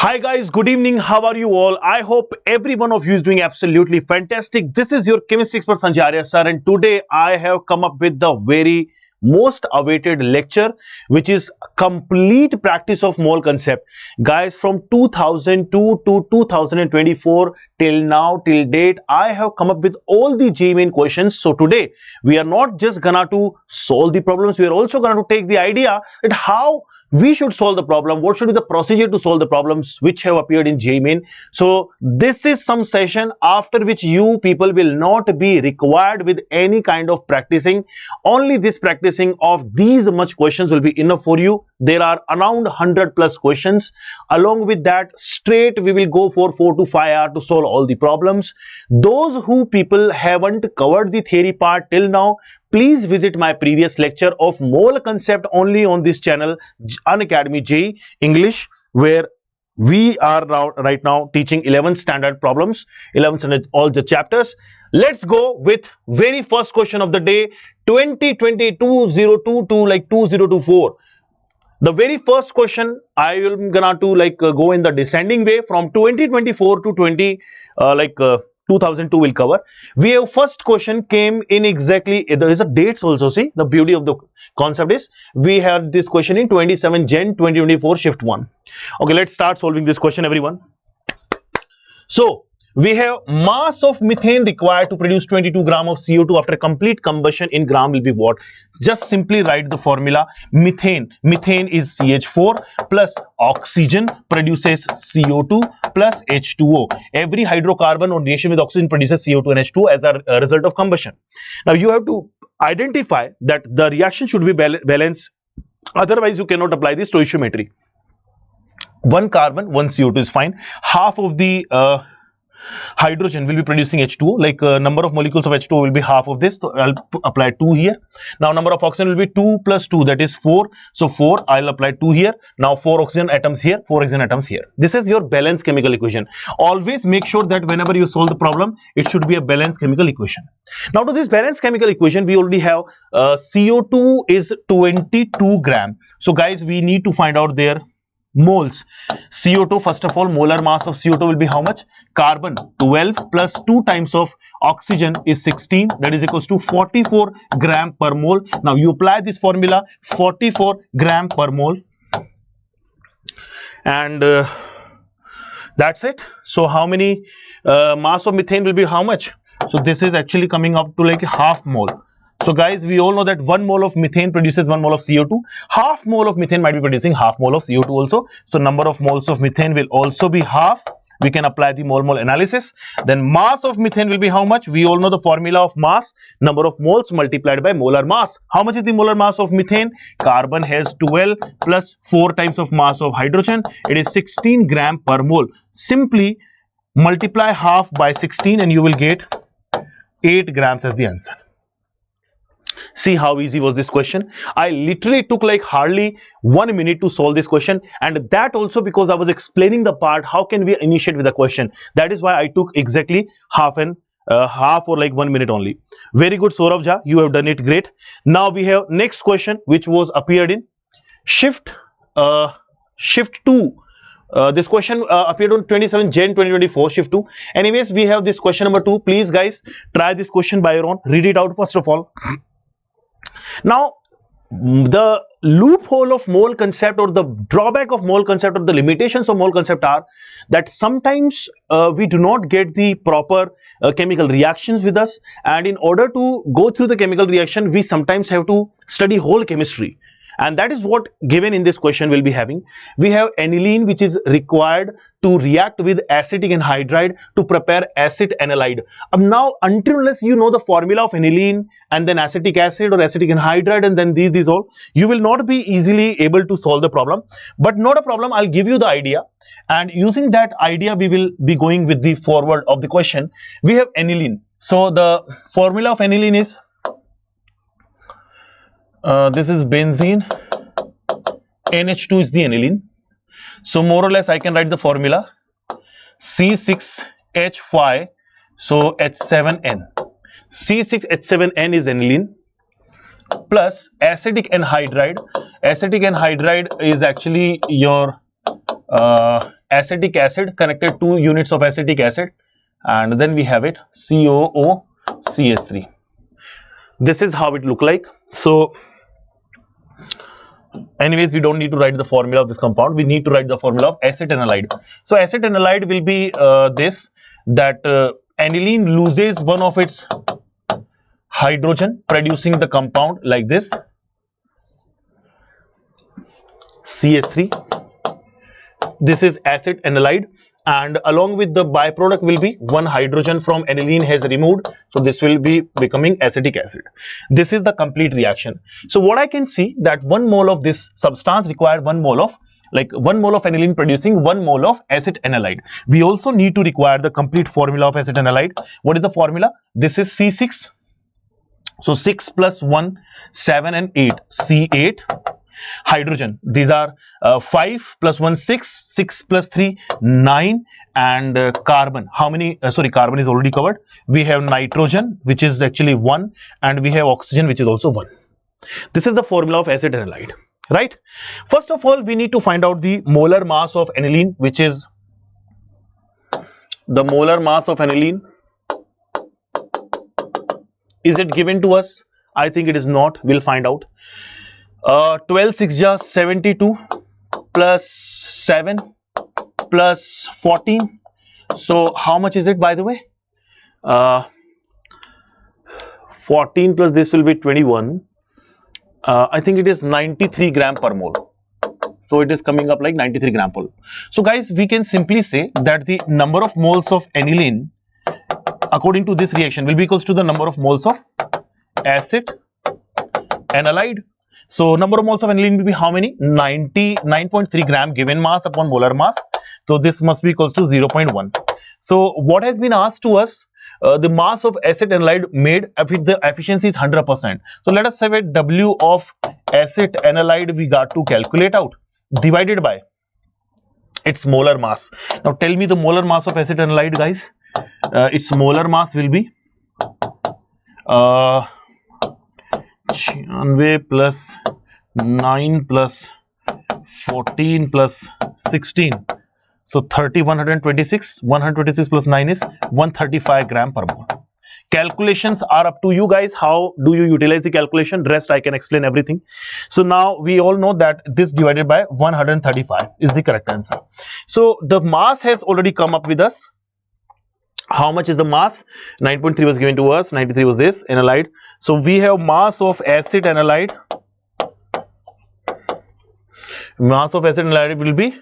Hi guys, good evening. How are you all? I hope every one of you is doing absolutely fantastic. This is your chemistry expert Sanjay Arya sir, and today I have come up with the very most awaited lecture, which is complete practice of mole concept. Guys, from 2002 to 2024 till now, till date, I have come up with all the JEE Main questions. So today we are not just gonna to solve the problems, we are also gonna to take the idea that how we should solve the problem, what should be the procedure to solve the problems which have appeared in JEE Main. So this is some session after which you people will not be required with any kind of practicing. Only this practicing of these much questions will be enough for you. There are around 100 plus questions. Along with that, straight we will go for 4 to 5 hours to solve all the problems. Those who people haven't covered the theory part till now, please visit my previous lecture of mole concept only on this channel, Unacademy JEE English, where we are right now teaching 11 standard problems, 11 standard all the chapters. Let's go with very first question of the day, 2022 to like 2024. The very first question I am gonna to go in the descending way from 2024 to 2002 will cover. We have first question came in exactly, there is a dates also. See, the beauty of the concept is we have this question in 27 Jan 2024 shift 1. Okay, let's start solving this question, everyone. So we have mass of methane required to produce 22 gram of CO2 after complete combustion in gram will be what? Just simply write the formula. Methane is CH4 plus oxygen produces CO2 plus H2O. Every hydrocarbon on reaction with oxygen produces CO2 and H2O as a result of combustion. Now you have to identify that the reaction should be balanced, otherwise you cannot apply the stoichiometry. One carbon, one CO2 is fine. Half of the hydrogen will be producing H2O, like number of molecules of H2O will be half of this, so I'll apply 2 here. Now number of oxygen will be 2 plus 2, that is 4, so 4, I'll apply 2 here. Now 4 oxygen atoms here, 4 oxygen atoms here. This is your balanced chemical equation. Always make sure that whenever you solve the problem, it should be a balanced chemical equation. Now to this balanced chemical equation, we already have CO2 is 22 gram. So guys, we need to find out their moles. CO2, first of all, molar mass of CO2 will be how much? Carbon 12 plus 2 times of oxygen is 16, that is equals to 44 gram per mole. Now you apply this formula, 44 gram per mole, and that's it. So how many mass of methane will be how much? So this is actually coming up to like half mole. So guys, we all know that 1 mole of methane produces 1 mole of CO2. Half mole of methane might be producing half mole of CO2 also. So number of moles of methane will also be half. We can apply the mole analysis. Then mass of methane will be how much? We all know the formula of mass, number of moles multiplied by molar mass. How much is the molar mass of methane? Carbon has 12 plus 4 times of mass of hydrogen. It is 16 gram per mole. Simply multiply half by 16 and you will get 8 grams as the answer. See how easy was this question. I literally took like hardly 1 minute to solve this question, and that also because I was explaining the part how can we initiate with a question. That is why I took exactly half or like 1 minute only. Very good, Saurav Jha, you have done it great. Now we have next question which was appeared in shift 2. This question appeared on 27 Jan 2024 shift 2. Anyways, we have this question number 2. Please guys, try this question by your own. Read it out first of all. Now the loophole of mole concept, or the drawback of mole concept, or the limitations of mole concept are that sometimes we do not get the proper chemical reactions with us, and in order to go through the chemical reaction we sometimes have to study whole chemistry. And that is what given in this question will be having. We have aniline which is required to react with acetic anhydride to prepare acid analyte. Now until unless you know the formula of aniline and then acetic acid or acetic anhydride and then these all, you will not be easily able to solve the problem. But not a problem, I'll give you the idea, and using that idea we will be going with the forward of the question. We have aniline. So the formula of aniline is this is benzene, NH2 is the aniline. So more or less I can write the formula C6H5, so H7N. C6H7N is aniline plus acetic anhydride. Acetic anhydride is actually your acetic acid, connected 2 units of acetic acid, and then we have it COOCH3. This is how it look like. So anyways, we don't need to write the formula of this compound. We need to write the formula of acetanilide. So acetanilide will be this, that aniline loses one of its hydrogen, producing the compound like this, CH3. This is acetanilide, and along with the byproduct will be one hydrogen from aniline has removed, so this will be becoming acetic acid. This is the complete reaction. So what I can see, that 1 mole of this substance require 1 mole of, like 1 mole of aniline producing 1 mole of acetanilide. We also need to require the complete formula of acetanilide. What is the formula? This is C6. So 6 plus 1, 7 and 8, C8. Hydrogen, these are 5 plus 1, 6, 6 plus 3, 9, and carbon. How many? Sorry, carbon is already covered. We have nitrogen, which is actually 1, and we have oxygen, which is also 1. This is the formula of acetanilide, right? First of all, we need to find out the molar mass of aniline, which is the molar mass of aniline. Is it given to us? I think it is not. We'll find out. 12 6 ja 72 plus 7 plus 14. So how much is it, by the way? 14 plus this will be 21. I think it is 93 gram per mole. So it is coming up like 93 gram per mole. So guys, we can simply say that the number of moles of aniline according to this reaction will be equals to the number of moles of acetanilide. So number of moles of aniline will be how many? 99.3 gram given mass upon molar mass. So this must be equals to 0.1. So what has been asked to us? The mass of acetanilide made if the efficiency is 100%. So let us say that W of acetanilide we got to calculate out, divided by its molar mass. Now tell me the molar mass of acetanilide, guys. Its molar mass will be 96 plus 9 plus 14 plus 16. So 126 plus 9 is 135 gram per mole. Calculations are up to you guys. How do you utilize the calculation? Rest I can explain everything. So now we all know that this divided by 135 is the correct answer. So the mass has already come up with us. How much is the mass? 9.3 was given to us, 93 was this analyte. So we have mass of acetanilide. Mass of acetanilide will be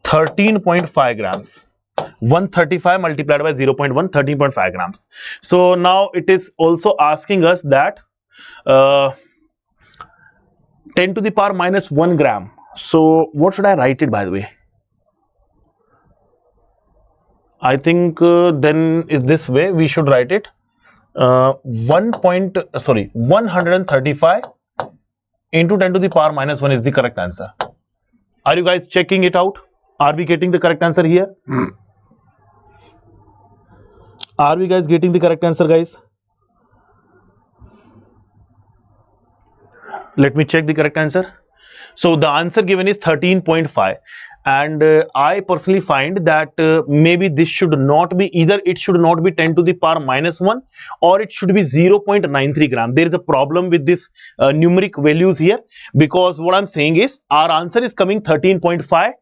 13.5 grams. 135 multiplied by 0.1, 13.5 grams. So now it is also asking us that 10 to the power minus 1 gram. So what should I write it, by the way? I think then is this way we should write it. 135 into 10 to the power minus 1 is the correct answer. Are you guys checking it out? Are we getting the correct answer here? Are we guys getting the correct answer, guys? Let me check the correct answer. So the answer given is 13.5. And I personally find that maybe this should not be, either it should not be 10 to the power minus 1 or it should be 0.93 gram. There is a problem with this numeric values here, because what I'm saying is our answer is coming 13.5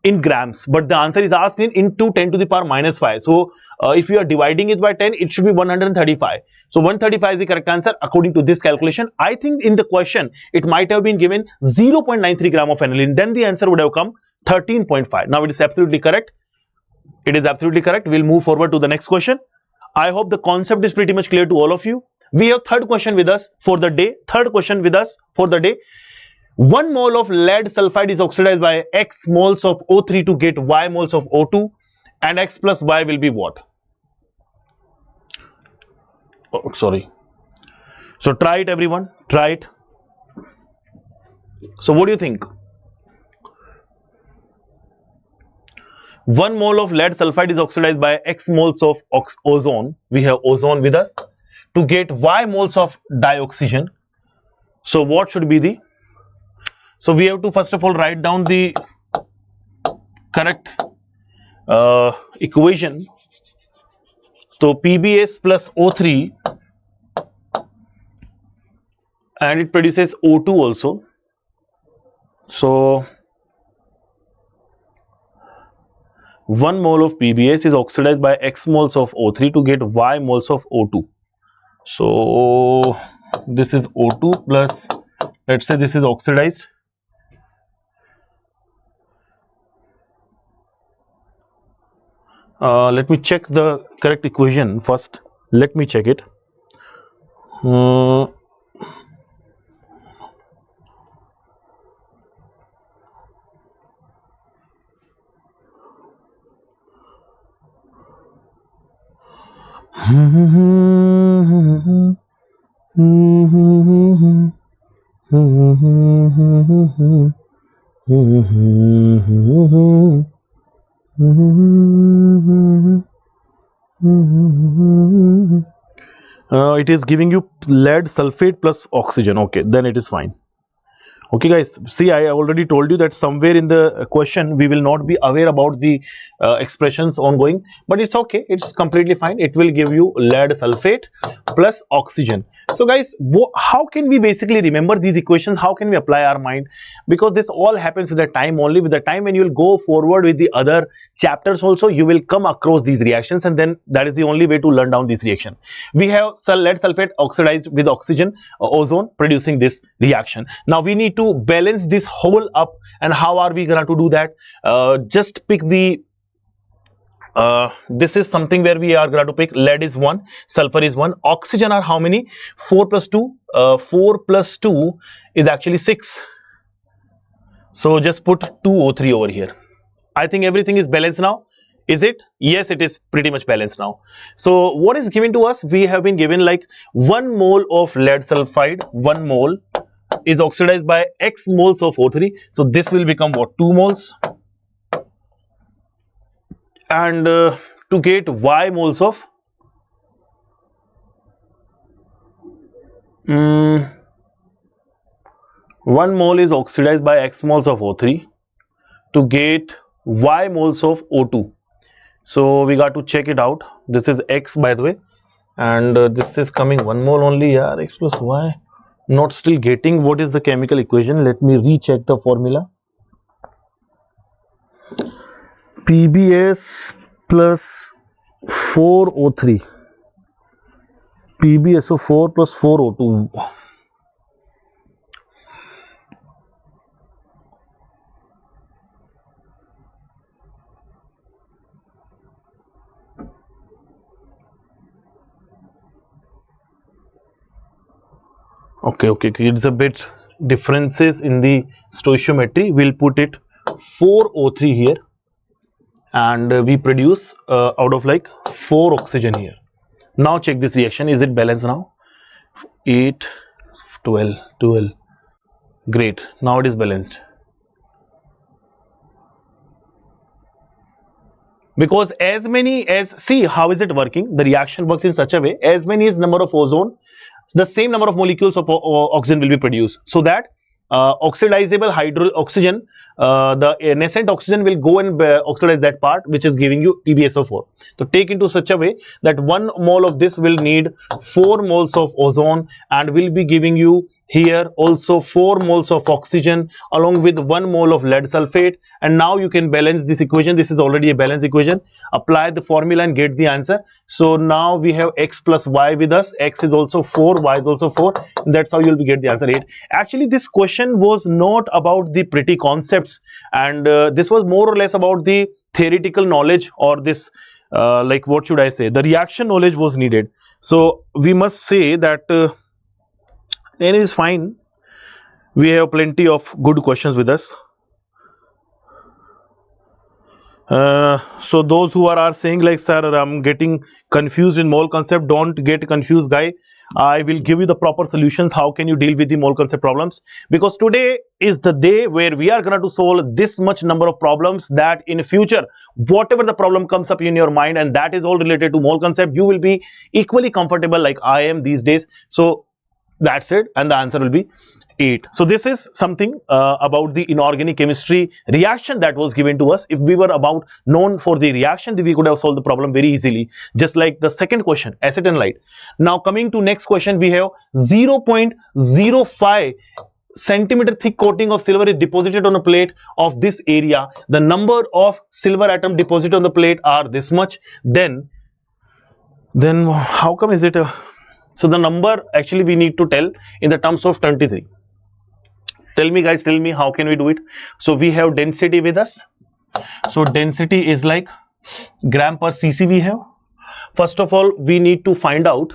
in grams, but the answer is asked in into 10 to the power minus 5. So if you are dividing it by 10, it should be 135. So 135 is the correct answer according to this calculation. I think in the question it might have been given 0.93 gram of aniline, then the answer would have come 13.5. Now it is absolutely correct. It is absolutely correct. We'll move forward to the next question. I hope the concept is pretty much clear to all of you. We have third question with us for the day. Third question with us for the day. 1 mole of lead sulfide is oxidized by X moles of O3 to get Y moles of O2, and X plus Y will be what? Oh, sorry. So try it, everyone. Try it. So what do you think? 1 mole of lead sulfide is oxidized by X moles of ozone. We have ozone with us to get Y moles of dioxygen. So what should be the? So we have to first of all write down the correct equation, so PbS plus O3 and it produces O2 also. So 1 mole of PbS is oxidized by X moles of O3 to get Y moles of O2. So this is O2 plus, let's say this is oxidized. Let me check the correct equation first. Let me check it. It is giving you lead sulfate plus oxygen. Okay, then it is fine. Okay guys, see, I already told you that somewhere in the question we will not be aware about the expressions ongoing, but it's okay, it's completely fine. It will give you lead sulfate plus oxygen. So guys, how can we basically remember these equations? How can we apply our mind? Because this all happens with the time only. With the time when you will go forward with the other chapters also, you will come across these reactions, and then that is the only way to learn down this reaction. We have lead sulfate oxidized with oxygen, ozone, producing this reaction. Now we need to balance this whole up, and how are we going to do that? Just pick the this is something where we are going to pick lead is 1, sulfur is 1, oxygen are how many? 4 plus 2. 4 plus 2 is actually 6. So just put 2O3 over here. I think everything is balanced now. Is it? Yes, it is pretty much balanced now. So what is given to us? We have been given like 1 mole of lead sulfide, 1 mole is oxidized by X moles of O3. So this will become what? 2 moles. And to get Y moles of 1 mole is oxidized by X moles of O3 to get Y moles of O2. So we got to check it out. This is X, by the way, and this is coming 1 mole only. Yeah, X plus Y. Not still getting what is the chemical equation. Let me recheck the formula. PbS plus 4O3, PbSO4 plus 4O2. Okay, it's a bit differences in the stoichiometry. We'll put it 4O3 here, and we produce out of like 4 oxygen here. Now check this reaction. Is it balanced now? 8, 12. Great. Now it is balanced. Because as many as, see how is it working? The reaction works in such a way, as many as number of ozone, the same number of molecules of oxygen will be produced, so that oxidizable oxygen, the nascent oxygen will go and oxidize that part, which is giving you PbSO4. So take into such a way that 1 mole of this will need 4 moles of ozone, and will be giving you here also 4 moles of oxygen along with 1 mole of lead sulfate. And now you can balance this equation. This is already a balanced equation. Apply the formula and get the answer. So now we have X plus Y with us. X is also 4, Y is also 4. That's how you'll get the answer 8. Actually, this question was not about the pretty concepts, and this was more or less about the theoretical knowledge, or this like what should I say, the reaction knowledge was needed. So we must say that it is fine. We have plenty of good questions with us. So those who are saying like, sir, I'm getting confused in mole concept, don't get confused, guy. I will give you the proper solutions. How can you deal with the mole concept problems? Because today is the day where we are going to solve this much number of problems, that in future, whatever the problem comes up in your mind, and that is all related to mole concept, you will be equally comfortable like I am these days. So That's it, and the answer will be 8. So this is something about the inorganic chemistry reaction that was given to us. If we were about known for the reaction, we could have solved the problem very easily, just like the second question, acid and light. Now coming to next question, we have 0.05 centimeter thick coating of silver is deposited on a plate of this area. The number of silver atom deposited on the plate are this much. Then how come is it so the number actually we need to tell in the terms of 23. Tell me guys, tell me how can we do it? So we have density with us. So density is like gram per cc we have. First of all, we need to find out,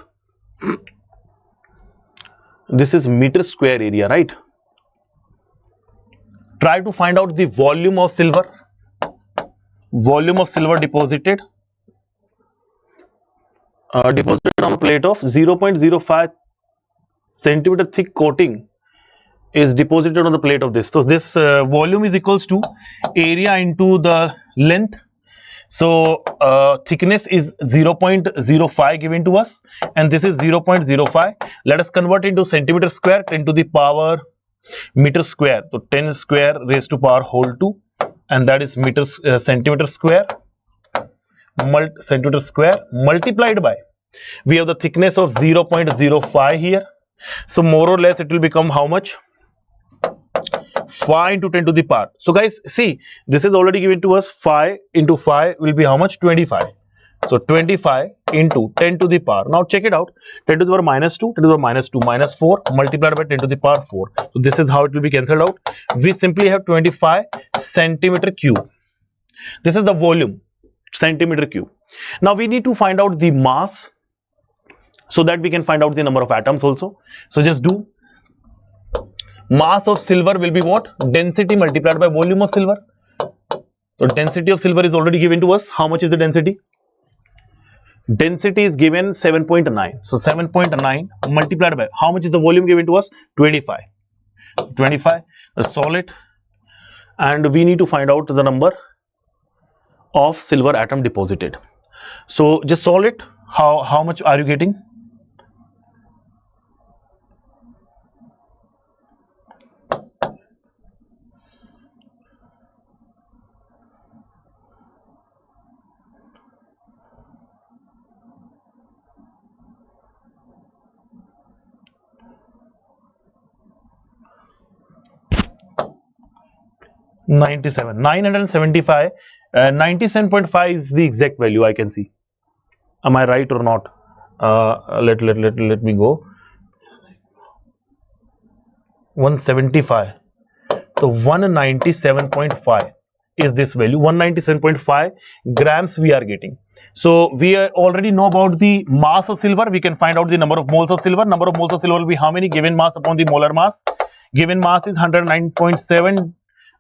this is meter square area, right? Try to find out the volume of silver. Volume of silver deposited. Deposited on a plate of 0.05 centimeter thick coating is deposited on the plate of this. So this volume is equals to area into the length. So thickness is 0.05 given to us, and this is 0.05. Let us convert into centimeter square, 10 to the power meter square. So 10 square raised to power whole 2, and that is centimeter square. Centimeter square multiplied by, we have the thickness of 0.05 here. So more or less it will become how much? 5 into 10 to the power. So guys, see, this is already given to us. 5 into 5 will be how much? 25. So 25 into 10 to the power. Now check it out. 10 to the power minus 2, 10 to the power minus 2, minus 4 multiplied by 10 to the power 4. So this is how it will be cancelled out. We simply have 25 centimeter cube. This is the volume, centimeter cube. Now we need to find out the mass so that we can find out the number of atoms also. So just do mass of silver will be what? Density multiplied by volume of silver. So density of silver is already given to us. How much is the density? Density is given 7.9. So 7.9 multiplied by, how much is the volume given to us? 25. 25. Solve it, and we need to find out the number of silver atom deposited. So just solve it. How much are you getting? $97, 975, 97.5 is the exact value I can see. Am I right or not? Let me go. 175. So 197.5 is this value. 197.5 grams we are getting. So we already know about the mass of silver. We can find out the number of moles of silver. Number of moles of silver will be how many? Given mass upon the molar mass. Given mass is 109.7.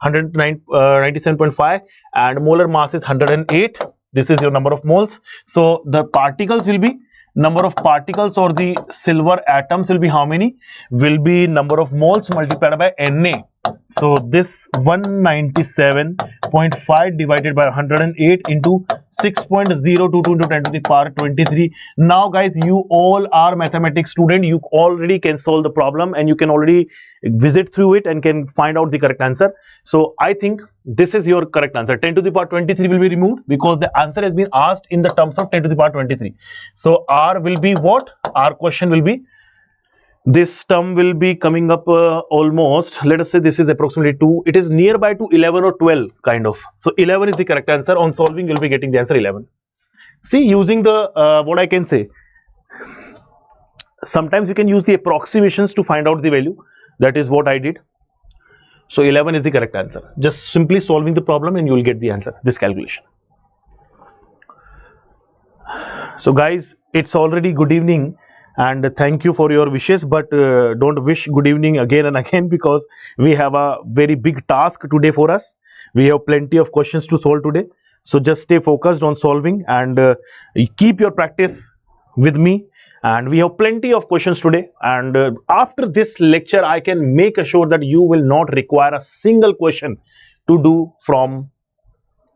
197.5 and molar mass is 108. This is your number of moles. So the particles will be, number of particles or the silver atoms will be how many? Will be number of moles multiplied by Na. So this 197.5 divided by 108 into 6.022 into 10 to the power 23. Now guys, you all are mathematics student. You already can solve the problem and you can already visit through it and can find out the correct answer. So I think this is your correct answer. 10 to the power 23 will be removed because the answer has been asked in the terms of 10 to the power 23. So R will be what? Our question will be, this term will be coming up almost, let us say this is approximately 2. It is nearby to 11 or 12 kind of. So 11 is the correct answer. On solving, you will be getting the answer 11. See, using the, what I can say, sometimes you can use the approximations to find out the value. That is what I did. So 11 is the correct answer. Just simply solving the problem and you will get the answer, this calculation. So guys, it's already good evening. And thank you for your wishes, but don't wish good evening again and again because we have a very big task today for us. We have plenty of questions to solve today. So just stay focused on solving and keep your practice with me. And we have plenty of questions today. And after this lecture, I can make sure that you will not require a single question to do from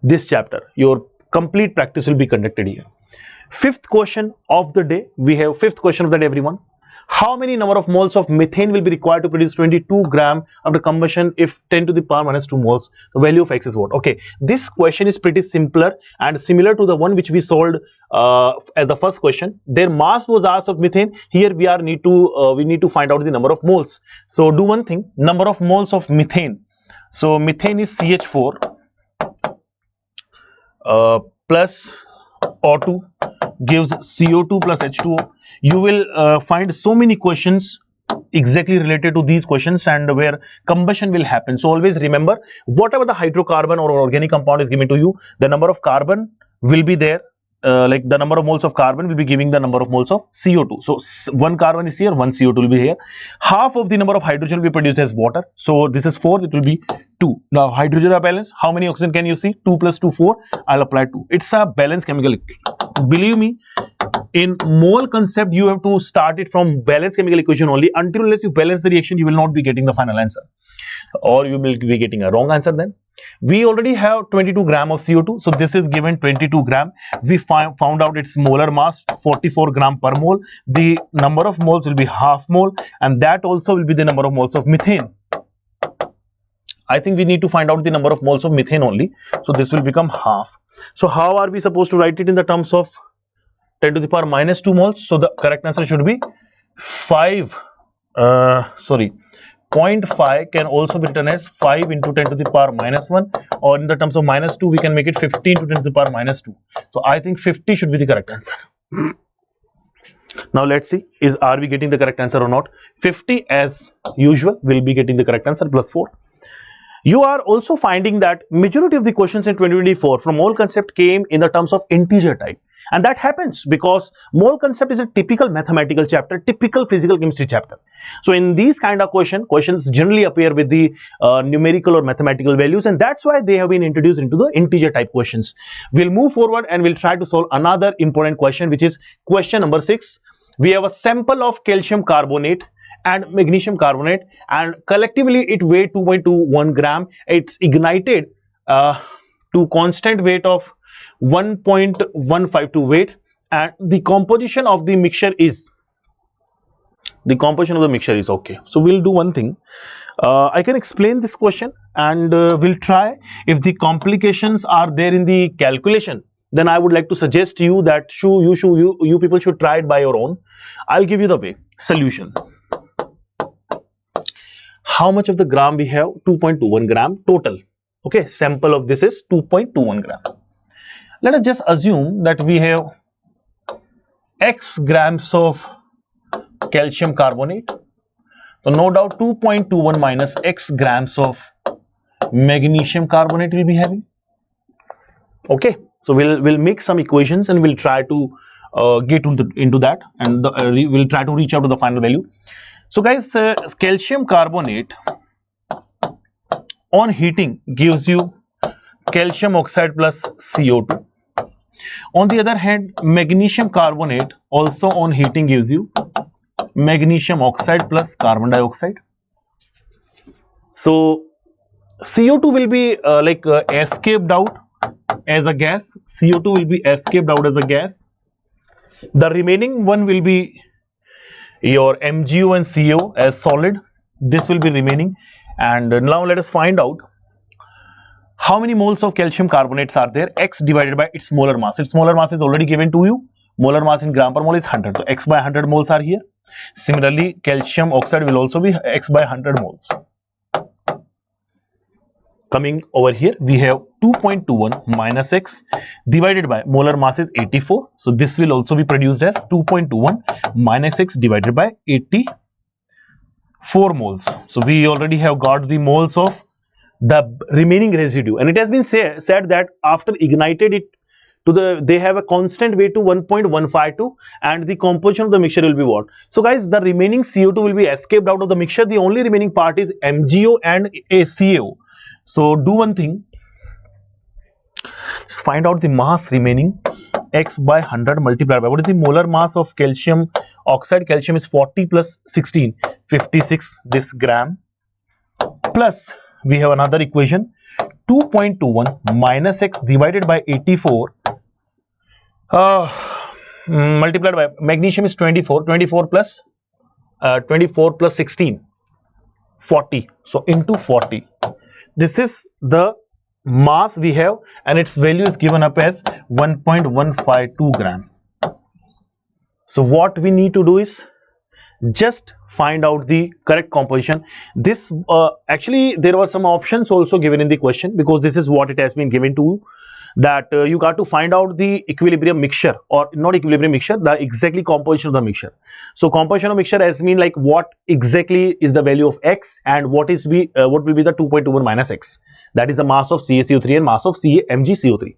this chapter. Your complete practice will be conducted here. Fifth question of the day. We have fifth question of the day, everyone. How many number of moles of methane will be required to produce 22 gram after combustion if 10 to the power minus 2 moles? The value of X is what? Okay, this question is pretty simpler and similar to the one which we solved as the first question. Their mass was asked of methane. Here we need to find out the number of moles. So do one thing, number of moles of methane. So methane is CH4 plus O2 gives CO2 plus H2O. You will find so many questions exactly related to these questions and where combustion will happen. So always remember, whatever the hydrocarbon or organic compound is given to you, the number of carbon will be there. Like the number of moles of carbon will be giving the number of moles of CO2. So one carbon is here, one CO2 will be here. Half of the number of hydrogen will be produced as water. So this is 4, it will be 2. Now hydrogen are balanced. How many oxygen can you see? 2 plus 2, 4. I'll apply 2. It's a balanced chemical equation. Believe me, in mole concept, you have to start it from balanced chemical equation only. Until unless you balance the reaction, you will not be getting the final answer. Or you will be getting a wrong answer then. We already have 22 gram of CO2. So this is given 22 gram. We found out its molar mass 44 gram per mole. The number of moles will be half mole, and that also will be the number of moles of methane. I think we need to find out the number of moles of methane only. So this will become half. So how are we supposed to write it in the terms of 10 to the power minus 2 moles? So the correct answer should be 0.5 can also be written as 5 into 10 to the power minus 1, or in the terms of minus 2 we can make it 15 to 10 to the power minus 2. So I think 50 should be the correct answer. Now let's see, are we getting the correct answer or not? 50 as usual will be getting the correct answer, plus 4. You are also finding that majority of the questions in 2024 from mole concept came in the terms of integer type. And that happens because mole concept is a typical mathematical chapter, typical physical chemistry chapter. So in these kind of questions generally appear with the numerical or mathematical values, and that's why they have been introduced into the integer type questions. We'll move forward and we'll try to solve another important question, which is question number 6. We have a sample of calcium carbonate and magnesium carbonate, and collectively it weighed 2.21 gram. It's ignited to constant weight of 1.152 weight, and the composition of the mixture is okay. So we'll do one thing. I can explain this question, and we'll try. If the complications are there in the calculation, then I would like to suggest to you that you people should try it by your own. I'll give you the way. Solution. How much of the gram we have? 2.21 gram total. Okay, sample of this is 2.21 gram. Let us just assume that we have X grams of calcium carbonate. So no doubt 2.21 minus X grams of magnesium carbonate will be having. Okay, so we'll make some equations and we'll try to get into that, and we'll try to reach out to the final value. So guys, calcium carbonate on heating gives you calcium oxide plus CO2. On the other hand, magnesium carbonate also on heating gives you magnesium oxide plus carbon dioxide. So CO2 will be escaped out as a gas. CO2 will be escaped out as a gas. The remaining one will be your MgO and CO as solid. This will be remaining. And now let us find out how many moles of calcium carbonates are there. X divided by its molar mass. Its molar mass is already given to you. Molar mass in gram per mole is 100. So X by 100 moles are here. Similarly, calcium oxide will also be X by 100 moles. Coming over here, we have 2.21 minus X divided by molar mass is 84. So this will also be produced as 2.21 minus X divided by 84 moles. So we already have got the moles of the remaining residue, and it has been said that after ignited it to they have a constant weight to 1.152, and the composition of the mixture will be what? So guys, the remaining CO2 will be escaped out of the mixture. The only remaining part is MgO and ACO. So do one thing, just find out the mass remaining. X by 100 multiplied by, what is the molar mass of calcium oxide? Calcium is 40 plus 16, 56 this gram, plus we have another equation, 2.21 minus X divided by 84 multiplied by magnesium is 24 plus 24 plus 16, 40. So into 40. This is the mass we have, and its value is given up as 1.152 gram. So what we need to do is just find out the correct composition. This actually there were some options also given in the question, because this is what it has been given to you, that you got to find out the equilibrium mixture, or not equilibrium mixture, the exactly composition of the mixture. So composition of mixture has been like what exactly is the value of X, and what will be the 2.21 minus X, that is the mass of CaCO3 and mass of MgCO3.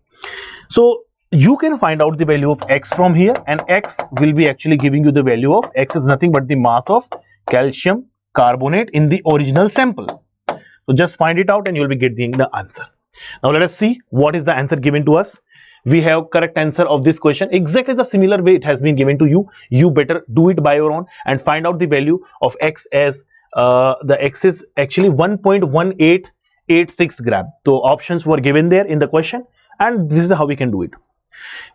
So you can find out the value of X from here, and X will be actually giving you the value of X is nothing but the mass of calcium carbonate in the original sample. So just find it out and you will be getting the answer. Now let us see what is the answer given to us. We have correct answer of this question exactly the similar way it has been given to you. You better do it by your own and find out the value of X as the X is actually 1.1886 gram. So options were given there in the question, and this is how we can do it.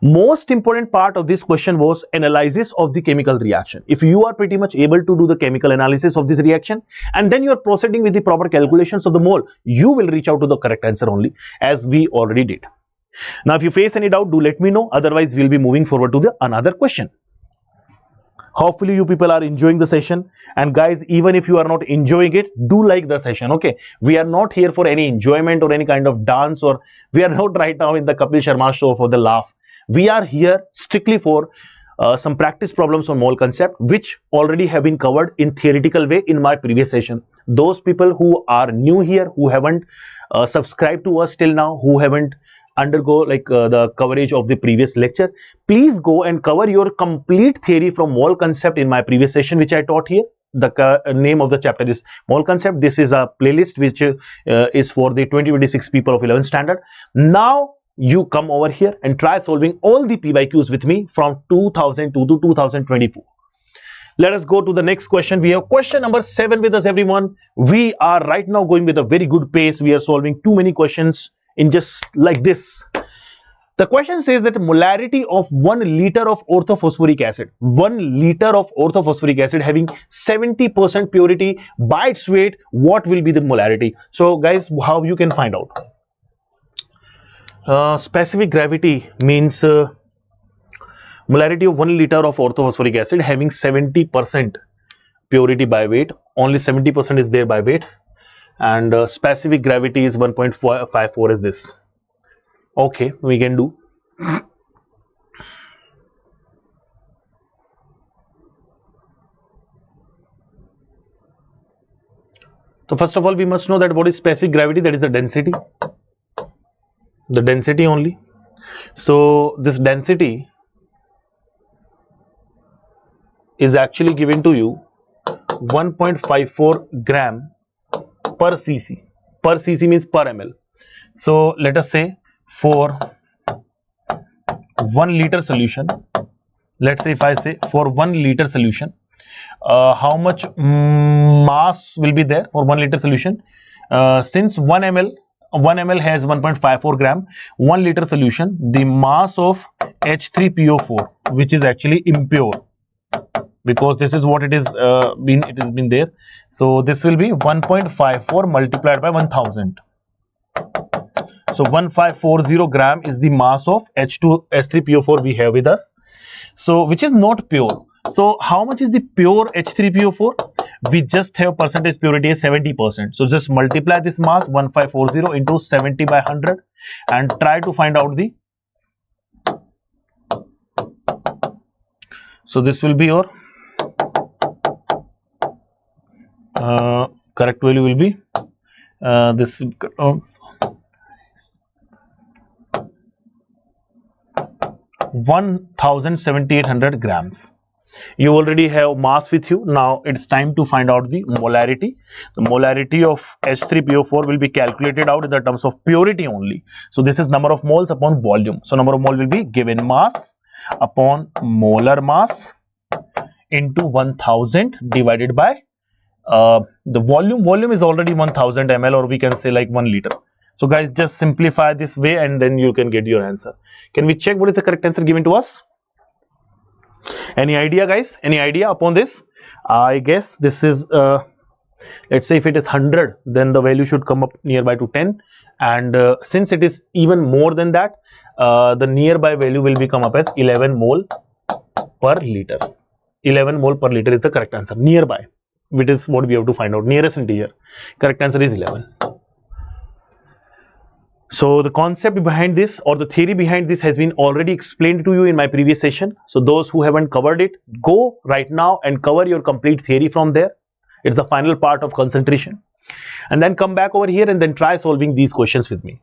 Most important part of this question was analysis of the chemical reaction. If you are pretty much able to do the chemical analysis of this reaction, and then you are proceeding with the proper calculations of the mole, you will reach out to the correct answer only, as we already did. Now if you face any doubt, do let me know, otherwise we'll be moving forward to the another question. Hopefully you people are enjoying the session, and guys, even if you are not enjoying it, do like the session. Okay, we are not here for any enjoyment or any kind of dance, or we are not right now in the Kapil Sharma show for the laugh. We are here strictly for some practice problems on mole concept, which already have been covered in theoretical way in my previous session. Those people who are new here, who haven't subscribed to us till now, who haven't undergo like the coverage of the previous lecture, please go and cover your complete theory from mole concept in my previous session which I taught here. The name of the chapter is mole concept. This is a playlist which is for the 2026 people of 11th standard. Now you come over here and try solving all the PYQs with me from 2002 to 2024. Let us go to the next question. We have question number 7 with us, everyone. We are right now going with a very good pace. We are solving too many questions in just like this. The question says that molarity of 1 liter of orthophosphoric acid, 1 liter of orthophosphoric acid having 70% purity by its weight, what will be the molarity? So guys, how you can find out? Specific gravity means molarity of 1 liter of orthophosphoric acid having 70% purity by weight. Only 70% is there by weight, and specific gravity is 1.54 is this. Okay, we can do. So first of all, we must know that what is specific gravity, that is the density. The density only. So this density is actually given to you 1.54 gram per cc. Per cc means per ml. So let us say for 1 liter solution, let's say if I say for 1 liter solution, how much mass will be there for 1 liter solution? Since 1 ml has 1.54 gram, 1 liter solution, the mass of H3PO4, which is actually impure, because this is what it is it has been there. So this will be 1.54 multiplied by 1000. So 1540 gram is the mass of H3PO4 we have with us, so which is not pure. So how much is the pure H3PO4? We just have percentage purity is 70%. So just multiply this mass 1540 into 70 by 100 and try to find out the. So this will be your correct value will be this 17,800 grams. You already have mass with you. Now it's time to find out the molarity. The molarity of H3PO4 will be calculated out in the terms of purity only. So this is number of moles upon volume. So number of mole will be given mass upon molar mass into 1000 divided by the volume. Volume is already 1000 ml, or we can say like 1 liter. So guys, just simplify this way and then you can get your answer. Can we check what is the correct answer given to us? Any idea, guys? Any idea upon this? I guess this is let's say if it is 100, then the value should come up nearby to 10, and since it is even more than that, the nearby value will become up as 11 mole per liter. 11 mole per liter is the correct answer. Nearby, which is what we have to find out. Nearest integer. Correct answer is 11. So the concept behind this, or the theory behind this, has been already explained to you in my previous session. So those who haven't covered it, go right now and cover your complete theory from there. It's the final part of concentration. And then come back over here and then try solving these questions with me.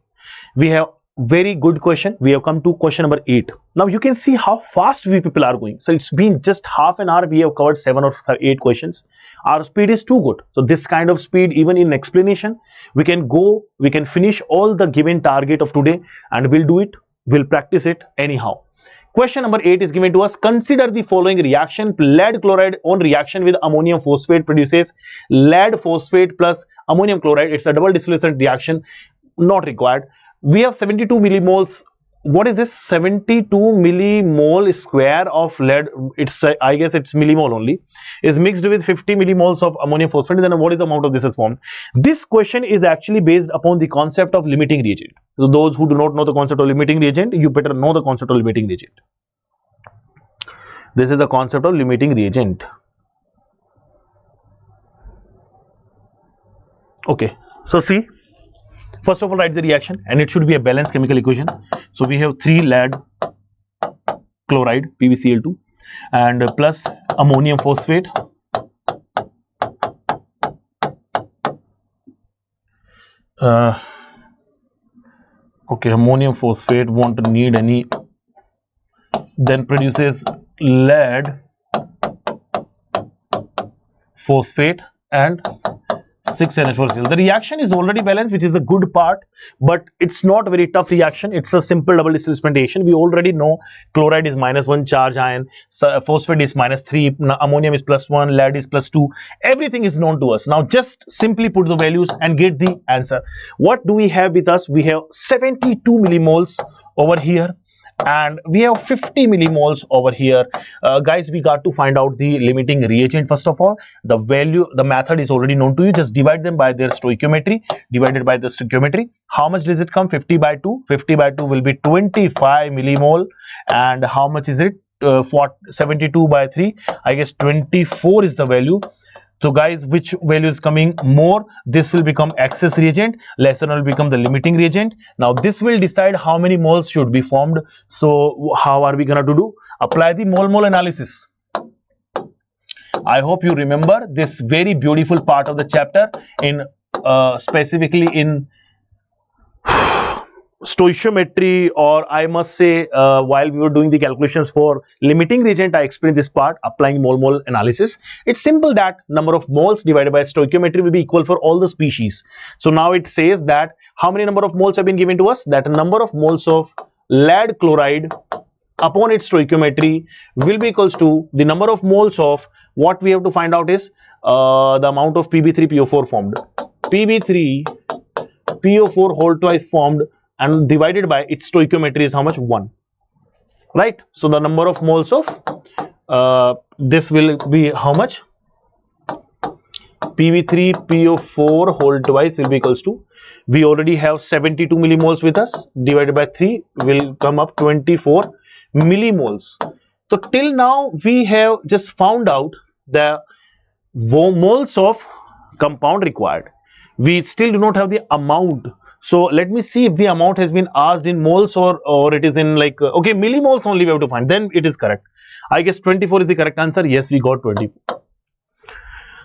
We have very good question. We have come to question number 8. Now you can see how fast we people are going. So it's been just half an hour. We have covered 7 or 8 questions. Our speed is too good. So this kind of speed, even in explanation, we can finish all the given target of today, and we'll do it. We'll practice it anyhow. Question number 8 is given to us. Consider the following reaction. Lead chloride on reaction with ammonium phosphate produces lead phosphate plus ammonium chloride. It's a double distillation reaction, not required. We have 72 millimoles. What is this? 72 millimole square of lead. It's I guess it's millimole only. Is mixed with 50 millimoles of ammonium phosphate. Then what is the amount of this is formed? This question is actually based upon the concept of limiting reagent. So those who do not know the concept of limiting reagent, you better know the concept of limiting reagent. This is the concept of limiting reagent. Okay. So see. First of all, write the reaction, and it should be a balanced chemical equation. So we have 3 lead chloride PbCl2 and plus ammonium phosphate okay, ammonium phosphate won't need any, then produces lead phosphate and 6NH4Cl. The reaction is already balanced, which is a good part, but it's not a very tough reaction. It's a simple double distillation reaction. We already know chloride is -1 charge ion, phosphate is -3, ammonium is +1, lead is +2. Everything is known to us. Now just simply put the values and get the answer. What do we have with us? We have 72 millimoles over here, and we have 50 millimoles over here. Guys, we got to find out the limiting reagent. First of all, the value, the method is already known to you. Just divide them by their stoichiometry, divided by the stoichiometry. How much does it come? 50 by 2. 50 by 2 will be 25 millimole. And how much is it? 72 by 3. I guess 24 is the value. So guys, which value is coming more? This will become excess reagent, lesser will become the limiting reagent. Now this will decide how many moles should be formed. So how are we gonna do? Apply the mole analysis. I hope you remember this very beautiful part of the chapter in specifically in stoichiometry, or I must say while we were doing the calculations for limiting reagent, I explained this part, applying mole analysis. It's simple that number of moles divided by stoichiometry will be equal for all the species. So now it says that how many number of moles have been given to us? That a number of moles of lead chloride upon its stoichiometry will be equals to the number of moles of, what we have to find out is the amount of Pb3PO4 formed. Pb3PO4 whole twice formed, and divided by its stoichiometry is how much? 1. Right? So the number of moles of this will be how much? Pb3PO4 whole twice will be equals to, we already have 72 millimoles with us, divided by 3 will come up 24 millimoles. So till now we have just found out the moles of compound required. We still do not have the amount. So let me see if the amount has been asked in moles or it is in like okay, millimoles only we have to find, then it is correct. I guess 24 is the correct answer. Yes, we got 24.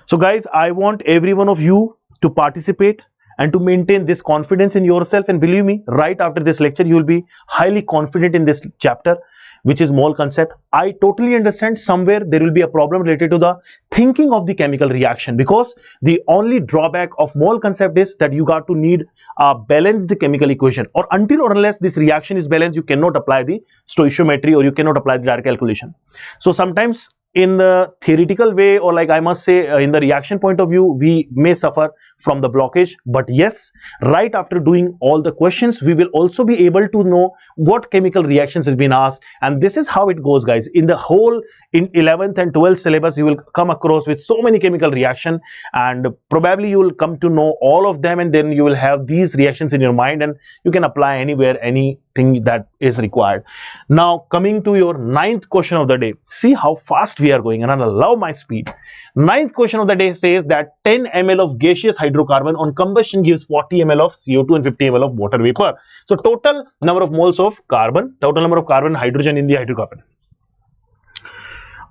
So guys, I want every one of you to participate and to maintain this confidence in yourself, and believe me, right after this lecture you will be highly confident in this chapter, which is mole concept. I totally understand somewhere there will be a problem related to the thinking of the chemical reaction, because the only drawback of mole concept is that you got to need a balanced chemical equation, or until or unless this reaction is balanced, you cannot apply the stoichiometry or you cannot apply the direct calculation. So sometimes in the theoretical way, or like I must say in the reaction point of view, we may suffer, from the blockage. But yes, right after doing all the questions, we will also be able to know what chemical reactions has been asked. And this is how it goes, guys. In the whole, in 11th and 12th syllabus, you will come across with so many chemical reaction, and probably you will come to know all of them, and then you will have these reactions in your mind, and you can apply anywhere, anything that is required. Now coming to your 9th question of the day, see how fast we are going, and I love my speed. 9th question of the day says that 10 ml of gaseous hydrocarbon on combustion gives 40 ml of CO2 and 50 ml of water vapor. So total number of moles of carbon, total number of carbon and hydrogen in the hydrocarbon.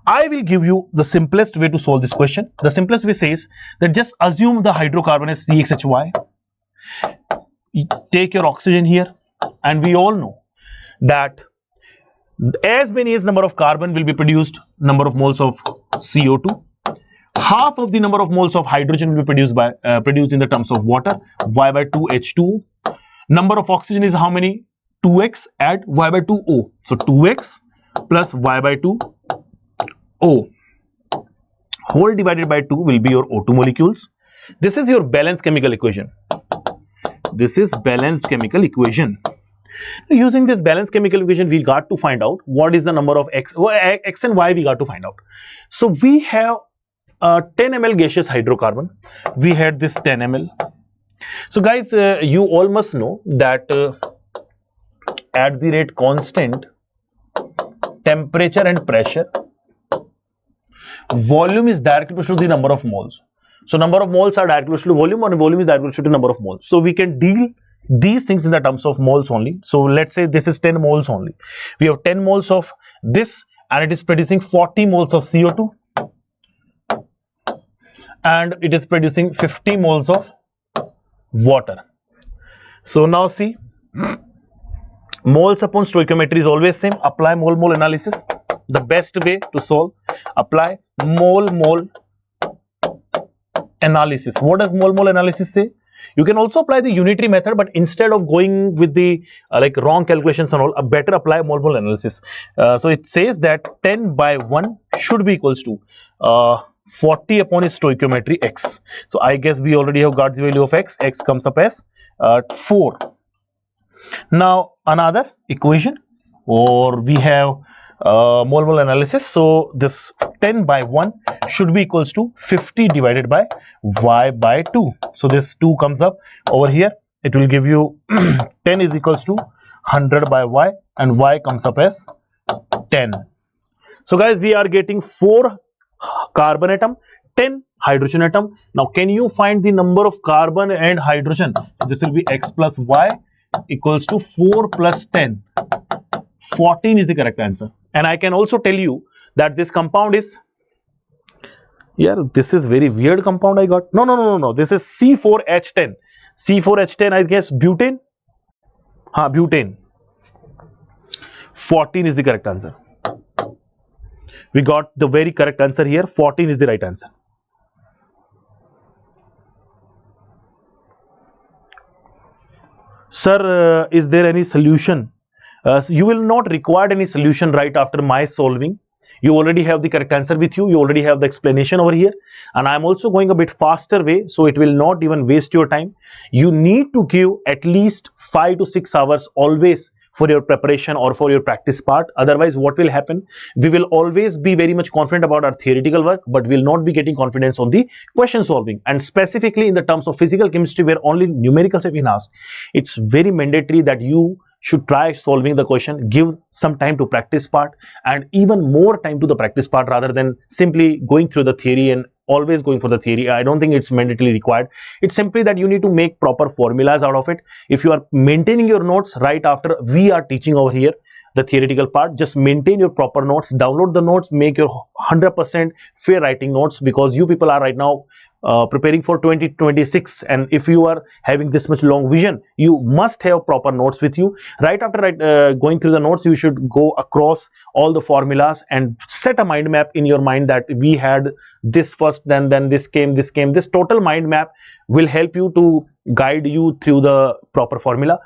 I will give you the simplest way to solve this question. The simplest way says that just assume the hydrocarbon is CXHY. Take your oxygen here, and we all know that as many as number of carbon will be produced, number of moles of CO2. Half of the number of moles of hydrogen will be produced in the terms of water, Y by 2 H2. Number of oxygen is how many? 2x, add Y by 2 O. So 2x plus Y by 2 O whole divided by 2 will be your O2 molecules. This is your balanced chemical equation. This is balanced chemical equation. Using this balanced chemical equation, we got to find out what is the number of X and Y we got to find out. So we have 10 ml gaseous hydrocarbon. We had this 10 ml. So guys, you all must know that at the rate constant temperature and pressure, volume is directly proportional to the number of moles. So number of moles are directly proportional to volume, and volume is directly proportional to number of moles. So we can deal these things in the terms of moles only. So let's say this is 10 moles only. We have 10 moles of this, and it is producing 40 moles of CO2, and it is producing 50 moles of water. So now see, moles upon stoichiometry is always same. Apply mole-mole analysis. The best way to solve, apply mole-mole analysis. What does mole-mole analysis say? You can also apply the unitary method, but instead of going with the like wrong calculations and all, better apply mole-mole analysis. So it says that 10 by 1 should be equals to 40 upon its stoichiometry x. So I guess we already have got the value of x. X comes up as 4. Now another equation, or we have mole-mole analysis. So this 10 by 1 should be equals to 50 divided by y by 2. So this 2 comes up over here. It will give you 10 is equals to 100 by y, and y comes up as 10. So guys, we are getting 4 carbon atom, 10 hydrogen atom. Now can you find the number of carbon and hydrogen? This will be x plus y equals to 4 plus 10. 14 is the correct answer. And I can also tell you that this compound is, this is very weird compound I got. No. This is C4H10. C4H10, I guess butane. Butane. 14 is the correct answer. We got the very correct answer here. 14 is the right answer. Sir, is there any solution? You will not require any solution right after my solving. You already have the correct answer with you. You already have the explanation over here. And I am also going a bit faster way, so it will not even waste your time. You need to give at least 5 to 6 hours always for your preparation or for your practice part. Otherwise, what will happen? We will always be very much confident about our theoretical work, but will not be getting confidence on the question solving. And specifically in the terms of physical chemistry, where only numericals have been asked, it's very mandatory that you should try solving the question, give some time to practice part, and even more time to the practice part rather than simply going through the theory and always going for the theory. I don't think it's mandatorily required. It's simply that you need to make proper formulas out of it. If you are maintaining your notes right after we are teaching over here the theoretical part, just maintain your proper notes, download the notes, make your 100% fair writing notes, because you people are right now preparing for 2026, and if you are having this much long vision, you must have proper notes with you. Right after going through the notes, you should go across all the formulas and set a mind map in your mind that we had this first, then this came. This total mind map will help you to guide you through the proper formula.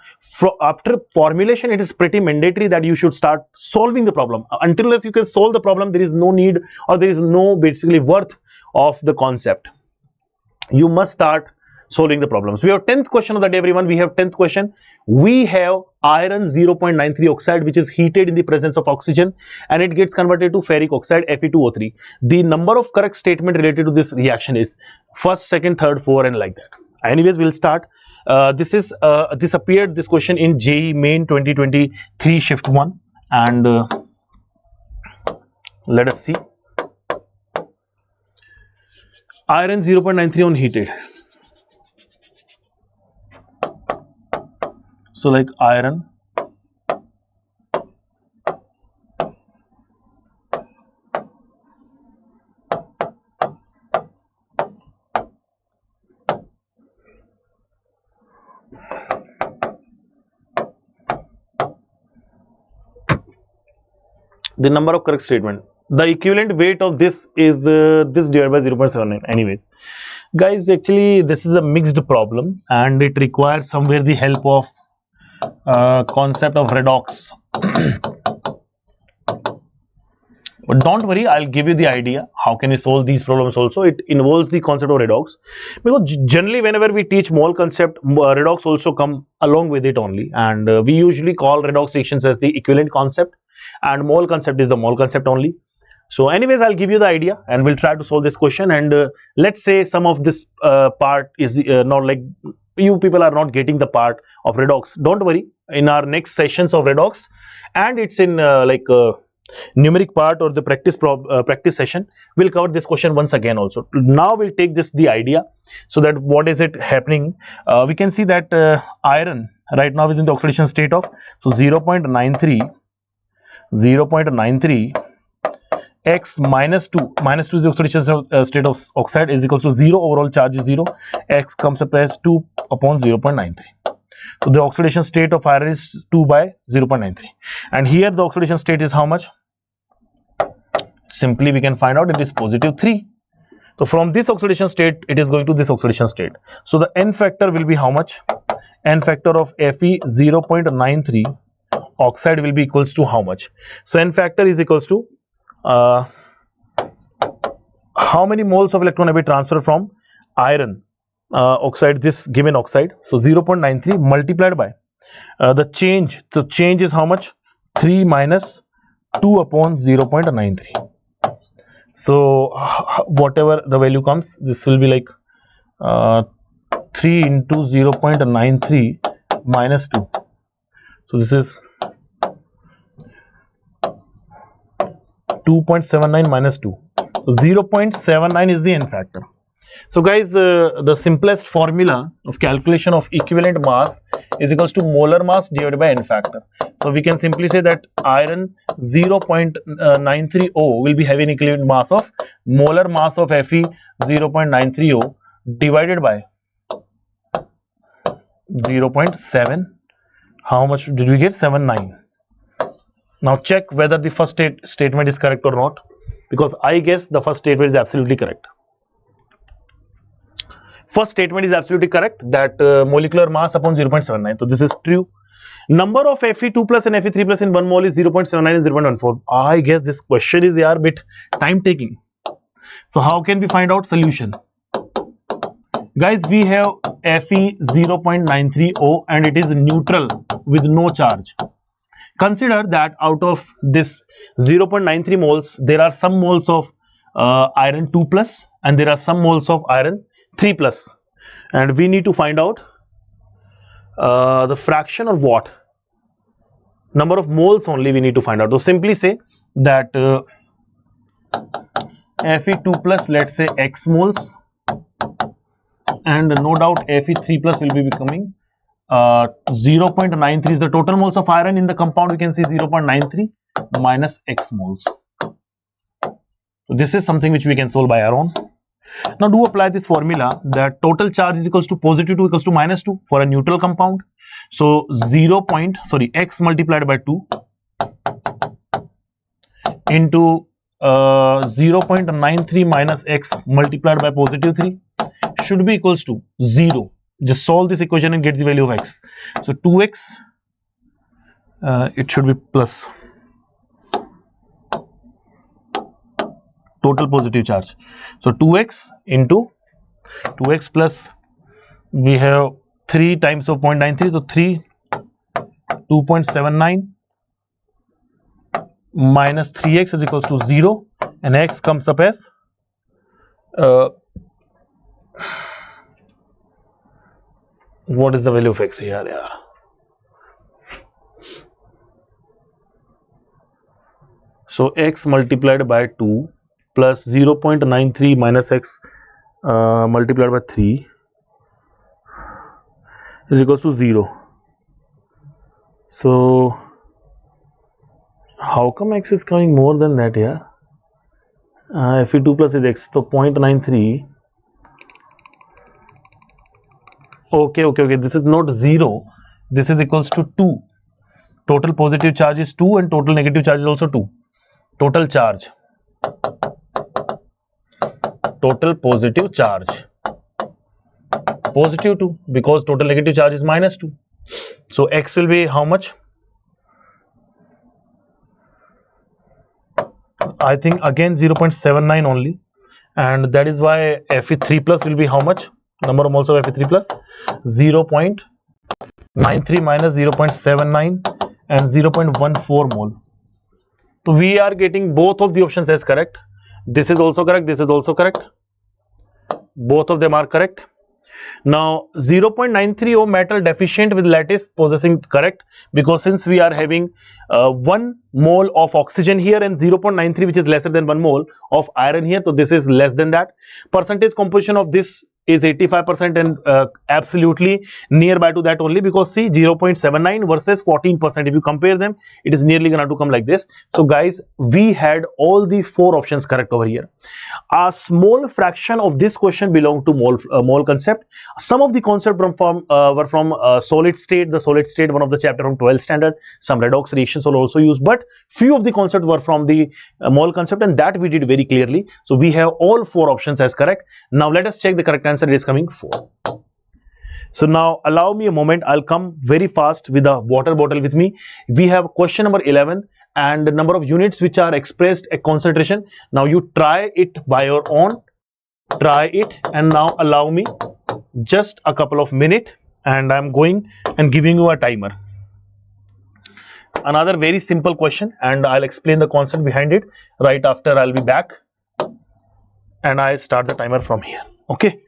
After formulation, it is pretty mandatory that you should start solving the problem. Until you can solve the problem, there is no need, or there is no basically worth of the concept. You must start solving the problems. We have 10th question of the day, everyone. We have 10th question. We have iron 0.93 oxide which is heated in the presence of oxygen and it gets converted to ferric oxide Fe2O3. The number of correct statement related to this reaction is first, second, third, four, and like that. Anyways, we'll start. This appeared, this question, in JEE Main 2023 shift 1, and let us see. Iron 0.93 on heated. So like iron the number of correct statement. The equivalent weight of this is this divided by 0.79. Anyways, guys, actually this is a mixed problem and it requires somewhere the help of concept of redox. But don't worry, I'll give you the idea how can you solve these problems also. It involves the concept of redox, because generally whenever we teach mole concept, redox also come along with it only, and we usually call redox reactions as the equivalent concept and mole concept is the mole concept only. So anyways, I'll give you the idea and we'll try to solve this question. And let's say some of this part is not like you people are not getting the part of redox. Don't worry, in our next sessions of redox, and it's in numeric part or the practice session, we'll cover this question once again also. Now we'll take this the idea, so that what is it happening. We can see that iron right now is in the oxidation state of, so 0.93 x minus 2 is the oxidation state of oxide, is equals to 0. Overall charge is 0. X comes up as 2 upon 0.93. So the oxidation state of iron is 2 by 0.93, and here the oxidation state is how much? Simply we can find out it is positive 3. So from this oxidation state it is going to this oxidation state. So the n factor will be how much? N factor of Fe 0.93 oxide will be equals to how much? So n factor is equals to how many moles of electron have been transferred from iron oxide, this given oxide. So 0.93 multiplied by the change. So change is how much? 3 minus 2 upon 0.93. So whatever the value comes, this will be like 3 into 0.93 minus 2. So this is 2.79 minus 2. 0.79 is the n factor. So guys, the simplest formula of calculation of equivalent mass is equals to molar mass divided by n factor. So we can simply say that iron 0.930 will be having equivalent mass of molar mass of Fe 0.930 divided by 0.7. How much did we get? 79. Now check whether the first statement is correct or not, because I guess the first statement is absolutely correct. First statement is absolutely correct, that molecular mass upon 0.79. So this is true. Number of Fe2 plus and Fe3 plus in 1 mole is 0.79 and 0.14. I guess this question is a bit time taking. So how can we find out solution? Guys, we have Fe 0.930 and it is neutral with no charge. Consider that out of this 0.93 moles, there are some moles of iron 2 plus and there are some moles of iron 3 plus, and we need to find out the fraction of what? Number of moles only we need to find out. So simply say that Fe2 plus, let's say x moles, and no doubt Fe3 plus will be becoming 0.93 is the total moles of iron in the compound. We can see 0.93 minus x moles. So this is something which we can solve by our own. Now do apply this formula that total charge is equals to positive 2 equals to minus 2 for a neutral compound. So x multiplied by 2 into 0.93 minus x multiplied by positive 3 should be equals to 0. Just solve this equation and get the value of x. So 2x, it should be plus total positive charge. So 2x into 2x plus We have 3 times of 0.93, so 3, 2.79 minus 3x is equals to 0, and x comes up as what is the value of x here? Yeah. So x multiplied by 2 plus 0.93 minus x multiplied by 3 is equals to 0. So how come x is coming more than that here? Fe2 plus is x, so 0.93. Okay, this is not 0, this is equals to 2. Total positive charge is 2 and total negative charge is also 2. Total charge, total positive charge, positive 2, because total negative charge is minus 2. So x will be how much? I think again 0.79 only, and that is why Fe3 plus will be how much? Number of moles of Fe3 plus 0.93 minus 0.79 and 0.14 mole. So we are getting both of the options as correct. This is also correct, this is also correct. Both of them are correct. Now 0.93 ohm metal deficient with lattice possessing correct, because since we are having 1 mole of oxygen here and 0.93 which is lesser than 1 mole of iron here, so this is less than that. Percentage composition of this is 85% and absolutely nearby to that only, because see 0.79 versus 14%, if you compare them it is nearly gonna to come like this. So guys, we had all the 4 options correct over here. A small fraction of this question belong to mole concept. Some of the concepts were from solid state, the solid state, one of the chapter from 12th standard. Some redox reactions will also use, but few of the concepts were from the mole concept, and that we did very clearly. So we have all 4 options as correct. Now let us check the correct answer. It is coming 4. So now allow me a moment, I'll come very fast with a water bottle with me. We have question number 11 and the number of units which are expressed at concentration. Now you try it by your own, try it, and now allow me just a couple of minutes and I'm going and giving you a timer. Another very simple question, and I'll explain the concept behind it right after. I'll be back and I start the timer from here. Okay.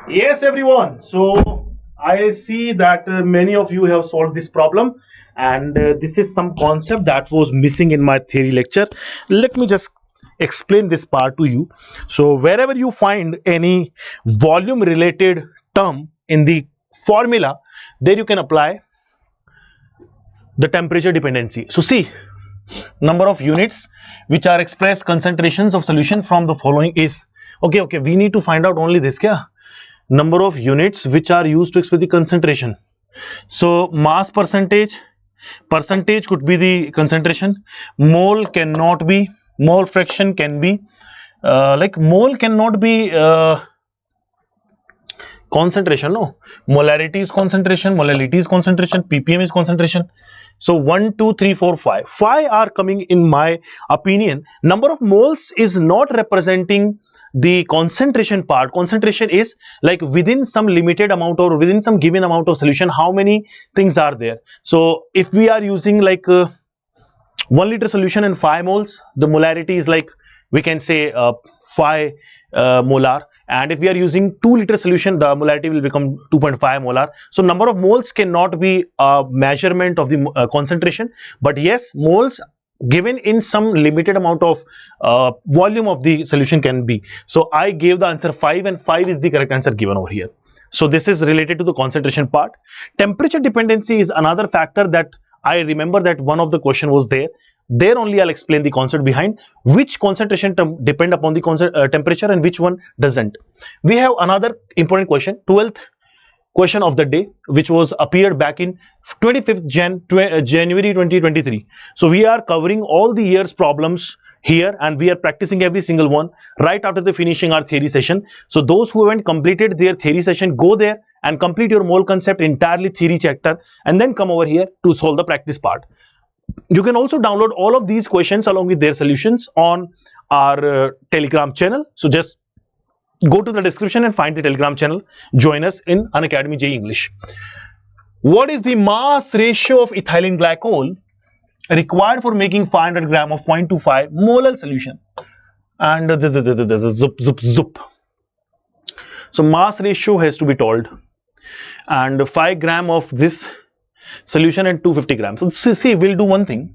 Yes, everyone. So I see that many of you have solved this problem, and this is some concept that was missing in my theory lecture. Let me just explain this part to you. So wherever you find any volume related term in the formula, there you can apply the temperature dependency. So see, number of units which are expressed concentrations of solution from the following is, okay, we need to find out only this kya, number of units which are used to express the concentration. So mass percentage could be the concentration, mole cannot be, mole fraction can be, like mole cannot be concentration, no, molarity is concentration, molality is concentration, ppm is concentration. So 1 2 3 4 5 are coming in my opinion. Number of moles is not representing the concentration part. Concentration is like within some limited amount or within some given amount of solution, how many things are there. So if we are using like 1 liter solution and 5 moles, the molarity is like, we can say 5 molar, and if we are using 2 liter solution, the molarity will become 2.5 molar. So number of moles cannot be a measurement of the concentration, but yes, moles given in some limited amount of volume of the solution can be. So I gave the answer 5, and 5 is the correct answer given over here. So this is related to the concentration part. Temperature dependency is another factor that I remember that one of the question was there. There only I'll explain the concept behind which concentration depend upon the temperature and which one doesn't. We have another important question, 12th question of the day, which was appeared back in 25th January 2023. So we are covering all the year's problems here, and we are practicing every single one right after the finishing our theory session. So those who haven't completed their theory session, go there and complete your mole concept entirely theory chapter, and then come over here to solve the practice part. You can also download all of these questions along with their solutions on our Telegram channel. So just go to the description and find the Telegram channel. Join us in Unacademy JEE English. What is the mass ratio of ethylene glycol required for making 500 gram of 0.25 molar solution? And zup. So mass ratio has to be told, and 5 gram of this solution and 250 grams. So see, we'll do one thing.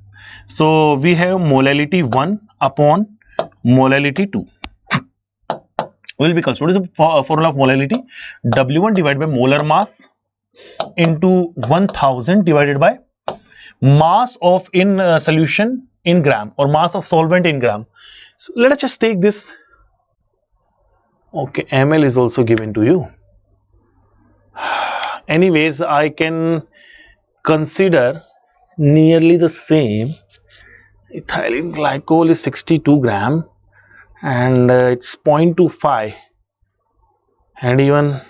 So we have molality 1 upon molality 2 will be equals to, what is the formula of molality? W1 divided by molar mass into 1000 divided by mass of in solution in gram, or mass of solvent in gram. So let us just take this. Okay, ml is also given to you. Anyways, I can consider nearly the same. Ethylene glycol is 62 gram, and it's 0.25 and even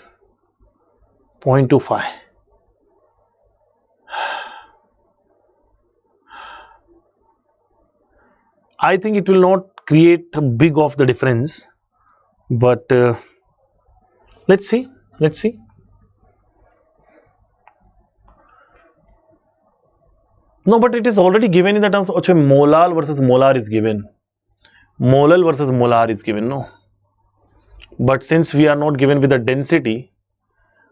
0.25. I think it will not create a big of the difference, but let's see. No, but it is already given in the terms of molal versus molar is given. Molal versus molar is given, no. But since we are not given with the density,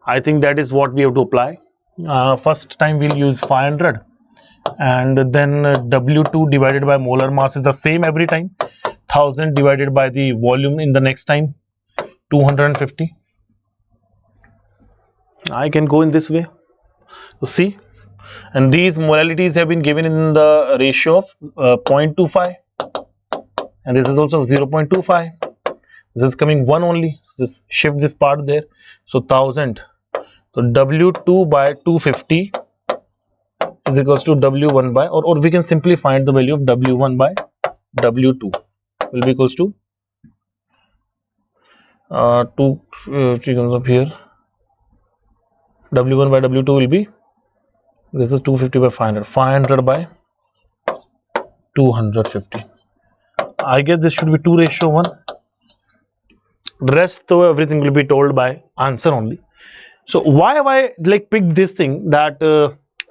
I think that is what we have to apply. First time we'll use 500, and then W2 divided by molar mass is the same every time. 1000 divided by the volume in the next time, 250. I can go in this way. So see. And these molalities have been given in the ratio of 0.25, and this is also 0.25. This is coming 1 only. Just shift this part there. So 1000. So W2 by 250 is equals to W1 by, or we can simply find the value of W1 by W2 will be equals to 2 comes up here. W1 by W2 will be, this is 250 by 500, 500 by 250. I guess this should be 2:1. Rest though everything will be told by answer only. So why have I like picked this thing that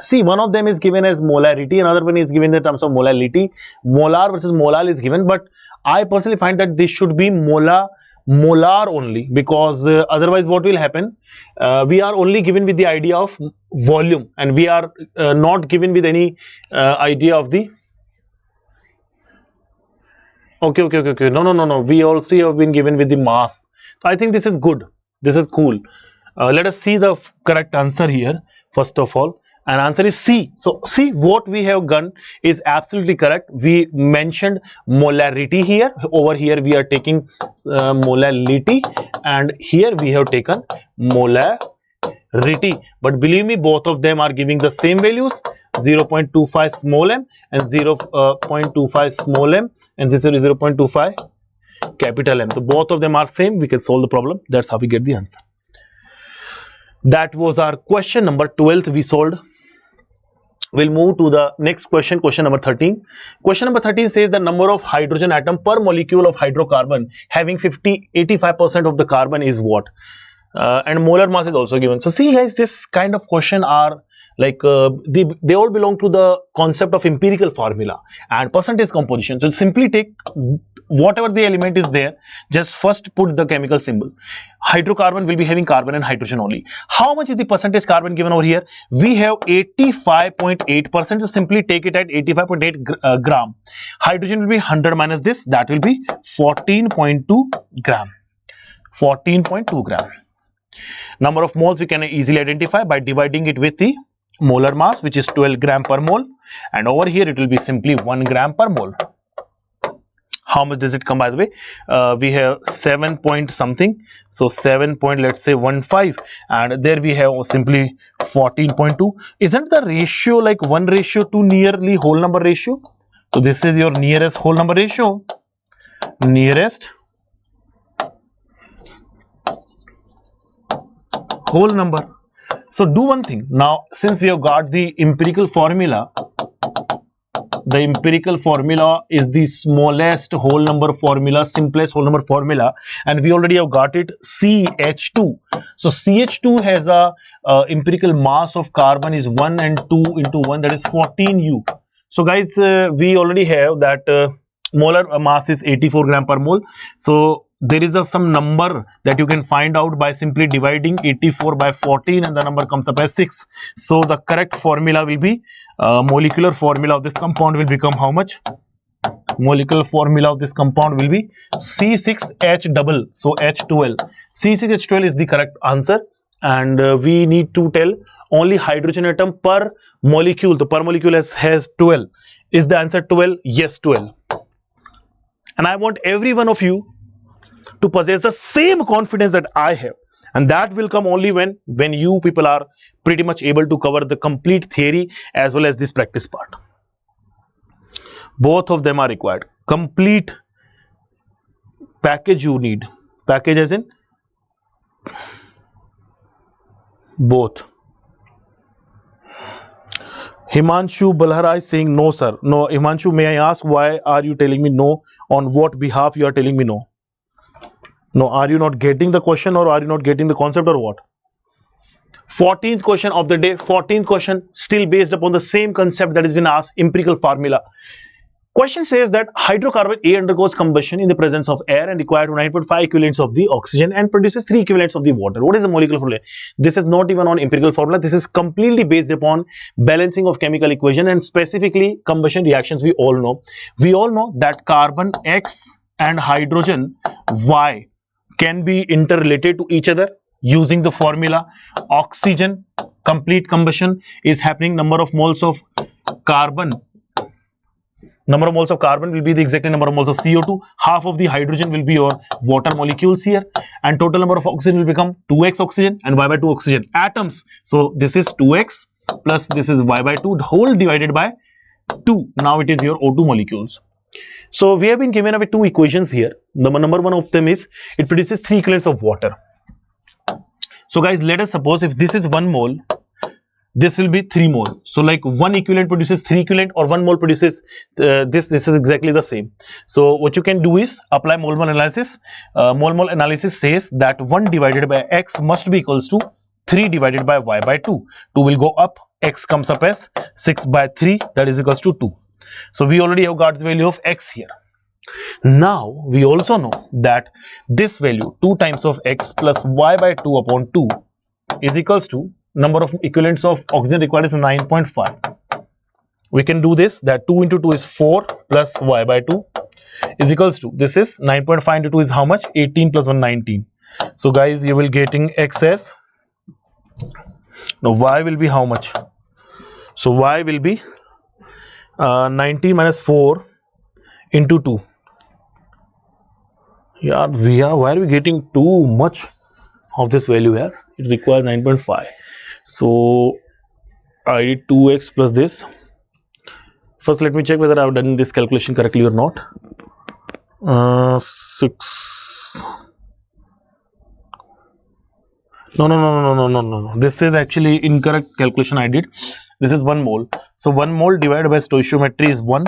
see, one of them is given as molarity, another one is given in terms of molality. Molar versus molal is given, but I personally find that this should be molar molar only, because otherwise what will happen, we are only given with the idea of volume, and we are not given with any idea of the okay, no, we also have been given with the mass. So I think this is good, this is cool. Let us see the correct answer here first of all, and answer is C. So see, what we have done is absolutely correct. We mentioned molarity here, over here we are taking molality, and here we have taken molarity, but believe me, both of them are giving the same values, 0.25 small m and 0.25 small m, and this is 0.25 capital M. So both of them are same, we can solve the problem. That's how we get the answer. That was our question number 12 we solved. We'll move to the next question, question number 13. Question number 13 says the number of hydrogen atom per molecule of hydrocarbon having 85% of the carbon is what? And molar mass is also given. So see guys, this kind of question are like they all belong to the concept of empirical formula and percentage composition. So simply take whatever the element is there, just first put the chemical symbol. Hydrocarbon will be having carbon and hydrogen only. How much is the percentage carbon given over here? We have 85.8%. So simply take it at 85.8 gram. Hydrogen will be 100 minus this, that will be 14.2 gram. 14.2 gram. Number of moles we can easily identify by dividing it with the molar mass, which is 12 gram per mole, and over here it will be simply 1 gram per mole. How much does it come, by the way? We have 7 point something, so 7 point, let's say 15, and there we have simply 14.2. Isn't the ratio like 1:2 nearly whole number ratio? So this is your nearest whole number ratio, nearest whole number. So do one thing now, since we have got the empirical formula, the empirical formula is the smallest whole number formula, simplest whole number formula, and we already have got it, CH2. So CH2 has a empirical mass of carbon is 1 and 2 into 1, that is 14U. So guys, we already have that molar mass is 84 gram per mole. So there is some number that you can find out by simply dividing 84 by 14, and the number comes up as 6. So the correct formula will be molecular formula of this compound will become how much? Molecular formula of this compound will be C6H double, so H12. C6H12 is the correct answer, and we need to tell only hydrogen atom per molecule. The per molecule has 12. Is the answer 12? Yes, 12. And I want every one of you to possess the same confidence that I have, and that will come only when you people are pretty much able to cover the complete theory as well as this practice part. Both of them are required. Complete package you need. Package as in both. Himanshu Balhara is saying no sir. No, Himanshu, may I ask why are you telling me no? On what behalf you are telling me no? No, are you not getting the question, or are you not getting the concept, or what? 14th question of the day, 14th question, still based upon the same concept that has been asked, empirical formula. Question says that hydrocarbon A undergoes combustion in the presence of air and requires 9.5 equivalents of the oxygen and produces 3 equivalents of the water. What is the molecular formula? This is not even on empirical formula. This is completely based upon balancing of chemical equation and specifically combustion reactions. We all know that carbon X and hydrogen Y can be interrelated to each other using the formula oxygen. Complete combustion is happening. Number of moles of carbon will be the exact number of moles of CO2. Half of the hydrogen will be your water molecules here, and total number of oxygen will become 2x oxygen and y by 2 oxygen atoms. So this is 2x plus this is y by 2 whole divided by 2. Now it is your O2 molecules. So we have been given away 2 equations here. The number one of them is it produces 3 equivalents of water. So guys, let us suppose if this is 1 mole, this will be 3 mole. So like 1 equivalent produces 3 equivalent, or 1 mole produces this is exactly the same. So what you can do is apply mole-mole analysis. Mole-mole analysis says that 1 divided by x must be equals to 3 divided by y by 2. 2 will go up, x comes up as 6 by 3, that is equals to 2. So we already have got the value of x here. Now we also know that this value 2 times of x plus y by 2 upon 2 is equals to number of equivalents of oxygen required is 9.5. We can do this, that 2 into 2 is 4 plus y by 2 is equals to, this is 9.5 into 2 is how much? 18 plus 1, 19. So guys, you will getting x as, now y will be how much? So y will be 19 minus 4 into 2. Yeah, why are we getting too much of this value here? It requires 9.5. So I did 2x plus this. First, let me check whether I have done this calculation correctly or not. 6. No. This is actually incorrect calculation I did. This is 1 mole. So 1 mole divided by stoichiometry is 1,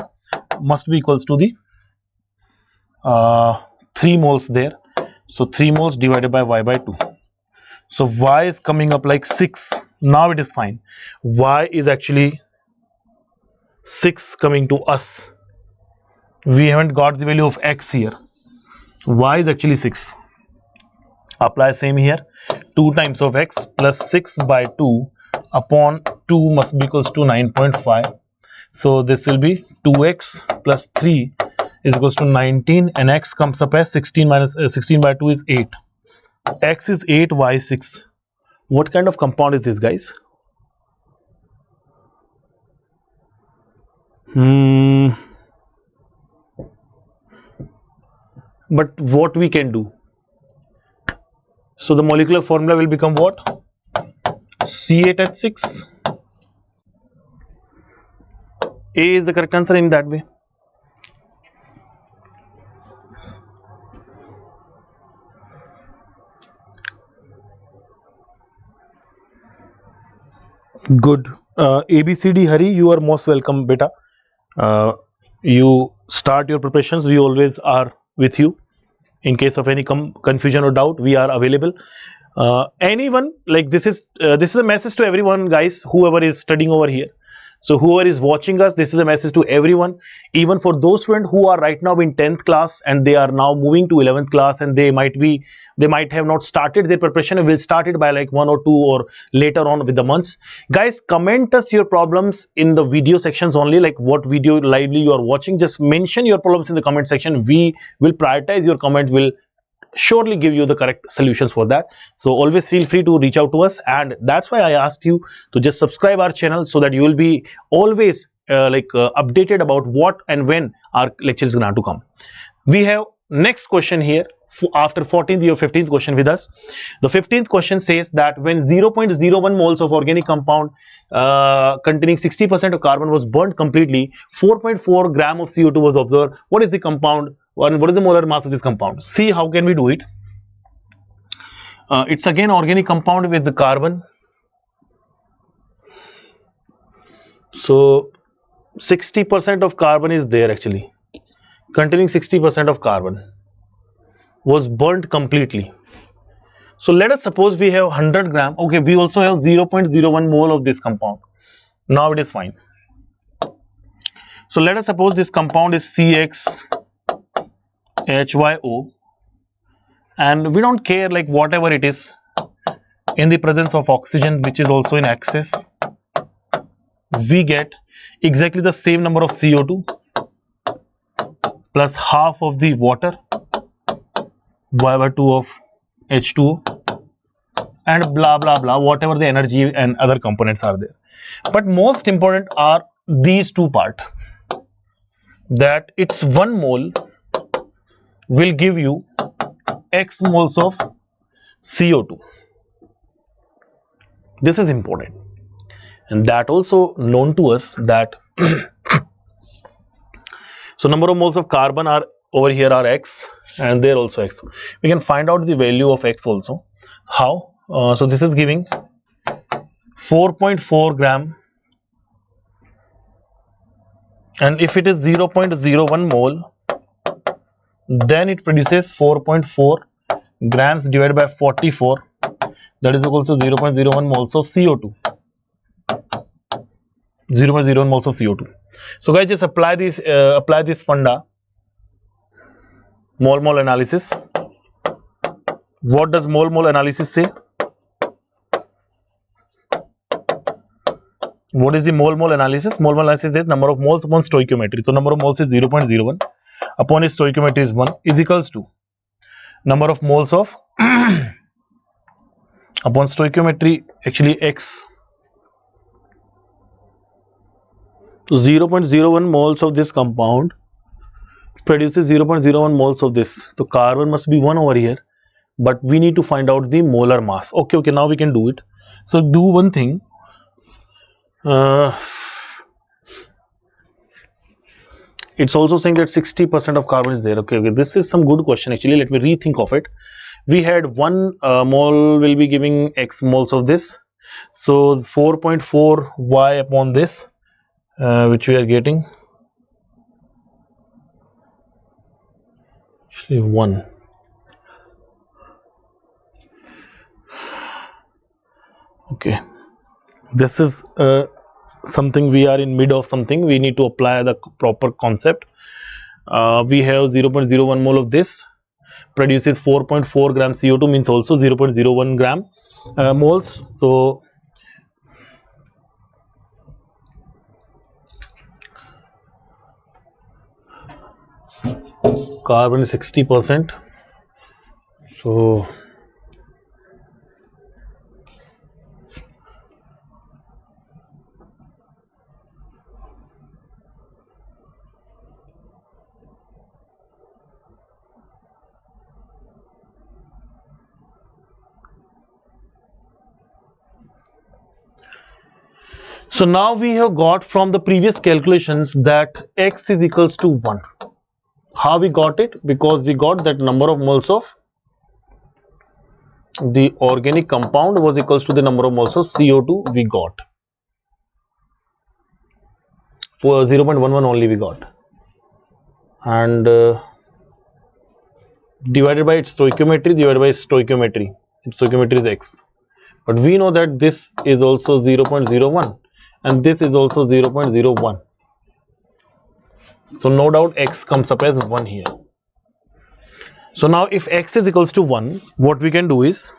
must be equals to the 3 moles there. So 3 moles divided by y by 2. So y is coming up like 6. Now it is fine. Y is actually 6 coming to us. We haven't got the value of x here. Y is actually 6. Apply same here. 2 times of x plus 6 by 2 upon 2 must be equals to 9.5. So this will be 2x plus 3 is equals to 19, and x comes up as 16 minus 16 by 2 is 8. X is 8, y is 6. What kind of compound is this, guys? But what we can do? So the molecular formula will become what? C8H6. A is the correct answer in that way. Good. ABCD Hari, you are most welcome, beta. You start your preparations. We always are with you. In case of any confusion or doubt, we are available. Anyone, like this is a message to everyone, guys, whoever is studying over here. So whoever is watching us, this is a message to everyone, even for those students who are right now in 10th class and they are now moving to 11th class, and they might have not started their preparation and will start it by like 1 or 2 or later on with the months. Guys, comment us your problems in the video sections only, like what video lively you are watching. Just mention your problems in the comment section. We will prioritize your comment, will surely give you the correct solutions for that. So always feel free to reach out to us, and that's why I asked you to just subscribe our channel so that you will be always updated about what and when our lecture is going to come. We have next question here after 14th or 15th question with us. The 15th question says that when 0.01 moles of organic compound containing 60% of carbon was burnt completely, 4.4 gram of CO2 was observed. What is the compound? What is the molar mass of this compound? See, how can we do it? It's again organic compound with the carbon. So 60% of carbon is there actually. Containing 60% of carbon was burnt completely. So let us suppose we have 100 gram. Okay, we also have 0.01 mole of this compound. Now it is fine. So let us suppose this compound is CXHYO, and we don't care like whatever it is in the presence of oxygen, which is also in excess. We get exactly the same number of CO2 plus half of the water, y by 2 of H2O, and blah blah blah, whatever the energy and other components are there. But most important are these two parts, that it's 1 mole will give you X moles of CO2. This is important, and that also known to us that so number of moles of carbon are over here are X, and there also X. We can find out the value of X also. How? So this is giving 4.4 gram, and if it is 0.01 mole, then it produces 4.4 grams divided by 44, that is equal to 0.01 moles of CO2. 0.01 moles of CO2. So guys, just apply this funda. Mole analysis. What does mole analysis say? What is the mole analysis? Mole analysis is number of moles upon stoichiometry. So number of moles is 0.01 upon its stoichiometry is 1 is equals to number of moles of upon stoichiometry actually x. So 0.01 moles of this compound produces 0.01 moles of this. So carbon must be 1 over here, but we need to find out the molar mass. Okay, now we can do it. So do one thing. It's also saying that 60% of carbon is there. Okay, this is some good question actually. Let me rethink of it. We had 1 mole will be giving x moles of this. So 4.4 y upon this, which we are getting. Actually 1. Okay, this is something we are in mid of something. We need to apply the proper concept. We have 0.01 mole of this produces 4.4 gram CO2, means also 0.01 gram moles. So carbon is 60%. So now we have got from the previous calculations that x is equals to 1. How we got it? Because we got that number of moles of the organic compound was equals to the number of moles of CO2 we got. For 0.11 only we got, and divided by its stoichiometry, its stoichiometry is x. But we know that this is also 0.01 and this is also 0.01. So no doubt x comes up as 1 here. So now if x is equals to 1, what we can do is,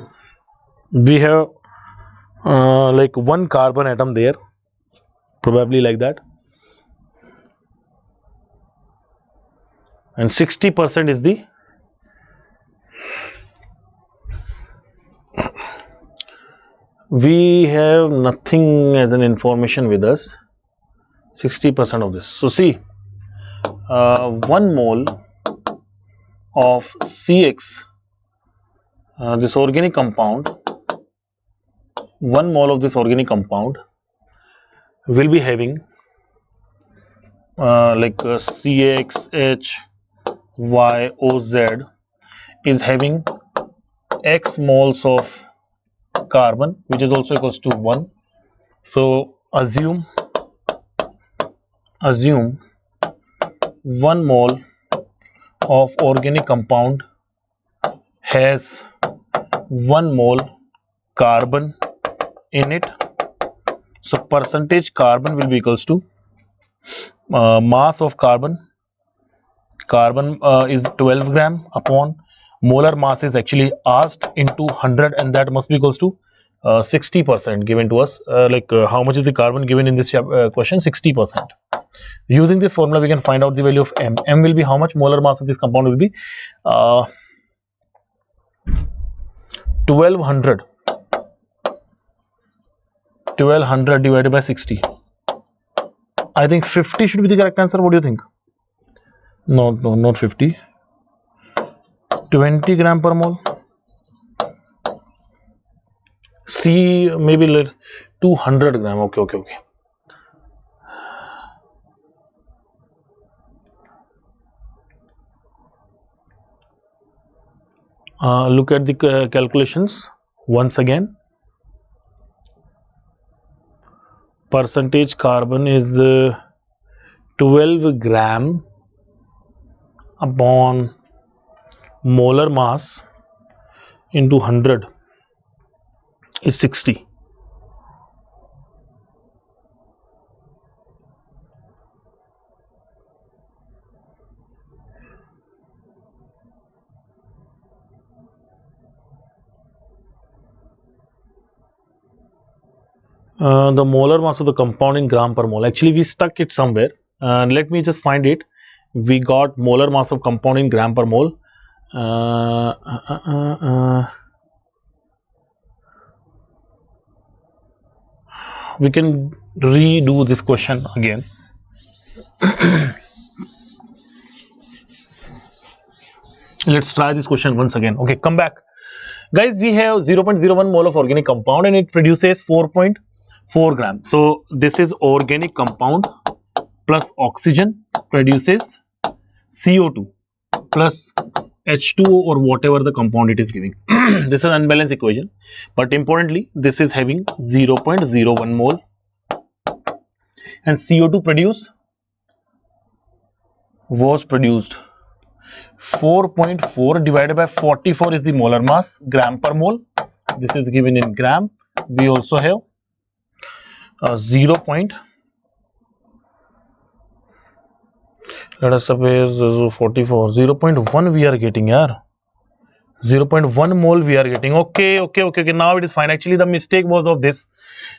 we have like 1 carbon atom there, probably like that, and 60% is the we have nothing as an information with us. 60% of this. So see, 1 mole of CX, this organic compound, 1 mole of this organic compound will be having like CXHYOZ is having x moles of carbon, which is also equals to 1. So assume 1 mole of organic compound has 1 mole carbon in it. So percentage carbon will be equals to mass of carbon is 12 gram upon molar mass is actually asked into 100, and that must be equals to 60% given to us. How much is the carbon given in this question? 60%. Using this formula we can find out the value of m. M will be how much? Molar mass of this compound will be 1200 divided by 60. I think 50 should be the correct answer. What do you think? No, not 50. 20 gram per mole. C maybe 200 gram. Okay. Look at the calculations once again. Percentage carbon is 12 gram upon molar mass into 100 is 60. The molar mass of the compound in gram per mole. Actually, we stuck it somewhere. Let me just find it. We got molar mass of compound in gram per mole. We can redo this question again. Let's try this question once again. Okay, come back. Guys, we have 0.01 mole of organic compound and it produces 4.4 grams. So this is organic compound plus oxygen produces CO2 plus H2O or whatever the compound it is giving. This is an unbalanced equation, but importantly this is having 0.01 mole and CO2 was produced 4.4 divided by 44 is the molar mass, gram per mole. This is given in gram. We also have let us suppose 44, 0.1 we are getting here. 0.1 mole we are getting. Okay. Now it is fine. Actually, the mistake was of this.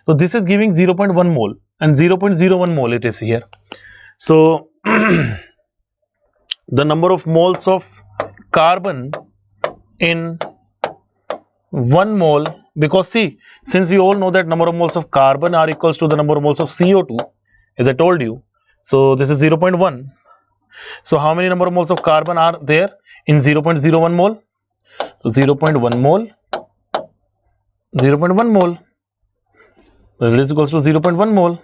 So this is giving 0.1 mole and 0.01 mole it is here. So the number of moles of carbon in 1 mole, because see, since we all know that number of moles of carbon are equals to the number of moles of CO2, as I told you. So this is 0.1. So how many number of moles of carbon are there in 0.01 mole? So 0.1 mole, 0.1 mole. So it is equals to 0.1 mole.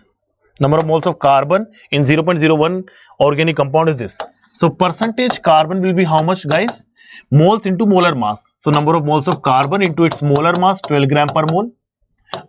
Number of moles of carbon in 0.01 organic compound is this. So percentage carbon will be how much, guys? Moles into molar mass. So number of moles of carbon into its molar mass 12 gram per mole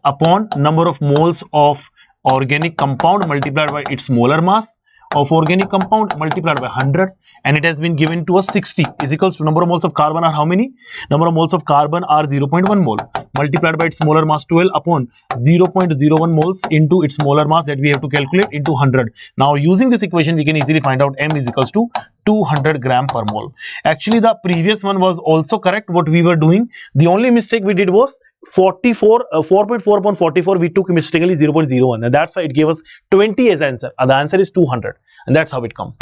upon number of moles of organic compound multiplied by its molar mass of organic compound multiplied by 100, and it has been given to us 60 is equals to number of moles of carbon are how many? Number of moles of carbon are 0.1 mole multiplied by its molar mass 12 upon 0.01 moles into its molar mass that we have to calculate into 100. Now using this equation we can easily find out M is equals to 200 gram per mole. Actually the previous one was also correct what we were doing. The only mistake we did was 4.4 upon 44 we took mistakenly 0.01 and that's why it gave us 20 as answer. The answer is 200 and that's how it comes.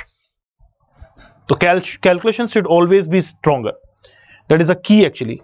So calculation should always be stronger. That is a key actually.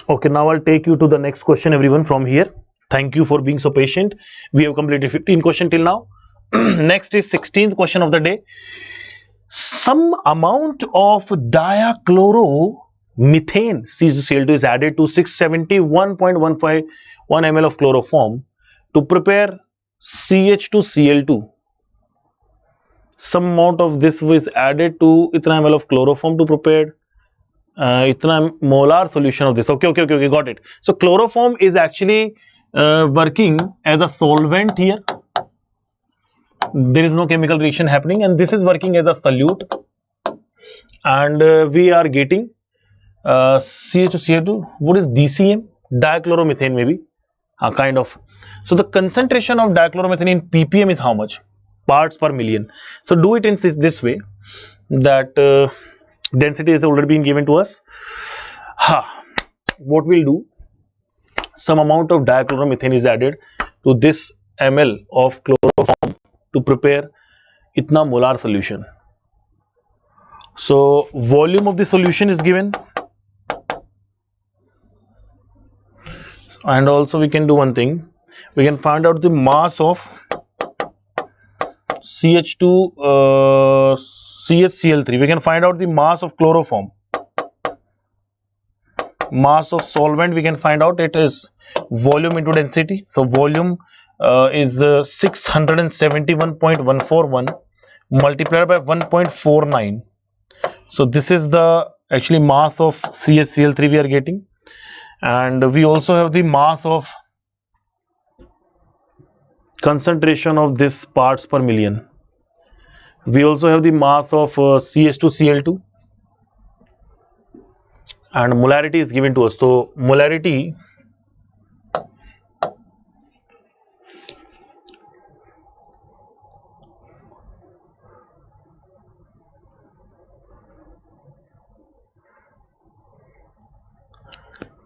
Okay, now I'll take you to the next question everyone from here. Thank you for being so patient. We have completed 15 questions till now. Next is 16th question of the day. Some amount of diachloromethane C2Cl2 is added to 671.151 ml of chloroform to prepare CH2Cl2. Some amount of this was added to itna ml of chloroform to prepare itna molar solution of this. Okay, got it. So chloroform is actually working as a solvent here. There is no chemical reaction happening, and this is working as a solute, and we are getting CH2Cl2. What is DCM? Dichloromethane maybe, kind of. So the concentration of dichloromethane in ppm is how much? Parts per million. So do it in this way, that density is already been given to us. What we'll do, some amount of dichloromethane is added to this ml of chloroform to prepare itna molar solution. So volume of the solution is given, and also we can do one thing, we can find out the mass of CH2 CHCl3. We can find out the mass of chloroform. Mass of solvent we can find out, it is volume into density. So volume is 671.141 multiplied by 1.49. So this is the actually mass of CHCl3 we are getting, and we also have the mass of concentration of this parts per million. We also have the mass of CH2Cl2, and molarity is given to us. So molarity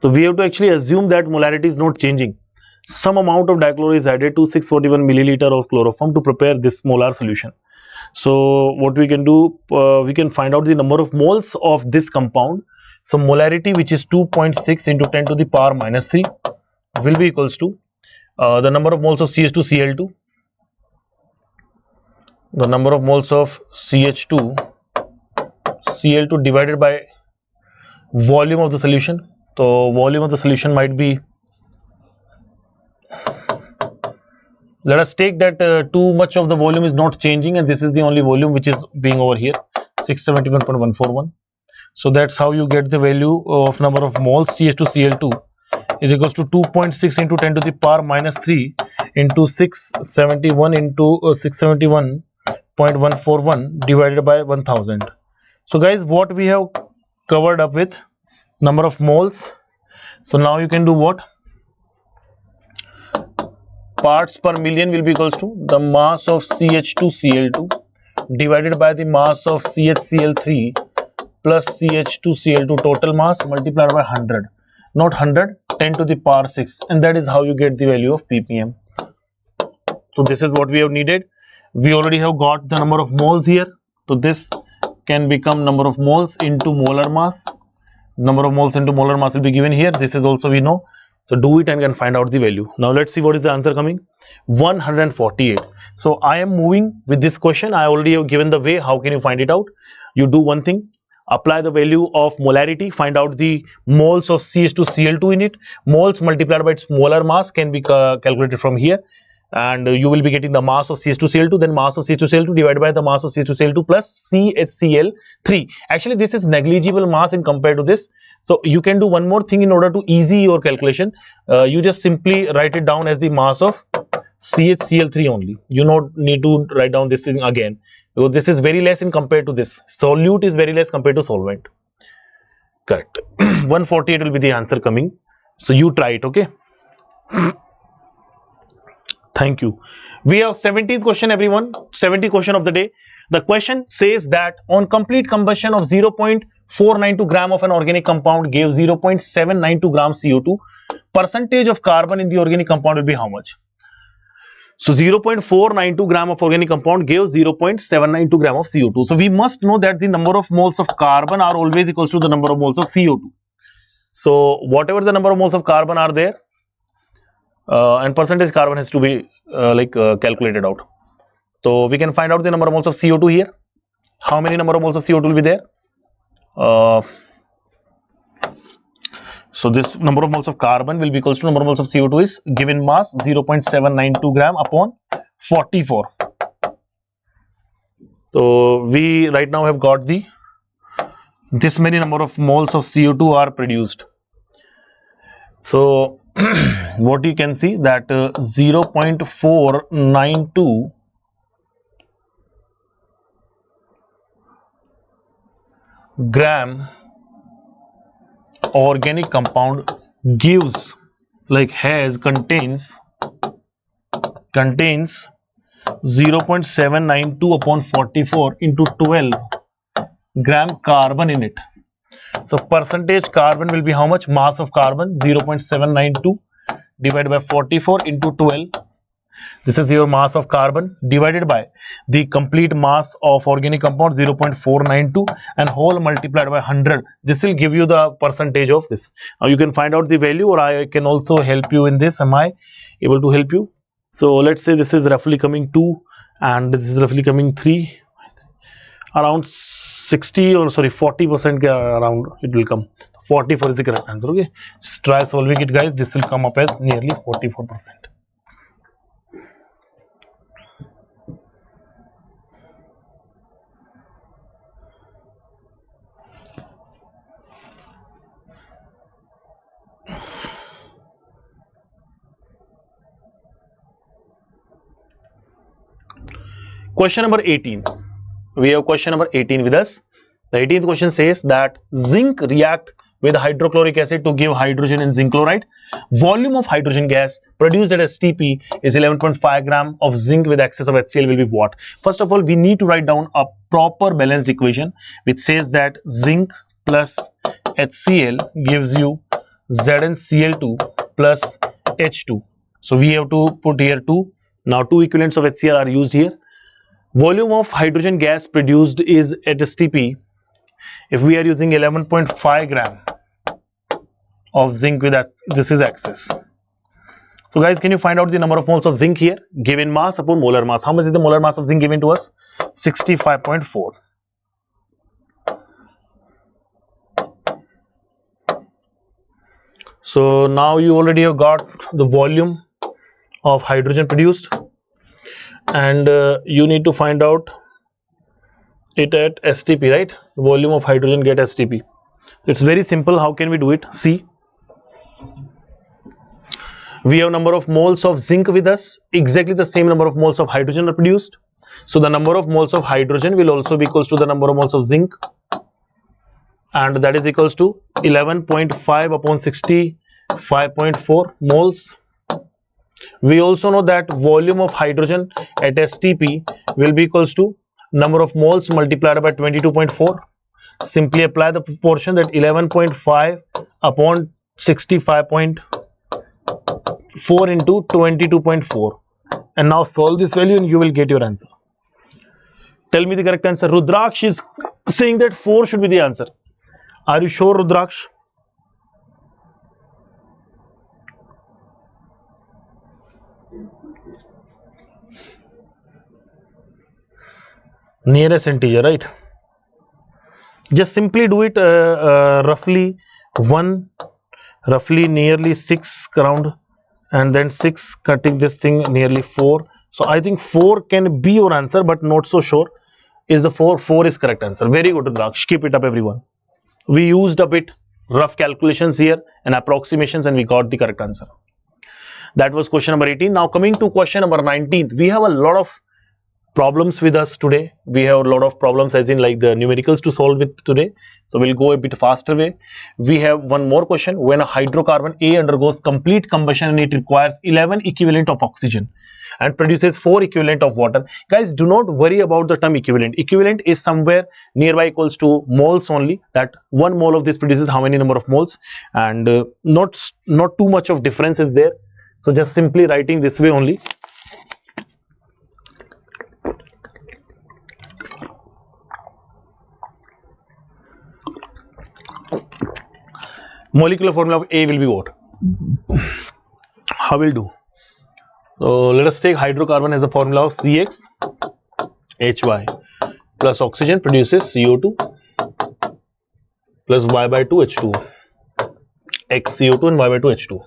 so we have to actually assume that molarity is not changing. Some amount of dichloro is added to 641 milliliter of chloroform to prepare this molar solution. So what we can do, we can find out the number of moles of this compound. So molarity, which is 2.6 into 10 to the power minus 3, will be equals to the number of moles of CH2Cl2, the number of moles of CH2Cl2 divided by volume of the solution. So volume of the solution might be, let us take that too much of the volume is not changing, and this is the only volume which is being over here, 671.141. So that's how you get the value of number of moles CH2Cl2 is equals to 2.6 into 10 to the power minus 3 into 671 into 671.141 divided by 1000. So guys, what we have covered up with number of moles. So now you can do what? Parts per million will be equals to the mass of CH2Cl2 divided by the mass of CHCl3 plus CH2Cl2 total mass multiplied by 100. Not 100, 10 to the power 6, and that is how you get the value of ppm. So this is what we have needed. We already have got the number of moles here. So this can become number of moles into molar mass. Number of moles into molar mass will be given here. This is also we know. So do it and can find out the value. Now let's see what is the answer coming. 148. So I am moving with this question. I already have given the way. How can you find it out? You do one thing. Apply the value of molarity. Find out the moles of CH2Cl2 in it. Moles multiplied by its molar mass can be calculated from here. And you will be getting the mass of CH2Cl2, then mass of CH2Cl2 divided by the mass of CH2Cl2 plus CHCl3. Actually, this is negligible mass in compared to this. So you can do one more thing in order to easy your calculation. You just simply write it down as the mass of CHCl3 only. You don't need to write down this thing again, because this is very less in compared to this. Solute is very less compared to solvent. Correct. 148 will be the answer coming. So you try it, okay? Thank you. We have 17th question, everyone. 70th question of the day. The question says that on complete combustion of 0.492 gram of an organic compound gave 0.792 gram CO2. Percentage of carbon in the organic compound will be how much? So 0.492 gram of organic compound gave 0.792 gram of CO2. So we must know that the number of moles of carbon are always equals to the number of moles of CO2. So whatever the number of moles of carbon are there, and percentage carbon has to be calculated out. So we can find out the number of moles of CO2 here. How many number of moles of CO2 will be there? So this number of moles of carbon will be equals to number of moles of CO2 is given mass 0.792 gram upon 44. So we right now have got the this many number of moles of CO2 are produced. So what you can see that 0.492 gram organic compound gives contains contains 0.792 upon 44 into 12 gram carbon in it. So percentage carbon will be how much? Mass of carbon 0.792 divided by 44 into 12. This is your mass of carbon divided by the complete mass of organic compound 0.492 and whole multiplied by 100. This will give you the percentage of this. Now you can find out the value, or I can also help you in this. Am I able to help you? So let's say this is roughly coming 2 and this is roughly coming 3. Around 60 or sorry 40% around it will come. 44 is the correct answer. Okay, just try solving it, guys. This will come up as nearly 44%. Question number 18. We have question number 18 with us. The 18th question says that zinc react with hydrochloric acid to give hydrogen in zinc chloride. Volume of hydrogen gas produced at STP is 11.5 gram of zinc with excess of HCl will be what? First of all, we need to write down a proper balanced equation which says that zinc plus HCl gives you ZnCl2 plus H2. So we have to put here 2. Now 2 equivalents of HCl are used here. Volume of hydrogen gas produced is at STP. If we are using 11.5 gram of zinc with that, this is excess. So guys, can you find out the number of moles of zinc here? Given mass upon molar mass. How much is the molar mass of zinc given to us? 65.4. So now you already have got the volume of hydrogen produced, and you need to find out it at STP, right? The volume of hydrogen get STP. It's very simple. How can we do it? See, we have number of moles of zinc with us, exactly the same number of moles of hydrogen are produced. So the number of moles of hydrogen will also be equals to the number of moles of zinc, and that is equals to 11.5 upon 65.4 moles. We also know that volume of hydrogen at STP will be equals to number of moles multiplied by 22.4. Simply apply the proportion that 11.5 upon 65.4 into 22.4, and now solve this value and you will get your answer. Tell me the correct answer. Rudraksh is saying that 4 should be the answer. Are you sure, Rudraksh? Nearest integer, right? Just simply do it roughly nearly 6 around, and then 6 cutting this thing nearly 4. So I think 4 can be your answer, but not so sure. Is the 4? 4 is correct answer. Very good, Rudraksh. Keep it up, everyone. We used a bit rough calculations here and approximations, and we got the correct answer. That was question number 18. Now coming to question number 19, we have a lot of problems with us today. We have a lot of problems as in like the numericals to solve with today. So we'll go a bit faster way. We have one more question. When a hydrocarbon A undergoes complete combustion and it requires 11 equivalent of oxygen and produces 4 equivalent of water. Guys, do not worry about the term equivalent. Equivalent is somewhere nearby equals to moles only, that 1 mole of this produces how many number of moles, and not too much of difference is there. So just simply writing this way only. Molecular formula of A will be what? How will do? So let us take hydrocarbon as a formula of CXHY plus oxygen produces CO2 plus Y by 2 H2, X CO2 and Y by 2 H2.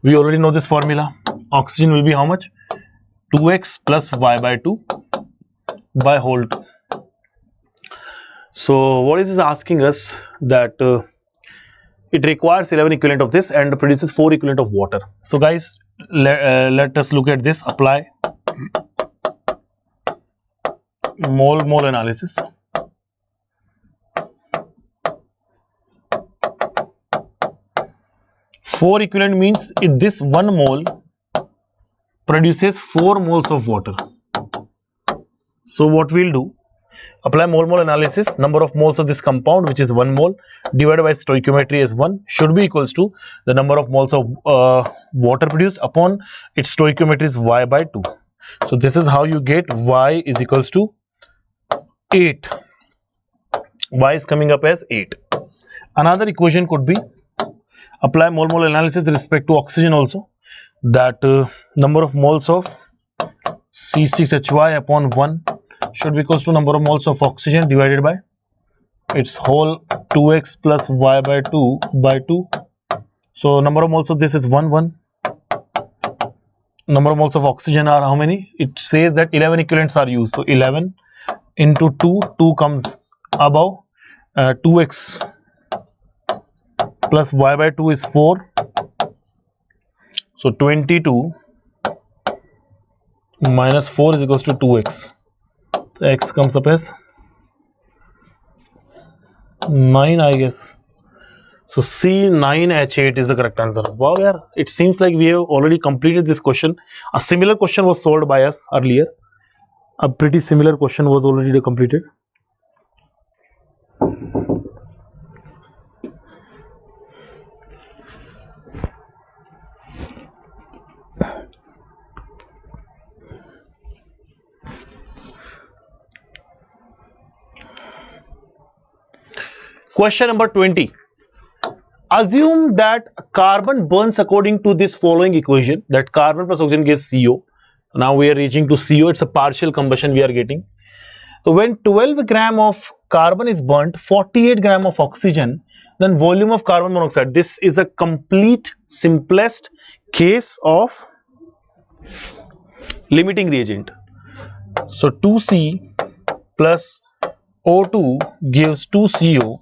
We already know this formula. Oxygen will be how much? 2X plus Y by 2 by whole 2. So what is this asking us? That it requires 11 equivalent of this and produces 4 equivalent of water. So guys, let us look at this. Apply mole analysis. Four equivalent means if this 1 mole produces 4 moles of water. So what we'll do, apply mole analysis. Number of moles of this compound, which is 1 mole, divided by stoichiometry as 1, should be equals to the number of moles of water produced upon its stoichiometry is y by 2. So this is how you get y is equals to 8. Y is coming up as 8. Another equation could be, apply mole analysis with respect to oxygen also, that number of moles of C6Hy upon 1 should be equals to number of moles of oxygen divided by its whole 2x plus y by 2 by 2. So number of moles of this is 1. Number of moles of oxygen are how many? It says that 11 equivalents are used. So 11 into 2 comes above, 2x plus y by 2 is 4. So 22 minus 4 is equals to 2x. So x comes up as 9, I guess. So C9H8 is the correct answer. Wow, yeah, it seems like we have already completed this question. A similar question was solved by us earlier. A pretty similar question was already completed. Question number 20. Assume that carbon burns according to this following equation, that carbon plus oxygen gives CO. Now we are reaching to CO, it's a partial combustion we are getting. So when 12 gram of carbon is burnt, 48 gram of oxygen, then volume of carbon monoxide. This is a complete simplest case of limiting reagent. So 2C plus O2 gives 2CO,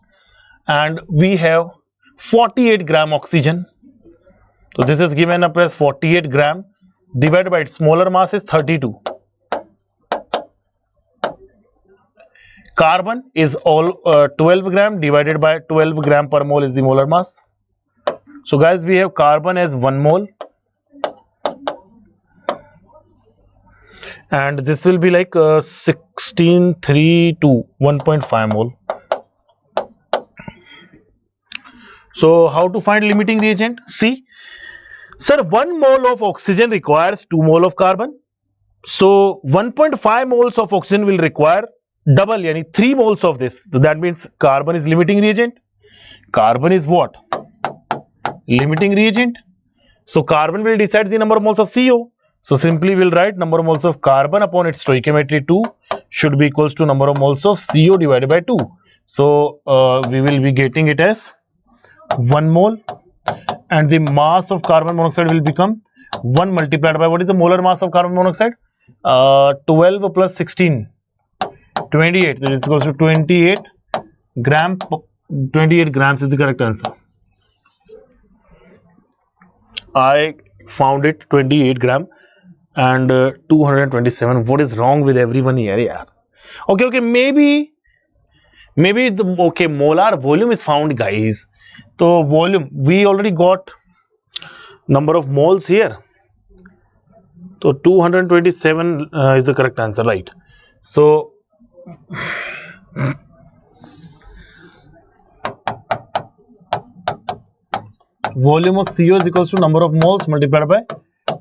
and we have 48 gram oxygen. So this is given up as 48 gram divided by its molar mass is 32. Carbon is all 12 gram divided by 12 gram per mole is the molar mass. So guys, we have carbon as 1 mole, and this will be like 1632 1.5 mole. So how to find limiting reagent? See, sir, 1 mole of oxygen requires 2 mole of carbon. So 1.5 moles of oxygen will require double, yani 3 moles of this. So that means carbon is limiting reagent. Carbon is what? Limiting reagent. So carbon will decide the number of moles of CO. So simply we'll write number of moles of carbon upon its stoichiometry 2 should be equals to number of moles of CO divided by 2. So we will be getting it as 1 mole, and the mass of carbon monoxide will become 1 multiplied by, what is the molar mass of carbon monoxide? 12 plus 16, 28. That is equals to 28 gram. 28 grams is the correct answer. I found it 28 gram and 227. What is wrong with everyone here? Yeah. Okay, maybe the molar volume is found, guys. So volume, we already got number of moles here. So 227 is the correct answer, right? So volume of CO is equals to number of moles multiplied by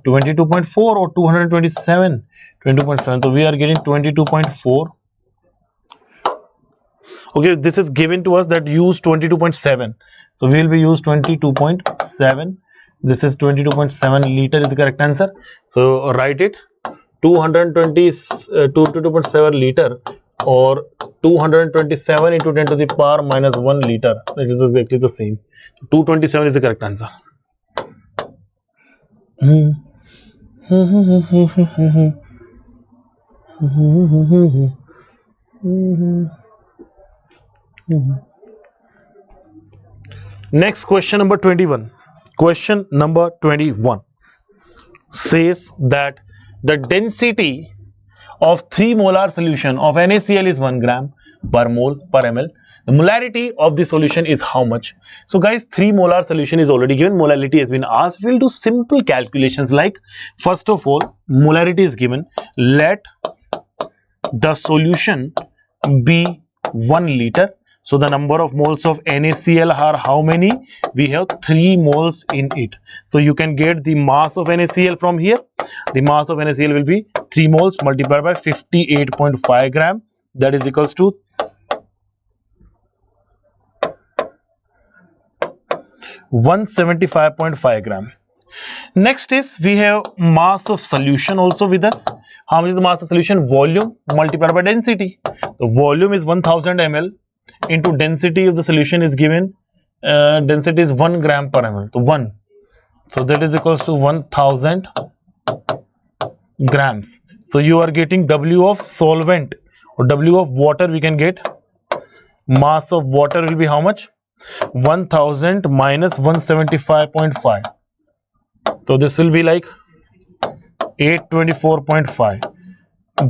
22.4 or 227, 22.7. So we are getting 22.4. Okay, this is given to us that use 22.7. So we will be use 22.7. This is 22.7 liter is the correct answer. So write it, 22.7 liter or 227 into 10 to the power minus 1 liter. That is exactly the same. 227 is the correct answer. Next, question number 21. Question number 21 says that the density of 3 molar solution of NaCl is 1 gram per mole per ml. The molarity of the solution is how much? So guys, 3 molar solution is already given. Molarity has been asked. We'll do simple calculations like, first of all, molarity is given. Let the solution be 1 liter. So the number of moles of NaCl are how many? We have 3 moles in it. So you can get the mass of NaCl from here. The mass of NaCl will be 3 moles multiplied by 58.5 gram. That is equals to 175.5 gram. Next is we have mass of solution also with us. How much is the mass of solution? Volume multiplied by density. The volume is 1000 ml into density of the solution is given. Density is 1 gram per ml. So 1. So that is equals to 1000 grams. So you are getting W of solvent or W of water. We can get mass of water will be how much? 1000 minus 175.5. So this will be like 824.5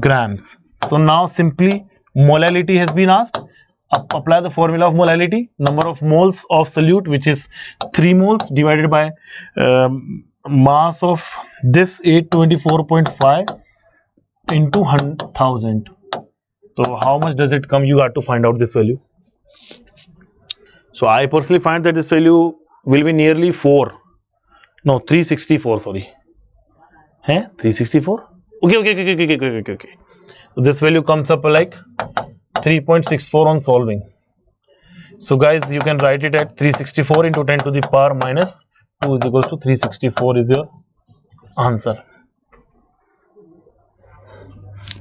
grams. So now simply molality has been asked. Apply the formula of molality. Number of moles of solute, which is 3 moles divided by mass of this 824.5 into 1000. So how much does it come? You got to find out this value. So I personally find that this value will be nearly 364, sorry. 364? Okay. So this value comes up like 3.64 on solving. So guys, you can write it at 364 into 10 to the power minus 2 is equals to 364 is your answer.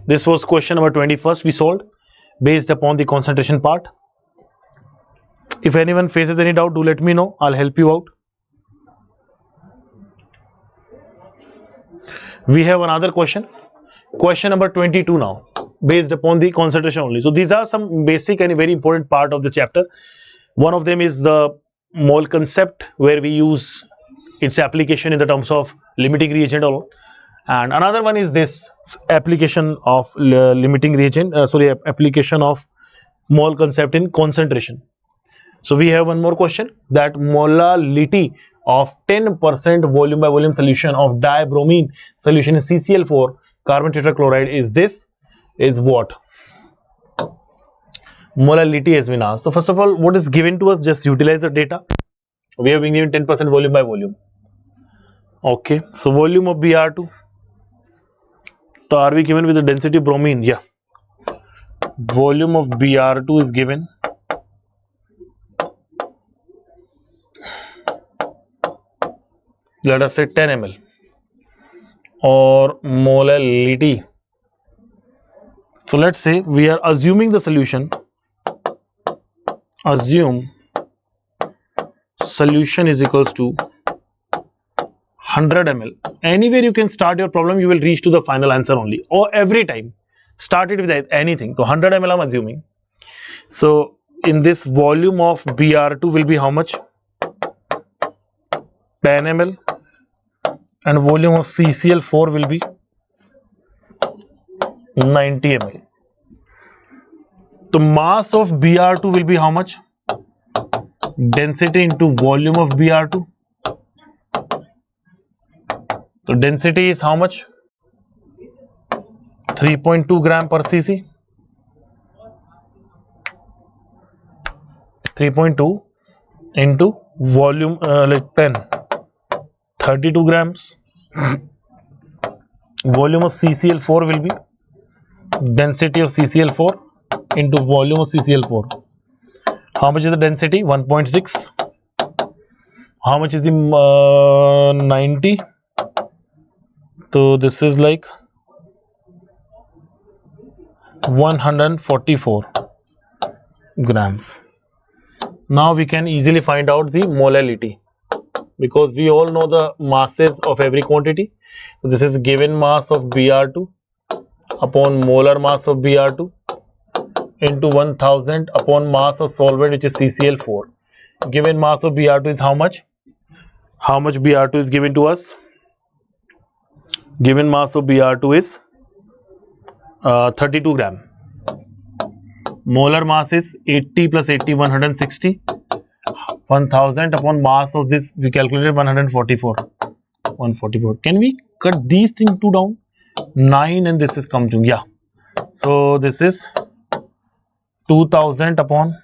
This was question number 21st we solved based upon the concentration part. If anyone faces any doubt, do let me know. I'll help you out. We have another question. Question number 22 now, based upon the concentration only. So these are some basic and very important part of the chapter. One of them is the mole concept, where we use its application in the terms of limiting reagent alone. And another one is this application of limiting reagent, application of mole concept in concentration. So we have one more question, that molality of 10% volume by volume solution of dibromine solution in CCl4 carbon tetrachloride is what? Molality has been asked. So first of all, what is given to us? Just utilize the data. We have been given 10% volume by volume. Okay, so volume of Br2. So are we given with the density of bromine? Yeah. Volume of Br2 is given. Let us say 10 ml. Or molality. So let's say we are assuming the solution. Assume solution is equals to 100 ml. Anywhere you can start your problem, you will reach to the final answer only. Or every time, start it with anything. So 100 ml I'm assuming. So in this volume of Br2 will be how much? 10 ml. And volume of CCl4 will be 90 ml. The mass of Br2 will be how much? Density into volume of Br2. So density is how much? 3.2 gram per cc. 3.2 into volume like 10. 32 grams. Volume of CCl4 will be density of CCl4 into volume of CCl4. How much is the density? 1.6. How much is the 90? So this is like 144 grams. Now we can easily find out the molality, because we all know the masses of every quantity. So this is given mass of Br2 upon molar mass of Br2 into 1000 upon mass of solvent, which is CCl4. Given mass of Br2 is how much? How much Br2 is given to us? Given mass of Br2 is 32 gram. Molar mass is 80 plus 80, 160. 1000 upon mass of this, we calculated 144. 144. Can we cut these things two down? 9 and this is come to, yeah. So this is 2000 upon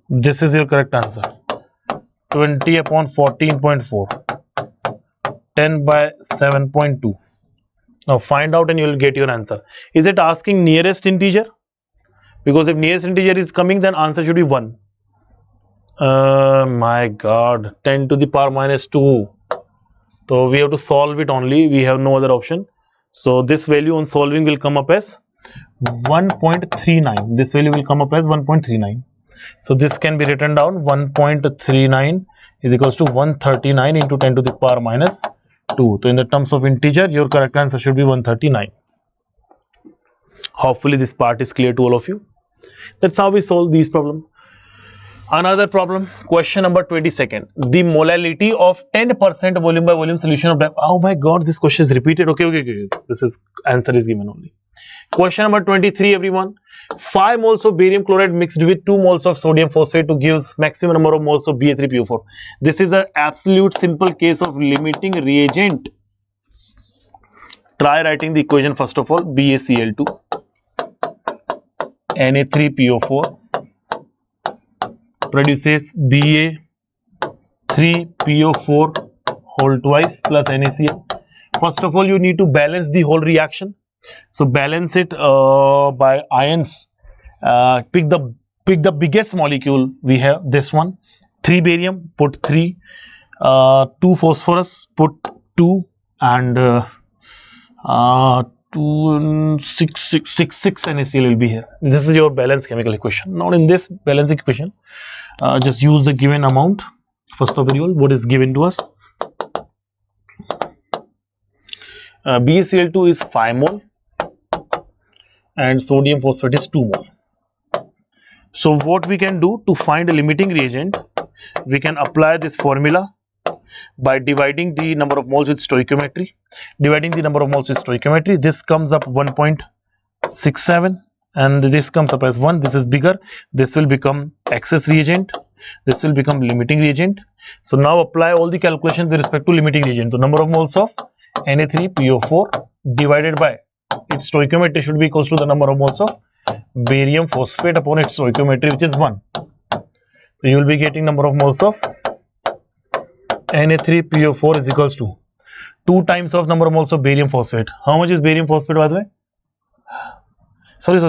this is your correct answer. 20 upon 14.4. 10 by 7.2. Now find out and you will get your answer. Is it asking nearest integer? Because if nearest integer is coming, then answer should be 1. My god, 10 to the power minus 2. So we have to solve it only. We have no other option. So this value on solving will come up as 1.39. This value will come up as 1.39. So this can be written down. 1.39 is equals to 139 into 10 to the power minus 2. So in the terms of integer, your correct answer should be 139. Hopefully this part is clear to all of you. That's how we solve these problems. Another problem, question number 22nd. The molality of 10% volume by volume solution of, oh my god, this question is repeated. Okay. This is answer is given only. Question number 23, everyone. 5 moles of barium chloride mixed with 2 moles of sodium phosphate to gives maximum number of moles of Ba3PO4. This is an absolute simple case of limiting reagent. Try writing the equation first of all. BaCl2 Na3PO4 produces Ba3PO4 whole twice plus NaCl. First of all, you need to balance the whole reaction. So balance it by ions. Pick the biggest molecule. We have this one. 3 barium, put 3. 2 phosphorus, put 2, and 6 NaCl will be here. This is your balanced chemical equation. Now in this balanced equation, just use the given amount. First of all, what is given to us? BaCl2 is 5 mole and sodium phosphate is 2 mole. So what we can do to find a limiting reagent, we can apply this formula by dividing the number of moles with stoichiometry. Dividing the number of moles with stoichiometry, this comes up 1.67 and this comes up as 1. This is bigger. This will become excess reagent. This will become limiting reagent. So now apply all the calculations with respect to limiting reagent. So number of moles of Na3PO4 divided by its stoichiometry should be equals to the number of moles of barium phosphate upon its stoichiometry, which is 1. So you will be getting number of moles of Na3PO4 is equals to 2 times of number of moles of barium phosphate. How much is barium phosphate, by the way? Sorry.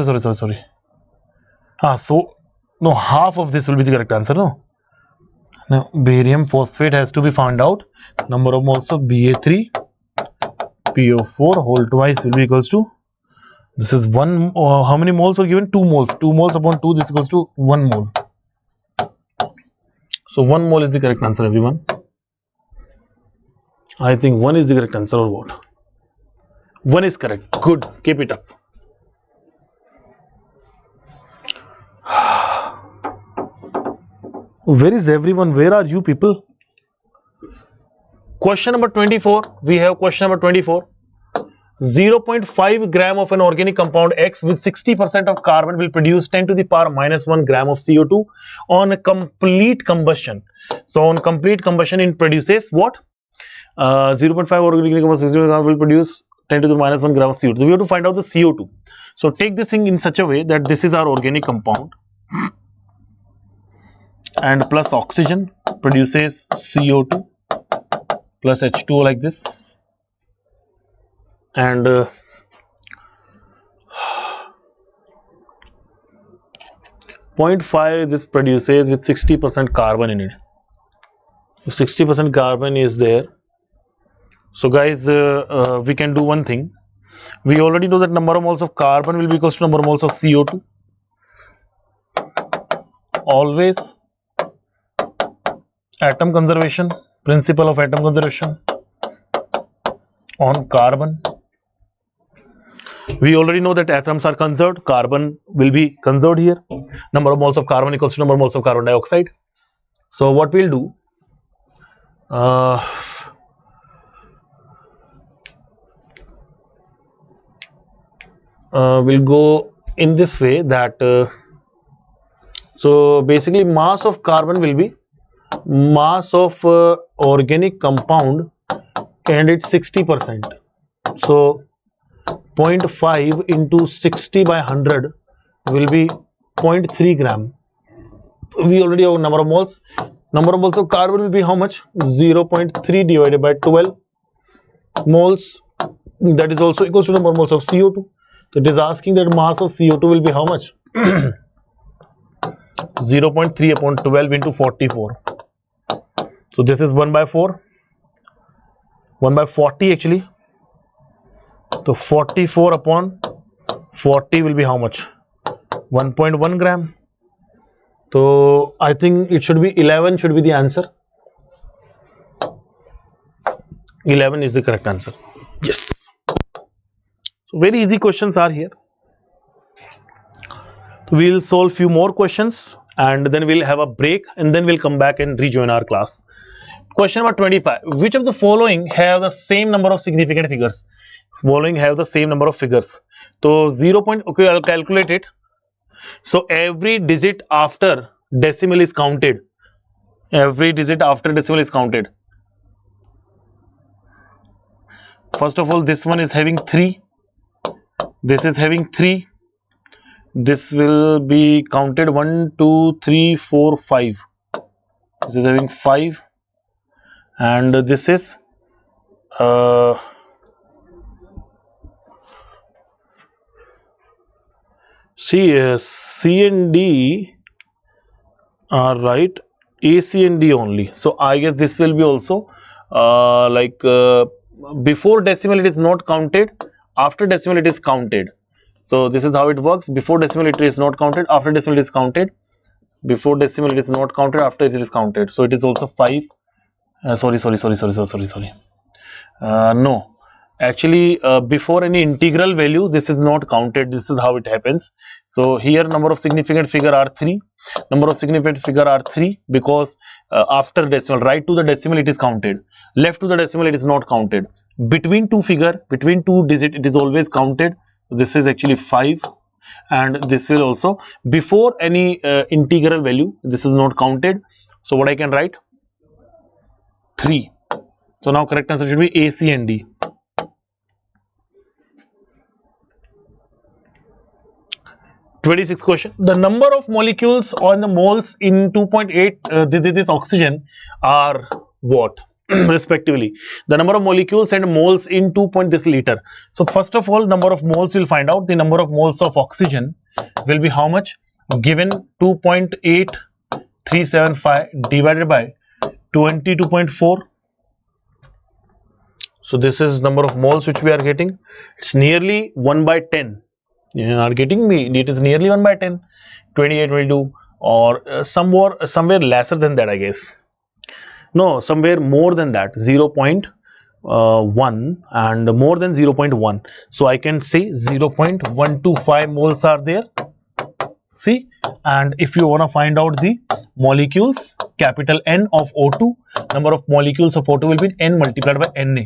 So no, half of this will be the correct answer. No. Now barium phosphate has to be found out. Number of moles of Ba3PO4 whole twice will be equals to, this is 1. How many moles are given? 2 moles. 2 moles upon 2, this is equals to 1 mole. So 1 mole is the correct answer, everyone. I think 1 is the correct answer, or what? 1 is correct. Good. Keep it up. Where is everyone? Where are you people? Question number 24. We have question number 24. 0.5 gram of an organic compound X with 60% of carbon will produce 10 to the power minus 1 gram of CO2 on a complete combustion. So on complete combustion, it produces what? 0.5 organic compound will produce 10 to the minus 1 gram of CO2. So we have to find out the CO2. So take this thing in such a way that this is our organic compound and plus oxygen produces CO2 plus H2O like this, and 0.5 this produces with 60% carbon in it. So 60% carbon is there. So guys, we can do one thing. We already know that number of moles of carbon will be equal to number of moles of CO2. Always atom conservation, principle of atom conservation on carbon. We already know that atoms are conserved, carbon will be conserved here. Number of moles of carbon equals to number of moles of carbon dioxide. So what we'll do, will go in this way that so basically mass of carbon will be mass of organic compound and it's 60%. So 0.5 into 60 by 100 will be 0.3 gram. We already have number of moles. Number of moles of carbon will be how much? 0.3 divided by 12 moles. That is also equals to number of moles of CO2. So it is asking that mass of CO2 will be how much? 0.3 upon 12 into 44. So this is 1 by 4. 1 by 40 actually. So 44 upon 40 will be how much? 1.1 gram. So I think it should be 11 should be the answer. 11 is the correct answer. Yes. So very easy questions are here. We'll solve few more questions and then we'll have a break and then we'll come back and rejoin our class. Question number 25. Which of the following have the same number of significant figures? Following have the same number of figures. So 0. Okay, I'll calculate it. So every digit after decimal is counted. Every digit after decimal is counted. First of all, this one is having 3. This is having 3. This will be counted 1, 2, 3, 4, 5. This is having 5. And this is C and D are right, A, C and D only. So I guess this will be also before decimal it is not counted, after decimal it is counted. So this is how it works. Before decimal it is not counted, after decimal it is counted. Before decimal it is not counted, after it is counted. So it is also 5. Sorry. No. Actually, before any integral value, this is not counted. This is how it happens. So here number of significant figure are 3. Number of significant figure are 3 because after decimal, right to the decimal it is counted. Left to the decimal it is not counted. Between two figure, between two digit it is always counted. This is actually 5 and this will also before any integral value, this is not counted. So what I can write? 3. So now correct answer should be A, C and D. 26th question. The number of molecules on the moles in 2.8 this oxygen are what? Respectively. The number of molecules and moles in 2. This liter. So first of all, number of moles we'll find out. The number of moles of oxygen will be how much? Given 2.8375 divided by 22.4. So this is number of moles which we are getting. It's nearly 1 by 10. You are getting me? It is nearly 1 by 10. 28, 22 or somewhere lesser than that, I guess. No, somewhere more than that. 0.1 and more than 0.1. So I can say 0.125 moles are there. See, and if you want to find out the molecules, capital N of O2, number of molecules of O2 will be N multiplied by Na.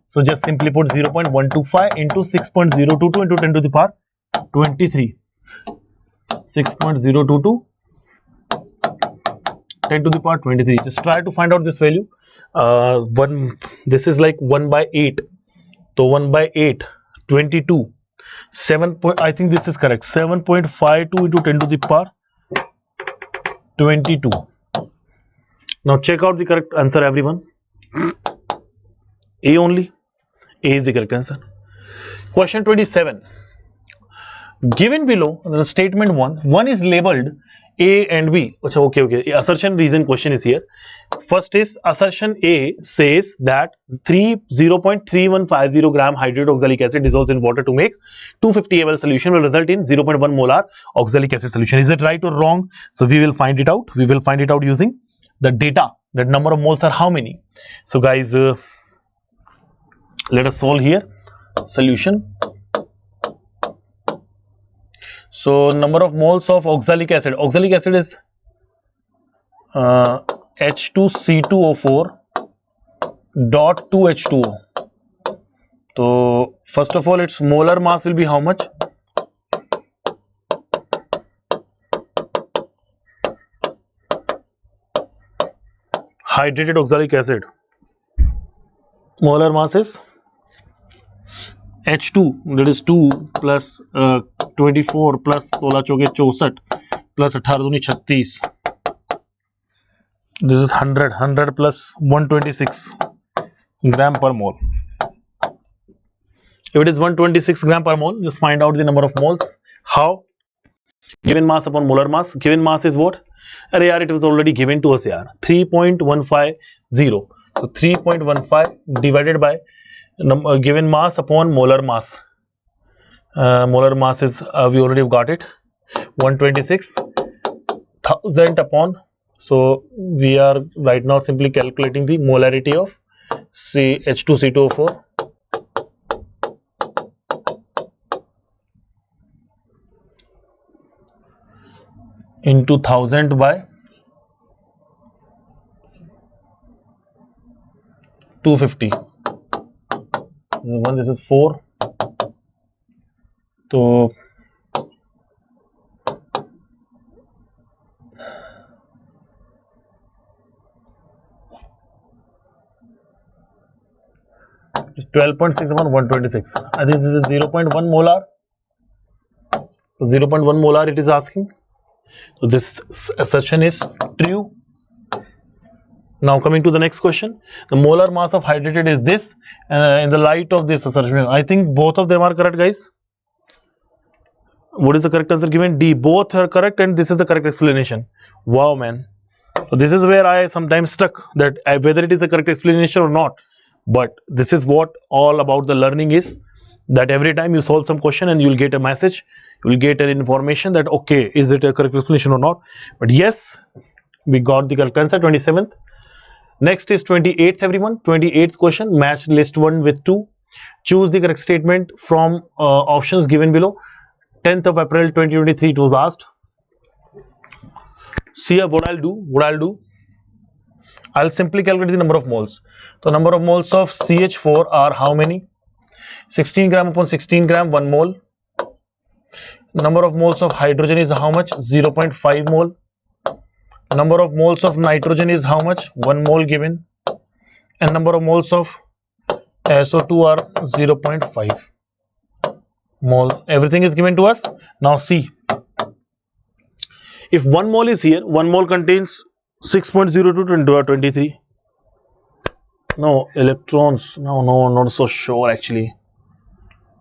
So just simply put 0.125 into 6.022 into 10 to the power 23. 6.022 10 to the power 23. Just try to find out this value. This is like 1 by 8. So 1 by 8, 22. 7. I think this is correct. 7.52 into 10 to the power 22. Now check out the correct answer, everyone. A only. A is the correct answer. Question 27. Given below the statement 1 is labeled A and B. Okay. Assertion reason question is here. First is assertion A says that 0.3150 gram hydrated oxalic acid dissolves in water to make 250 ml solution will result in 0.1 molar oxalic acid solution. Is it right or wrong? So we will find it out. We will find it out using the data. That number of moles are how many? So guys, let us solve here. Solution. So number of moles of oxalic acid. Oxalic acid is H2C2O4 dot 2H2O. So first of all, its molar mass will be how much? hydrated oxalic acid, molar mass is H2, that is 2 plus 24 plus 16 चौके 64 plus 18 दूनी 36. This is 100 plus 126 gram per mole. If it is 126 gram per mole, just find out the number of moles. How? Given mass upon molar mass. Given mass is what? अरे यार, it was already given to us यार, 3.150. So 3.15 divided by given mass upon molar mass. Molar mass is we already got it, 126,000 upon. So we are right now simply calculating the molarity of H2C2O4 into 1000 by 250. One, this is 4. So 12.6 upon 126. I think this is 0.1 molar. So 0.1 molar it is asking. So this assertion is true. Now coming to the next question, the molar mass of hydrated is this. In the light of this assertion, I think both of them are correct, guys. What is the correct answer given? D. Both are correct, and this is the correct explanation. Wow, man. So this is where I sometimes stuck, that whether it is the correct explanation or not. But this is what all about the learning is, that every time you solve some question and you will get a message, you will get an information that okay, is it a correct explanation or not. But yes, we got the correct answer, 27th. Next is 28th, everyone. 28th question, match list 1 with 2. Choose the correct statement from options given below. 10th of April 2023 it was asked. See what I'll do. I'll simply calculate the number of moles. So number of moles of CH4 are how many? 16 gram upon 16 gram, 1 mole. Number of moles of hydrogen is how much? 0.5 mole. Number of moles of nitrogen is how much? 1 mole given. And number of moles of SO2 are 0.5 mole. Everything is given to us. Now see, if 1 mole is here, 1 mole contains 6.02 to 23. No, electrons. No, not so sure actually.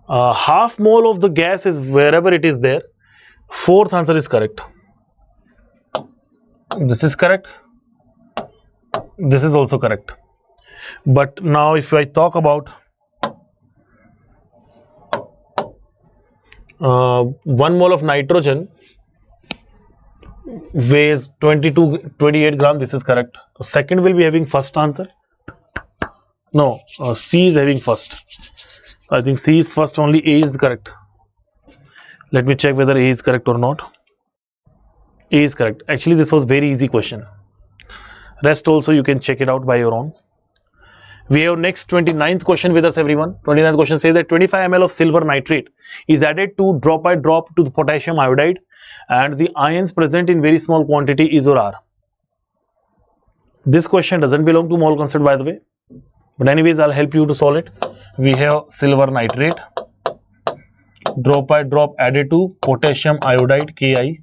Half mole of the gas is wherever it is there. Fourth answer is correct. This is correct. This is also correct. But now if I talk about 1 mole of nitrogen weighs 28 gram, this is correct. Second will be having first answer. No, C is having first. I think C is first, only A is correct. Let me check whether A is correct or not. A is correct. Actually, this was very easy question. Rest also you can check it out by your own. We have next 29th question with us, everyone. 29th question says that 25 ml of silver nitrate is added to drop by drop to the potassium iodide, and the ions present in very small quantity is or are. This question doesn't belong to mole concept, by the way, but anyways I'll help you to solve it. We have silver nitrate, drop by drop added to potassium iodide, Ki.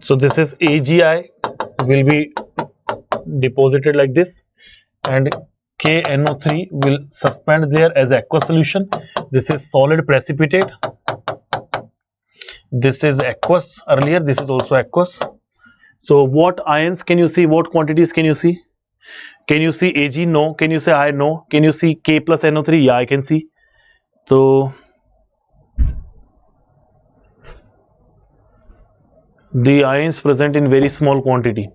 So this is AgI will be deposited like this, and KNO3 will suspend there as aqueous solution. This is solid precipitate. This is aqueous earlier. This is also aqueous. So what ions can you see? What quantities can you see? Can you see Ag? No. Can you say I? No. Can you see K plus NO3? Yeah, I can see. So the ions present in very small quantity.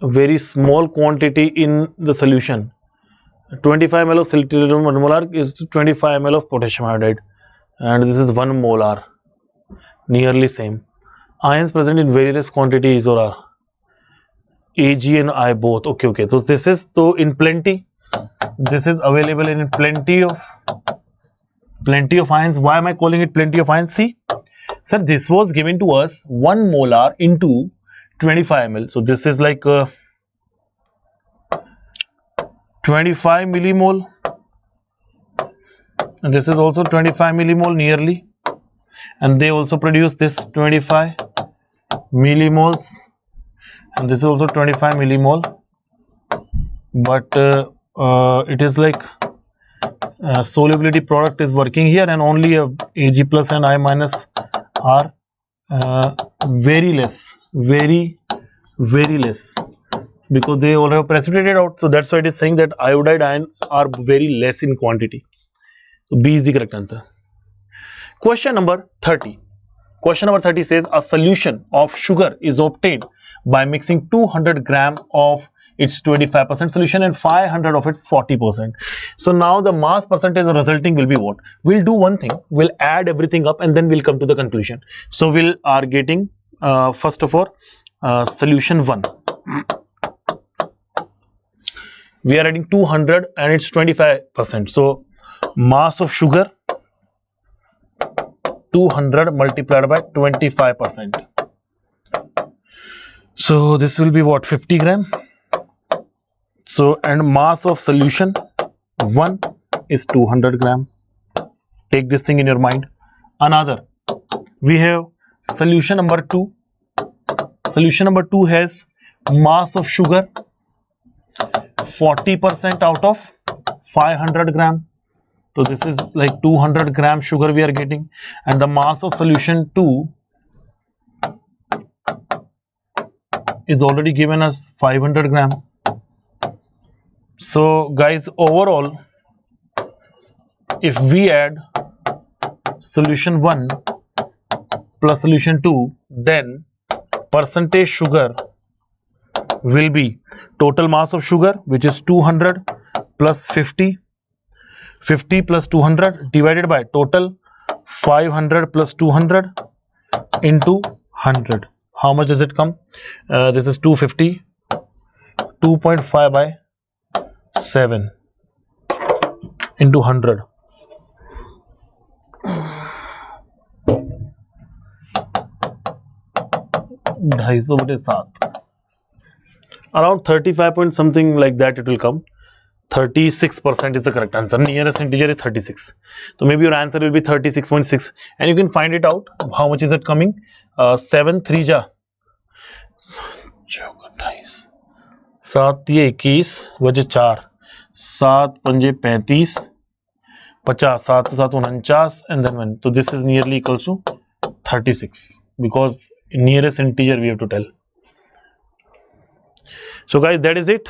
Very small quantity in the solution. 25 ml of silver 1 molar is 25 ml of potassium iodide, and this is 1 molar. Nearly same. Ions present in various quantities or are Ag and I both. Okay. So this is in plenty. This is available in plenty of ions. Why am I calling it plenty of ions? See, Sir, this was given to us 1 molar into 25 ml. So this is like 25 millimole, and this is also 25 millimole nearly, and they also produce this 25 millimoles, and this is also 25 millimole, but it is like solubility product is working here, and only a Ag plus and I minus are very less, very less, because they all have precipitated out. So that's why it is saying that iodide ion are very less in quantity. So B is the correct answer. Question number 30. Question number 30 says a solution of sugar is obtained by mixing 200 gram of its 25% solution and 500 of its 40%. So now the mass percentage resulting will be what? We'll do one thing. We'll add everything up and then we'll come to the conclusion. So we'll are getting first of all solution 1. We are adding 200 and it's 25%. So mass of sugar 200 multiplied by 25%. So this will be what? 50 gram. So, and mass of solution 1 is 200 gram. Take this thing in your mind. Another, we have solution number 2. Solution number 2 has mass of sugar 40% out of 500 gram. So this is like 200 gram sugar we are getting, and the mass of solution 2 is already given as 500 gram. So guys, overall, if we add solution 1 plus solution 2, then percentage sugar will be total mass of sugar, which is 200 plus 50, 50 plus 200 divided by total 500 plus 200 into 100. How much does it come? This is 250, 2.5 by 7 into 100. Around 35 point something like that it will come. 36% is the correct answer. Nearest integer is 36. So maybe your answer will be 36.6, and you can find it out. How much is it coming? 7 3 ja 7 ये 21 बचे 4, 7 पंजे 35, 50, 7 7 49, and then 1. So this is nearly equals to 36, because nearest integer we have to tell. So guys, that is it.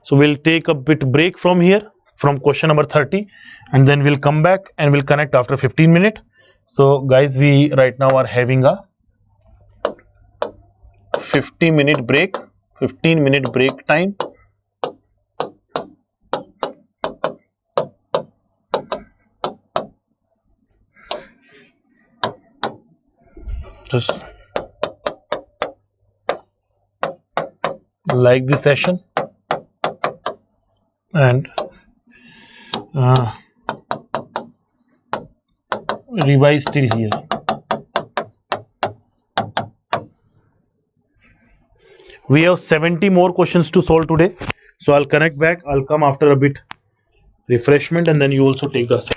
So we'll take a bit break from here, from question number 30, and then we'll come back and we'll connect after 15 minutes. So guys, we right now are having a 15-minute break, 15-minute break time. Just like this session and revise till here. We have 70 more questions to solve today, so I'll connect back. I'll come after a bit refreshment, and then you also take the assignment.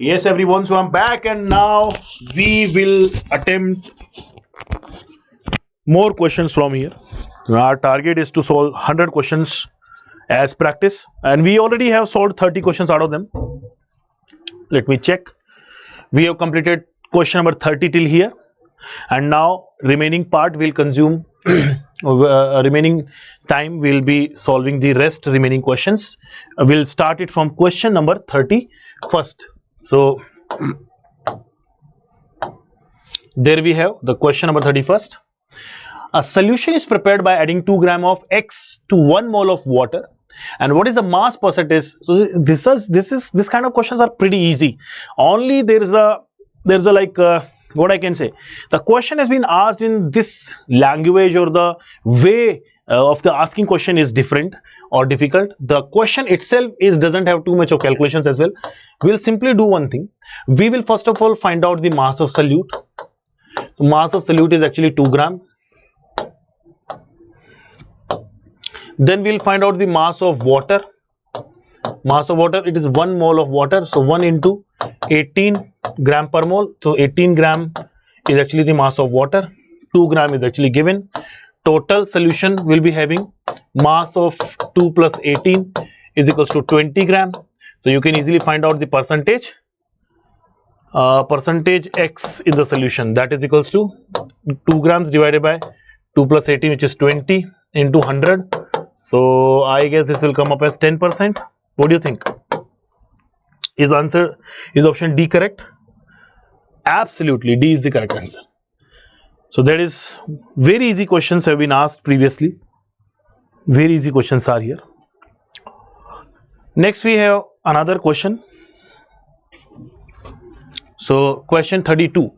Yes, everyone. So I'm back, and now we will attempt more questions from here. Our target is to solve 100 questions as practice, and we already have solved 30 questions out of them. Let me check. We have completed question number 30 till here, and now remaining part will consume remaining time will be solving the rest remaining questions. We'll start it from question number 30 first. So there we have the question number 31st. A solution is prepared by adding 2 grams of X to 1 mole of water, and what is the mass percentage? So this kind of questions are pretty easy. Only there's a like what I can say, the question has been asked in this language, or the way of the asking question is different or difficult. The question itself doesn't have too much of calculations as well. We'll simply do one thing. We will first of all find out the mass of solute. The mass of solute is actually 2 grams. Then we'll find out the mass of water. Mass of water, it is 1 mole of water, so 1 into 18 gram per mole. So 18 gram is actually the mass of water. 2 gram is actually given. Total solution will be having mass of 2 plus 18 is equals to 20 gram. So you can easily find out the percentage. Percentage X in the solution, that is equals to 2 grams divided by 2 plus 18, which is 20 into 100. So I guess this will come up as 10%. What do you think? Is option D correct? Absolutely, D is the correct answer. So that is very easy questions have been asked previously. Very easy questions are here. Next we have another question. So question 32.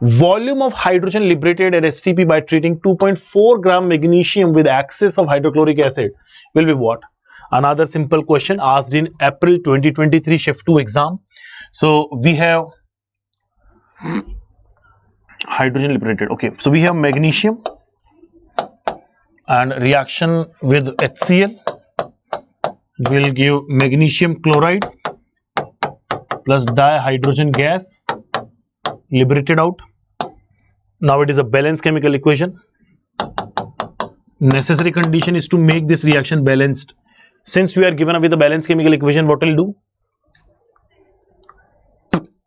Volume of hydrogen liberated at STP by treating 2.4 gram magnesium with excess of hydrochloric acid will be what? Another simple question asked in April 2023 shift 2 exam. So we have hydrogen liberated. Okay, so we have magnesium and reaction with HCl will give magnesium chloride plus dihydrogen gas liberated out. Now it is a balanced chemical equation. Necessary condition is to make this reaction balanced. Since we are given with a balanced chemical equation, what will do?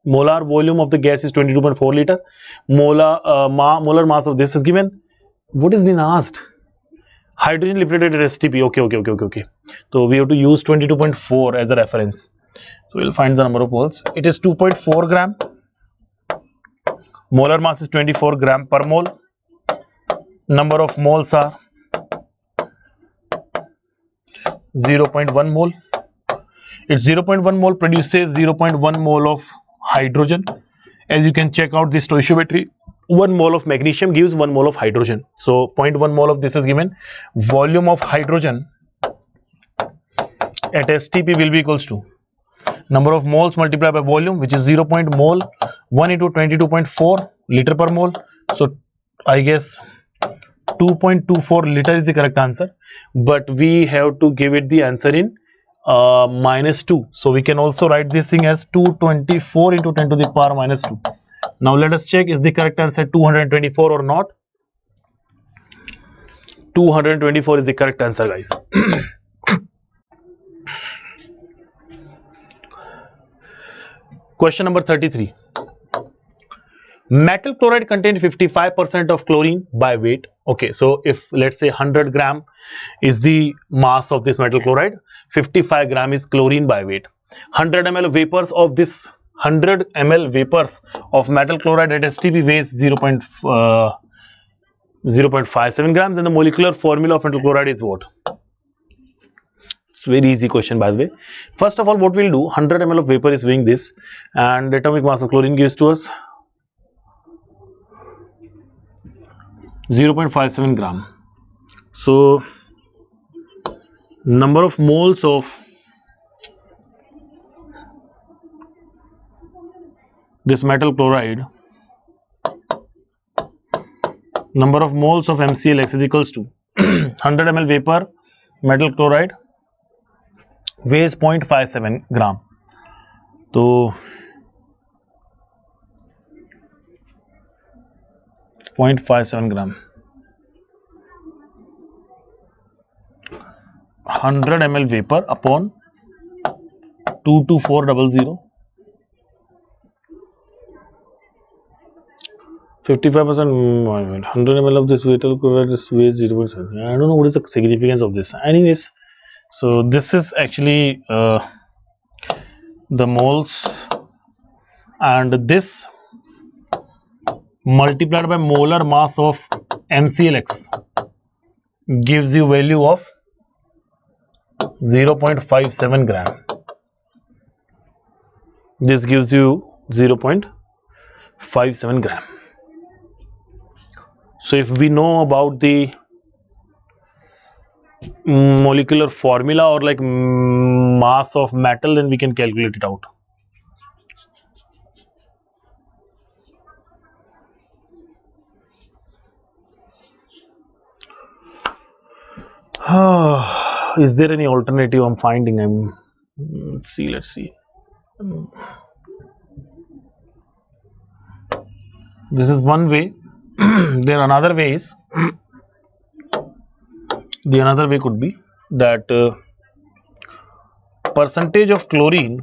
Molar volume of the gas is 22.4 liter. Molar mass of this is given. What is being asked? Hydrogen liberated at STP. Okay. So we have to use 22.4 as a reference. So we'll find the number of moles. It is 2.4 gram. Molar mass is 24 gram per mole. Number of moles are 0.1 mole. It's 0.1 mole produces 0.1 mole of hydrogen. As you can check out this stoichiometry, 1 mole of magnesium gives 1 mole of hydrogen. So 0.1 mole of this is given. Volume of hydrogen at STP will be equals to number of moles multiplied by volume, which is 0. mole 1 into 22.4 liter per mole. So I guess 2.24 liter is the correct answer, but we have to give it the answer in -2. So we can also write this thing as 224 into 10 to the power -2. Now let us check, is the correct answer 224 or not? 224 is the correct answer, guys. Question number 33. Metal chloride contains 55% of chlorine by weight. Okay, so if let's say 100 gram is the mass of this metal chloride, 55 gram is chlorine by weight. 100 ml of vapors of this 100 ml vapors of metal chloride at STP weighs 0.57 grams, and the molecular formula of metal chloride is what? It's a very easy question, by the way. First of all, what we'll do, 100 ml of vapor is weighing this, and atomic mass of chlorine gives to us 0.57 gram. So number of moles of this metal chloride, number of moles of MClX is equals to 100 ml vapor metal chloride weighs 0.57 gram. So 0.57 gram, 100 ml vapor upon 22400, 55%, 100 ml of this metal chloride weighs 0.7. I don't know what is the significance of this. Anyways, so this is actually the moles, and this multiplied by molar mass of MClX gives you value of 0.57 gram. This gives you 0.57 gram. So if we know about the molecular formula or like mass of metal, then we can calculate it out. Is there any alternative I'm finding? Let's see. This is one way. There are another ways. The another way could be that percentage of chlorine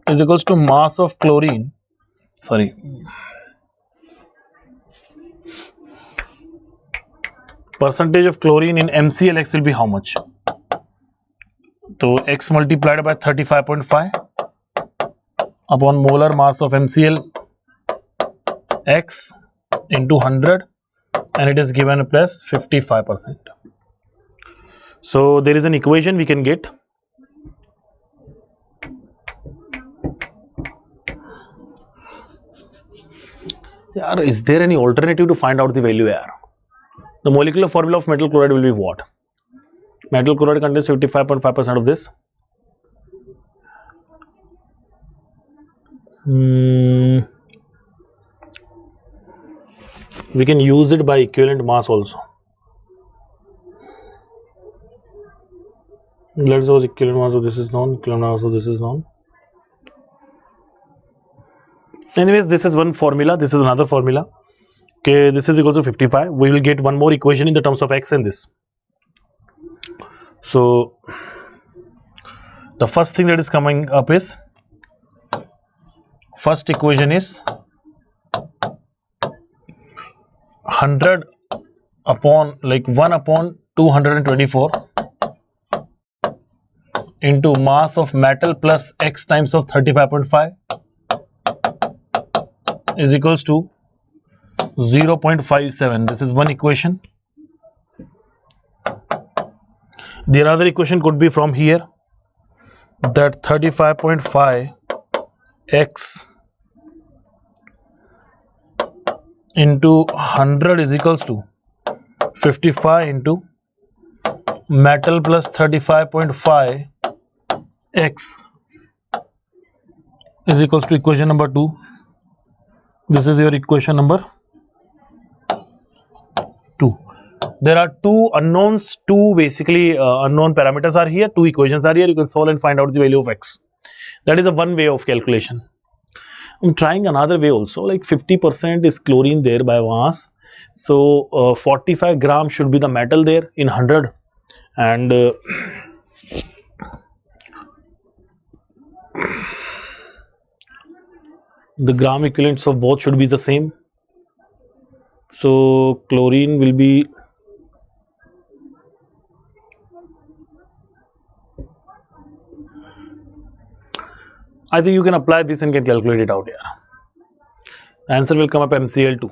is equals to mass of chlorine. Percentage of chlorine in MClX will be how much? So X multiplied by 35.5 upon molar mass of MClX into 100, and it is given plus 55%. So there is an equation we can get. Is there any alternative to find out the value here? The molecular formula of metal chloride will be what? Metal chloride contains 55.5% of this. We can use it by equivalent mass also. Let's suppose equivalent mass of this is known, equivalent mass of this is known. Anyways, this is one formula, this is another formula. Okay, this is equal to 55. We will get one more equation in the terms of X and this. So the first thing that is coming up is, first equation is 100 upon 1 upon 224 into mass of metal plus X times of 35.5 is equals to 0.57. This is one equation. The other equation could be from here, that 35.5 X into 100 is equals to 55 into metal plus 35.5 X is equals to equation number 2. This is your equation number 2. There are two unknowns, basically unknown parameters are here, two equations are here. You can solve and find out the value of X. That is a one way of calculation. I'm trying another way also, like 50% is chlorine there by mass. So 45 grams should be the metal there in 100, and the gram equivalents of both should be the same. So chlorine will be, I think you can apply this and can calculate it out here. Answer will come up MCl2.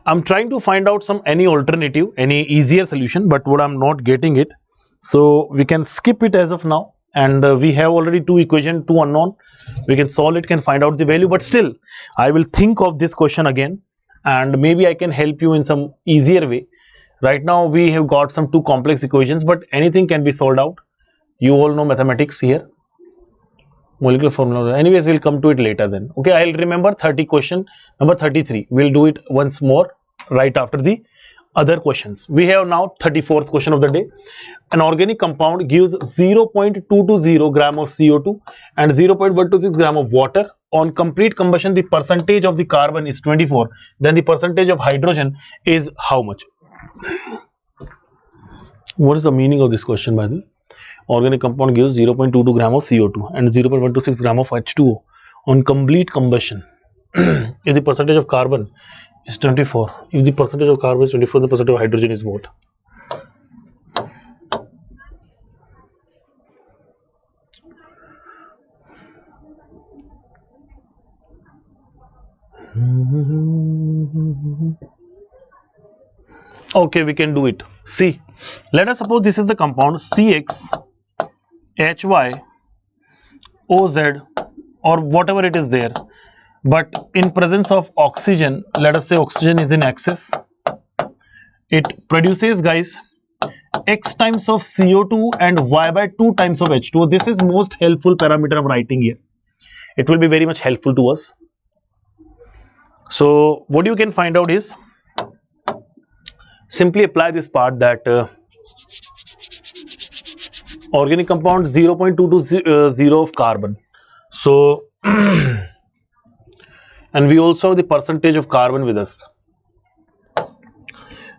I'm trying to find out any alternative, any easier solution, but what I'm not getting it. So we can skip it as of now, and we have already two equation, two unknown. We can solve it, can find out the value, but still I will think of this question again, and maybe I can help you in some easier way. Right now we have got some two complex equations, but anything can be solved out. You all know mathematics here. Molecular formula. Anyways, we'll come to it later then. Okay, I'll remember 30 question number 33. We'll do it once more right after the other questions. We have now 34th question of the day. An organic compound gives 0.220 gram of CO2 and 0.126 gram of water. On complete combustion, the percentage of the carbon is 24. Then the percentage of hydrogen is how much? What is the meaning of this question, by the way? Organic compound gives 0.22 gram of CO2 and 0.126 gram of H2O on complete combustion. If the percentage of carbon is 24, if the percentage of carbon is 24, the percentage of hydrogen is what? Okay, we can do it. See, let us suppose this is the compound CX HY OZ or whatever it is there, but in presence of oxygen, let us say oxygen is in excess, it produces, guys, X times of CO2 and Y by 2 times of H2O. This is most helpful parameter of writing here. It will be very much helpful to us. So what you can find out is, simply apply this part that organic compound 0.220 of carbon. So and we also have the percentage of carbon with us.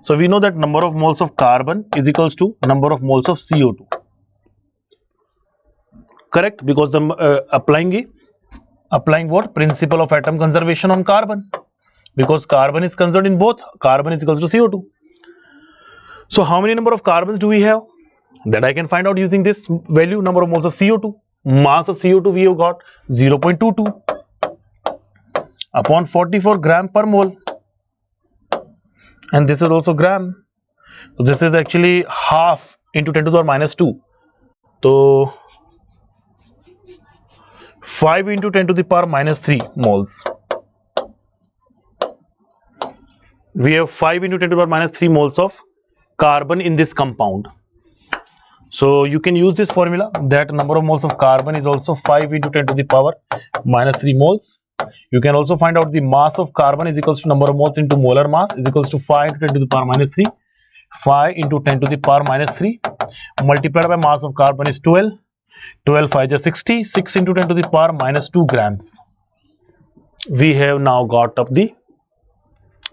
So we know that number of moles of carbon is equals to number of moles of CO2. Correct? Because the applying what? Principle of atom conservation on carbon. Because carbon is conserved in both. Carbon is equals to CO2. So how many number of carbons do we have? That I can find out using this value, number of moles of CO2. Mass of CO2 we have got 0.22 upon 44 gram per mole. And this is also gram. So this is actually half into 10 to the power minus 2. So 5 into 10 to the power minus 3 moles. We have 5 into 10 to the power minus 3 moles of carbon in this compound. So you can use this formula that number of moles of carbon is also 5 into 10 to the power minus 3 moles. You can also find out the mass of carbon is equals to number of moles into molar mass is equals to 5 into 10 to the power minus 3. 5 into 10 to the power minus 3 multiplied by mass of carbon is 12. 12 5 is 60. 6 into 10 to the power minus 2 grams. We have now got up the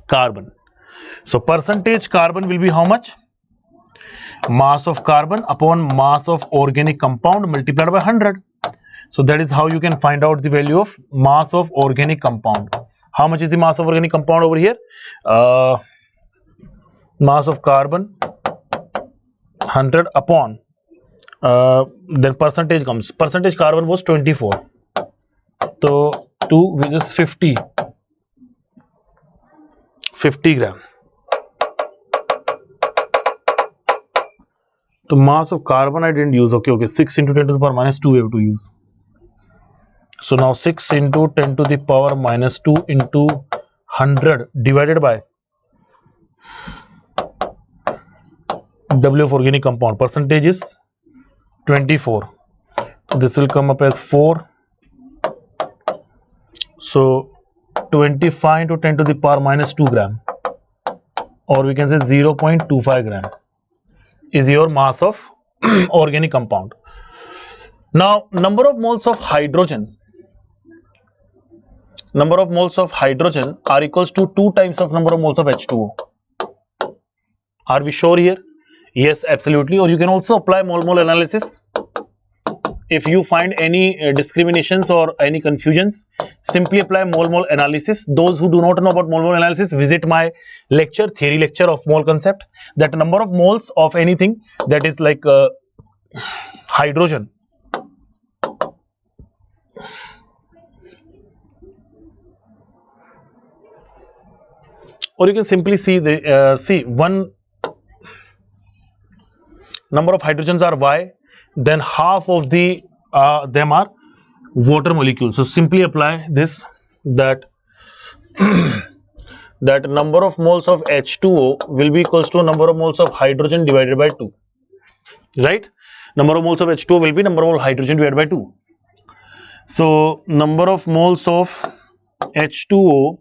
carbon. So percentage carbon will be how much? Mass of carbon upon mass of organic compound multiplied by 100. So that is how you can find out the value of mass of organic compound. How much is the mass of organic compound over here? Mass of carbon 100 upon then percentage comes. Percentage carbon was 24. So 2 which is 50 gram. So mass of carbon I didn't use. Okay. 6 into 10 to the power minus 2 we have to use. So now 6 into 10 to the power minus 2 into 100 divided by W of organic compound. Percentage is 24. So this will come up as 4. So 25 into 10 to the power minus 2 gram, or we can say 0.25 gram is your mass of organic compound. Now number of moles of hydrogen are equals to 2 times of number of moles of H2O. Are we sure here? Yes, absolutely. Or you can also apply mole-mole analysis if you find any discriminations or any confusions, simply apply mole analysis. Those who do not know about mole analysis, visit my lecture, theory lecture of mole concept, that number of moles of anything that is like hydrogen. Or you can simply see the one number of hydrogens are Y, then half of the them are water molecules. So simply apply this, that that number of moles of H2O will be equals to number of moles of hydrogen divided by 2, right? Number of moles of H2O will be number of moles of hydrogen divided by 2. So number of moles of H2O,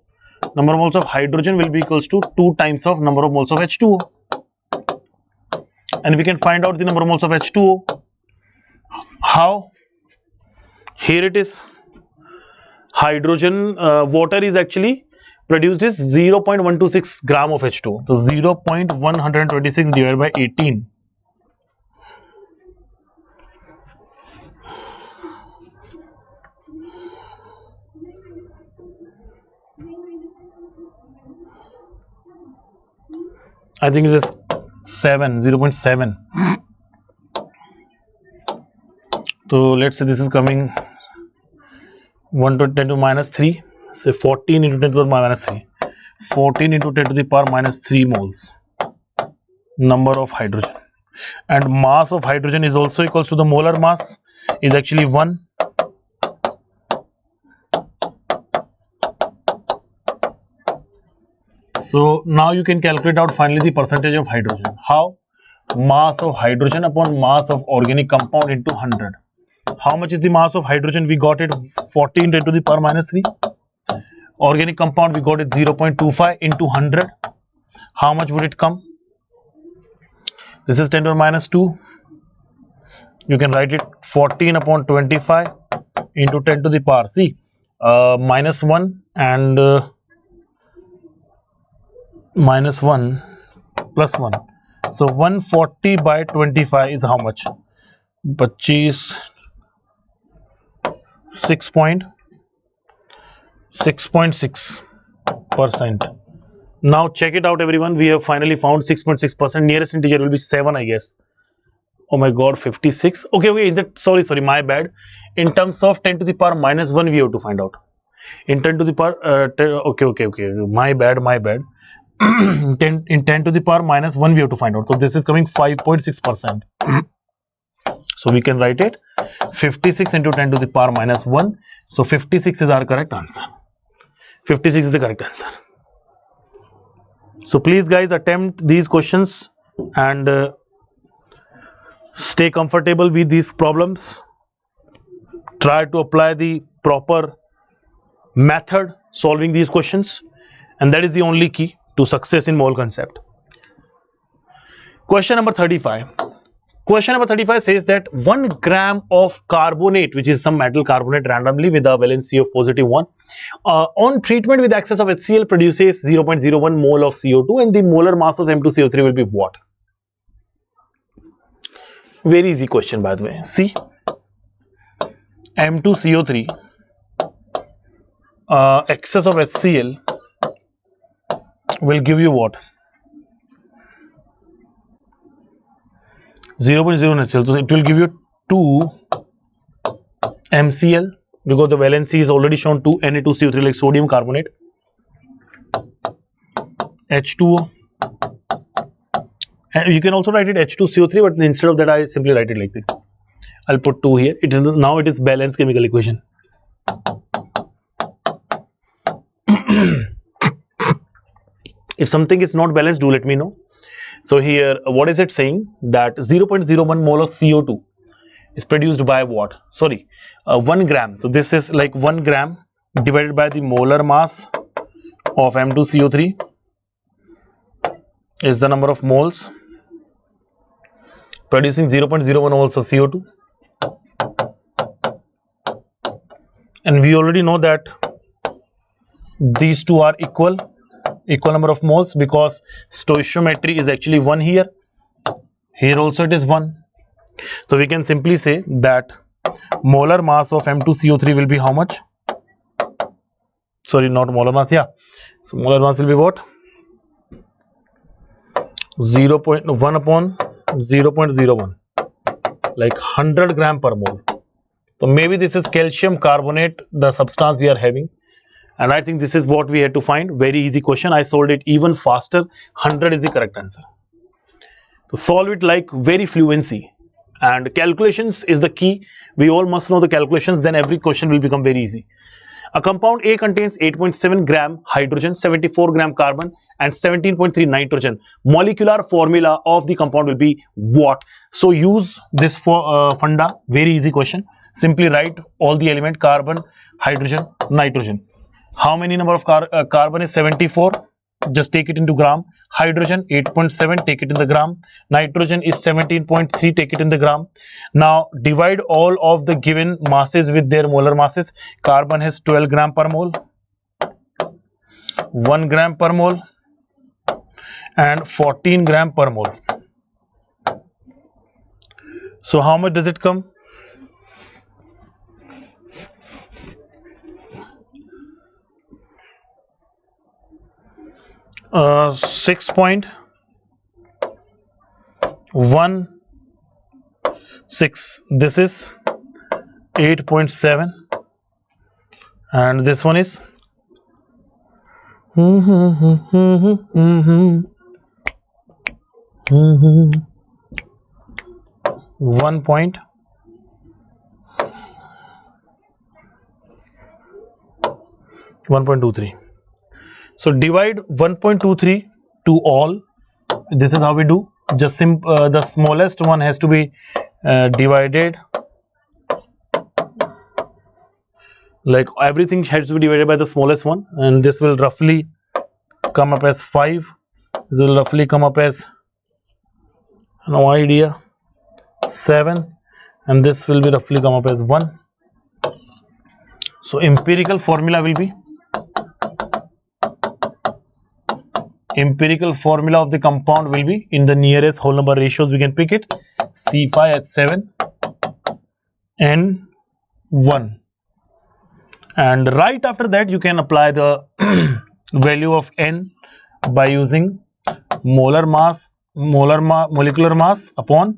number of moles of hydrogen will be equals to 2 times of number of moles of H2O. And we can find out the number of moles of H2O. How? Here it is. Hydrogen, water is actually produced is 0.126 gram of H2O. So 0.126 divided by 18. I think it is 0.7. So let's say this is coming 1 to 10 to minus 3, say 14 into 10 to the power minus 3. 14 into 10 to the power minus 3 moles number of hydrogen, and mass of hydrogen is also equals to the molar mass is actually 1. So now you can calculate out finally the percentage of hydrogen. How? Mass of hydrogen upon mass of organic compound into 100. How much is the mass of hydrogen? We got it 14 10 to the power minus 3. Organic compound we got it 0.25 into 100. How much would it come? This is 10 to the minus 2. You can write it 14 upon 25 into 10 to the power. See, minus 1 and minus 1 plus 1. So 140 by 25 is how much? 6.6%. Now check it out everyone, we have finally found 6.6%. Nearest integer will be 7, I guess. Oh my god, 56. Okay, is that, sorry, my bad. In terms of 10 to the power minus 1 we have to find out. In 10 to the power, okay, my bad. in 10 to the power minus 1 we have to find out. So this is coming 5.6%. So we can write it 56 into 10 to the power minus 1. So 56 is our correct answer. 56 is the correct answer. So please guys attempt these questions and stay comfortable with these problems. Try to apply the proper method solving these questions, and that is the only key to success in mole concept. Question number 35. Question number 35 says that 1 gram of carbonate, which is some metal carbonate randomly with a valency of positive 1, on treatment with excess of HCl produces 0.01 mole of CO2, and the molar mass of M2CO3 will be what? Very easy question by the way. See, M2CO3 excess of HCl will give you what? 0.0 HCl. So it will give you 2 MCl because the valency is already shown 2 Na2CO3 like sodium carbonate, H2O, and you can also write it H2CO3, but instead of that I simply write it like this. I'll put 2 here. Now it is balanced chemical equation. If something is not balanced, do let me know. So here, what is it saying? That 0.01 mole of CO2 is produced by what? Sorry, 1 gram. So this is like 1 gram divided by the molar mass of M2CO3 is the number of moles producing 0.01 moles of CO2. And we already know that these two are equal number of moles because stoichiometry is actually 1 here. Here also it is 1. So we can simply say that molar mass of M2CO3 will be how much? Sorry, not molar mass, yeah. So molar mass will be what? 0.1 upon 0.01, like 100 gram per mole. So maybe this is calcium carbonate, the substance we are having, and I think this is what we had to find. Very easy question. I solved it even faster. 100 is the correct answer. To solve it like very fluency, and calculations is the key. We all must know the calculations, then every question will become very easy. A compound A contains 8.7 gram hydrogen, 74 gram carbon and 17.3 nitrogen. Molecular formula of the compound will be what? So use this for funda. Very easy question. Simply write all the element: carbon, hydrogen, nitrogen. How many number of carbon is 74? Just take it into gram. Hydrogen 8.7, take it in the gram. Nitrogen is 17.3, take it in the gram. Now divide all of the given masses with their molar masses. Carbon has 12 gram per mole, 1 gram per mole and 14 gram per mole. So how much does it come? Uh, 6.16. This is 8.7 and this one is 1.23. So divide 1.23 to all. This is how we do. Just the smallest one has to be divided. Like everything has to be divided by the smallest one, and this will roughly come up as 5. This will roughly come up as, no idea, 7, and this will be roughly come up as 1. So empirical formula will be, empirical formula of the compound will be, in the nearest whole number ratios we can pick it, C5 as 7 and 1, and right after that you can apply the value of N by using molar mass, molecular mass upon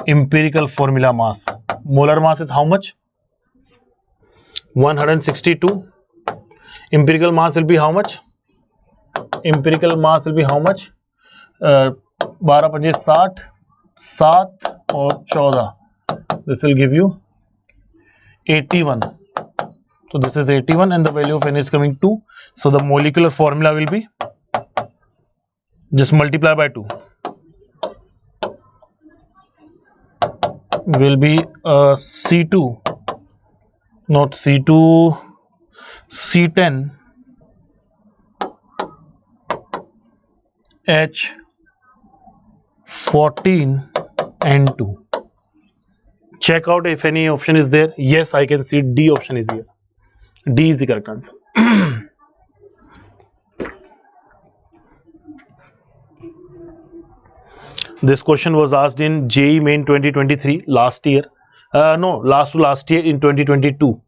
empirical formula mass. Molar mass is how much? 162. Empirical mass will be how much? Empirical mass will be how much? 12 पंजे 60, 7 और 14. This will give you 81. So this is 81 and the value of N is coming 2. So the molecular formula will be, just multiply by 2, will be C2, not C2, C10 H14 N2. Check out if any option is there. Yes, I can see D option is here. D is the correct answer. This question was asked in JEE Main 2023 last year. No, last year in 2022.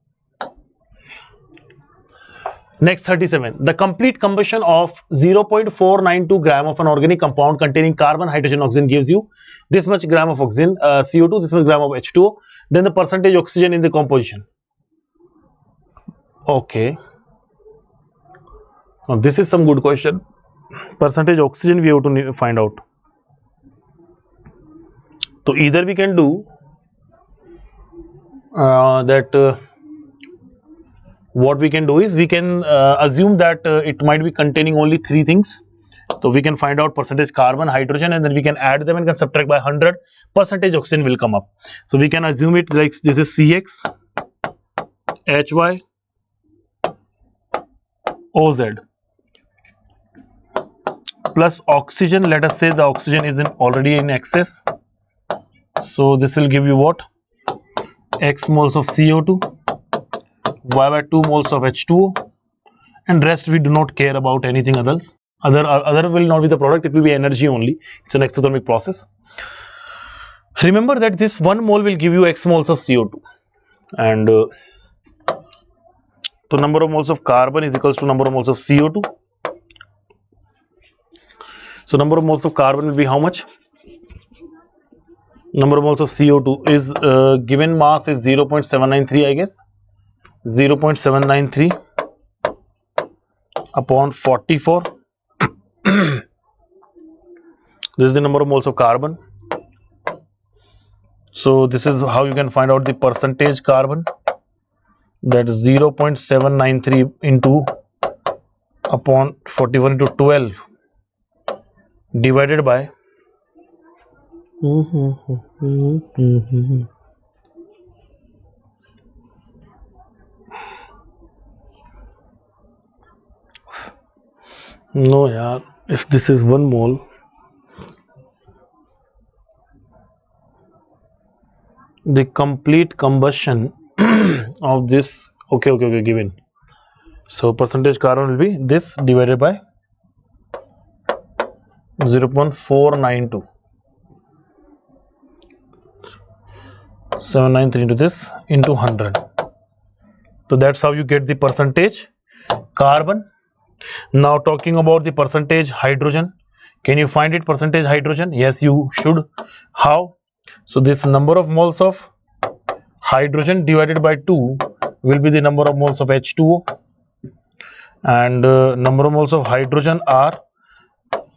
Next 37. The complete combustion of 0.492 gram of an organic compound containing carbon, hydrogen, oxygen gives you this much gram of oxygen, CO2, this much gram of H2O. Then the percentage oxygen in the composition. Okay. Now this is some good question. Percentage oxygen we have to find out. So either we can do what we can do is we can assume that it might be containing only 3 things. So we can find out percentage carbon, hydrogen, and then we can add them and can subtract by 100. Percentage oxygen will come up. So we can assume it like this is CX, HY, OZ plus oxygen. Let us say the oxygen is already in excess. So this will give you what? X moles of CO2, Y by 2 moles of H2O, and rest we do not care about anything else. Other will not be the product, it will be energy only. It's an exothermic process. Remember that this 1 mole will give you X moles of CO2. and so number of moles of carbon is equals to number of moles of CO2. So number of moles of carbon will be how much? Number of moles of CO2 is given mass is 0.793, I guess. 0.793 upon 44. This is the number of moles of carbon. So this is how you can find out the percentage carbon. That is 0.793 into upon 41 into 12 divided by no yaar, if this is 1 mole, the complete combustion of this, okay, given. So percentage carbon will be this divided by 0.492. 793 into this into 100. So that's how you get the percentage carbon. Now talking about the percentage hydrogen. Can you find it percentage hydrogen? Yes, you should. How? So this number of moles of hydrogen divided by 2 will be the number of moles of H2O, and number of moles of hydrogen are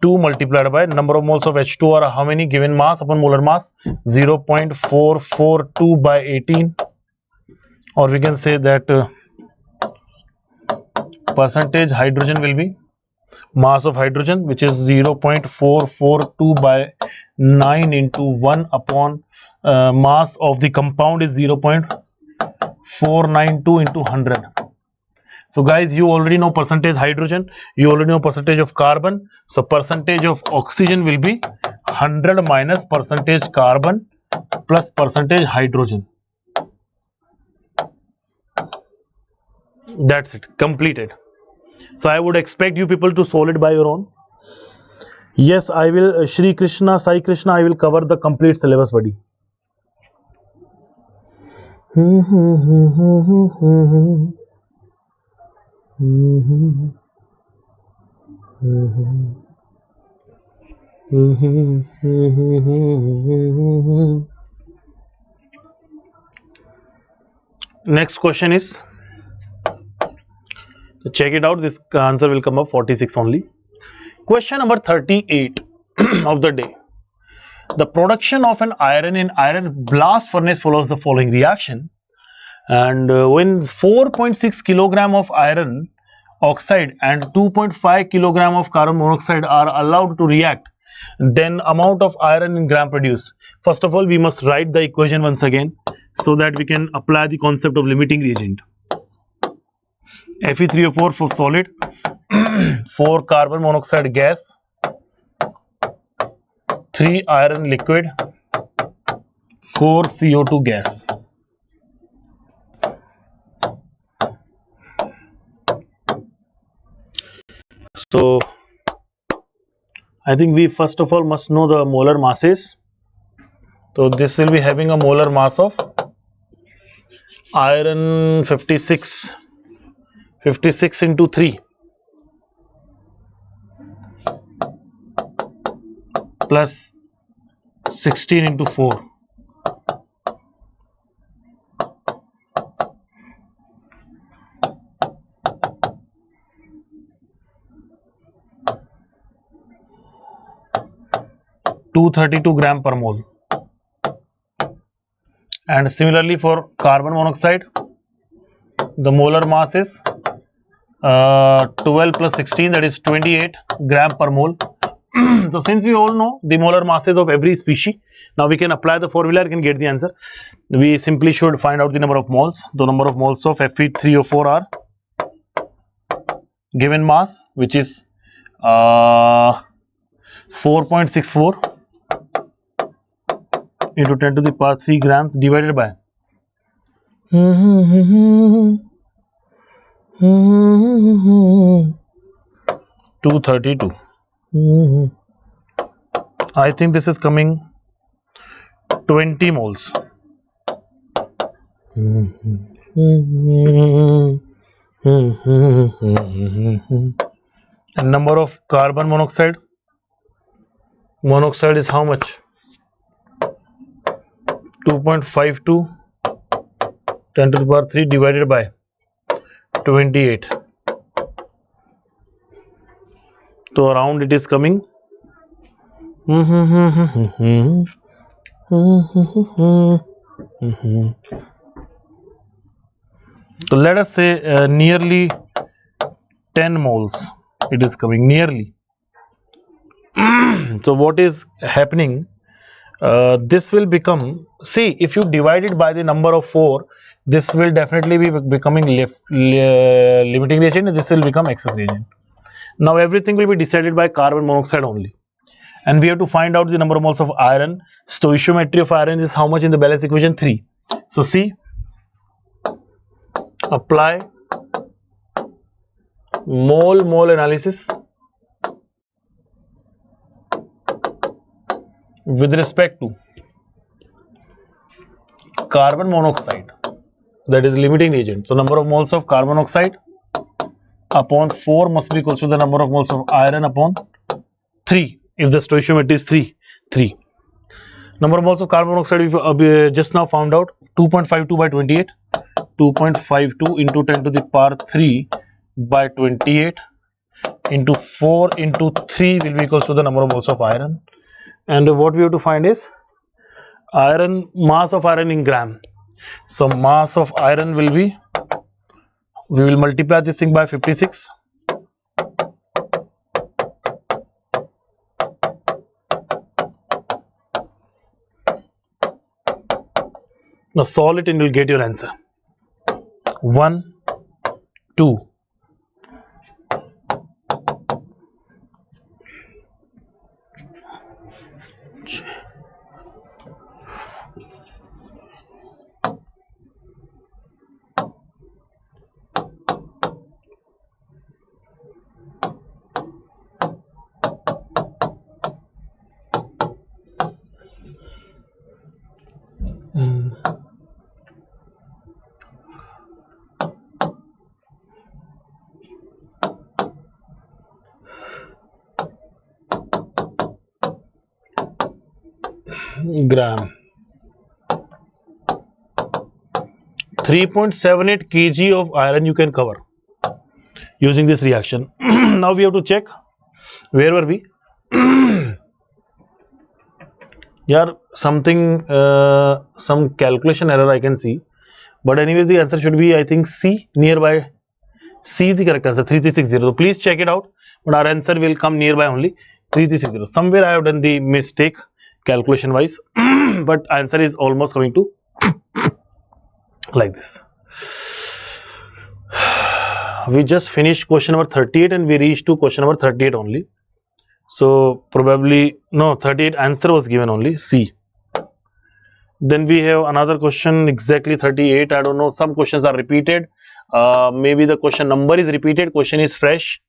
2 multiplied by number of moles of H2O are how many? Given mass upon molar mass, 0.442 by 18, or we can say that percentage hydrogen will be mass of hydrogen, which is 0.442 by 9 into 1 upon mass of the compound is 0.492 into 100. So guys, you already know percentage hydrogen, you already know percentage of carbon. So percentage of oxygen will be 100 minus percentage carbon plus percentage hydrogen. That's it, completed. So I would expect you people to solve it by your own. Yes, I will, Shri Krishna, Sai Krishna, I will cover the complete syllabus, buddy. Next question is, check it out, this answer will come up 46 only. Question number 38 of the day. The production of an iron in iron blast furnace follows the following reaction, and when 4.6 kilogram of iron oxide and 2.5 kilogram of carbon monoxide are allowed to react, then amount of iron in gram produced. First of all, we must write the equation once again so that we can apply the concept of limiting reagent. Fe3O4 for solid, 4 carbon monoxide gas, 3 iron liquid, 4 CO2 gas. So I think we first of all must know the molar masses. So this will be having a molar mass of iron 56 into 3 plus 16 into 4. (232 gram per mole). And similarly for carbon monoxide, the molar mass is 12 plus 16, that is 28 gram per mole. So since we all know the molar masses of every species, now we can apply the formula and can get the answer. We simply should find out the number of moles. The number of moles of Fe3O4 are given mass, which is 4.64 into 10 to the power 3 grams divided by 232. I think this is coming 20 moles. And number of carbon monoxide is how much? 2.52 10 to the power 3 divided by 28. So around it is coming. So let us say nearly 10 moles it is coming, nearly. So what is happening, this will become, see, if you divide it by the number of 4, this will definitely be becoming limiting reagent, and this will become excess reagent. Now everything will be decided by carbon monoxide only, and we have to find out the number of moles of iron. Stoichiometry of iron is how much in the balance equation? 3. So see, apply mole analysis with respect to carbon monoxide, that is limiting reagent. So number of moles of carbon monoxide upon 4 must be equal to the number of moles of iron upon 3. If the stoichiometry is 3. Number of moles of carbon monoxide we just now found out, 2.52 by 28. 2.52 into 10 to the power 3 by 28 into 4 into 3 will be equal to the number of moles of iron. And what we have to find is iron, mass of iron in gram. So mass of iron will be, we will multiply this thing by 56. Now solve it and you will get your answer. 1, 2. Gram. 3.78 kg of iron you can cover using this reaction. Now we have to check, where were we? Yeah, something, some calculation error I can see, but anyways the answer should be, I think, C, nearby. C is the correct answer, 3360. So please check it out, but our answer will come nearby only, 3360. Somewhere I have done the mistake calculation wise, but answer is almost coming to like this. We just finished question number 38 and we reached to question number 38 only. So probably, no, 38 answer was given only, C. Then we have another question, exactly 38. I don't know, some questions are repeated. Maybe the question number is repeated, question is fresh.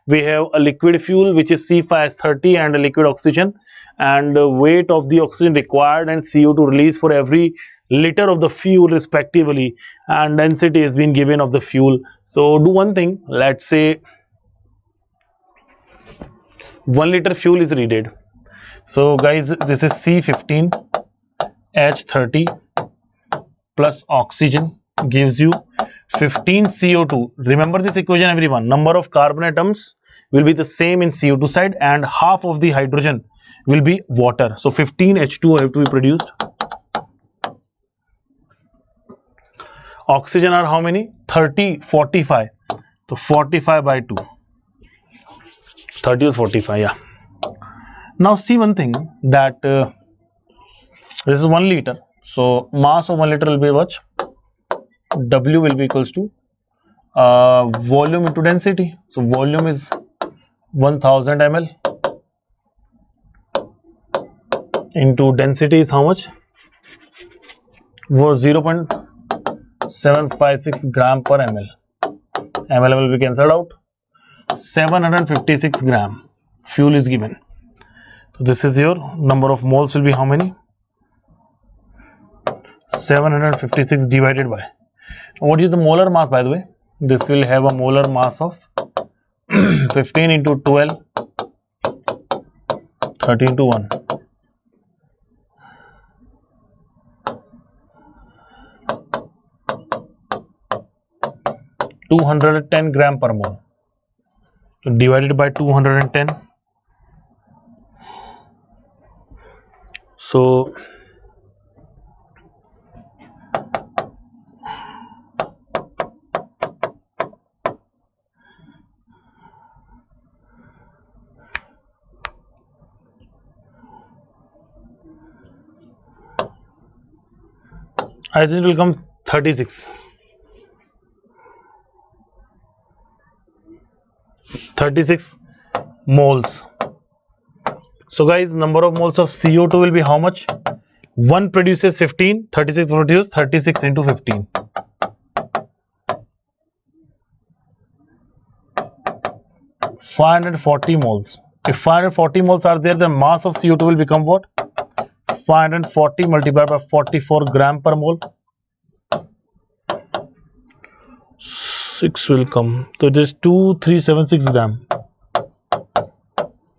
We have a liquid fuel which is C5H30 and a liquid oxygen, and weight of the oxygen required and CO2 release for every liter of the fuel respectively, and density has been given of the fuel. So do one thing, let's say 1 liter fuel is needed. So guys, this is C15H30 plus oxygen gives you 15 CO2. Remember this equation everyone, number of carbon atoms will be the same in CO2 side and half of the hydrogen will be water. So 15 H2O have to be produced. Oxygen are how many? 30, 45. So 45 by 2. 30 is 45, yeah. Now see one thing, that this is 1 liter. So mass of 1 liter will be what? W will be equals to volume into density. So volume is 1000 ml into density is how much? Was 0.756 gram per ml. ml will be cancelled out. 756 gram fuel is given. So this is your number of moles will be how many? 756 divided by, what is the molar mass, by the way? This will have a molar mass of 15 into 12, 13 to 1. (210 gram per mole). So divided by 210. So I think it will come 36. 36 moles. So guys, number of moles of CO2 will be how much? 1 produces 15, 36 produce 36 into 15. (540 moles). If 540 moles are there, the mass of CO2 will become what? 540 multiplied by 44 gram per mole. 6 will come. So it is 2376 gram.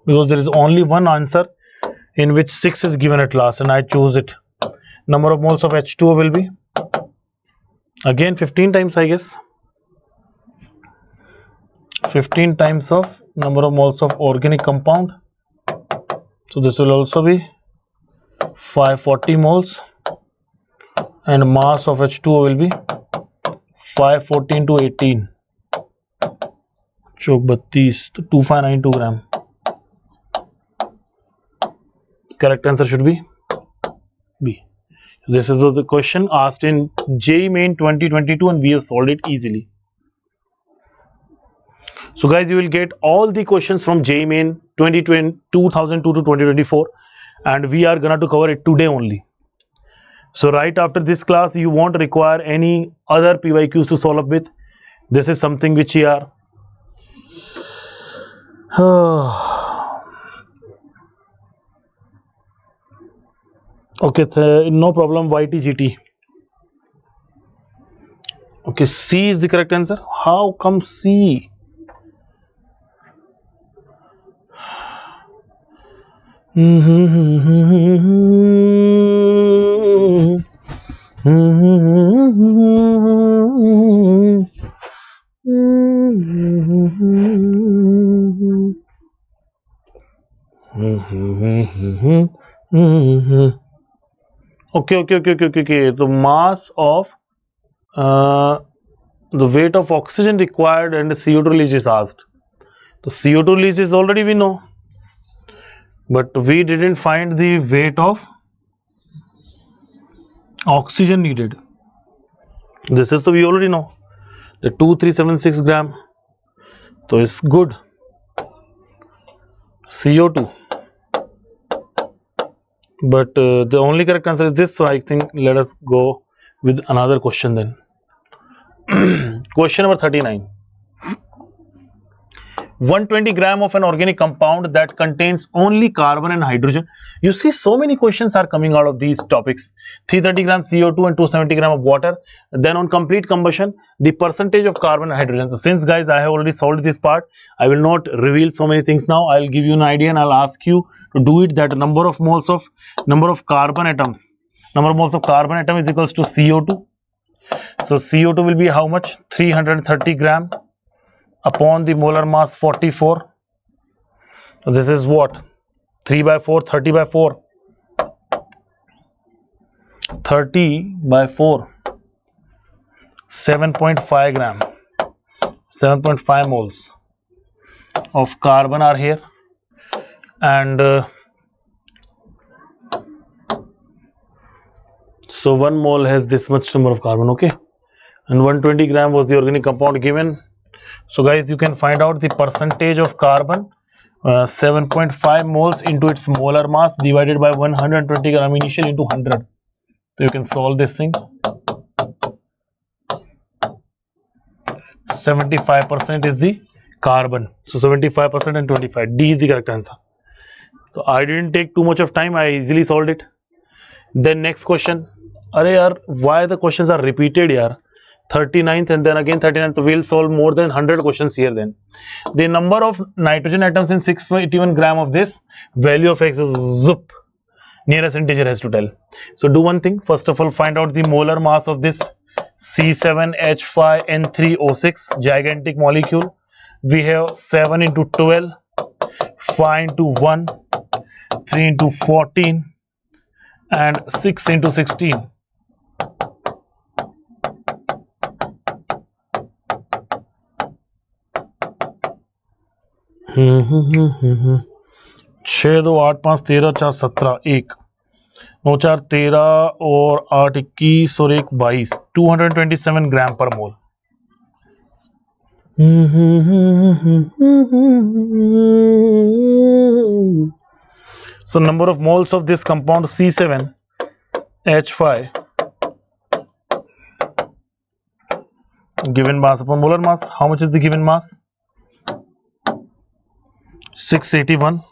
Because there is only one answer in which 6 is given at last and I chose it. Number of moles of H2O will be again 15 times, I guess. 15 times of number of moles of organic compound. So this will also be 540 moles and mass of H2O will be 540 into 18. Chok 32, 2592 gram. Correct answer should be B. This is the question asked in JEE Main 2022 and we have solved it easily. So guys, you will get all the questions from JEE Main 2002 to 2024 and we are gonna to cover it today only. So right after this class, you won't require any other PYQs to solve up with. This is something which we are okay, no problem. YTGT. Okay, C is the correct answer. How come C? Okay. The mass of the weight of oxygen required and the CO2 release is asked. The CO2 release is already we know, but we didn't find the weight of oxygen needed. This is the we already know, the 2376 gram. So it's good. CO2. But the only correct answer is this, so I think let us go with another question then. Question number 39. 120 gram of an organic compound that contains only carbon and hydrogen. You see, so many questions are coming out of these topics. 330 gram CO2 and 270 gram of water. Then on complete combustion, the percentage of carbon and hydrogen. So since guys, I have already solved this part, I will not reveal so many things now. I'll give you an idea and I'll ask you to do it, that number of carbon atoms. Number of moles of carbon atom is equals to CO2. So CO2 will be how much? 330 gram upon the molar mass 44. So this is what? 3 by 4, 30 by 4. 30 by 4. 7.5 gram. 7.5 moles of carbon are here. And so 1 mole has this much number of carbon, okay? And 120 gram was the organic compound given. So guys, you can find out the percentage of carbon, 7.5 moles into its molar mass divided by 120 gram initial into 100. So you can solve this thing. 75% is the carbon. So 75% and 25. D is the correct answer. So I didn't take too much of time. I easily solved it. Then next question. अरे यार, why the questions are repeated यार? 39th and then again 39th. We'll solve more than 100 questions here then. The number of nitrogen atoms in 681 gram of this, value of x is zup. Nearest integer has to tell. So do one thing. First of all, find out the molar mass of this C7H5N3O6 gigantic molecule. We have 7 into 12, 5 into 1, 3 into 14, and 6 into 16. छः दो आठ पाँच 13 4 17 1 9 4 13 और 8 21 और 1 22 227 ग्राम पर मोल. So number of moles of this compound C7H5 given mass upon molar mass. How much is the given mass? 681.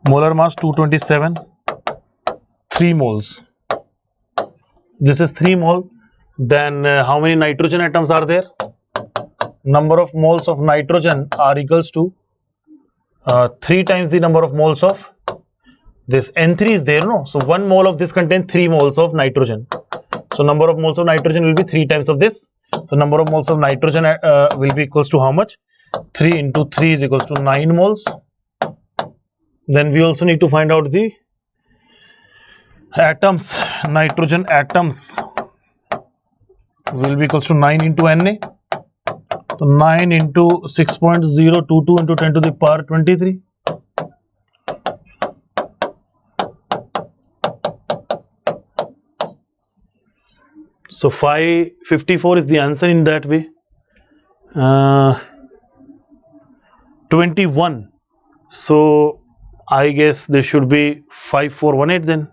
Molar mass 227. 3 moles. This is 3 mole. Then how many nitrogen atoms are there? Number of moles of nitrogen are equals to 3 times the number of moles of this. N3 is there, no? So 1 mole of this contains 3 moles of nitrogen. So number of moles of nitrogen will be 3 times of this. So number of moles of nitrogen will be equals to how much? 3 into 3 is equals to 9 moles. Then we also need to find out the atoms. Nitrogen atoms will be equals to 9 into Na. So 9 into 6.022 into 10 to the power 23. So 554 is the answer in that way. 21. So I guess there should be 5418 then.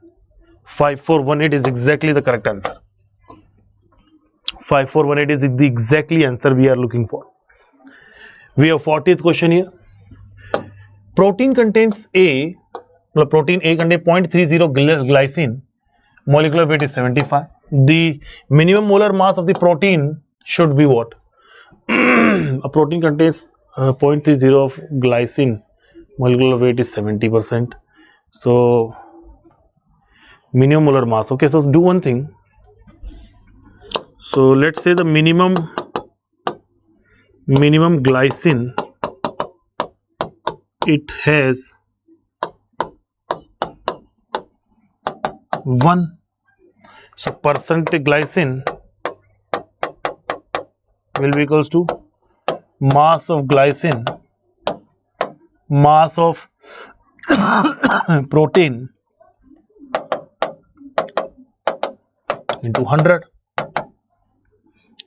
5418 is exactly the correct answer. 5418 is the exactly answer we are looking for. We have 40th question here. Protein contains protein A contains 0.30 glycine. Molecular weight is 75. The minimum molar mass of the protein should be what? A protein contains 0.30 of glycine. Molecular weight is 70%. So minimum molar mass. Okay, so let's do one thing. So let's say the minimum glycine, it has 1. So percent glycine will be equals to mass of glycine, mass of protein into 100.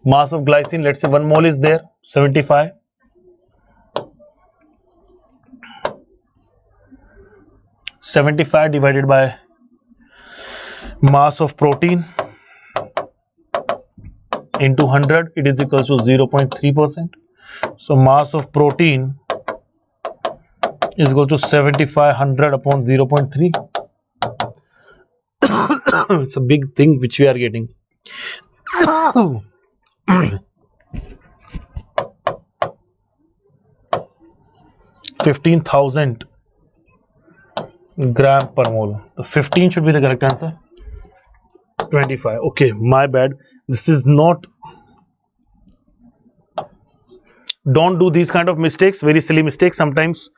Mass of glycine, let's say 1 mole is there, 75. Divided by mass of protein into 100, it is equals to 0.3%. So mass of protein is equal to 7500 upon 0.3. It's a big thing which we are getting. 15,000 gram per mole. The 15 should be the correct answer. 25. Okay, my bad. This is not. Don't do these kind of mistakes. Very silly mistakes sometimes.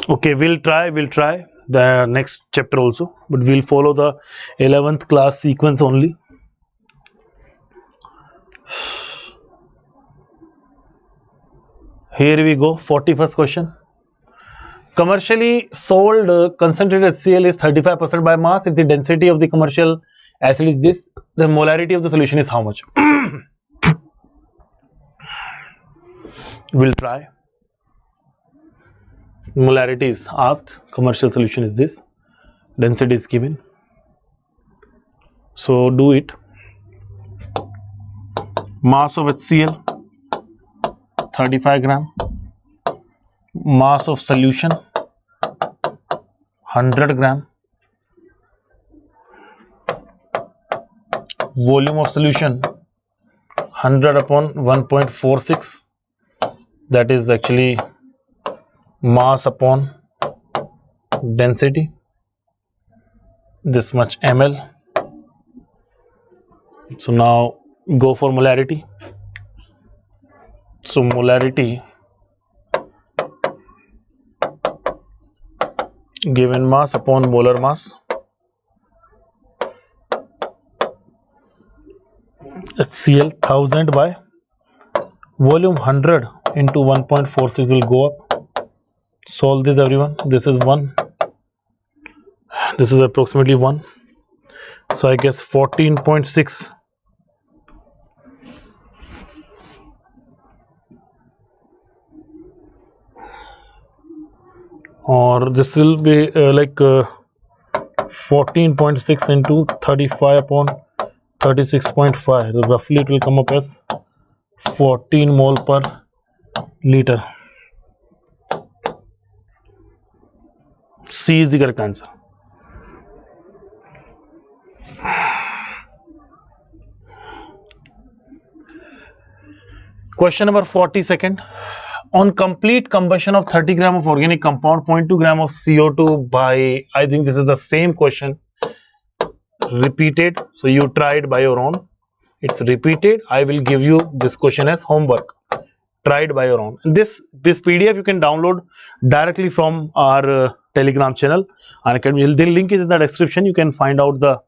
Okay, we'll try the next chapter also, but we'll follow the 11th class sequence only. Here we go. 41st question. Commercially sold concentrated HCl is 35% by mass. If the density of the commercial acid is this, the molarity of the solution is how much? We'll try. Molarity is asked, commercial solution is this, density is given. So do it. Mass of HCl 35 gram, mass of solution 100 gram. Volume of solution 100 upon 1.46, that is actually mass upon density, this much ml. So now go for molarity. So molarity given mass upon molar mass, HCl 1000 by volume 100 into 1.46 will go up. Solve this everyone. This is 1, this is approximately 1, so I guess 14.6. or this will be 14.6 into 35 upon 36.5, so roughly it will come up as 14 mole per liter. C is the correct answer. Question number 42nd. On complete combustion of 30 gram of organic compound, 0.2 gram of CO2 by, I think this is the same question repeated, so you try it by your own. It's repeated. I will give you this question as homework. Try it by your own. And this PDF you can download directly from our Telegram channel, Unacademy. The link is in the description. You can find out the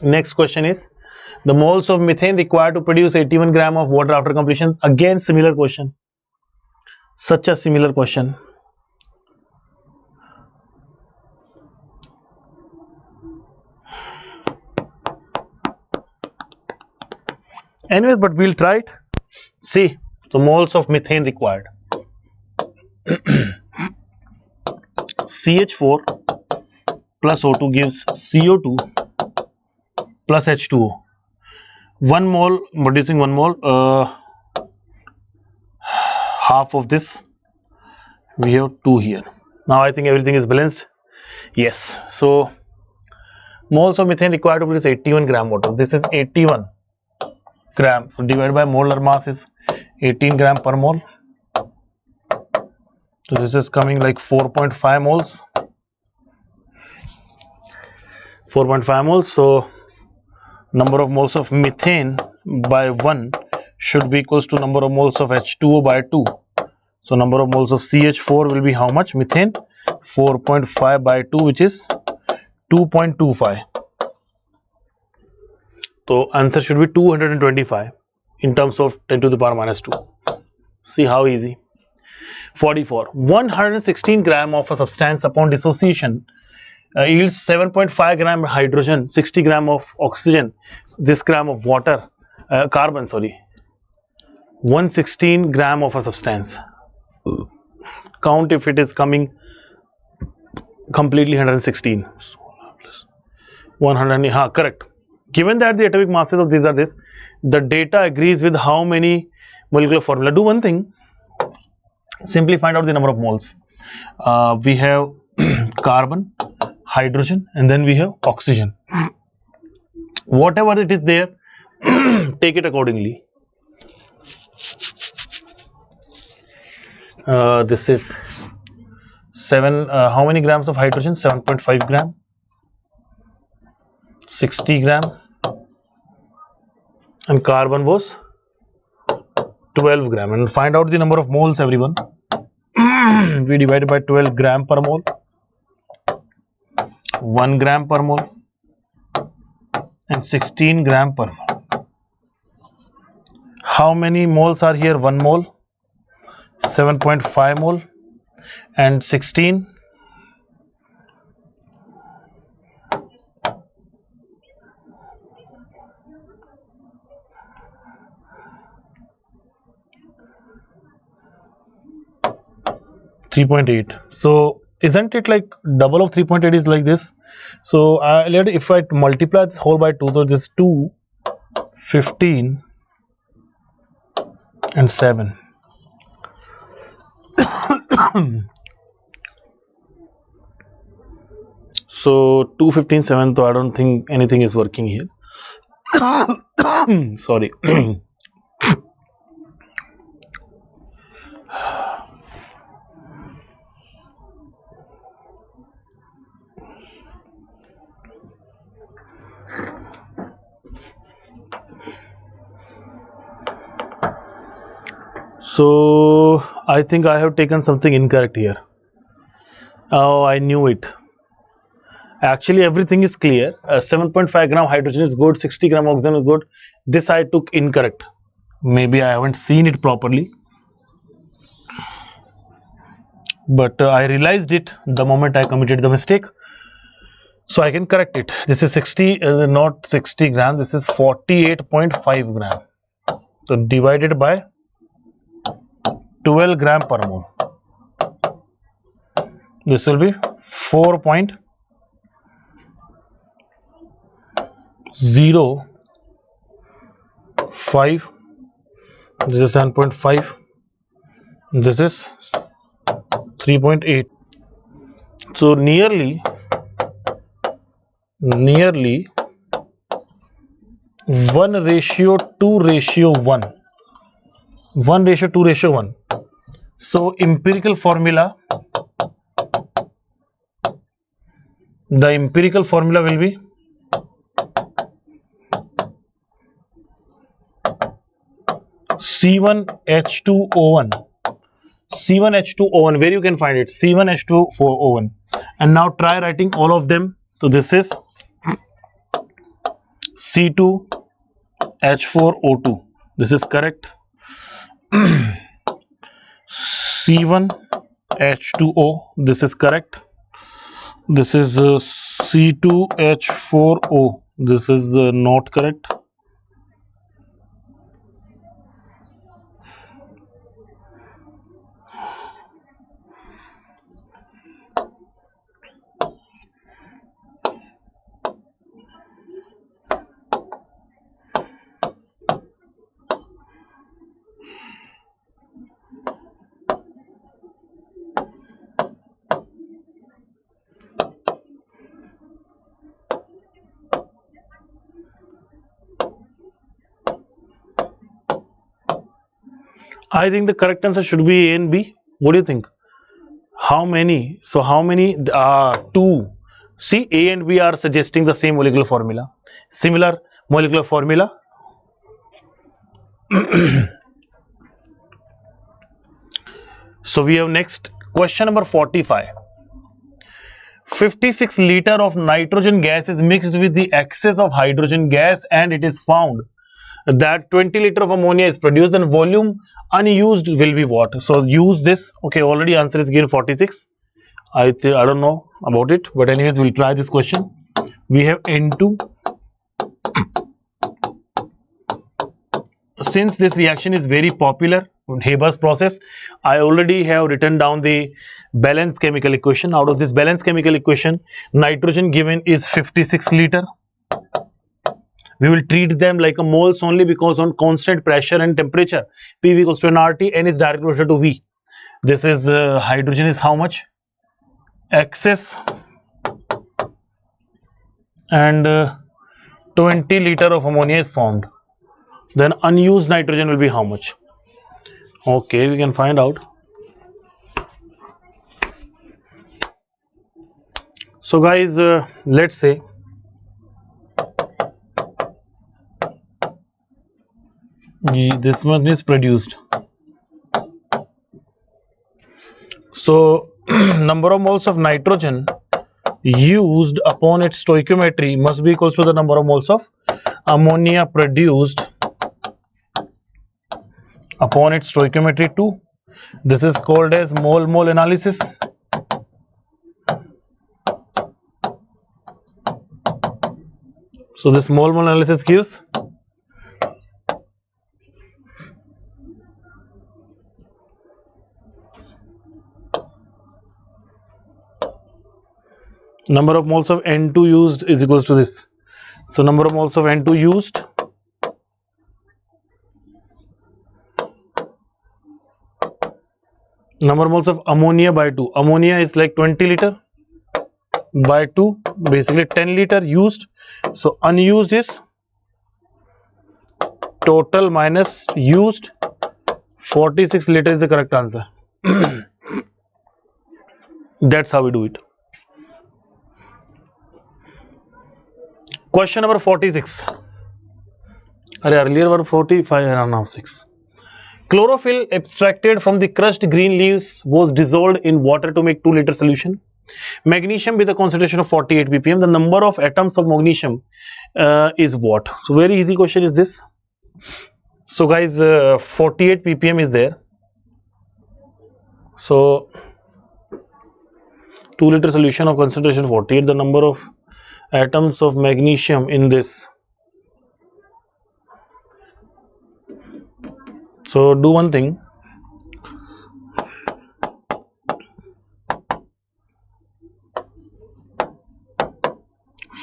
next question is the moles of methane required to produce 81 gram of water after completion. Again similar question, such a similar question. Anyways, but we'll try it. See, so moles of methane required. CH4 plus O2 gives CO2 plus H2O. 1 mole producing 1 mole, half of this, we have 2 here. Now I think everything is balanced. Yes, so moles of methane required to produce 81 gram water. This is 81 gram, so divided by molar mass is 18 gram per mole. So this is coming like 4.5 moles. 4.5 moles. So number of moles of methane by 1 should be equals to number of moles of H2O by 2. So number of moles of CH4 will be how much? Methane 4.5 by 2, which is 2.25. So answer should be 225 in terms of 10 to the power minus 2. See how easy. 44. 116 gram of a substance upon dissociation yields 7.5 gram hydrogen, 60 gram of oxygen, this gram of water, carbon, sorry. 116 gram of a substance. Count if it is coming completely 116. 100, correct. Given that the atomic masses of these are this, the data agrees with how many molecular formula. Do one thing, simply find out the number of moles. We have carbon, hydrogen, and then we have oxygen. Whatever it is there, take it accordingly. This is 7, how many grams of hydrogen? 7.5 gram. 60 gram, and carbon was 12 gram. And find out the number of moles, everyone. We divided by 12 gram per mole, 1 gram per mole, and 16 gram per mole. How many moles are here? 1 mole, 7.5 mole, and 16. 3.8. So isn't it like double of 3.8 is like this? So if I multiply this whole by 2, so this is 2, 15 and 7. So 2, 15, 7, so I don't think anything is working here. Sorry. So I think I have taken something incorrect here. Oh, I knew it. Actually, everything is clear. 7.5 gram hydrogen is good, 60 gram oxygen is good. This I took incorrect. Maybe I haven't seen it properly. But I realized it the moment I committed the mistake. So I can correct it. This is 60, not 60 gram. This is 48.5 gram. So divided by 12 gram per mole. This will be 4.05. This is 7.5. This is 3.8. So nearly 1:2:1. 1:2:1. So empirical formula, the empirical formula will be C1H2O1. C1H2O1, where you can find it? C1H2O1. And now try writing all of them. So this is C2H4O2. This is correct. C1H2O. This is correct. This is C2H4O. This is not correct. I think the correct answer should be A and B. What do you think? How many? So how many? Two. See, A and B are suggesting the same molecular formula, similar molecular formula. So we have next question number 45. 56 liter of nitrogen gas is mixed with the excess of hydrogen gas, and it is found that 20 liter of ammonia is produced, and volume unused will be what? So use this. Okay, already answer is given 46. I don't know about it, but anyways we'll try this question. We have N2. Since this reaction is very popular, Haber's process, I already have written down the balanced chemical equation. Out of this balanced chemical equation, nitrogen given is 56 liter. We will treat them like a moles only, because on constant pressure and temperature, PV equals to nRT, N is direct proportional to V. This is hydrogen is how much? Excess, and 20 liter of ammonia is found. Then unused nitrogen will be how much? Okay, we can find out. So guys, let's say this one is produced. So number of moles of nitrogen used upon its stoichiometry must be equal to the number of moles of ammonia produced upon its stoichiometry 2. This is called as mole-mole analysis. So this mole-mole analysis gives number of moles of N2 used is equals to this. So number of moles of N2 used number of moles of ammonia by 2. Ammonia is like 20 liter by 2, basically 10 liter used. So unused is total minus used. 46 liter is the correct answer. That's how we do it. Question number 46. Earlier were 45 and now 6. Chlorophyll extracted from the crushed green leaves was dissolved in water to make 2 liter solution. Magnesium with a concentration of 48 ppm. The number of atoms of magnesium is what? So very easy question is this. So guys, 48 ppm is there. So 2 liter solution of concentration 48. The number of atoms of magnesium in this. So do one thing.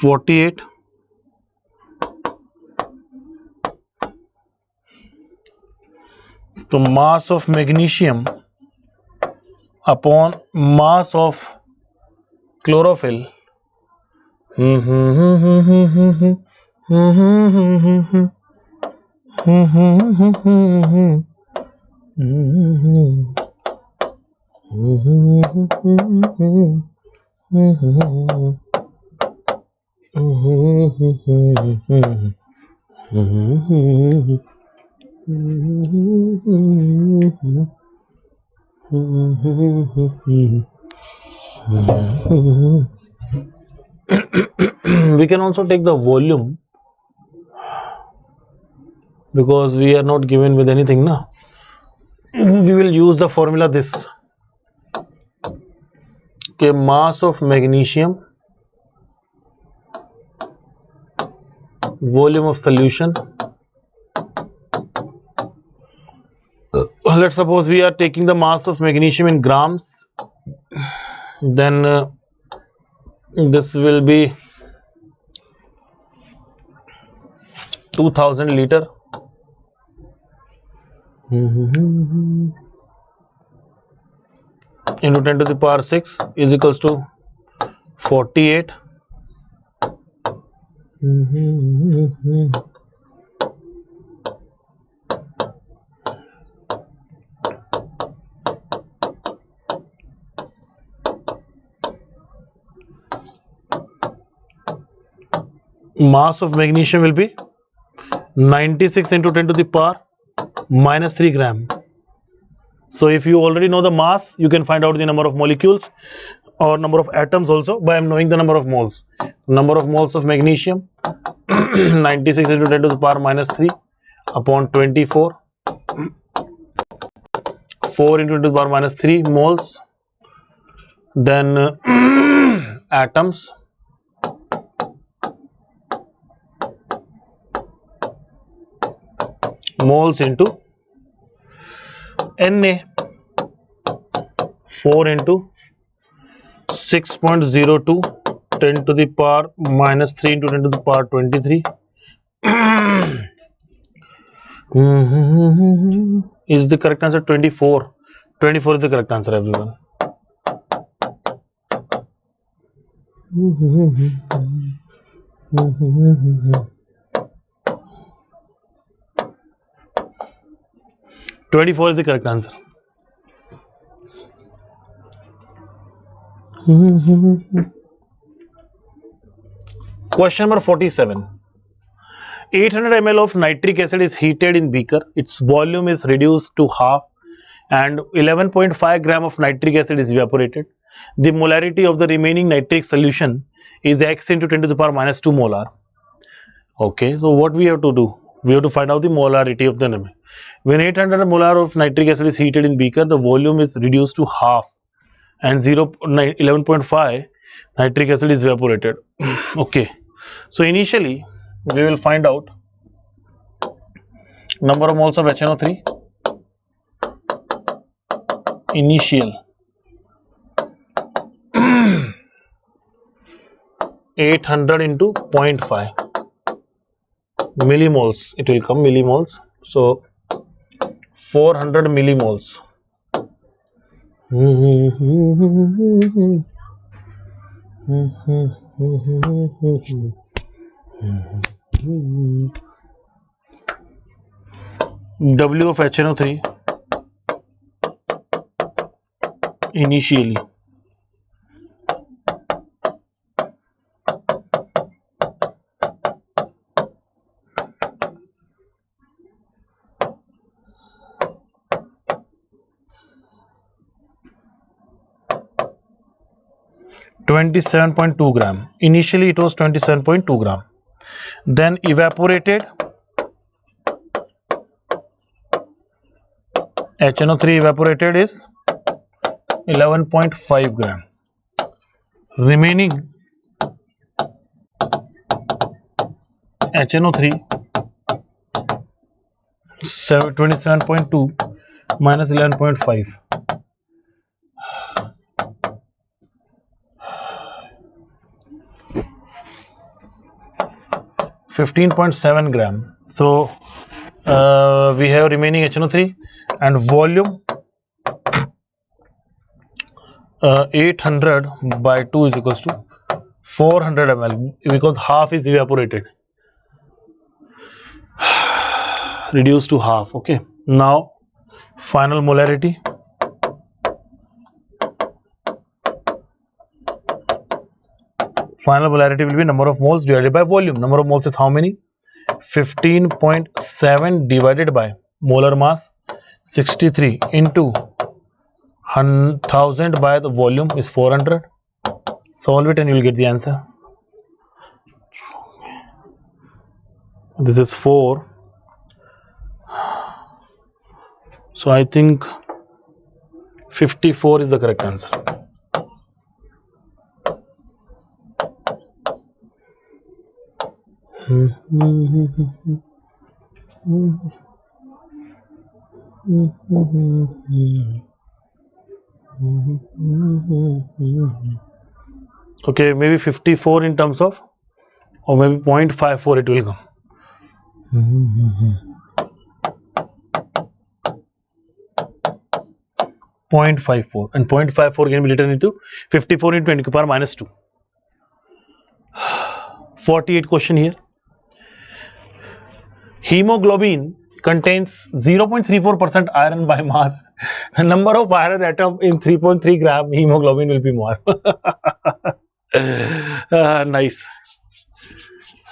(48) to mass of magnesium upon mass of chlorophyll. We can also take the volume because we are not given with anything now. We will use the formula this. Okay, mass of magnesium, volume of solution. Let's suppose we are taking the mass of magnesium in grams, then this will be 2000 liter. Into 10 to the power 6 is equals to 48. Mass of magnesium will be 96 into 10 to the power minus 3 gram. So if you already know the mass, you can find out the number of molecules or number of atoms also by knowing the number of moles. Number of moles of magnesium 96 into 10 to the power minus 3 upon 24. 4 into 10 to the power minus 3 moles. Then atoms. Moles into Na. 4 into 6.02 10 to the power minus 3 into 10 to the power 23 is the correct answer. 24 is the correct answer, everyone. Is the correct answer. Question number 47. 800 ml of nitric acid is heated in beaker. Its volume is reduced to half and 11.5 gram of nitric acid is evaporated. The molarity of the remaining nitric solution is x into 10 to the power minus 2 molar. Okay, so what we have to do? We have to find out the molarity of the enemy. When 800 molar of nitric acid is heated in beaker, the volume is reduced to half and 11.5 nitric acid is evaporated. Okay, so initially we will find out number of moles of HNO3 initial 800 into 0.5 millimoles, it will come millimoles, so 400 millimoles. W of HNO3 initially (27.2 gram). Initially it was 27.2 gram. Then evaporated, HNO3 evaporated is 11.5 gram. Remaining HNO3 27.2 minus 11.5. 15.7 gram. So we have remaining HNO3 and volume 800 by 2 is equals to 400 ml, because half is evaporated, reduced to half. Okay, now final molarity. Final molarity will be number of moles divided by volume. Number of moles is how many? 15.7 divided by molar mass 63 into 1000 by the volume is 400. Solve it and you will get the answer. This is 4. So I think 54 is the correct answer. Okay, maybe 54 in terms of, or maybe 0.54 it will come. 0.54 and 0.54 can be written into 54 into 10 to the power minus 2. 48 question here. Hemoglobin contains 0.34% iron by mass. The number of iron atom in 3.3 gram hemoglobin will be more. Nice.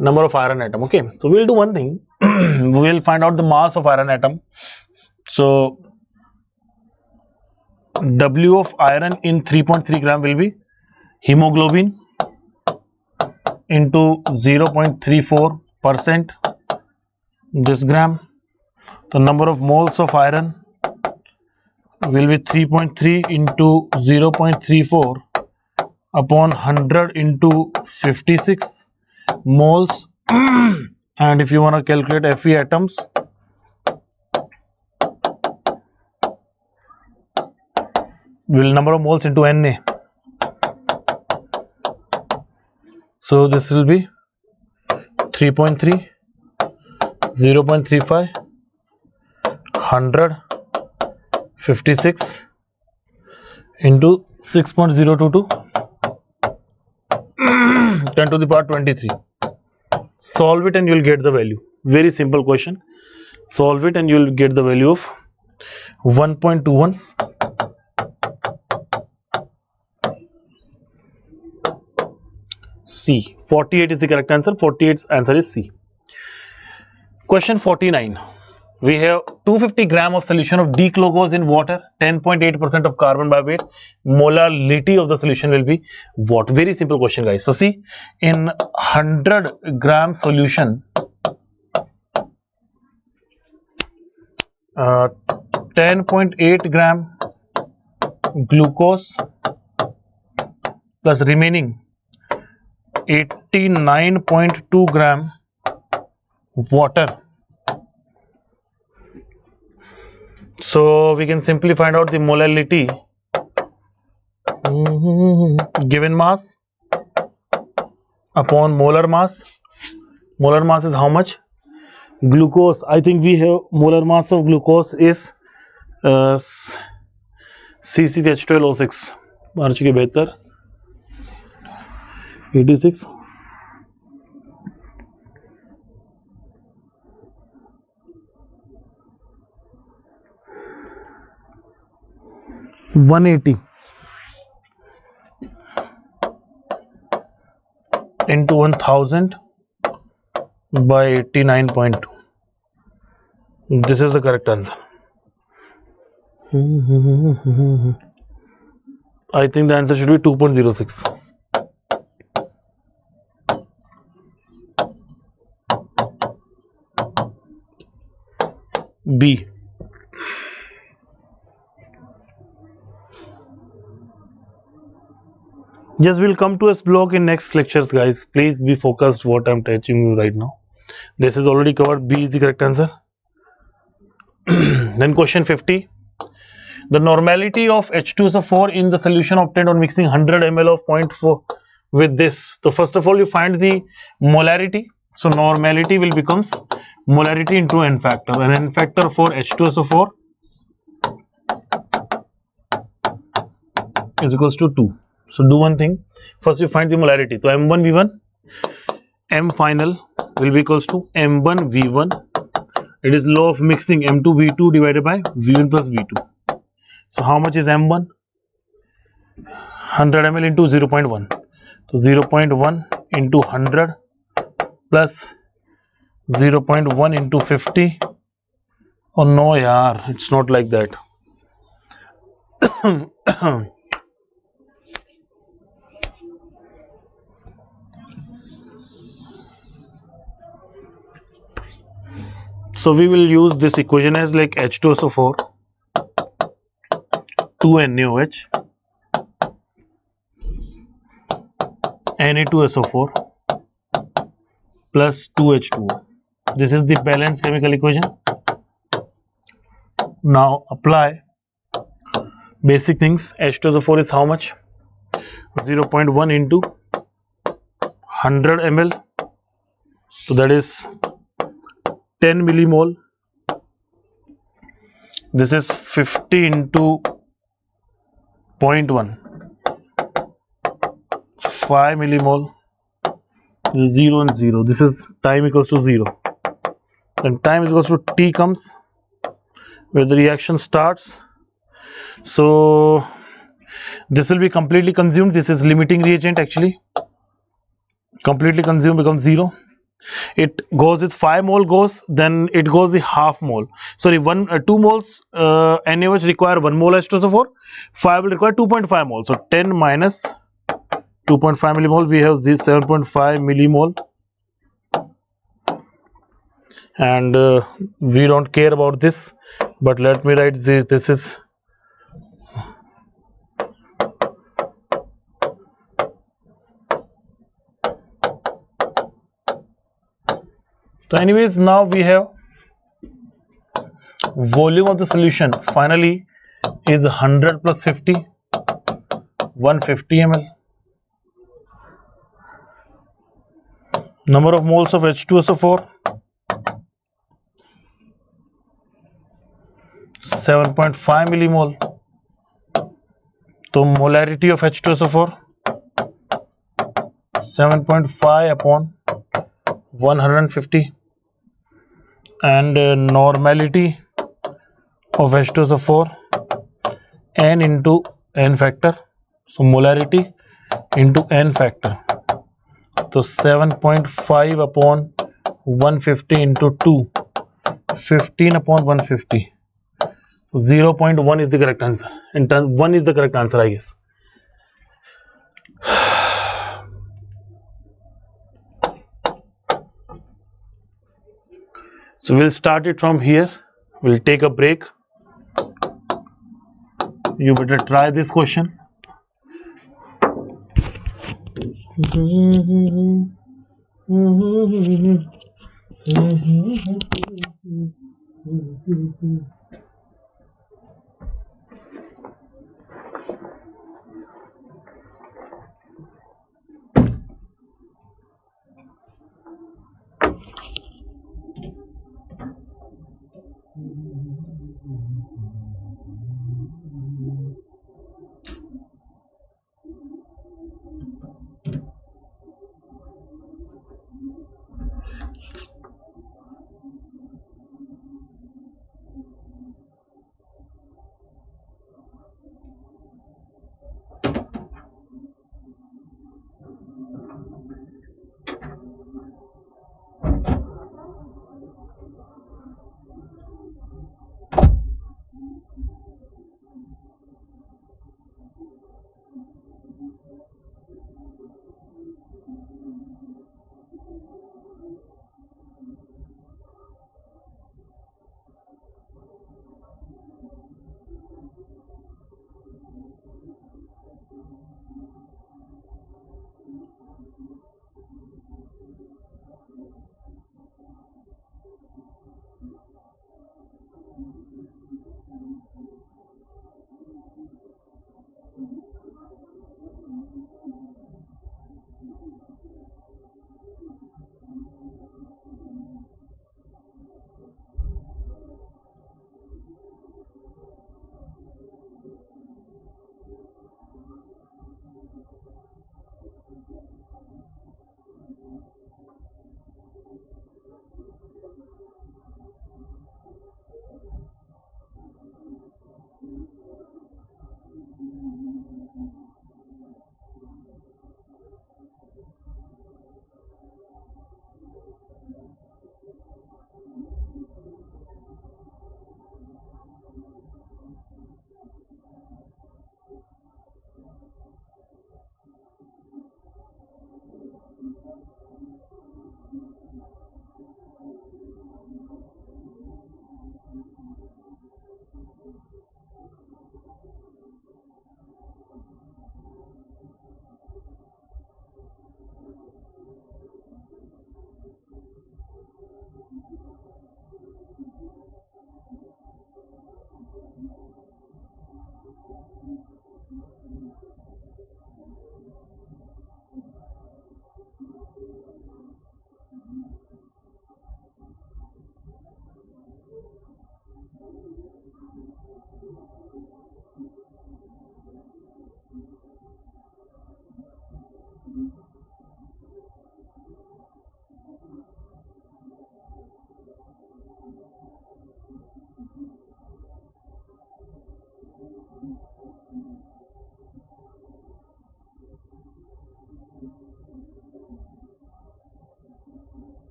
Number of iron atom. Okay, so we'll do one thing. We'll find out the mass of iron atom. So W of iron in 3.3 gram will be hemoglobin into 0.34% this gram. The number of moles of iron will be 3.3 into 0.34 upon 100 into 56 moles. And if you want to calculate Fe atoms, will number of moles into Na. So this will be 3.3, 0.35, 100, 56 into 6.022, 10 to the power 23. Solve it and you will get the value. Very simple question. Solve it and you will get the value of 1.21. C. 48 is the correct answer. 48's answer is C. Question 49. We have 250 gram of solution of D-glucose in water, 10.8% of carbon by weight. Molarity of the solution will be what? Very simple question, guys. So see, in 100 gram solution, 10.8 gram glucose plus remaining 89.2 gram water. So we can simply find out the molality given mass upon molar mass. Molar mass is how much? Glucose, I think we have molar mass of glucose is C6H12O6. मार्च के बेहतर 86 180 into 1000 by 89.2. This is the correct answer. I think the answer should be 2.06. B. Yes, we'll come to S block in next lectures, guys. Please be focused what I'm teaching you right now. This is already covered. B is the correct answer. Then question 50. The normality of H2SO4 in the solution obtained on mixing 100 ml of 0.4 with this. So first of all, you find the molarity. So normality will becomes molarity into n factor, and n factor for H2SO4 is equals to 2. So do one thing. First you find the molarity. So M1 V1, M final will be equals to M1 V1. It is law of mixing, M2 V2 divided by V1 plus V2. So how much is M1? 100 ml into 0.1. So 0.1 into 100 plus 0.1 into 50. Oh no, yaar, it's not like that. So we will use this equation as like H2SO4 2NaOH Na2SO4 plus 2H2O. This is the balanced chemical equation. Now apply basic things. H2SO4 is how much? 0.1 into 100 ml. So that is 10 millimole. This is 50 into 0.1, 5 millimole. This is 0 and 0. This is time equals to 0. Then time is equals to T comes where the reaction starts. So this will be completely consumed. This is limiting reagent actually. Completely consumed becomes 0. It goes with 5 mole goes, then it goes the half mole. Sorry, 2 moles NaOH require 1 mole H2SO4. 5 will require 2.5 mole. So 10 minus 2.5 millimole, we have this 7.5 millimole. And we don't care about this, but let me write this. This is so anyways, now we have volume of the solution finally is 100 plus 50, 150 ml. Number of moles of H2SO4 7.5 millimole. So molarity of H2SO4 7.5 upon 150, and normality of H2SO4 n into n factor. So molarity into n factor. So 7.5 upon 150 into 2, 15 upon 150. 0.1 is the correct answer. In turn, 1 is the correct answer, I guess. So we'll start it from here. We'll take a break. You better try this question.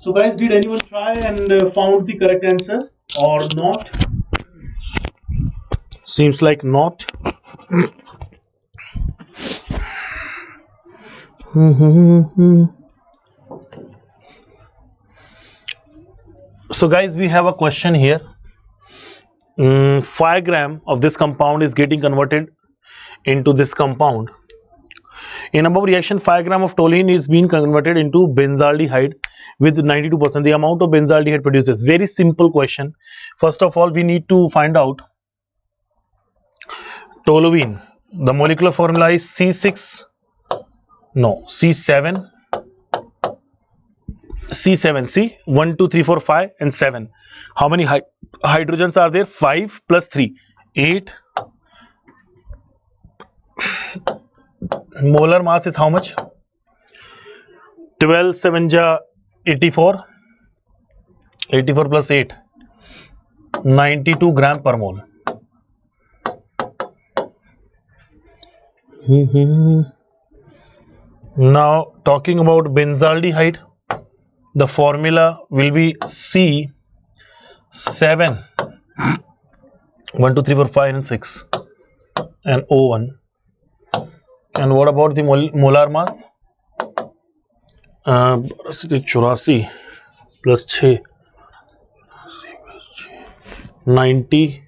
So guys, did anyone try and found the correct answer or not? Seems like not. So guys, we have a question here. 5 gram of this compound is getting converted into this compound. In above reaction, 5 gram of toluene is being converted into benzaldehyde with 92%. The amount of benzaldehyde produces. Very simple question. First of all, we need to find out toluene. The molecular formula is C7, C 1 2 3 4 5 and 7. How many hydrogens are there? 5 plus 3, 8. Molar mass is how much? 12 7 ja 84. 84 plus 8, 92 gram per mole. Now talking about benzaldehyde, the formula will be C7, 1 2 3 4 5 and 6 and O1. And what about the molar mass? 84 plus 6, 90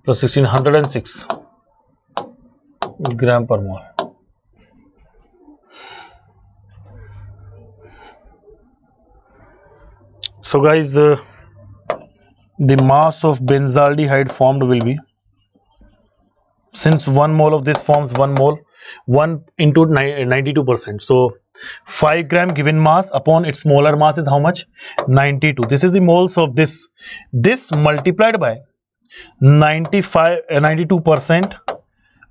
plus 16, 106 gram per mole. So guys, the mass of benzaldehyde formed will be, since 1 mole of this forms 1 mole, 1 into 92%. So 5 gram given mass upon its molar mass is how much? 92. This is the moles of this. This multiplied by 92%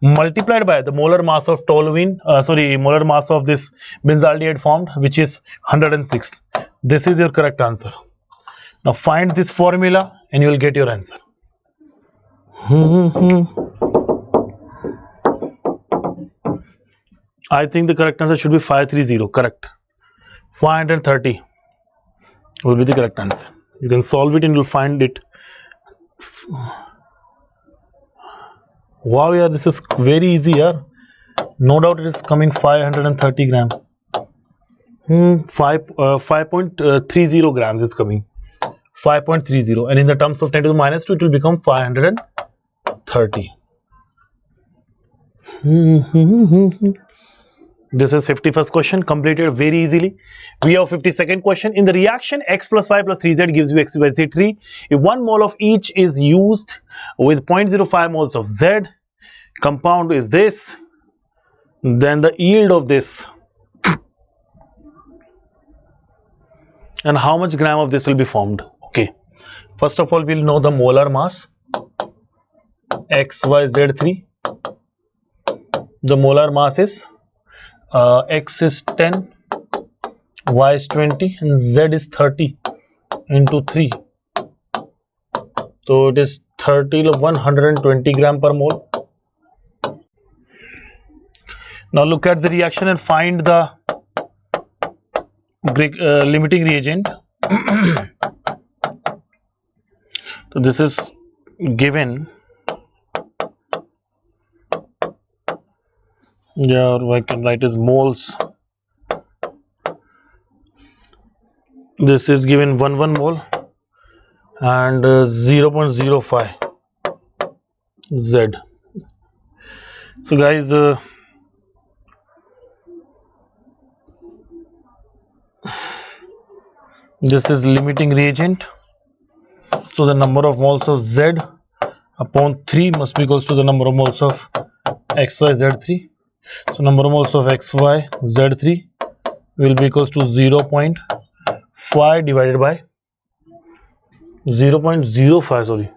multiplied by the molar mass of toluene, molar mass of this benzaldehyde formed, which is 106. This is your correct answer. Now find this formula and you will get your answer. I think the correct answer should be 530. Correct. 530 will be the correct answer. You can solve it and you'll find it. Wow, yeah, this is very easy, yeah. No doubt it is coming 530 gram. 5.30 grams is coming. 5.30, and in the terms of 10 to the minus 2, it will become 530. This is 51st question, completed very easily. We have 52nd question. In the reaction, x plus y plus 3z gives you x, y, z, 3. If 1 mole of each is used with 0.05 moles of z, compound is this, then the yield of this, and how much gram of this will be formed. Okay, first of all, we'll know the molar mass, XYZ3. The molar mass is X is 10, Y is 20 and Z is 30 into 3. So it is 30 of 120 gram per mole. Now look at the reaction and find the limiting reagent. So this is given, or I can write as moles. This is given 1 mole and 0.05 Z. So guys, this is limiting reagent. So the number of moles of Z upon 3 must be equals to the number of moles of XYZ3. So number of moles of XYZ3 will be equals to 0.5 divided by 0.05, sorry.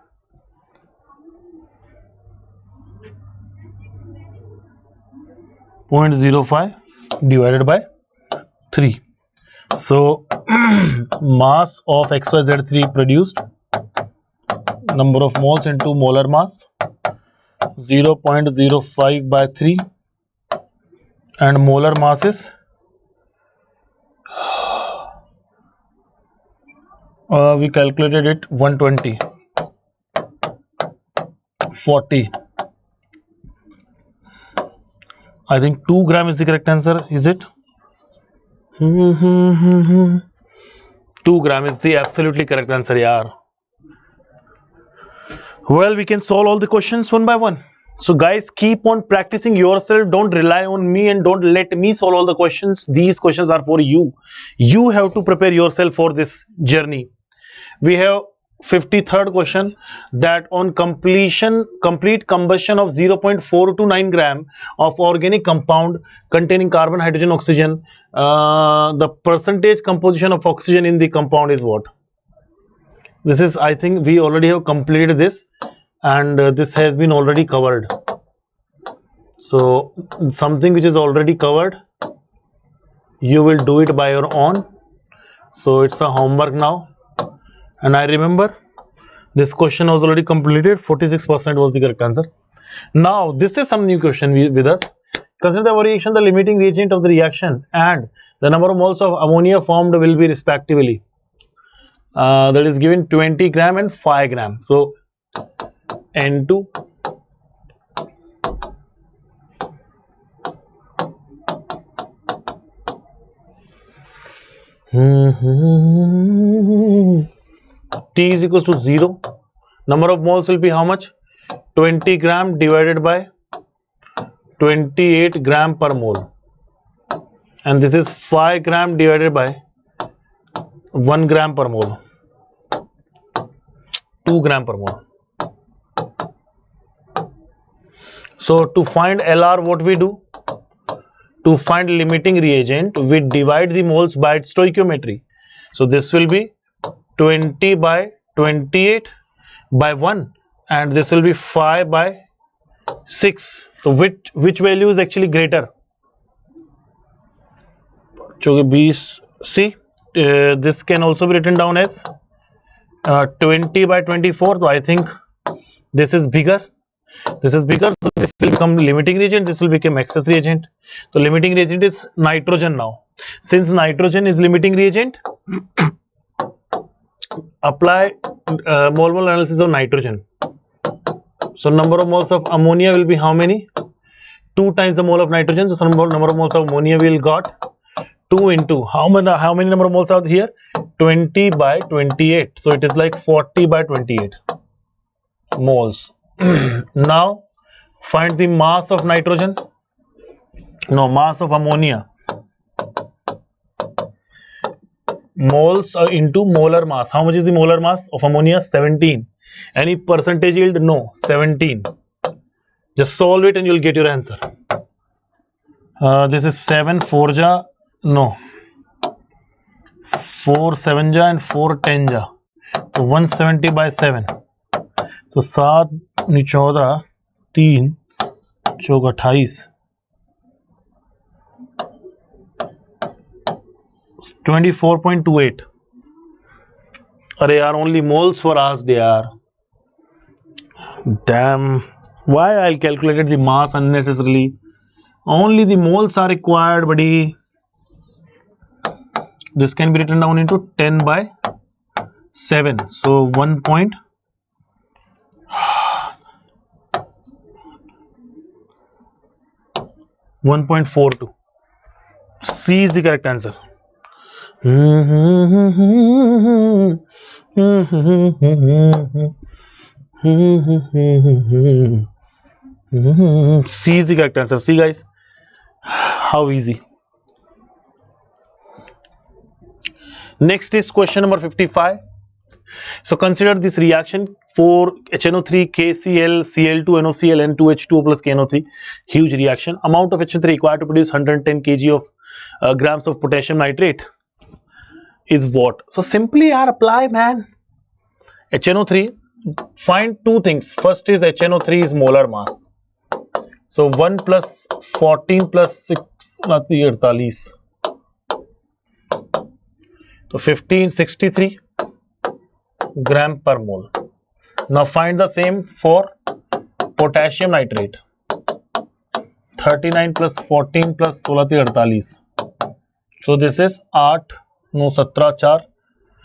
.05 divided by 3. So mass of XYZ3 produced, number of moles into molar mass, 0.05 by 3, and molar mass is We calculated it 120, 40. I think 2 gram is the correct answer. Is it? 2 gram is the absolutely correct answer, yaar. Well, we can solve all the questions one by one. So guys, keep on practicing yourself. Don't rely on me and don't let me solve all the questions. These questions are for you. You have to prepare yourself for this journey. We have 53rd question, that on complete combustion of 0.429 gram of organic compound containing carbon, hydrogen, oxygen, the percentage composition of oxygen in the compound is what? This is, I think we already have completed this, and this has been already covered. So something which is already covered, you will do it by your own. So it's a homework now. And I remember this question was already completed. 46% was the correct answer. Now this is some new question with us. Consider the variation, the limiting reagent of the reaction, and the number of moles of ammonia formed will be respectively. That is given 20 gram and 5 gram. So N2 T is equals to 0. Number of moles will be how much? 20 gram divided by 28 gram per mole. And this is 5 gram divided by 1 gram per mole. 2 gram per mole. So to find LR, what we do? To find limiting reagent, we divide the moles by its stoichiometry. So this will be 20 by 28 by 1, and this will be 5 by 6. So which value is actually greater? See, this can also be written down as 20 by 24. So I think this is bigger. This is bigger. So this will become limiting reagent. This will become excess reagent. So limiting reagent is nitrogen now. Since nitrogen is limiting reagent, apply mole analysis of nitrogen. So number of moles of ammonia will be how many? 2 times the mole of nitrogen. So number of moles of ammonia we will got 2 into how many number of moles are here? 20 by 28. So it is like 40 by 28 moles. Now find the mass of nitrogen. No, mass of ammonia. Moles are into molar mass. How much is the molar mass of ammonia? 17. Any percentage yield? No, 17. Just solve it and you'll get your answer. This is 7 4 ja, no, 4 7 ja and 4 10 ja. So 170 by 7. So 7 14 3 4 28. 24.28. Arey yaar, only moles were asked yaar. Damn. Why I calculated the mass unnecessarily? Only the moles are required, buddy. This can be written down into 10 by 7. So 1.42. C is the correct answer. C is the correct answer. See guys, how easy. Next is question number 55. So consider this reaction for HNO3 KCl Cl2 NOCl N2H2O plus KNO3. Huge reaction. Amount of HNO3 required to produce 110 kg of grams of potassium nitrate is what? So simply apply, man. HNO3, find two things. First is HNO3 is molar mass. So 1 plus 14 plus 6 48. So 1563 gram per mole. Now find the same for potassium nitrate. 39 plus 14 plus 16 48. So this is 8 9 17 4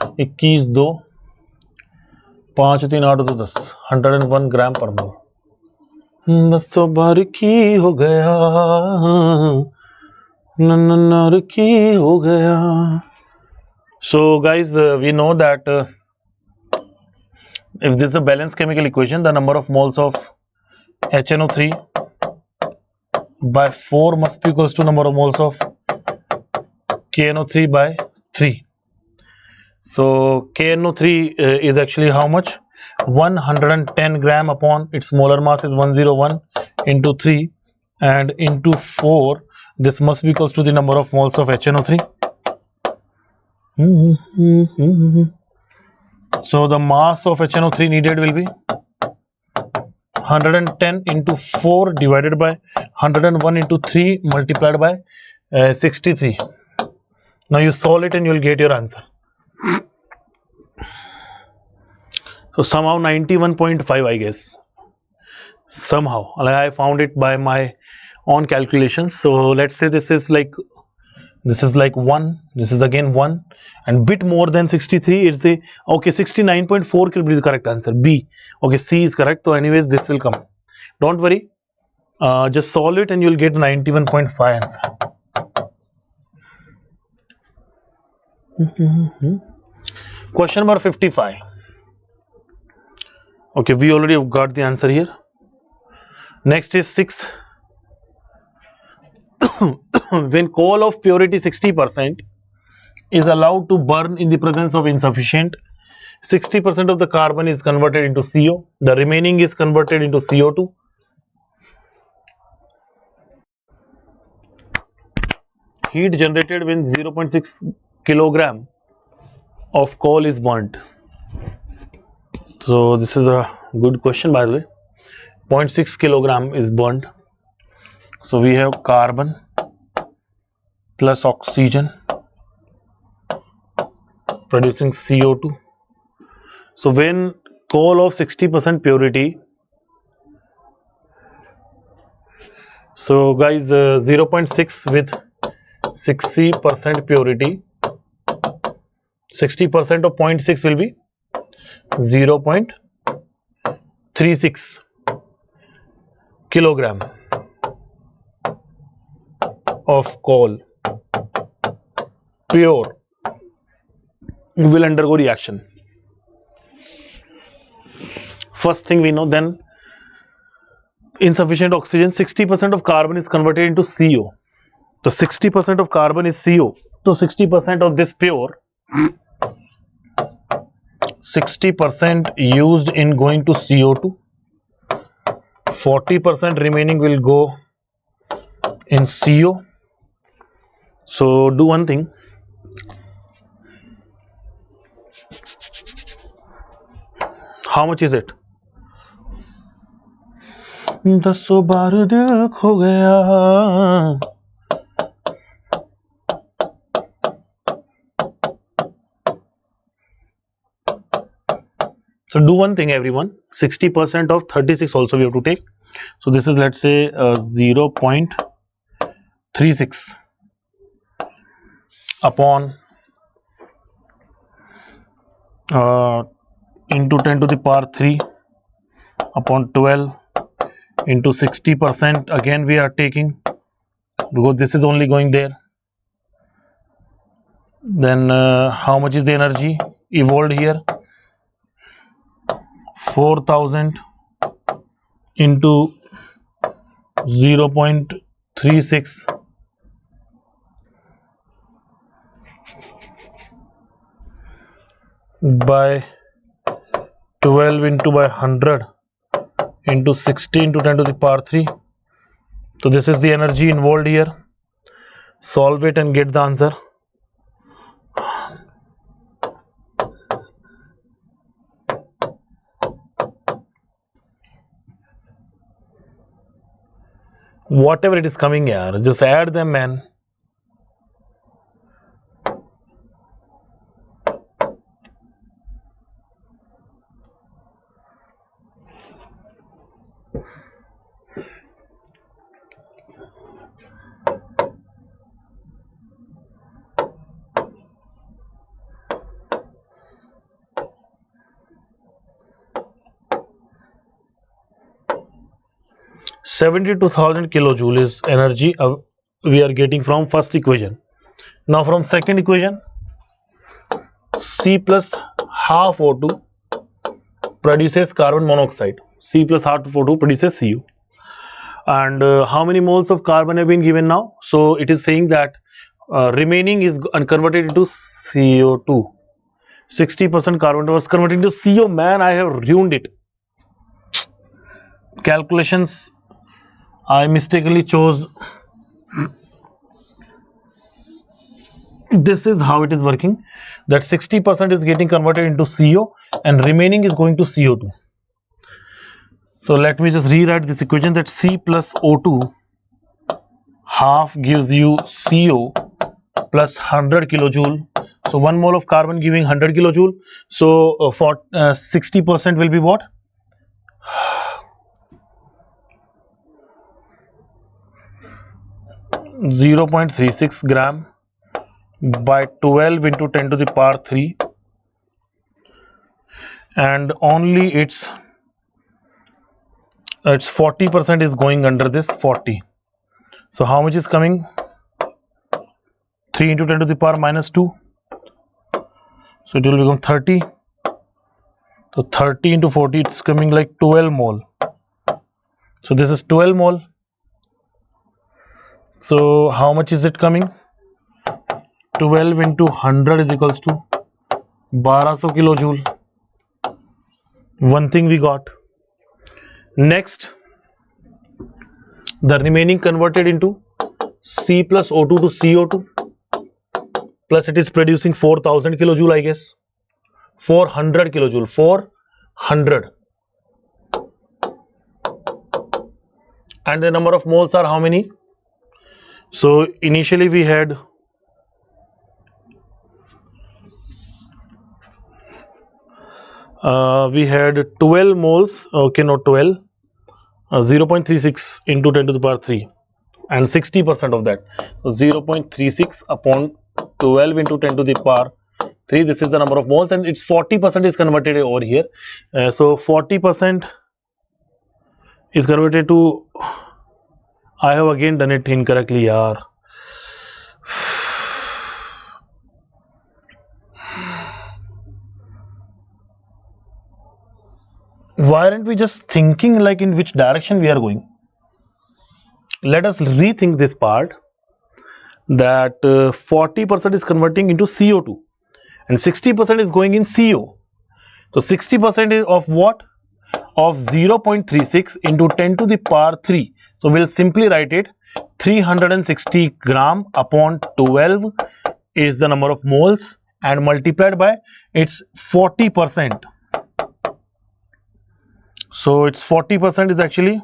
21 2 5 3 8 2 10 101 ग्राम पर मोल। 10 तो बार की हो गया, नर की हो गया। So guys, we know that if this is a balanced chemical equation, the number of moles of HNO3 by 4 must be equals to number of moles of KNO3 by 3. So KNO3 is actually how much? 110 gram upon its molar mass is 101 into 3 and into 4. This must be equals to the number of moles of HNO3. So the mass of HNO3 needed will be 110 into 4 divided by 101 into 3 multiplied by 63. Now you solve it and you will get your answer. So somehow 91.5, I guess. Somehow, like I found it by my own calculations. So let's say this is like 1, this is again 1, and bit more than 63. It's the okay, 69.4 will be the correct answer. B. Okay, C is correct. So anyways, this will come. Don't worry. Just solve it and you'll get 91.5 answer. Question number 55. Okay, we already got the answer here. Next is 6th. When coal of purity 60% is allowed to burn in the presence of insufficient, 60% of the carbon is converted into CO. The remaining is converted into CO2. Heat generated when 0.6 kilogram of coal is burnt. So this is a good question, by the way. 0.6 kilogram is burnt. So we have carbon plus oxygen producing CO2. So when coal of 60% purity, so guys, 0.6 with 60% purity, 60% of 0.6 will be 0.36 kilogram of coal pure will undergo reaction. First thing we know, then insufficient oxygen, 60% of carbon is converted into CO. So 60% of carbon is CO. So 60% of this pure, 60% used in going to CO2, 40% remaining will go in CO. So do one thing. How much is it? 10 बार दिल खो गया. So do one thing, everyone. 60% of 36 also we have to take. So this is, let's say, 0.36 upon into 10 to the power 3 upon 12 into 60%. Again we are taking, because this is only going there. Then how much is the energy evolved here? 4000 into 0.36 by 12 into by 100 into 60 into 10 to the power 3. So this is the energy involved here. Solve it and get the answer. Whatever it is coming here, just add them, man. 72,000 kilojoule is energy we are getting from first equation. Now from second equation, C plus half O2 produces carbon monoxide. C plus half O2 produces Cu. And how many moles of carbon have been given now? So it is saying that remaining is converted into CO2. 60% carbon was converted into CO. Man, I have ruined it. Calculations, I mistakenly chose. This is how it is working, that 60% is getting converted into CO and remaining is going to CO2. So let me just rewrite this equation, that C plus O2 half gives you CO plus 100 kilojoule. So 1 mole of carbon giving 100 kilojoule. So for 60% will be what? (0.36 gram by 12 into 10 to the power 3, and only its 40% is going under this 40. So how much is coming? 3 into 10 to the power minus 2. So it will become 30. So 30 into 40, it's coming like 12 mole. So this is 12 mole. So how much is it coming? 12 into 100 is equals to 1200 kilojoule. One thing we got. Next, the remaining converted into C plus O2 to CO2, plus it is producing 4000 kilojoule, I guess. 400 kilojoule, 400. And the number of moles are how many? So initially we had we had 12 moles, okay, not 12, 0.36 into 10 to the power 3 and 60% of that. So 0.36 upon 12 into 10 to the power 3, this is the number of moles, and it's 40% is converted over here. So 40% is converted to, I have again done it incorrectly, yaar. Why aren't we just thinking like in which direction we are going? Let us rethink this part, that 40% is converting into CO2 and 60% is going in CO. So 60% is of what? Of 0.36 into 10 to the power 3. So we'll simply write it, 360 gram upon 12 is the number of moles, and multiplied by its 40%. So its 40% is actually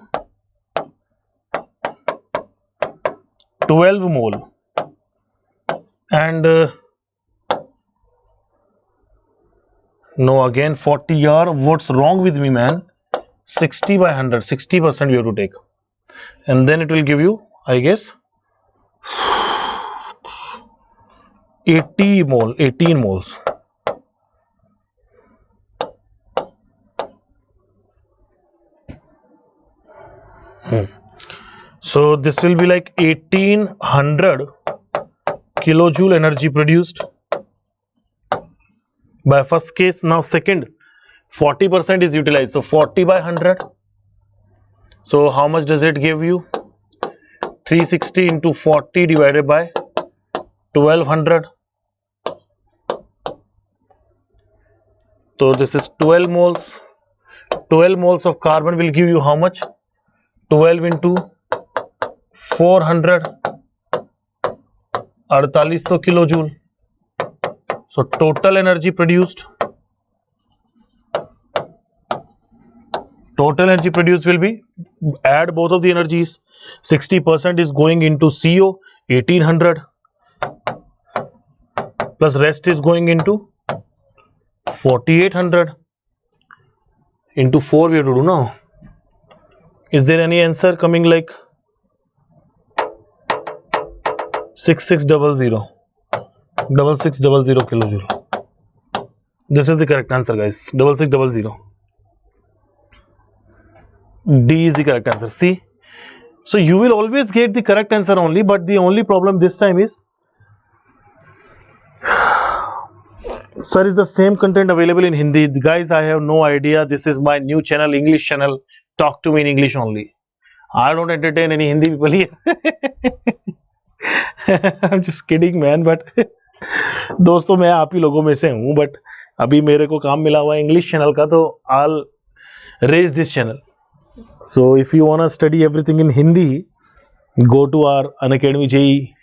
12 mole, and no, again 40, yaar, what's wrong with me, man? 60 by 100, 60% you have to take, and then it will give you, I guess, 18 moles. So this will be like 1800 kilojoule energy produced by first case. Now second, 40% is utilized, so 40 by 100. So how much does it give you? 360 into 40 divided by 1200. So this is 12 moles. 12 moles of carbon will give you how much? 12 into 400, 4800 kilojoule. So total energy produced, will be, add both of the energies, 60% is going into CO, 1800, plus rest is going into 4800 into 4 we have to do now. Is there any answer coming like 6600 kilojoule? This is the correct answer, guys. 6600. D is the correct answer. See, So you will always get the correct answer only, but the only problem this time is, sir, is the same content available in Hindi? Guys, I have no idea. This is my new channel, English channel. Talk to me in English only. I don't entertain any Hindi people here. I'm just kidding, man. But दोस्तों मैं आप ही लोगों में से हूँ, but अभी मेरे को काम मिला हुआ है इंग्लिश चैनल का, तो I'll raise this channel. So if you wanna study everything in Hindi, go to our Unacademy JEE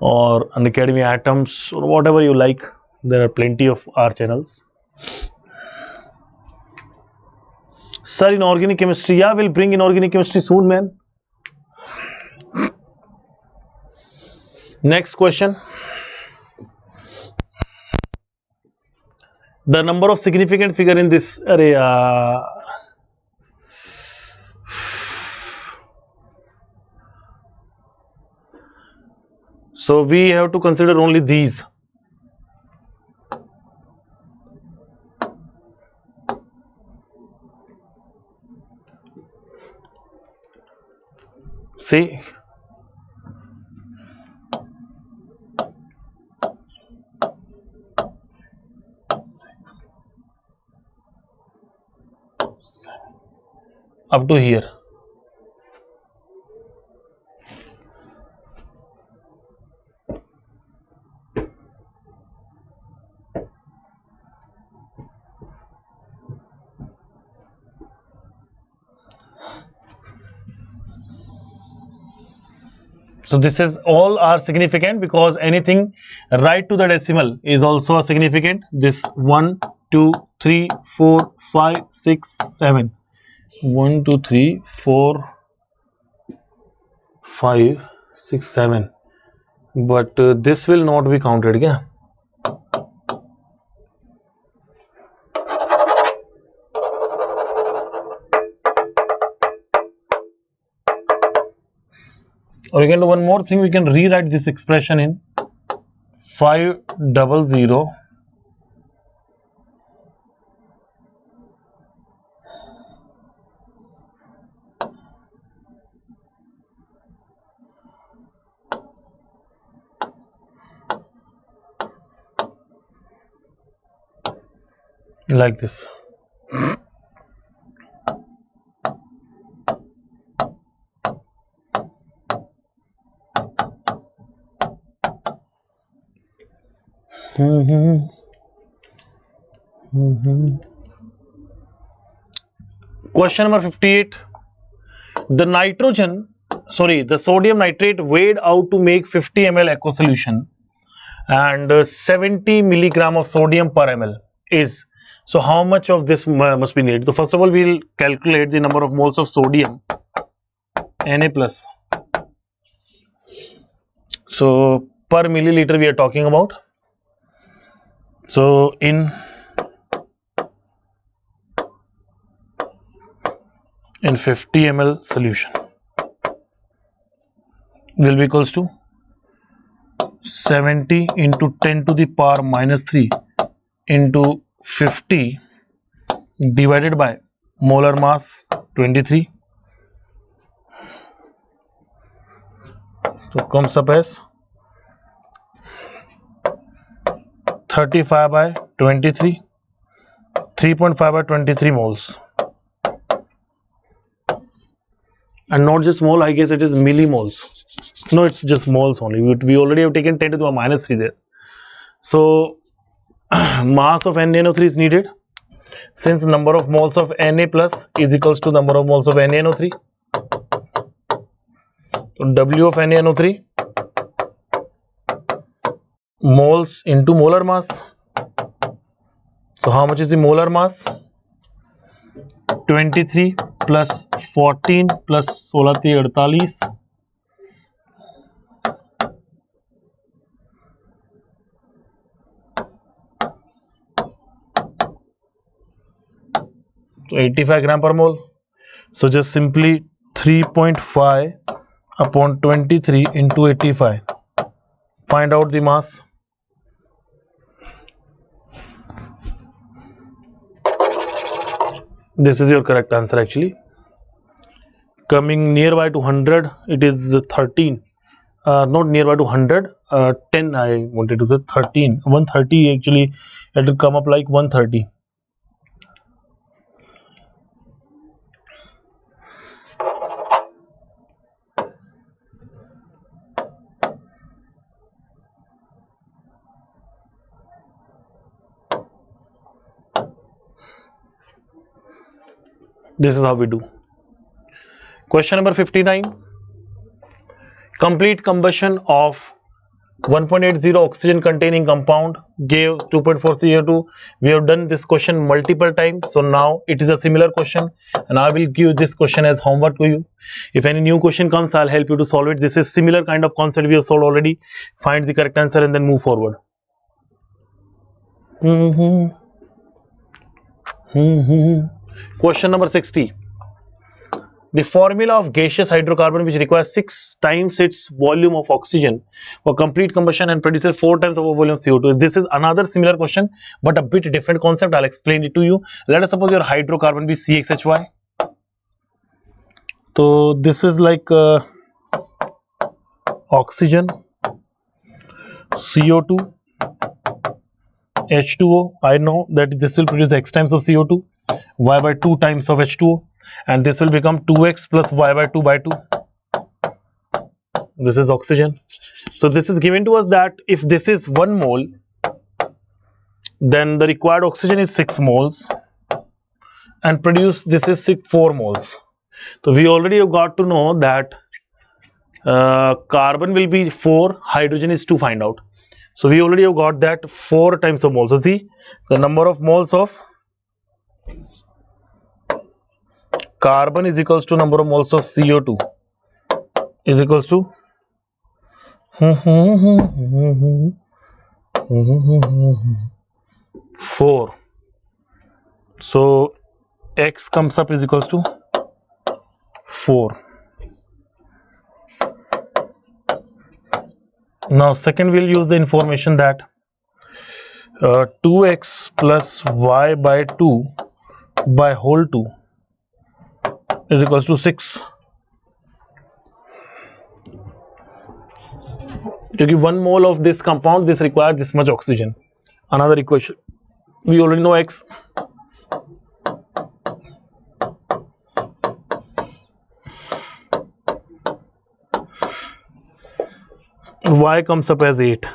or Unacademy Atoms or whatever you like. There are plenty of our channels. Sir, in organic chemistry, yeah, we'll bring inorganic chemistry soon, man. Next question. The number of significant figure in this array. So we have to consider only these. See, up to here. So this is all are significant because anything right to the decimal is also a significant. This 1, 2, 3, 4, 5, 6, 7. 1, 2, 3, 4, 5, 6, 7. But this will not be counted, yeah. Or we can do one more thing, we can rewrite this expression in 500 like this. Question number 58. The sodium nitrate weighed out to make 50 ml aqua solution and 70 milligram of sodium per ml is. So how much of this must be needed? So first of all, we'll calculate the number of moles of sodium, Na plus. So per milliliter we are talking about. So in 50 ml solution will be equals to 70 into 10 to the power minus 3 into 50 divided by molar mass 23. So comes up as 35 by 23, 3.5 by 23 moles. And not just mole, I guess it is millimoles. No, it's just moles only. We already have taken 10 to the minus 3 there. So mass of NaNO3 is needed, since number of moles of Na plus is equals to number of moles of NaNO3. So W of NaNO3 moles into molar mass. So how much is the molar mass? 23 plus 14 plus 16 48. So 85 gram per mole. So just simply 3.5 upon 23 into 85. Find out the mass. This is your correct answer actually. coming nearby to 100, it is 13. Not nearby to 100, 10 I wanted to say, 13, 130 actually, it will come up like 130. This is how we do. Question number 59. Complete combustion of 1.80 oxygen containing compound gave 2.4 CO2. We have done this question multiple times, so now it is a similar question and I will give this question as homework to you. If any new question comes, I'll help you to solve it. This is similar kind of concept we have solved already. Find the correct answer and then move forward. Question number 60. The formula of gaseous hydrocarbon which requires 6 times its volume of oxygen for complete combustion and produces 4 times the volume of CO2. This is another similar question but a bit different concept. I'll explain it to you. Let us suppose your hydrocarbon be CXHY. So this is like oxygen, CO2, H2O. I know that this will produce X times of CO2, Y by 2 times of H2O. And this will become 2x plus y by 2 by 2. This is oxygen. So this is given to us that if this is 1 mole, then the required oxygen is 6 moles and produce this is 4 moles. So we already have got to know that carbon will be 4, hydrogen is to find out. So we already have got that 4 times of moles. So see the number of moles of carbon is equals to number of moles of CO2 is equals to 4. So X comes up is equals to 4. Now second we'll use the information that 2x plus y by 2 by whole 2 is equals to 6. To give 1 mole of this compound, this requires this much oxygen. Another equation, we already know X. Y comes up as 8.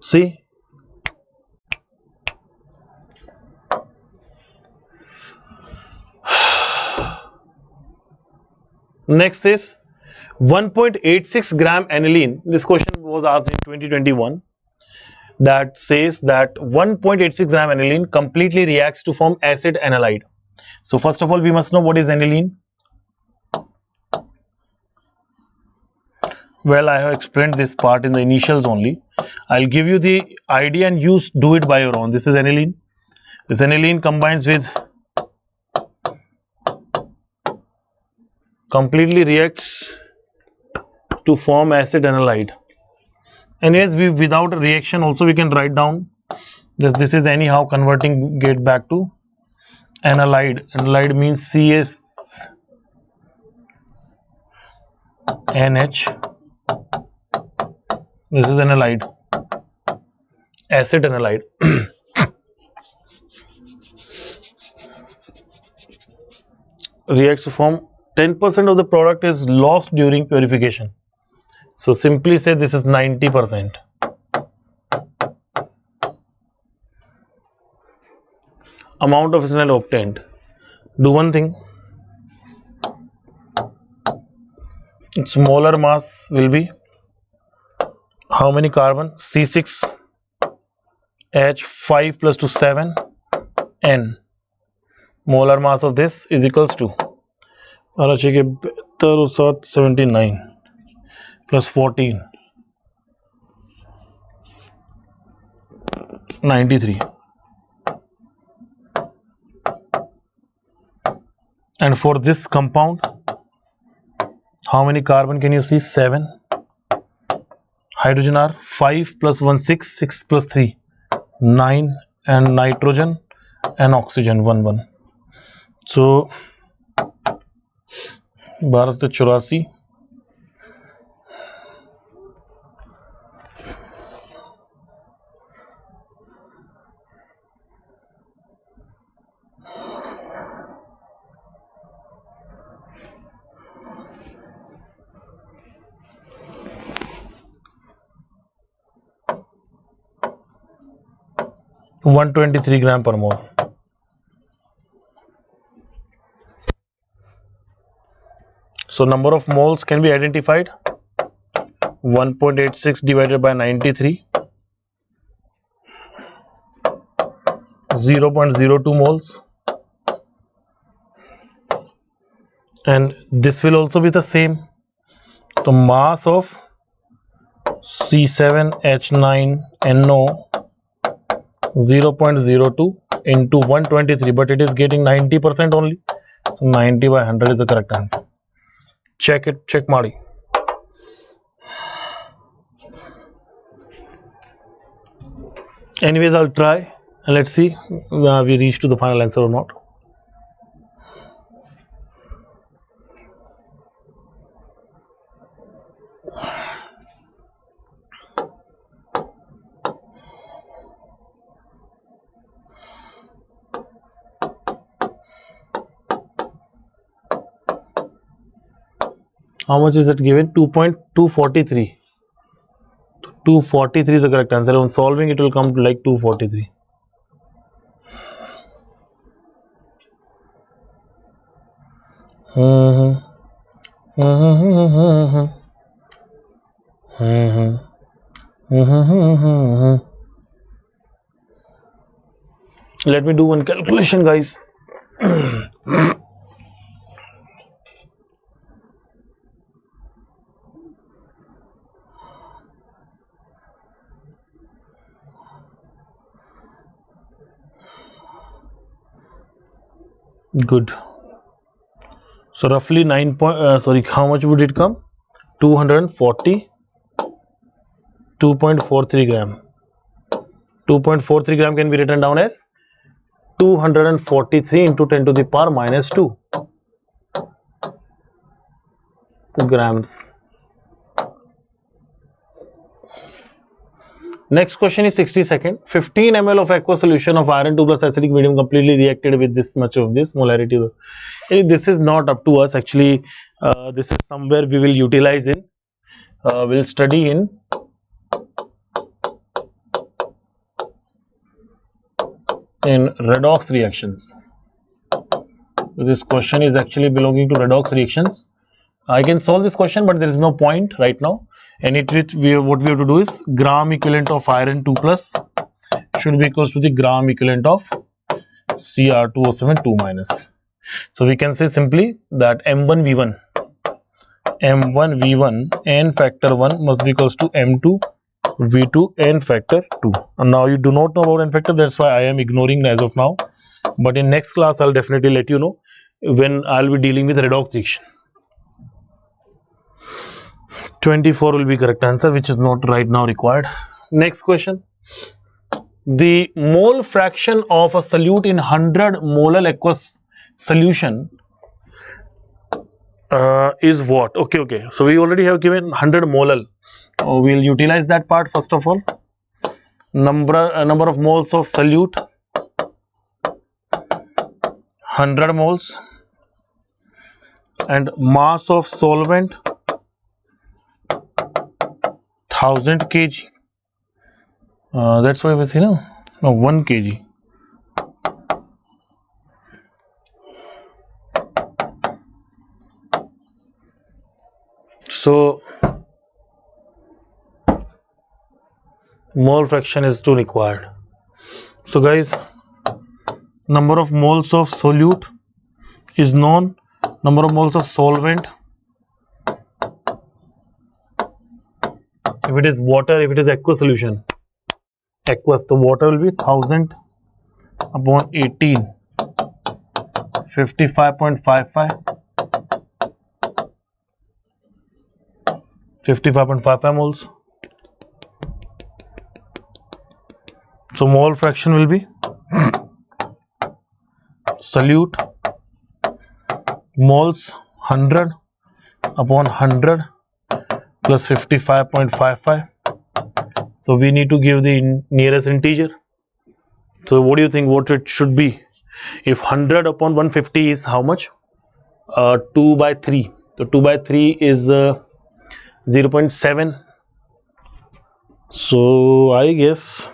See, next is 1.86 gram aniline. This question was asked in 2021. That says that 1.86 gram aniline completely reacts to form acid analyte. So first of all, we must know what is aniline. Well, I have explained this part in the initials only. I'll give you the idea and you do it by your own. This is aniline. This aniline combines with, completely reacts to form acid analyte. Anyways, without a reaction also we can write down this is anyhow converting get back to analyte. Analyte means CSNH. This is analyte, acid analyte. Reacts to form 10% of the product is lost during purification. So simply say this is 90%. Amount of ethanol obtained. Do one thing. Its molar mass will be how many carbon? C6H5 plus 2 7 N. Molar mass of this is equals to 79 plus 14 93. And for this compound, how many carbon can you see? 7. hydrogen are 5 plus 1 6, 6 plus 3 9, and nitrogen and oxygen 1 1. So 12 से 84, तो 123 ग्राम पर मोल. So number of moles can be identified. 1.86 divided by 93, 0.02 moles, and this will also be the same. So mass of C7H9NO 0.02 into 123, but it is getting 90% only. So 90 by 100 is the correct answer. Check it, check Mari. Anyways, I'll try and let's see we reach to the final answer or not. How much is it given? 2.243. 243 is the correct answer. On solving, it will come to like 243. Let me do one calculation, guys. Good. So roughly how much would it come? 240, 2.43 gram. 2.43 gram can be written down as 243 into 10 to the power minus 2 grams. Next question is 62nd. 15 ml of aqueous solution of iron 2 plus acidic medium completely reacted with this much of this molarity. This is not up to us actually. This is somewhere we will utilize in, we'll study in redox reactions. This question is actually belonging to redox reactions. I can solve this question, but there is no point right now. And what we have to do is gram equivalent of iron 2 plus should be equals to the gram equivalent of Cr2O7 2 minus. So we can say simply that M1V1 n factor 1 must be equals to M2V2 n factor 2. And now you do not know about n factor, that's why I am ignoring as of now. But in next class, I'll definitely let you know when I'll be dealing with redox reaction. 24 will be correct answer, which is not right now required. Next question. The mole fraction of a solute in 100 molar aqueous solution is what? Okay. So we already have given 100 molar. We'll utilize that part first of all. Number of moles of solute 100 moles, and mass of solvent 1000 kg. That's why we say no 1 kg. So mole fraction is too required. So guys, number of moles of solute is known, number of moles of solvent, if it is water, if it is aqueous solution, aqueous, the water will be 1000 upon 18, 55.55 moles. So mole fraction will be solute moles 100 upon 100 plus 55.55. So we need to give the nearest integer. So what do you think what it should be? If 100 upon 150 is how much? 2 by 3. So 2 by 3 is 0.7. So I guess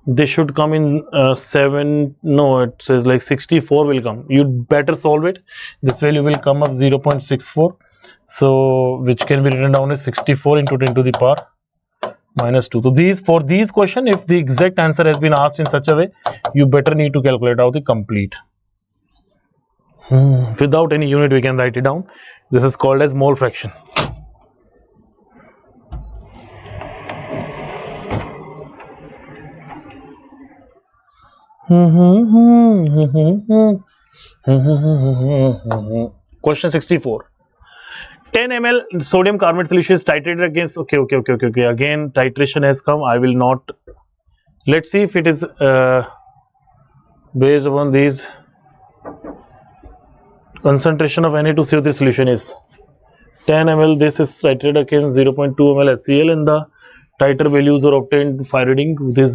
this should come in 7. No, it says like 64 will come. You better solve it. This value will come up 0.64. So which can be written down as 64 into 10 to the power minus 2. So for these question, if the exact answer has been asked in such a way, you better need to calculate out the complete. Without any unit, we can write it down. This is called as mole fraction. Question 64. 10 ml sodium carbonate solution is titrated against. Okay. Again, titration has come. I will not. Let's see if it is based upon these. Concentration of Na2CO3 solution is 10 ml. This is titrated against 0.2 ml HCl, and the titer values are obtained by reading this.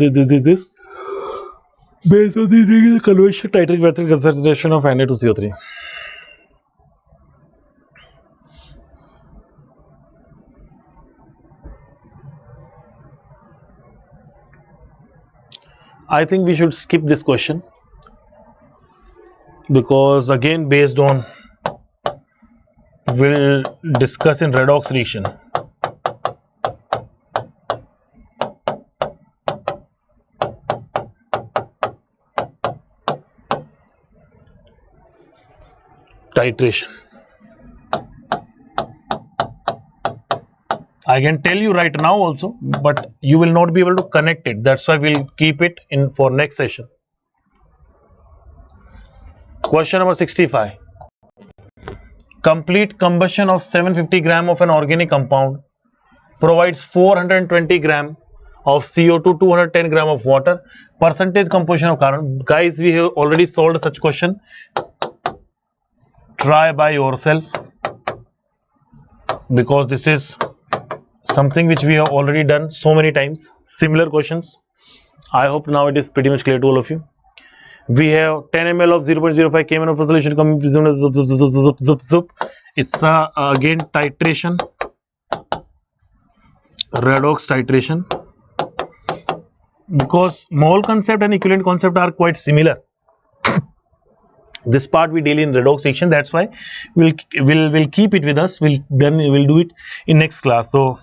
Based on the regular convention titrate method concentration of Na2CO3. I think we should skip this question because again based on we'll discuss in redox reaction. Titration. I can tell you right now also, but you will not be able to connect it. That's why we'll keep it in for next session. Question number 65. Complete combustion of 750 gram of an organic compound provides 420 gram of CO2, 210 gram of water. Percentage composition of carbon. Guys, we have already solved such question. Try by yourself because this is something which we have already done so many times. Similar questions. I hope now it is pretty much clear to all of you. We have 10 ml of 0.05 kmol of solution coming. It's again titration, redox titration, because mole concept and equivalent concept are quite similar. This part we deal in redox reaction. That's why we'll keep it with us. We'll do it in next class. So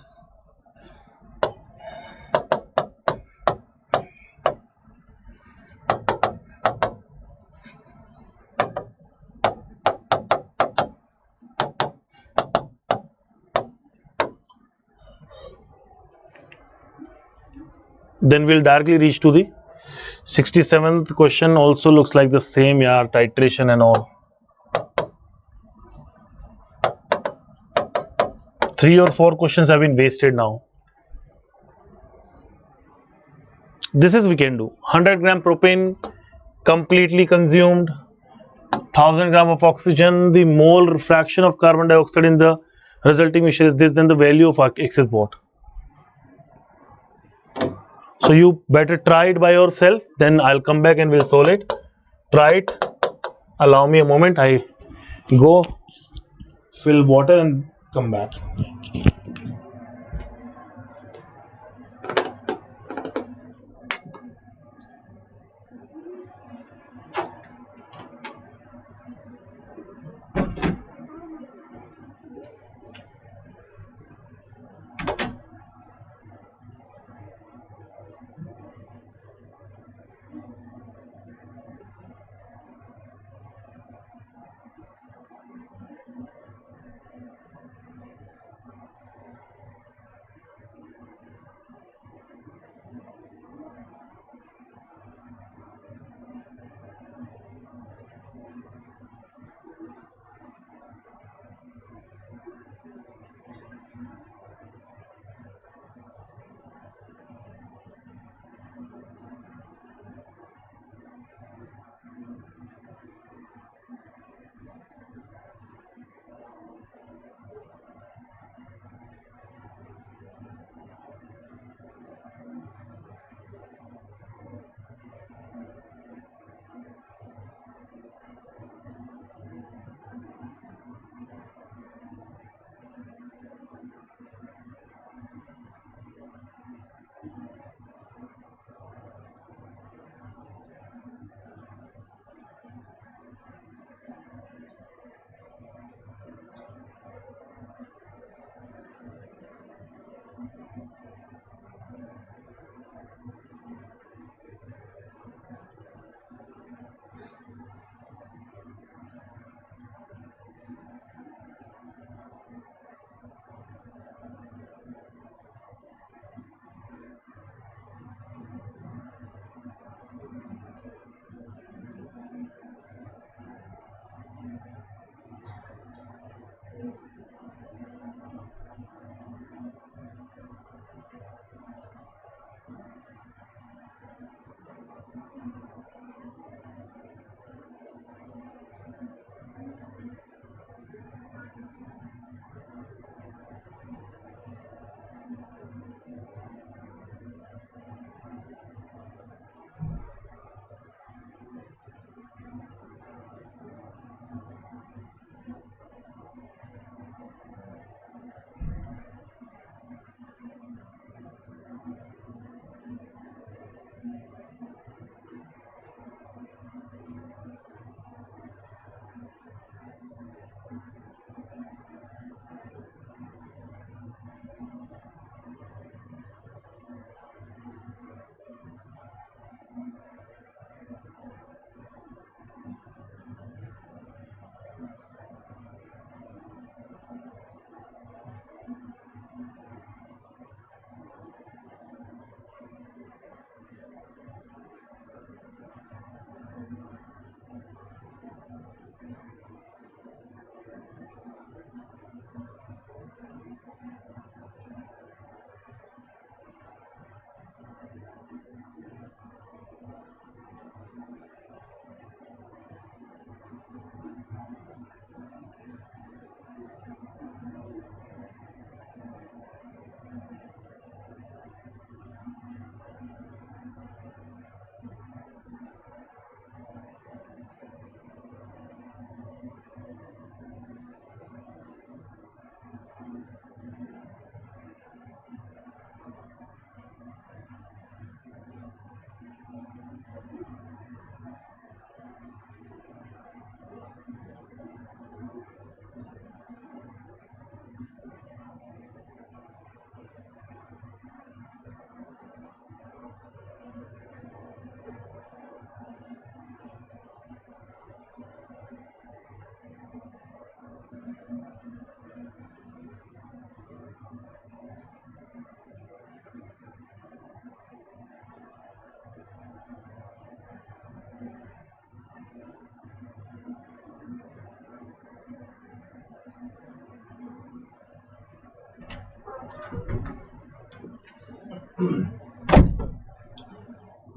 then we'll directly reach to the 67th question. Also looks like the same, yeah, titration and all. 3 or 4 questions have been wasted now. This is we can do. 100 gram propane completely consumed, 1000 gram of oxygen, the mole fraction of carbon dioxide in the resulting mixture is this, then the value of X is what? So you better try it by yourself, then I'll come back and we'll solve it. Try it. Allow me a moment. I go fill water and come back.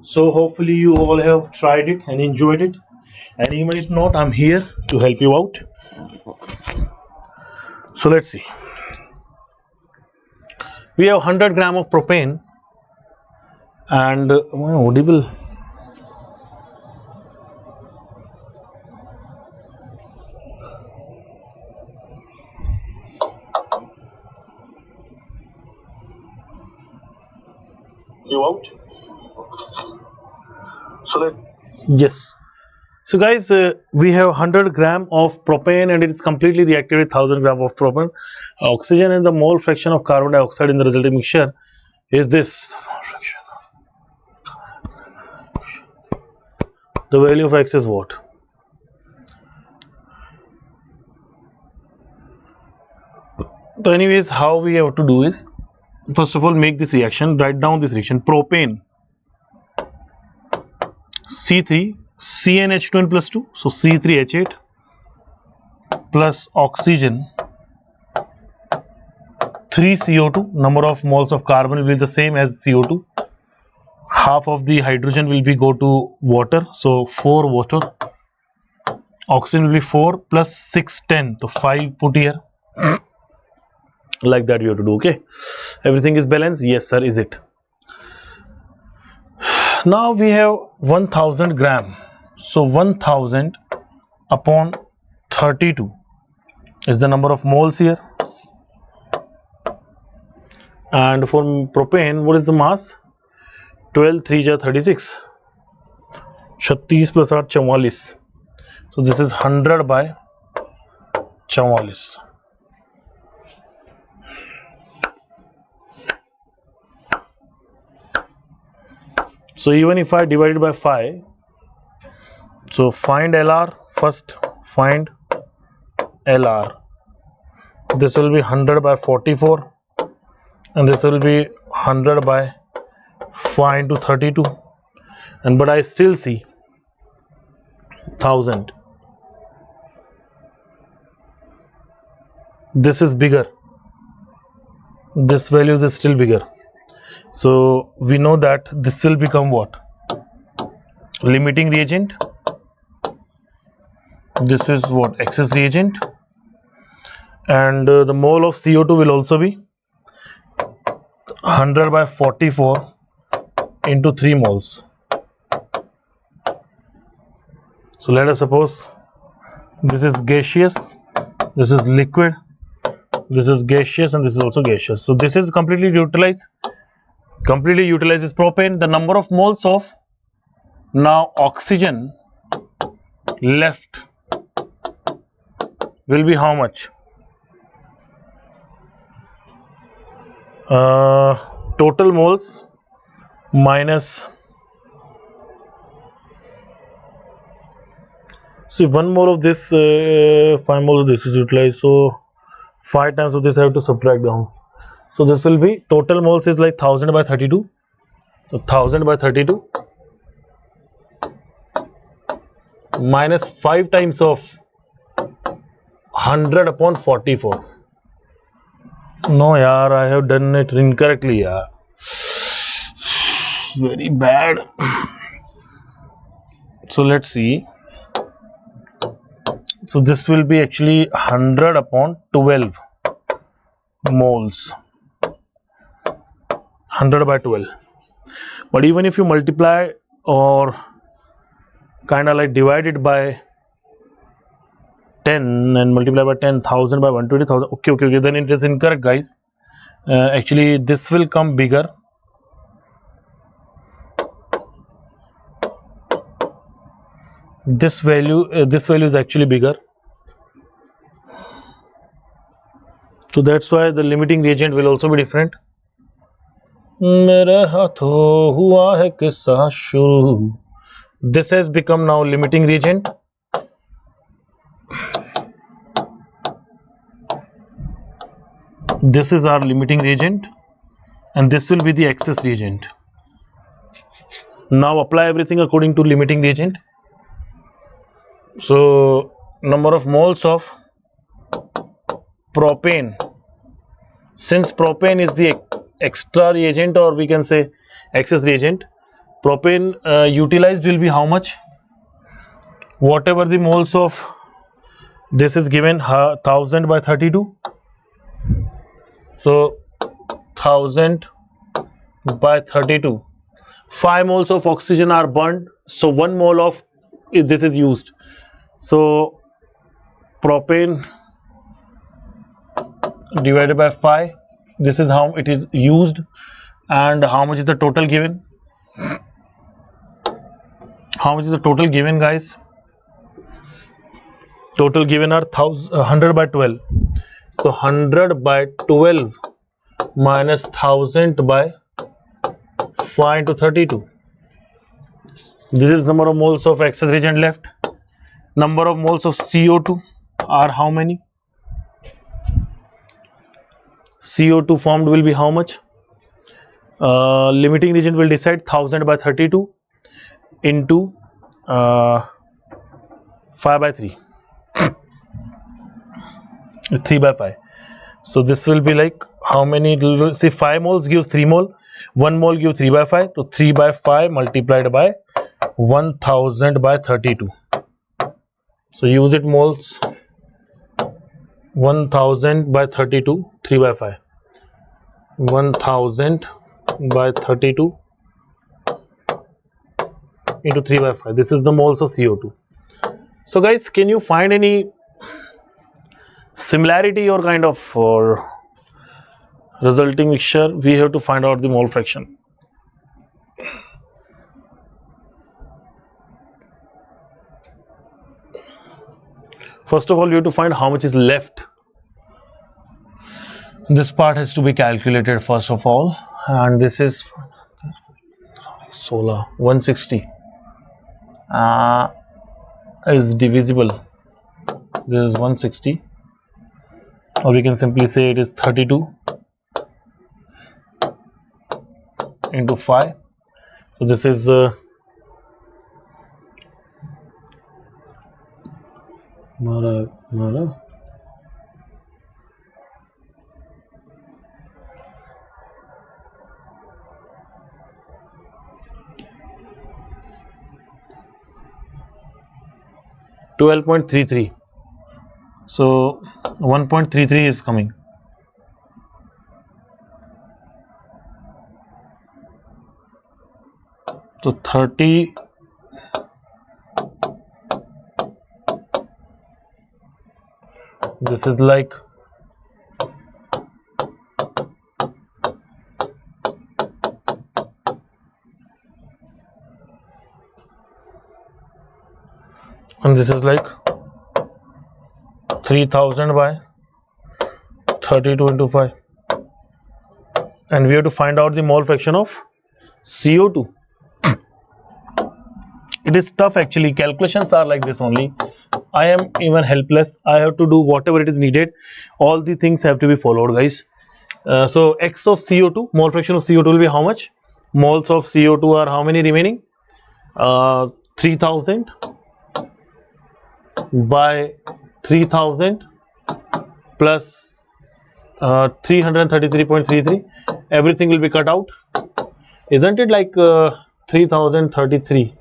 So hopefully you all have tried it and enjoyed it, and even if not, I'm here to help you out. So let's see. We have 100 gram of propane and audible. You out? So yes. So guys, we have 100 gram of propane and it is completely reacted with 1000 gram of propane. Oxygen and the mole fraction of carbon dioxide in the resulting mixture is this. The value of X is what? So anyways, how we have to do is, first of all, make this reaction, write down this reaction. Propane C3 CnH2n plus 2, so C3H8 plus oxygen 3 CO2, number of moles of carbon will be the same as CO2, half of the hydrogen will be go to water, so 4 water, oxygen will be 4 plus 6 10, so 5 put here. Like that you have to do. Okay, everything is balanced. Yes sir, is it? Now we have 1000 gram, so 1000 upon 32 is the number of moles here, and for propane what is the mass? 12 3 ja 36, 36 plus 8 44, so this is 100 by 44. So even if I divide it by 5, so find LR first, find LR. This will be 100 by 44 and this will be 100 by 5 into 32, and but I still see 1000. This is bigger, this value is still bigger. So we know that this will become what? Limiting reagent. This is what? Excess reagent. And the mole of CO2 will also be 100 by 44 into 3 moles. So let us suppose this is gaseous, this is liquid, this is gaseous, and this is also gaseous. So this is completely utilizes propane. The number of moles of now oxygen left will be how much? Total moles minus, see 1 mole of this, 5 moles of this is utilized, so 5 times of this I have to subtract down. So this will be total moles is like 1000 by 32. So 1000 by 32 minus 5 times of 100 upon 44. No yaar, I have done it incorrectly yaar. Very bad. So let's see. So this will be actually 100 upon 12 moles. 100 by 12, but even if you multiply or kind of like divide it by 10 and multiply by 10,000 by 120,000, okay, then it is incorrect guys. Actually this will come bigger. This value is actually bigger, so that's why the limiting reagent will also be different. मेरे हाथों हुआ है किस्सा शुरू. This has become now limiting reagent. This is our limiting reagent and this will be the excess reagent. Now apply everything according to limiting reagent. So number of moles of propane, since propane is the extra reagent, or we can say excess reagent. Propane utilized will be how much? Whatever the moles of this is given 1000 by 32, so 1000 by 32, 5 moles of oxygen are burned, so 1 mole of this is used. So propane divided by 5, this is how it is used. And how much is the total given? How much is the total given, guys? Total given are 100 by 12. So 100 by 12 minus 1000 by 5 into 32. This is number of moles of excess reagent left. Number of moles of CO2 are how many? CO2 formed will be how much? Limiting reagent will decide 1000 by 32 into 5 by 3. 3 by 5. So this will be like how many? Say 5 moles gives 3 mole, 1 mole gives 3 by 5. So 3 by 5 multiplied by 1000 by 32. So use it moles. 1000 by 32, 3 by 5. 1000 by 32 into 3 by 5. This is the moles of CO2. So guys, can you find any similarity or kind of resulting mixture? We have to find out the mole fraction. First of all, you have to find how much is left. This part has to be calculated first of all, and this is solar 160 is divisible. This is 160, or we can simply say it is 32 into 5. So this is 12.33. So 1.33 is coming. So 30 this is like and this is like 3000 by 32 into 5, and we have to find out the mole fraction of CO2. It is tough actually. Calculations are like this only. I am even helpless. I have to do whatever it is needed. All the things have to be followed, guys. So X of CO2, mole fraction of CO2 will be how much? Moles of CO2 are how many remaining? 3000 by 3000 plus 333.33. Everything will be cut out. Isn't it like 3033?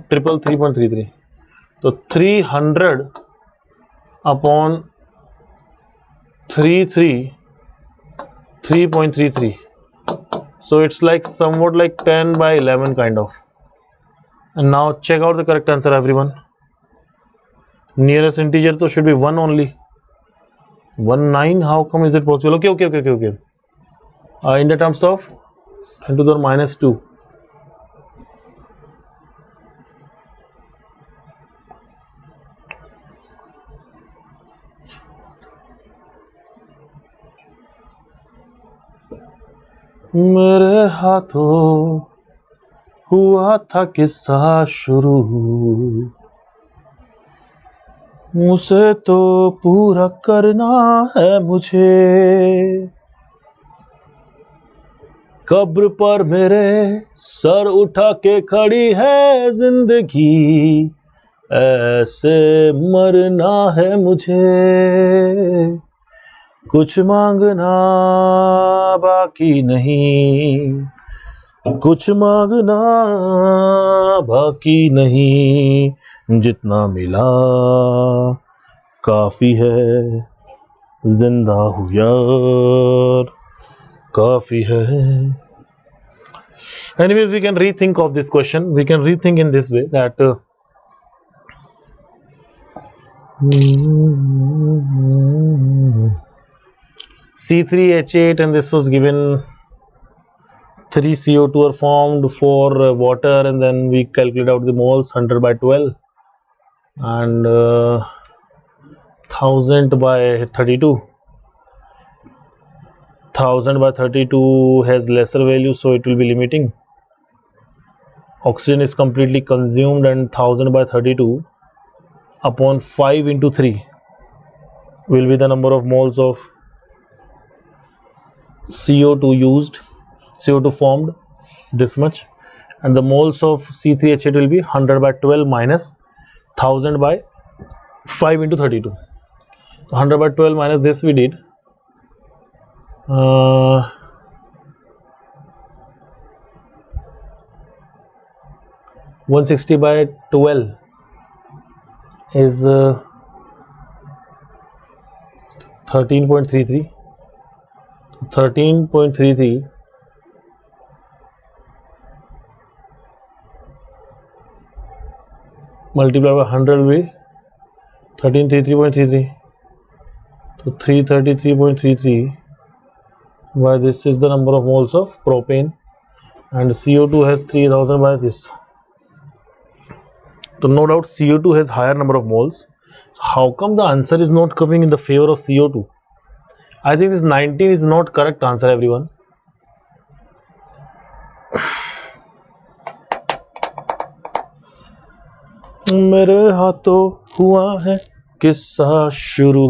333.33. So 300 upon 3.33. So it's like somewhat like 10 by 11 kind of. And now check out the correct answer, everyone. Nearest integer so should be 1 only. 19. How come is it possible? Okay. In the terms of 10 to the minus 2. मेरे हाथों हुआ था किस्सा शुरू, मुझे तो पूरा करना है मुझे, कब्र पर मेरे सर उठा के खड़ी है जिंदगी, ऐसे मरना है मुझे, कुछ मांगना बाकी नहीं, कुछ मांगना बाकी नहीं, जितना मिला काफी है, जिंदा हूँ यार काफी है. Anyways, we can rethink of this question. We can rethink in this way that C3H8 and this was given 3 CO2 are formed for water, and then we calculate out the moles 100 by 12 and 1000 by 32. 1000 by 32 has lesser value, so it will be limiting. Oxygen is completely consumed, and 1000 by 32 upon 5 into 3 will be the number of moles of CO2 used, CO2 formed, this much, and the moles of C3H8 will be 100 by 12 minus 1000 by 5 into 32. 100 by 12 minus this we did 160 by 12 is 13.33. 13.33 multiplied by 100 will be 1333.33. So 333.33 by this is the number of moles of propane, and CO2 has 3000 by this. So no doubt CO2 has higher number of moles. How come the answer is not coming in the favor of CO2? I think this 19 is not correct answer, everyone. मेरे हाथों हुआ है किस्सा शुरू,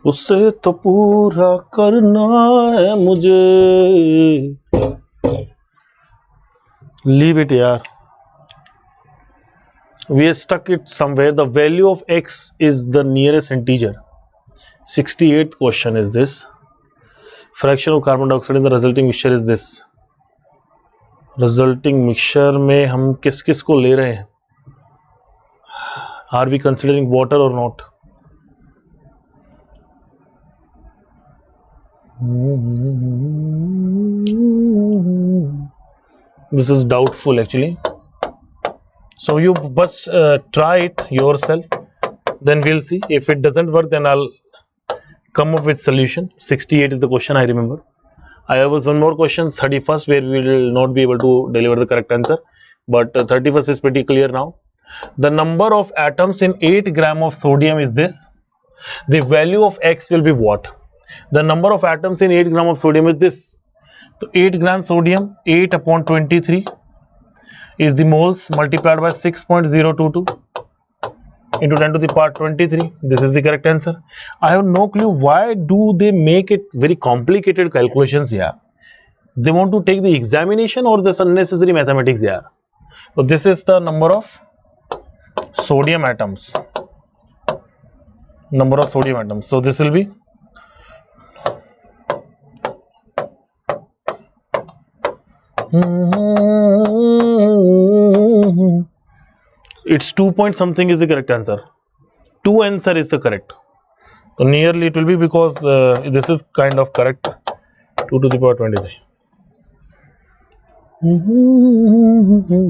उसे तो पूरा करना है मुझे. Leave it, yaar. We are stuck it somewhere. The value of x is the nearest integer. 68th question is this. Fraction of carbon dioxide in the resulting mixture is this. Resulting mixture में हम किस किस को ले रहे हैं? Are we considering water or not? This is doubtful actually. So you must try it yourself, then we'll see. If it doesn't work, then I'll come up with solution. 68 is the question, I remember. I have one more question, 31st, where we will not be able to deliver the correct answer, but 31st is pretty clear now. The number of atoms in 8 gram of sodium is this. The value of x will be what? The number of atoms in 8 gram of sodium is this. So 8 gram sodium, 8 upon 23 is the moles multiplied by 6.022 into 10 to the power 23. This is the correct answer. I have no clue why do they make it very complicated calculations here. They want to take the examination or this unnecessary mathematics here. So this is the number of sodium atoms. Number of sodium atoms. So this will be it's 2 point something is the correct answer. 2 answer is the correct. So nearly it will be, because this is kind of correct. 2 to the power 23.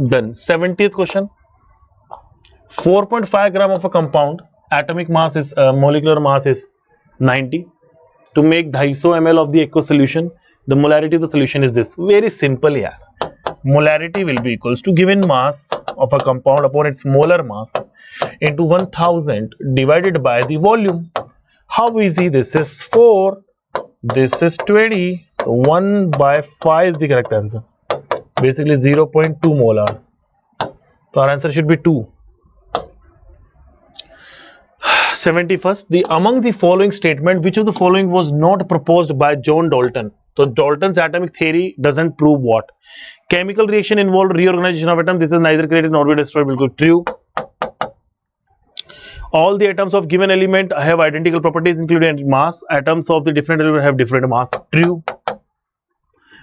Then 70th question. 4.5 gram of a compound, atomic mass is molecular mass is 90. To make 250 ml of the aqueous solution, the molarity of the solution is this. Very simple here. Molarity will be equals to given mass of a compound upon its molar mass into 1000 divided by the volume. How easy? This is 4, this is 20, 1 by 5 is the correct answer. Basically 0.2 molar. So our answer should be 2. 71st, among the following statement, which of the following was not proposed by John Dalton? So Dalton's atomic theory doesn't prove what? Chemical reaction involved reorganization of atoms. This is neither created nor be destroyed. Bilkul true. All the atoms of given element have identical properties including mass. Atoms of the different element have different mass. True.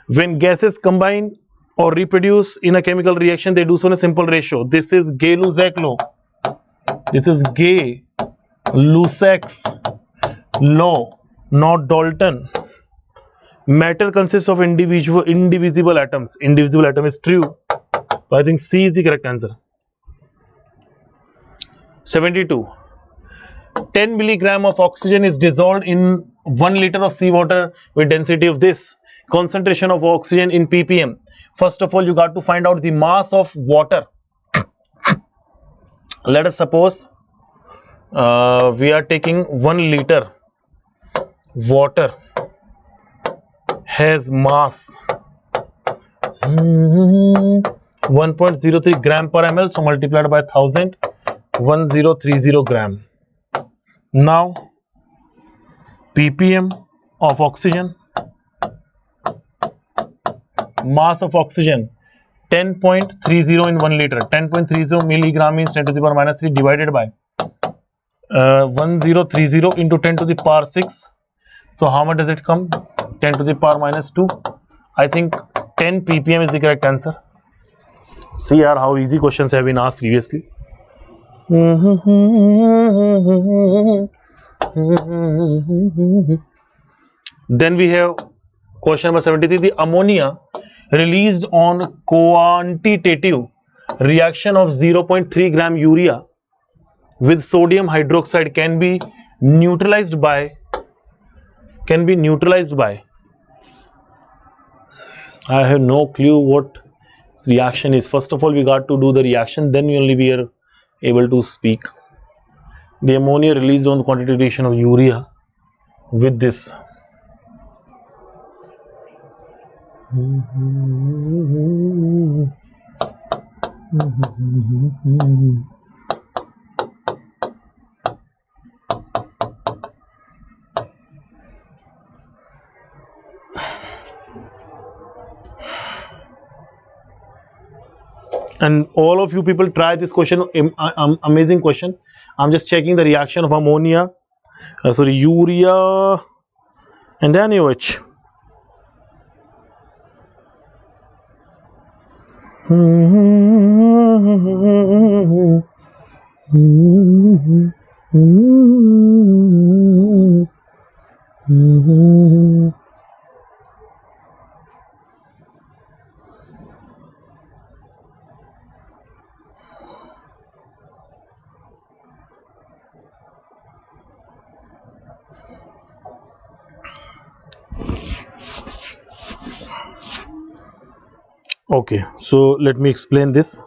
When gases combine or reproduce in a chemical reaction, they do so in a simple ratio. This is Gay-Lussac law. This is Gay-Lussac's law, not Dalton. Matter consists of indivisible atoms. Indivisible atom is true. So I think C is the correct answer. 72. 10 milligram of oxygen is dissolved in 1 liter of seawater with density of this. Concentration of oxygen in ppm. First of all, you got to find out the mass of water. Let us suppose we are taking 1 liter water has mass 1.03 gram per ml, so multiplied by 1000, 1030 gram. Now ppm of oxygen, mass of oxygen 10.30 in 1 liter. 10.30 milligram means 10 to the power minus 3 divided by 1030 into 10 to the power 6. So how much does it come? 10 to the power minus 2. I think 10 ppm is the correct answer. See here how easy questions have been asked previously. Then we have question number 73. The ammonia released on quantitative reaction of 0.3 gram urea with sodium hydroxide can be neutralized by I have no clue what reaction is. First of all, we got to do the reaction, then we only are able to speak. The ammonia released on the quantitative reaction of urea with this. And all of you people try this question, amazing question. I'm just checking the reaction of ammonia, urea and NaOH. Okay, so let me explain this.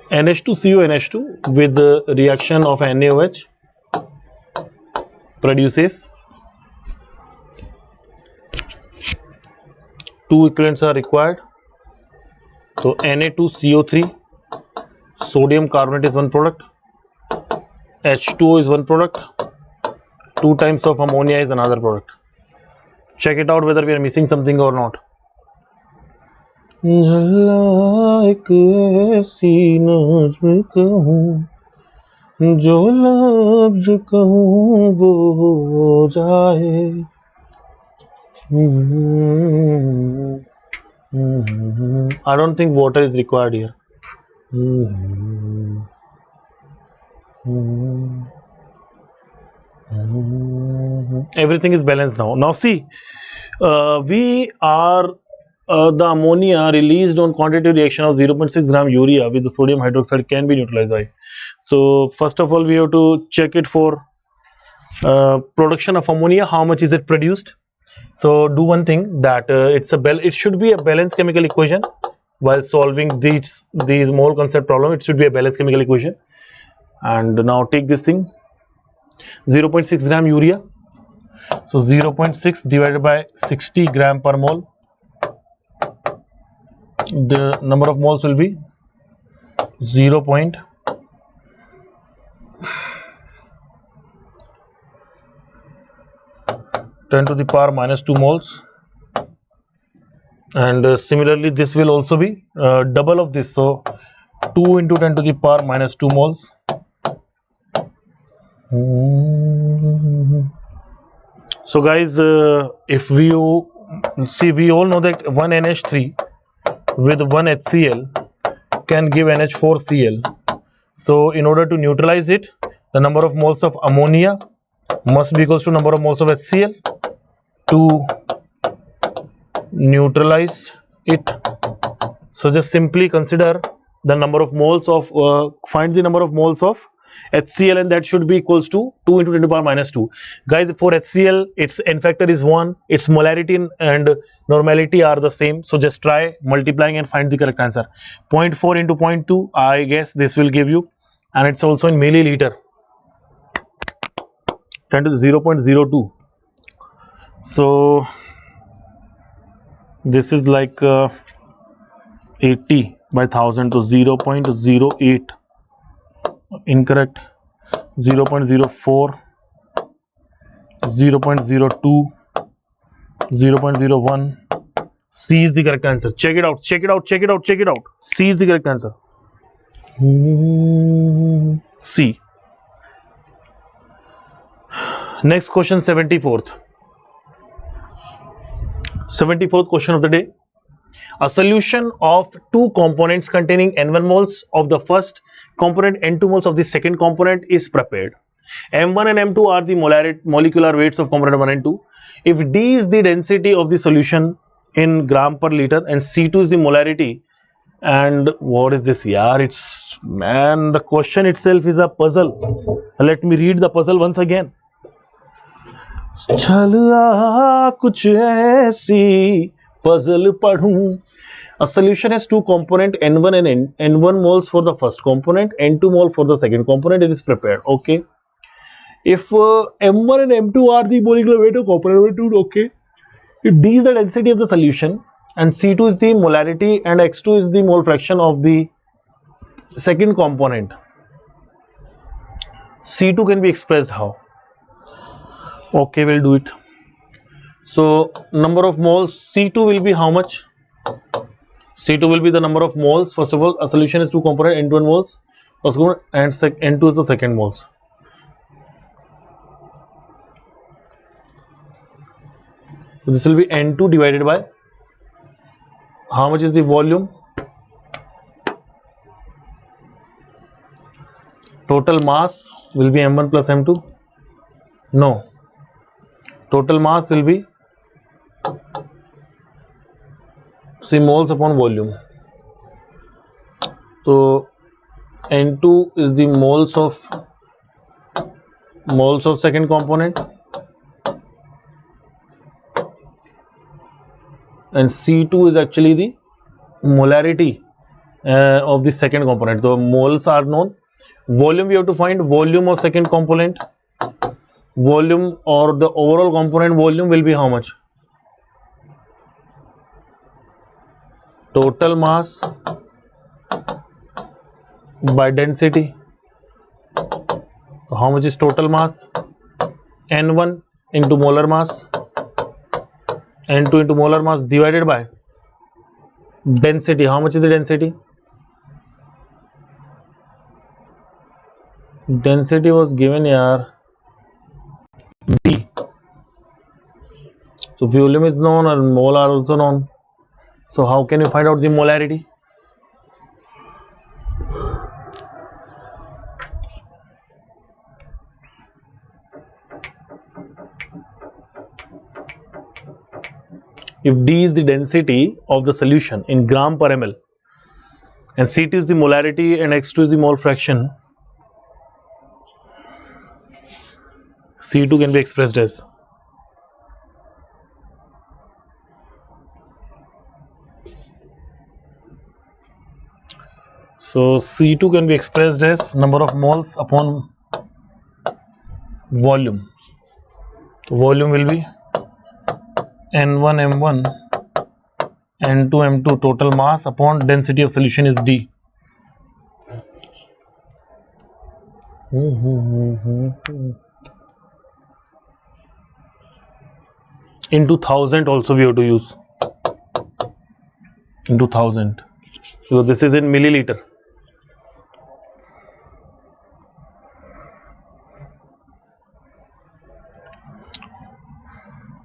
NH2CO NH2 with the reaction of NaOH produces two equivalents are required. So Na2CO3, sodium carbonate is one product, H2O is one product, 2 times of ammonia is another product. Check it out whether we are missing something or not. एक ऐसी नज़्म कहूँ जो लफ्ज़ कहूँ वो हो जाए. I don't think water is required here. Everything is balanced now. Now see, we are the ammonia released on quantitative reaction of 0.6 gram urea with the sodium hydroxide can be neutralized by. So first of all, we have to check it for production of ammonia. How much is it produced? So do one thing that it should be a balanced chemical equation. While solving these mole concept problem, it should be a balanced chemical equation. And now take this thing, 0.6 gram urea. So 0.6 divided by 60 gram per mole. The number of moles will be 0.10 to the power minus 2 moles. And similarly, this will also be double of this. So 2 into 10 to the power minus 2 moles. So guys, if we see, we all know that one NH3 with one HCl can give NH4Cl. So in order to neutralize it, the number of moles of ammonia must be equals to number of moles of HCl to neutralize it. So just simply consider the number of moles of find the number of moles of HCl, and that should be equals to 2 into 10 to the power minus 2. Guys, for HCl, its n factor is 1, its molarity and normality are the same. So just try multiplying and find the correct answer. 0.4 into 0.2, I guess this will give you, and it's also in milliliter, 10 to the 0.02. So this is like 80 by 1000 to 0.08. Incorrect. 0.04, 0.02, 0.01. C is the correct answer. Check it out, check it out, check it out, check it out. C is the correct answer. C. Next question, 74th. 74th question of the day. A solution of two components containing N1 moles of the first component, N2 moles of the second component is prepared. M1 and M2 are the molecular weights of component 1 and 2. If D is the density of the solution in gram per liter and C2 is the molarity, and what is this? Yeah, it's, man, the question itself is a puzzle. Let me read the puzzle once again. चल कुछ ऐसी puzzle padhun. A solution has two component N1 and N1 moles for the first component, N2 mole for the second component. It is prepared. Okay. If M1 and M2 are the molecular weight of component 2, okay. If D is the density of the solution and C2 is the molarity and X2 is the mole fraction of the second component, C2 can be expressed how? Okay, we'll do it. So number of moles, C2 will be how much? C2 will be the number of moles. First of all, a solution is two component, N1 moles first component and N2 is the second moles. So this will be N2 divided by how much is the volume? Total mass will be M1 plus M2. No. Total mass will be, see, moles upon volume. So N2 is the moles of second component and C2 is actually the molarity of the second component. So moles are known. Volume, we have to find volume of second component. Volume or the overall component volume will be how much? Total mass by density. So how much is total mass? N1 into molar mass, N2 into molar mass divided by density. How much is the density? Density was given here D. So volume is known and mole are also known. So how can you find out the molarity? If D is the density of the solution in gram per ml and C2 is the molarity and X2 is the mole fraction, C2 can be expressed as C2 can be expressed as number of moles upon volume. Volume will be N1 M1 N2 M2 total mass upon density of solution is D. Into 1000 also we have to use, into 1000, so this is in milliliter.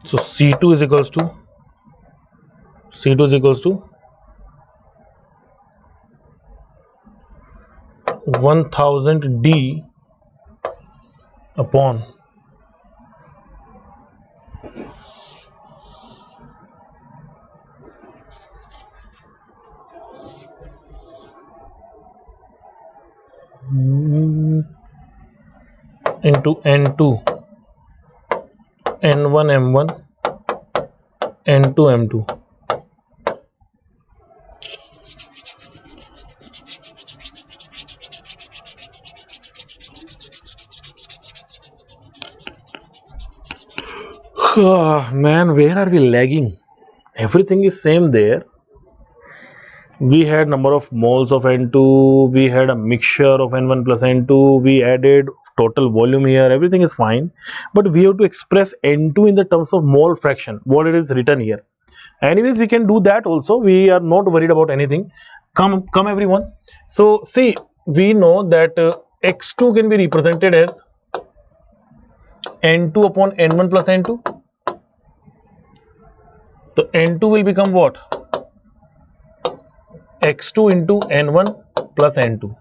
So C2 is equals to 1000 D upon into N2 N1 M1 N2 M2. Man, where are we lagging? Everything is same there. We had number of moles of N2, we had a mixture of N1 plus N2, we added total volume here, everything is fine, but we have to express N2 in the terms of mole fraction, what it is written here. Anyways, we can do that also, we are not worried about anything. Come everyone. So see, we know that X2 can be represented as N2 upon N1 plus N2. So N2 will become what? X2 into N1 plus N2.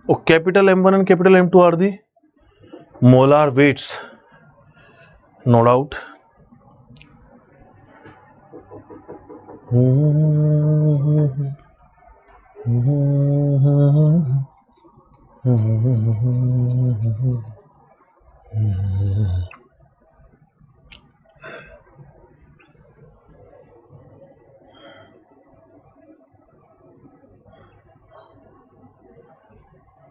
Oh, capital M1 and capital M2 are the molar weights, no doubt.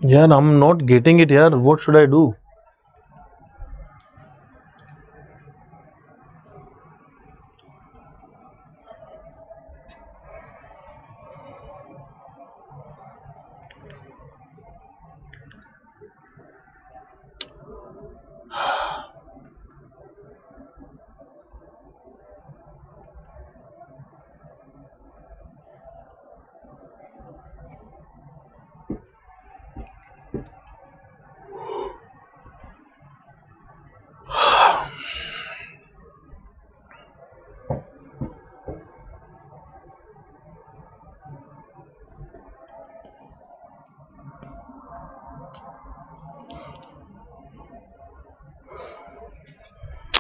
Yeah, I'm not getting it here. What should I do?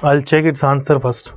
I'll check its answer first.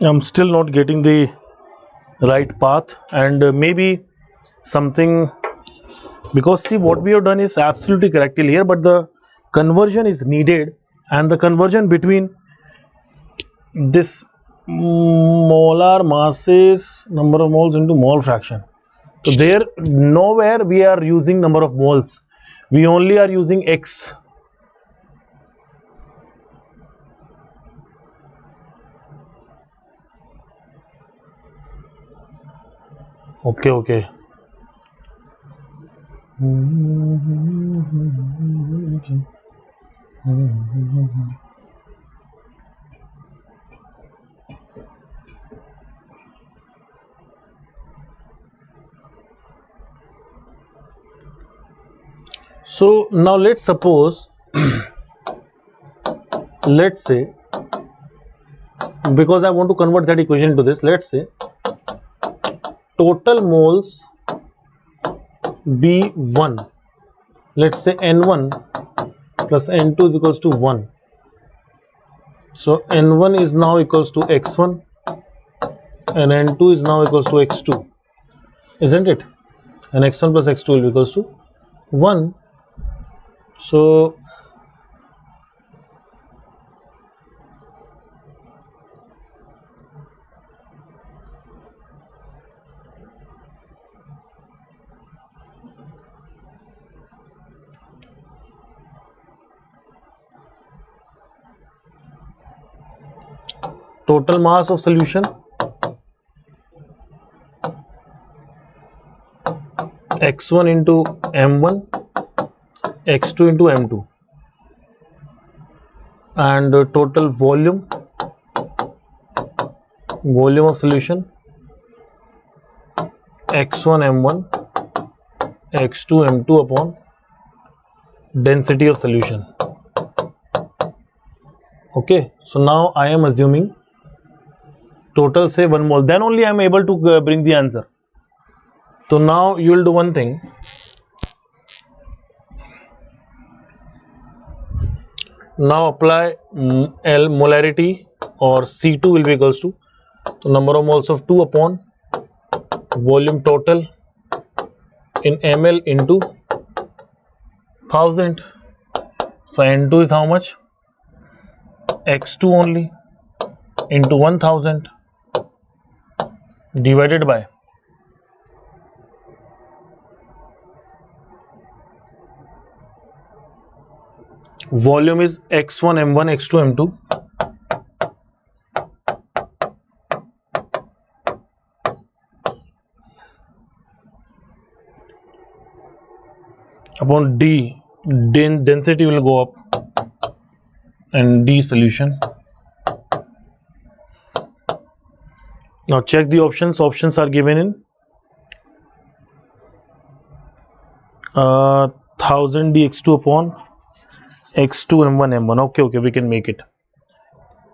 I'm still not getting the right path, and maybe something, because see what we have done is absolutely correct till here, but the conversion is needed, and the conversion between this molar masses, number of moles, into mole fraction. So there nowhere we are using number of moles, we only are using X. Okay. So now let's suppose let's say, because I want to convert that equation to this, let's say total moles be 1, let's say n1 plus n2 is equals to 1. So n1 is now equals to x1 and n2 is now equals to x2, isn't it? And x1 plus x2 will be equals to 1. So total mass of solution x1 into m1, x2 into m2, and total volume of solution x1 m1, x2 m2 upon density of solution. Okay, so now I am assuming total say 1 mole, then only I am able to bring the answer. So now you will do one thing, now apply L molarity, or C2 will be equals to number of moles of 2 upon volume total in ml into 1000. So N2 is how much? X2 only into 1000 divided by volume is x1 m1 x2 m2 upon D, density will go up, and D solution. Now check the options. Options are given in 1000 dx2 upon x2 m1 m1. Okay, we can make it.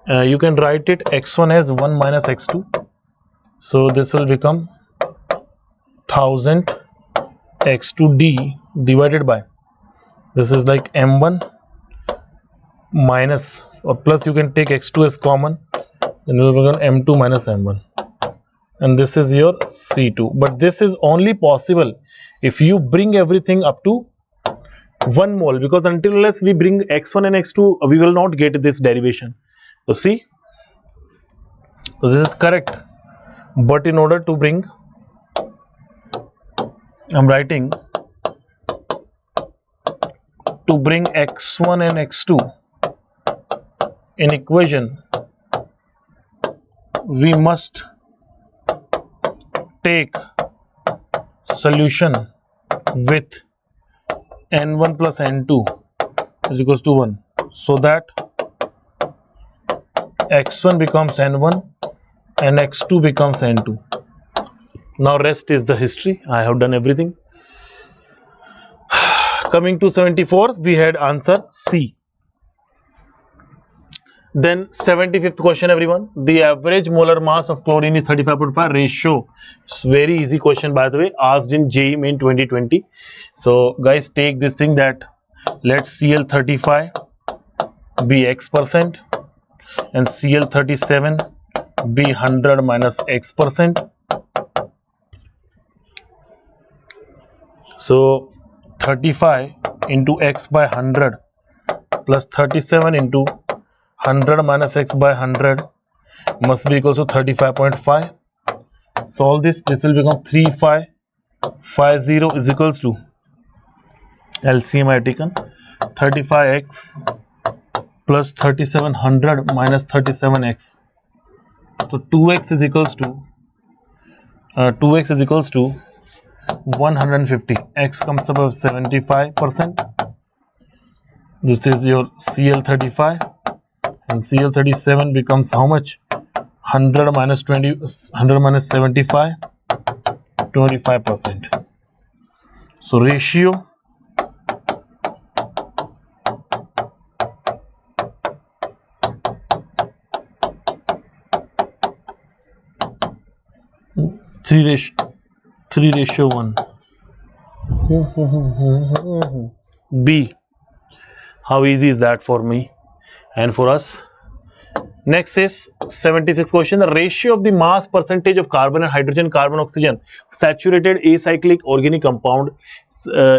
You can write it x1 as 1 minus x2, so this will become 1000 x2d divided by, this is like m1 minus, or plus you can take x2 as common, then it will become m2 minus m1, and this is your C2. But this is only possible if you bring everything up to 1 mole, because until unless we bring x1 and x2 we will not get this derivation. So see, so this is correct, but in order to bring, I'm writing, to bring x1 and x2 in equation, we must take solution with n1 plus n2 is equals to 1, so that x1 becomes n1 and x2 becomes n2. Now rest is the history. I have done everything. Coming to 74, we had answer C. Then 75th question, everyone. The average molar mass of chlorine is 35.5 ratio. It's very easy question, by the way, asked in JEE Main 2020. So guys, take this thing that let Cl35 be X% and Cl37 be 100 minus x%. So 35 into x by 100 plus 37 into 100 minus x by 100 must be equal to 35.5. Solve this. This will become 3550 is equals to LCM I have taken 35x plus 3700 minus 37x. So 2x is equals to 150. X comes up as 75%. This is your CL35, and CL37 becomes how much? 100 minus 20, 100 minus 75, 25%. So ratio three ratio 1. B. How easy is that for me and for us? Next is 76th question. The ratio of the mass percentage of carbon and hydrogen, carbon, oxygen, saturated acyclic organic compound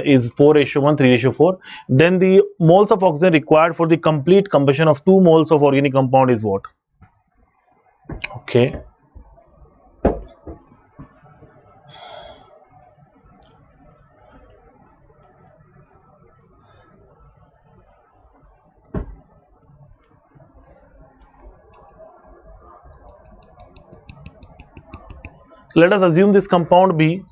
is 4:1, 3:4. Then the moles of oxygen required for the complete combustion of 2 moles of organic compound is what? Okay. Let us assume this compound be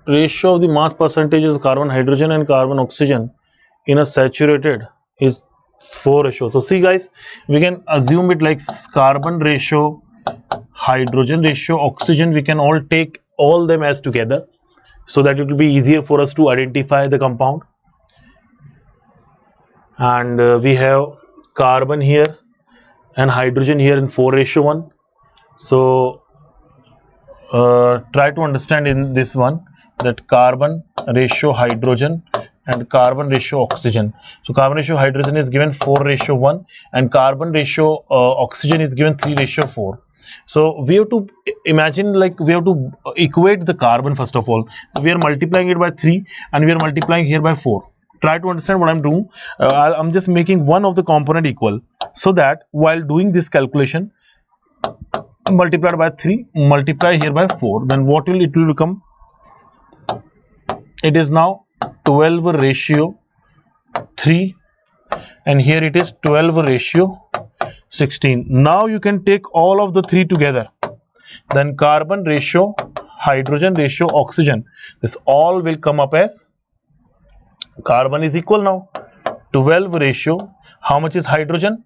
ratio of the mass percentages of carbon, hydrogen and carbon, oxygen in a saturated is 4:. So see guys, we can assume it like carbon ratio, hydrogen ratio, oxygen, we can all take all them as together so that it will be easier for us to identify the compound. And we have carbon here and hydrogen here in 4:1. So try to understand in this one that carbon ratio hydrogen and carbon ratio oxygen. So carbon ratio hydrogen is given 4:1 and carbon ratio oxygen is given 3:4. So we have to imagine, like we have to equate the carbon first of all. We are multiplying it by 3 and we are multiplying here by 4. Try to understand what I'm doing. I'm just making one of the component equal so that while doing this calculation, multiplied by 3, multiply here by 4, then what will it will become? It is now 12:3 and here it is 12:16. Now you can take all of the 3 together, then carbon ratio, hydrogen ratio, oxygen, this all will come up as carbon is equal now 12 ratio, how much is hydrogen?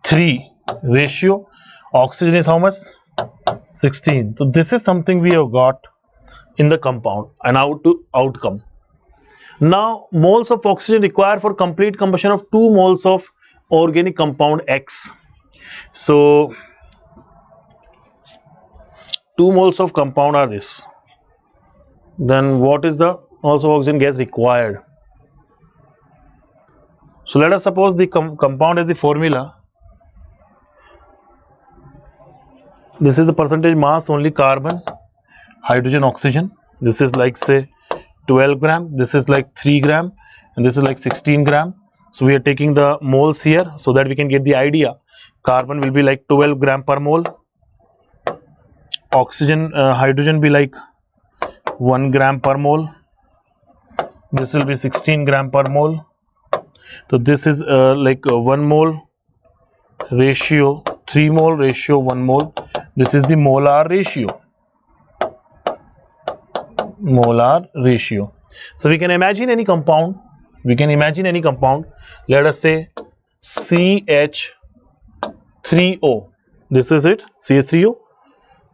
3 ratio, oxygen is how much? 16. So this is something we have got in the compound and outcome. Now moles of oxygen required for complete combustion of 2 moles of organic compound X. So 2 moles of compound are this. Then what is the moles of oxygen gas required? So let us suppose the compound is the formula. This is the percentage mass only carbon, hydrogen, oxygen. This is like say 12 gram, this is like 3 gram and this is like 16 gram. So we are taking the moles here so that we can get the idea. Carbon will be like 12 gram per mole, oxygen, hydrogen be like 1 gram per mole, this will be 16 gram per mole. So this is like 1 mole ratio 3 mole ratio 1 mole. This is the molar ratio. Molar ratio. So we can imagine any compound. Let us say CH3O. This is it, CH3O.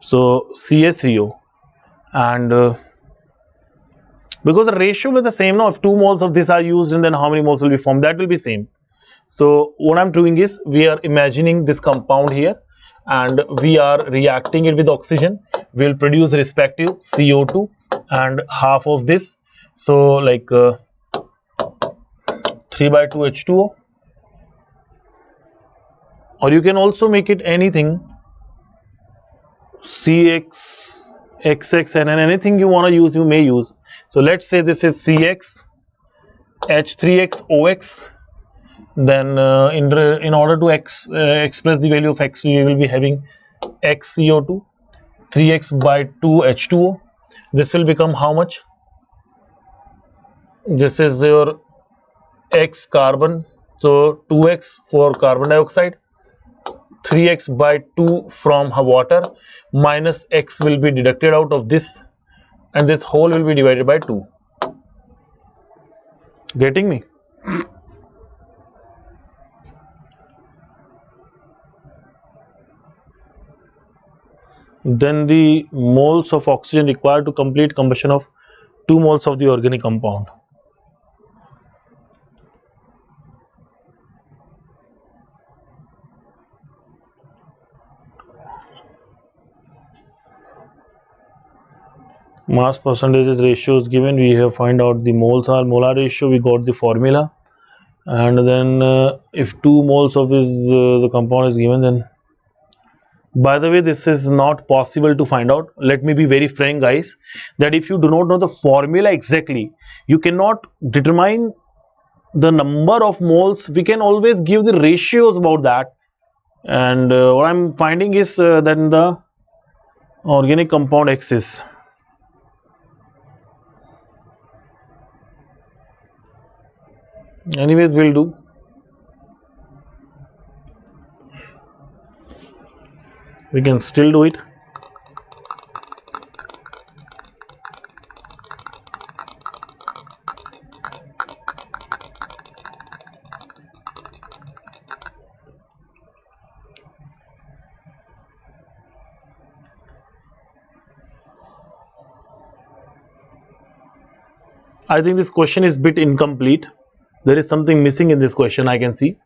So CH3O, and because the ratio will be the same now, if 2 moles of this are used and then how many moles will be formed, that will be same. So what I'm doing is we are imagining this compound here and we are reacting it with oxygen. We will produce respective CO2 and half of this, so like 3/2 H2O or you can also make it anything, CX, XX, and anything you want to use, you may use. So let's say this is CX, H3X, OX. Then in order to express the value of X, we will be having X CO2, 3X by 2 H2O. This will become how much? This is your X carbon, so 2X for carbon dioxide, 3X by 2 from water, minus X will be deducted out of this, and this whole will be divided by 2. Getting me? Then the moles of oxygen required to complete combustion of 2 moles of the organic compound. Mass percentages ratio is given. We have find out the molar ratio. We got the formula, and then if 2 moles of the compound is given, then by the way, this is not possible to find out. Let me be very frank, guys, that if you do not know the formula exactly, you cannot determine the number of moles. We can always give the ratios about that, and what I'm finding is that the organic compound X is anyways will do. We can still do it. I think this question is a bit incomplete. There is something missing in this question. I can see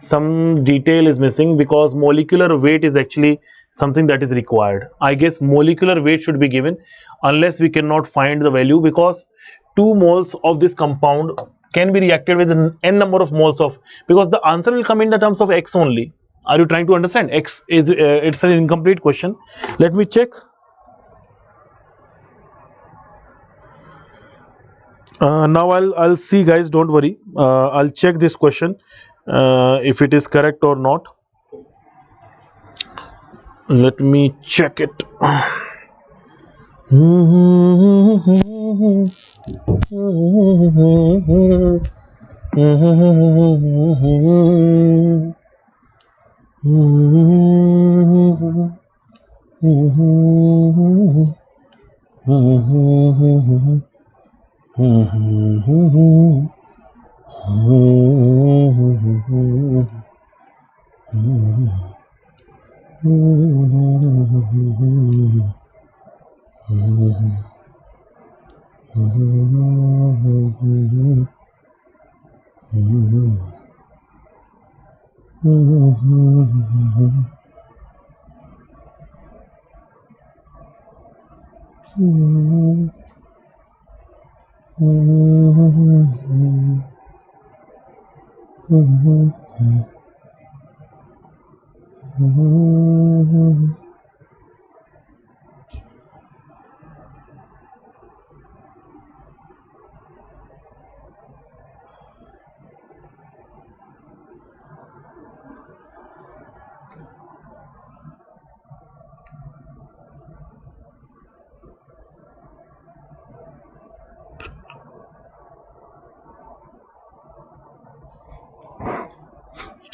some detail is missing, because molecular weight is actually something that is required. I guess molecular weight should be given, unless we cannot find the value, because 2 moles of this compound can be reacted with an n number of moles of, because the answer will come in the terms of X only. Are you trying to understand? X is it's an incomplete question. Let me check. Now I'll see, guys, don't worry. I'll check this question if it is correct or not. Let me check it.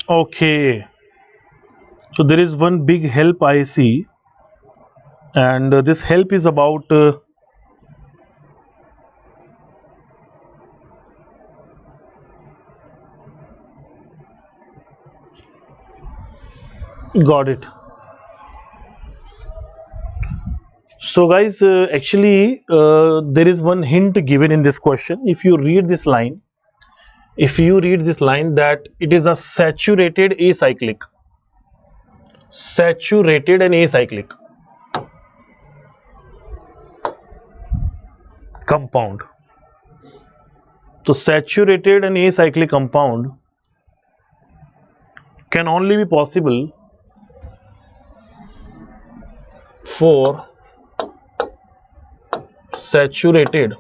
Okay, so there is one big help I see, and this help is about got it. So guys, actually there is one hint given in this question. If you read this line, that it is a saturated acyclic compound. So saturated and acyclic compound can only be possible for saturated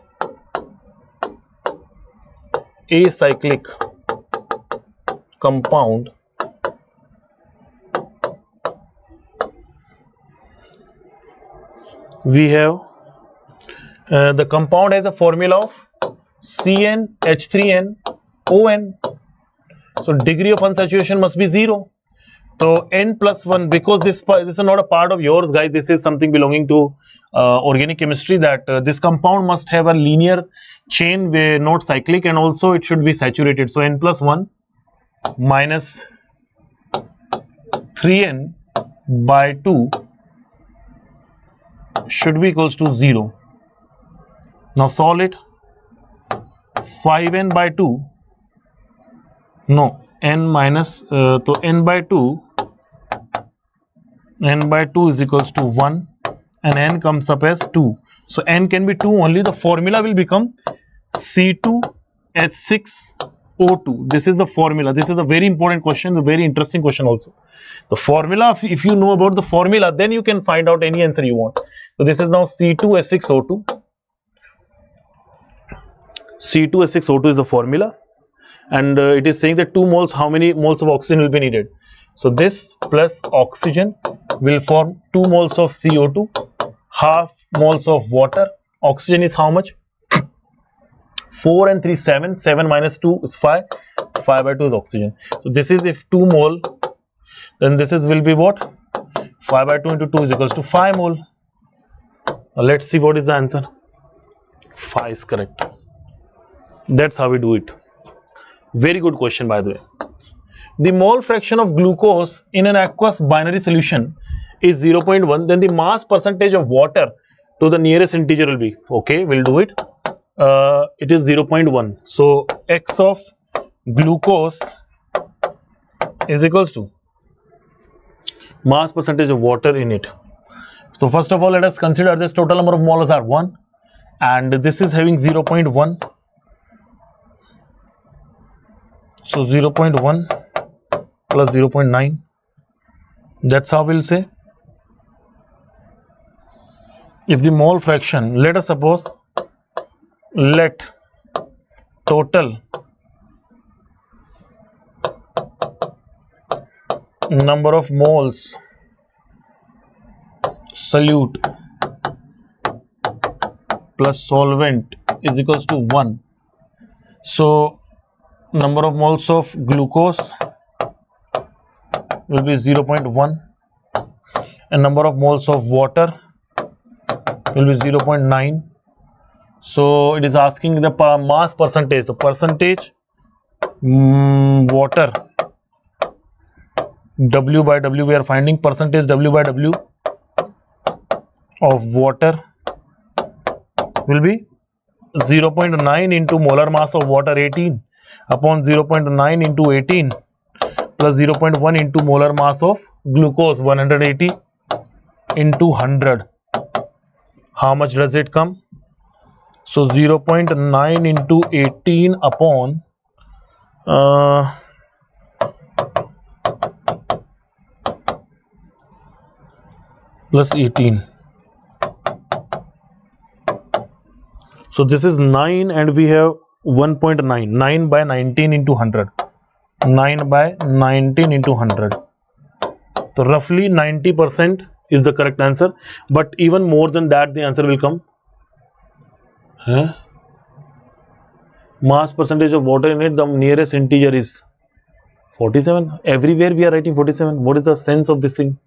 acyclic compound we have the compound has a formula of CnH3nOn. So degree of unsaturation must be 0. So n plus 1, because this is not a part of yours, guys. This is something belonging to organic chemistry, that this compound must have a linear chain where not cyclic, and also it should be saturated. So n plus 1 minus 3n by 2 should be equals to 0. Now solve it. 5n by 2, no, n minus, so n by 2 is equals to 1 and n comes up as 2. So n can be 2 only. The formula will become C2H6O2. This is the formula. This is a very important question, a very interesting question also. The formula, if you know about the formula, then you can find out any answer you want. So this is now C2H6O2. C2H6O2 is the formula, and it is saying that 2 moles, how many moles of oxygen will be needed. So this plus oxygen will form 2 moles of CO2, half moles of water. Oxygen is how much? 4 and 3, 7. 7 minus 2 is 5. 5 by 2 is oxygen. So this is, if 2 mole, then this is will be what? 5 by 2 into 2 is equals to 5 mole. Now let's see what is the answer. 5 is correct. That's how we do it. Very good question, by the way. The mole fraction of glucose in an aqueous binary solution is 0.1. Then the mass percentage of water to the nearest integer will be, okay, we'll do it. It is 0.1. So x of glucose is equals to mass percentage of water in it. So first of all, let us consider this total number of moles are 1, and this is having 0.1. So 0.1 plus 0.9, that's how we'll say. If the mole fraction, let us suppose, let total number of moles solute plus solvent is equals to 1. So number of moles of glucose will be 0.1 and number of moles of water will be 0.9. So it is asking the mass percentage. The percentage water, W by W, we are finding percentage W by W of water will be 0.9 into molar mass of water 18 upon 0.9 into 18 plus 0.1 into molar mass of glucose 180 into 100. How much does it come? So 0.9 into 18 upon plus 18. So this is 9 and we have 1.9. 9 by 19 into 100. 9 by 19 into 100. So roughly 90% is the correct answer. But even more than that, the answer will come. Mass percentage of water in it, the nearest integer is 47. Everywhere we are writing 47. What is the sense of this thing?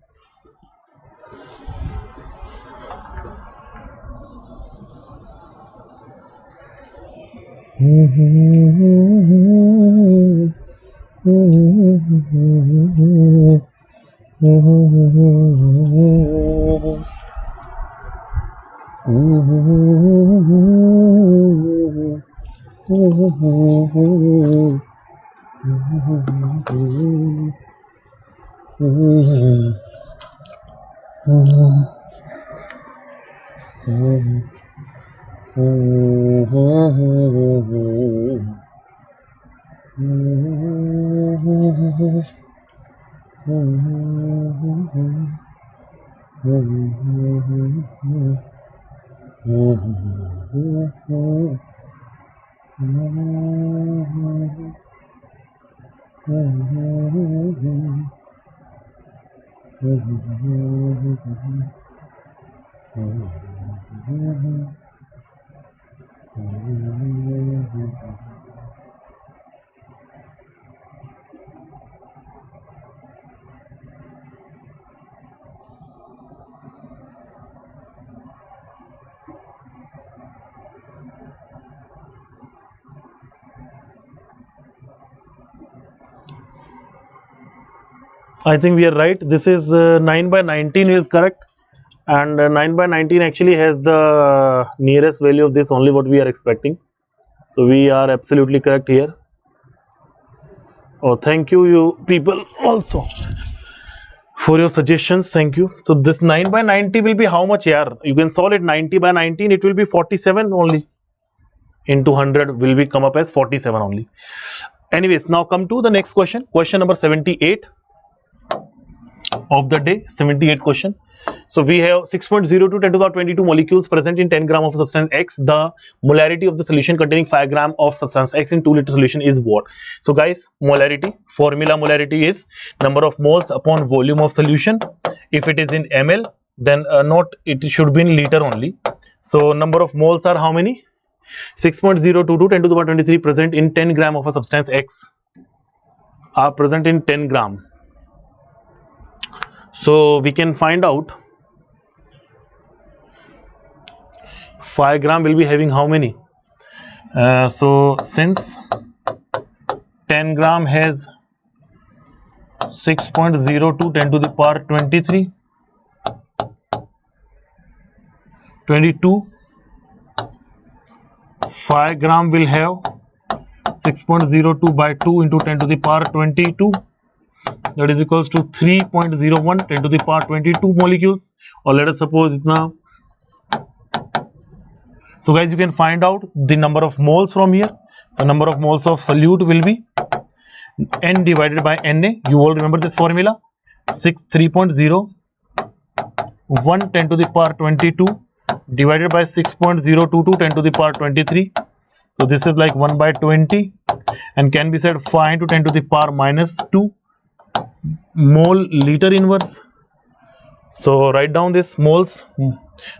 I think we are right. This is 9 by 19 is correct, and 9 by 19 actually has the nearest value of this only what we are expecting. So we are absolutely correct here. Oh, thank you, you people also for your suggestions. Thank you. So this 9 by 90 will be how much here? You can solve it 90 by 19. It will be 47 only. Into 100 will be come up as 47 only. Anyways, now come to the next question. Question number 78 of the day. 78 question. So we have 6.02 10 to the power 22 molecules present in 10 gram of substance X. The molarity of the solution containing 5 gram of substance X in 2 liter solution is what? So guys, molarity, formula molarity is number of moles upon volume of solution. If it is in ml, then not it should be in liter only. So number of moles are how many? 6.022 10 to the power 23 present in 10 gram of a substance X are present in 10 gram. So we can find out 5 gram will be having how many? So since 10 gram has 6.02 10 to the power 23, 22, 5 gram will have 6.02 by 2 into 10 to the power 22. That is equals to 3.01 10 to the power 22 molecules, or let us suppose it's now. So guys, you can find out the number of moles from here. So number of moles of solute will be N divided by Na. You all remember this formula. 3.0 1 10 to the power 22 divided by 6.022 10 to the power 23. So this is like 1 by 20 and can be said 5 into 10 to the power minus 2 mole liter inverse. So write down this moles,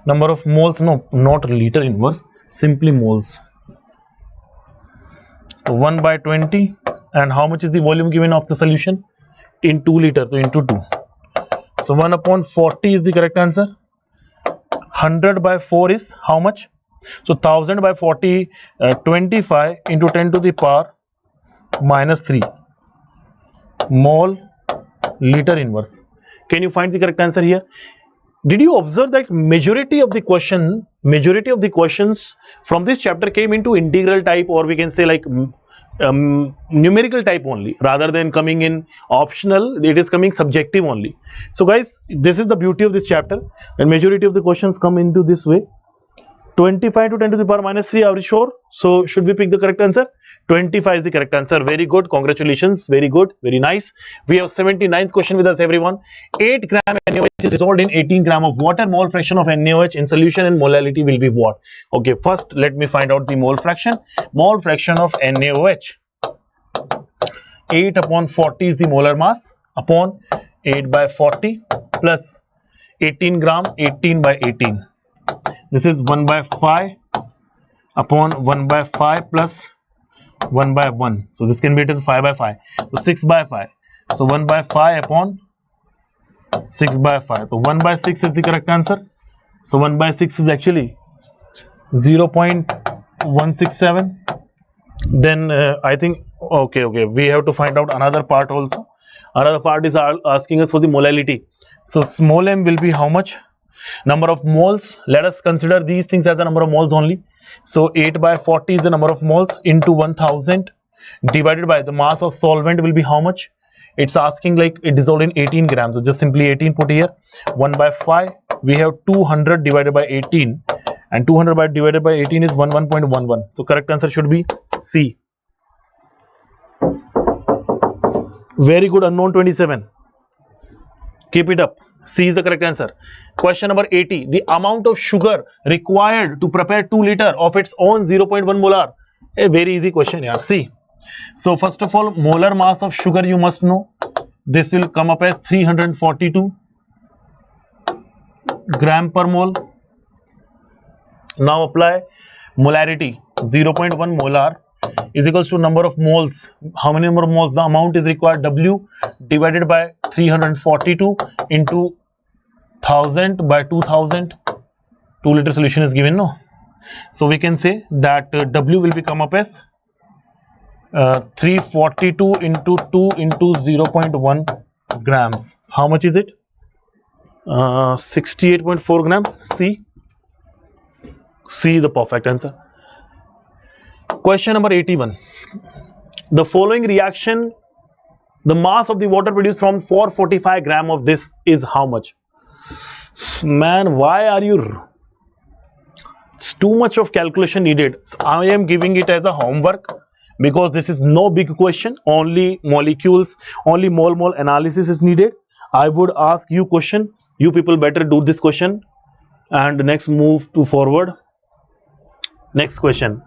number of moles, no, not liter inverse, simply moles. 1 by 20, and how much is the volume given of the solution? In 2 liter, so into 2. So 1 upon 40 is the correct answer. 100 by 4 is how much? So 1000 by 40, 25 into 10 to the power minus 3 mole liter inverse. Can you find the correct answer here? Did you observe that majority of the questions from this chapter came into integral type, or we can say like numerical type only, rather than coming in optional? It is coming subjective only. So guys, this is the beauty of this chapter, and majority of the questions come into this way. 25 to 10 to the power minus 3, are you sure? So should we pick the correct answer? 25 is the correct answer. Very good, congratulations, very good, very nice. We have 79th question with us, everyone. 8 gram NaOH is dissolved in 18 gram of water. Mole fraction of NaOH in solution and molality will be what? Okay, first let me find out the mole fraction. Mole fraction of NaOH. 8 upon 40 is the molar mass upon 8 by 40 plus 18 gram, 18 by 18. This is 1 by 5 upon 1 by 5 plus 1 by 1. So this can be written 5 by 5. So 6 by 5. So 1 by 5 upon 6 by 5. So 1 by 6 is the correct answer. So 1 by 6 is actually 0.167. Then I think, okay, we have to find out another part also. Another part is asking us for the molality. So small m will be how much? Number of moles. Let us consider these things as the number of moles only. So 8 by 40 is the number of moles into 1000 divided by the mass of solvent will be how much? It's asking like it dissolved in 18 grams. So just simply 18 put here. 1 by 5. We have 200 divided by 18, and 200 divided by 18 is 1.11. So correct answer should be C. Very good, unknown 27. Keep it up. C is the correct answer. Question number 80. The amount of sugar required to prepare 2 liter of its own 0.1 molar. A very easy question, yeah. C. So first of all, molar mass of sugar you must know. This will come up as 342 gram per mole. Now apply molarity. 0.1 molar is equals to number of moles. How many number of moles? The amount is required, W divided by 342 into 1000 by 2000. 2 liter solution is given, no? So we can say that W will become up as 342 into 2 into 0.1 grams. How much is it? 68.4 gram. C. C is the perfect answer. Question number 81. The following reaction, the mass of the water produced from 445 gram of this is how much? Man, why are you? It's too much of calculation needed. I am giving it as a homework because this is no big question. Only molecules, only mole analysis is needed. I would ask you question. You people better do this question. And next move to forward. Next question.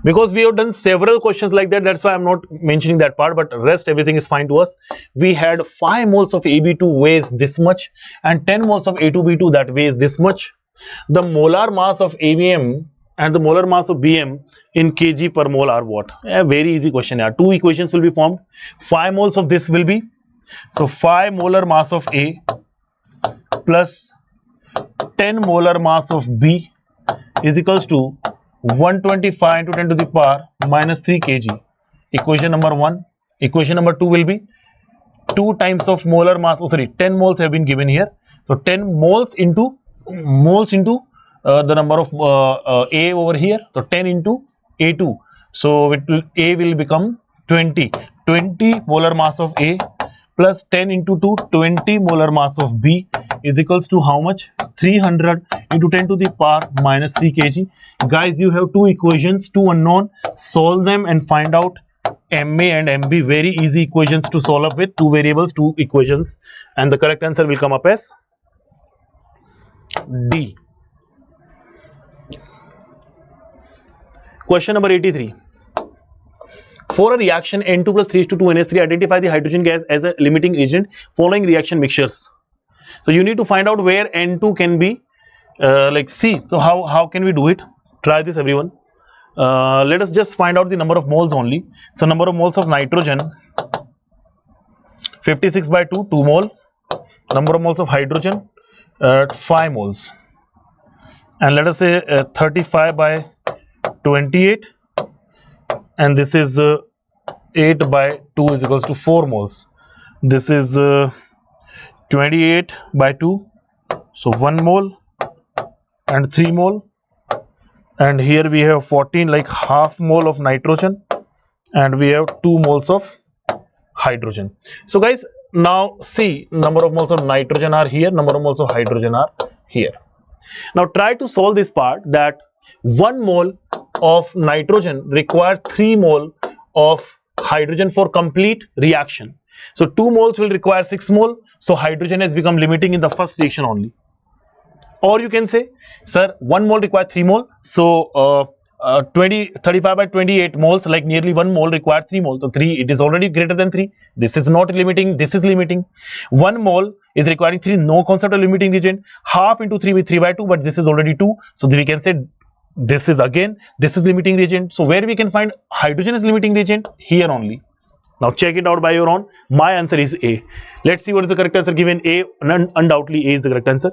Because we have done several questions like that, that's why I'm not mentioning that part, but rest everything is fine to us. We had 5 moles of AB2 weighs this much and 10 moles of A2B2 that weighs this much. The molar mass of ABM and the molar mass of BM in kg per mole are what? A very easy question. Yeah. 2 equations will be formed. 5 moles of this will be, so 5 molar mass of A plus 10 molar mass of B is equals to 125 into 10 to the power minus 3 kg. Equation number 1. Equation number 2 will be 2 times of molar mass. 10 moles have been given here. So 10 moles into the number of A over here. So 10 into A2. So A will become 20. 20 molar mass of A plus 10 into 2, 20 molar mass of B is equals to how much? 300 into 10 to the power minus 3 kg. Guys, you have 2 equations, 2 unknown. Solve them and find out MA and MB. Very easy equations to solve up with. 2 variables, 2 equations. And the correct answer will come up as D. Question number 83. For a reaction N2 plus 3:2 NH3, identify the hydrogen gas as a limiting agent following reaction mixtures. So you need to find out where N2 can be like C. So how can we do it? Try this, everyone. Let us just find out the number of moles only. So number of moles of nitrogen 56 by 2, 2 mole. Number of moles of hydrogen 5 moles. And let us say 35 by 28. And this is 8 by 2 is equals to 4 moles. This is 28 by 2. So 1 mole and 3 mole. And here we have 14, like half mole of nitrogen. And we have 2 moles of hydrogen. So guys, now see, number of moles of nitrogen are here, number of moles of hydrogen are here. Now try to solve this part that 1 mole of nitrogen requires 3 mole of hydrogen for complete reaction. So 2 moles will require 6 mole. So hydrogen has become limiting in the first reaction only. Or you can say, sir, 1 mole requires 3 mole. So 35 by 28 moles, like nearly 1 mole requires 3 moles. So 3, it is already greater than 3. This is not limiting, this is limiting. 1 mole is requiring 3, no concept of limiting reagent. Half into 3 with 3 by 2, but this is already 2. So we can say this is limiting reagent. So where we can find hydrogen is limiting reagent? Here only. Now check it out by your own. My answer is A. Let's see what is the correct answer given. A, undoubtedly A is the correct answer.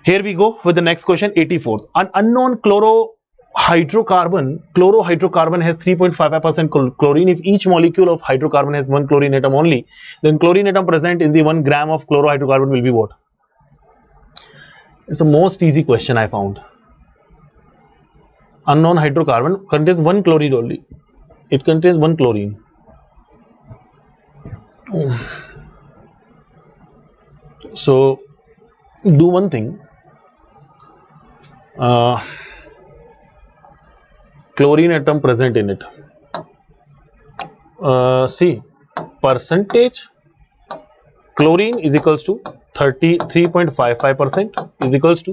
Here we go with the next question, 84th. An unknown chlorohydrocarbon has 3.55% chlorine. If each molecule of hydrocarbon has 1 chlorine atom only, then chlorine atom present in the 1 gram of chlorohydrocarbon will be what? It's the most easy question I found. Unknown hydrocarbon contains 1 chlorine only. It contains 1 chlorine. So do one thing. Chlorine atom present in it. See, percentage chlorine is equals to 33.55% is equals to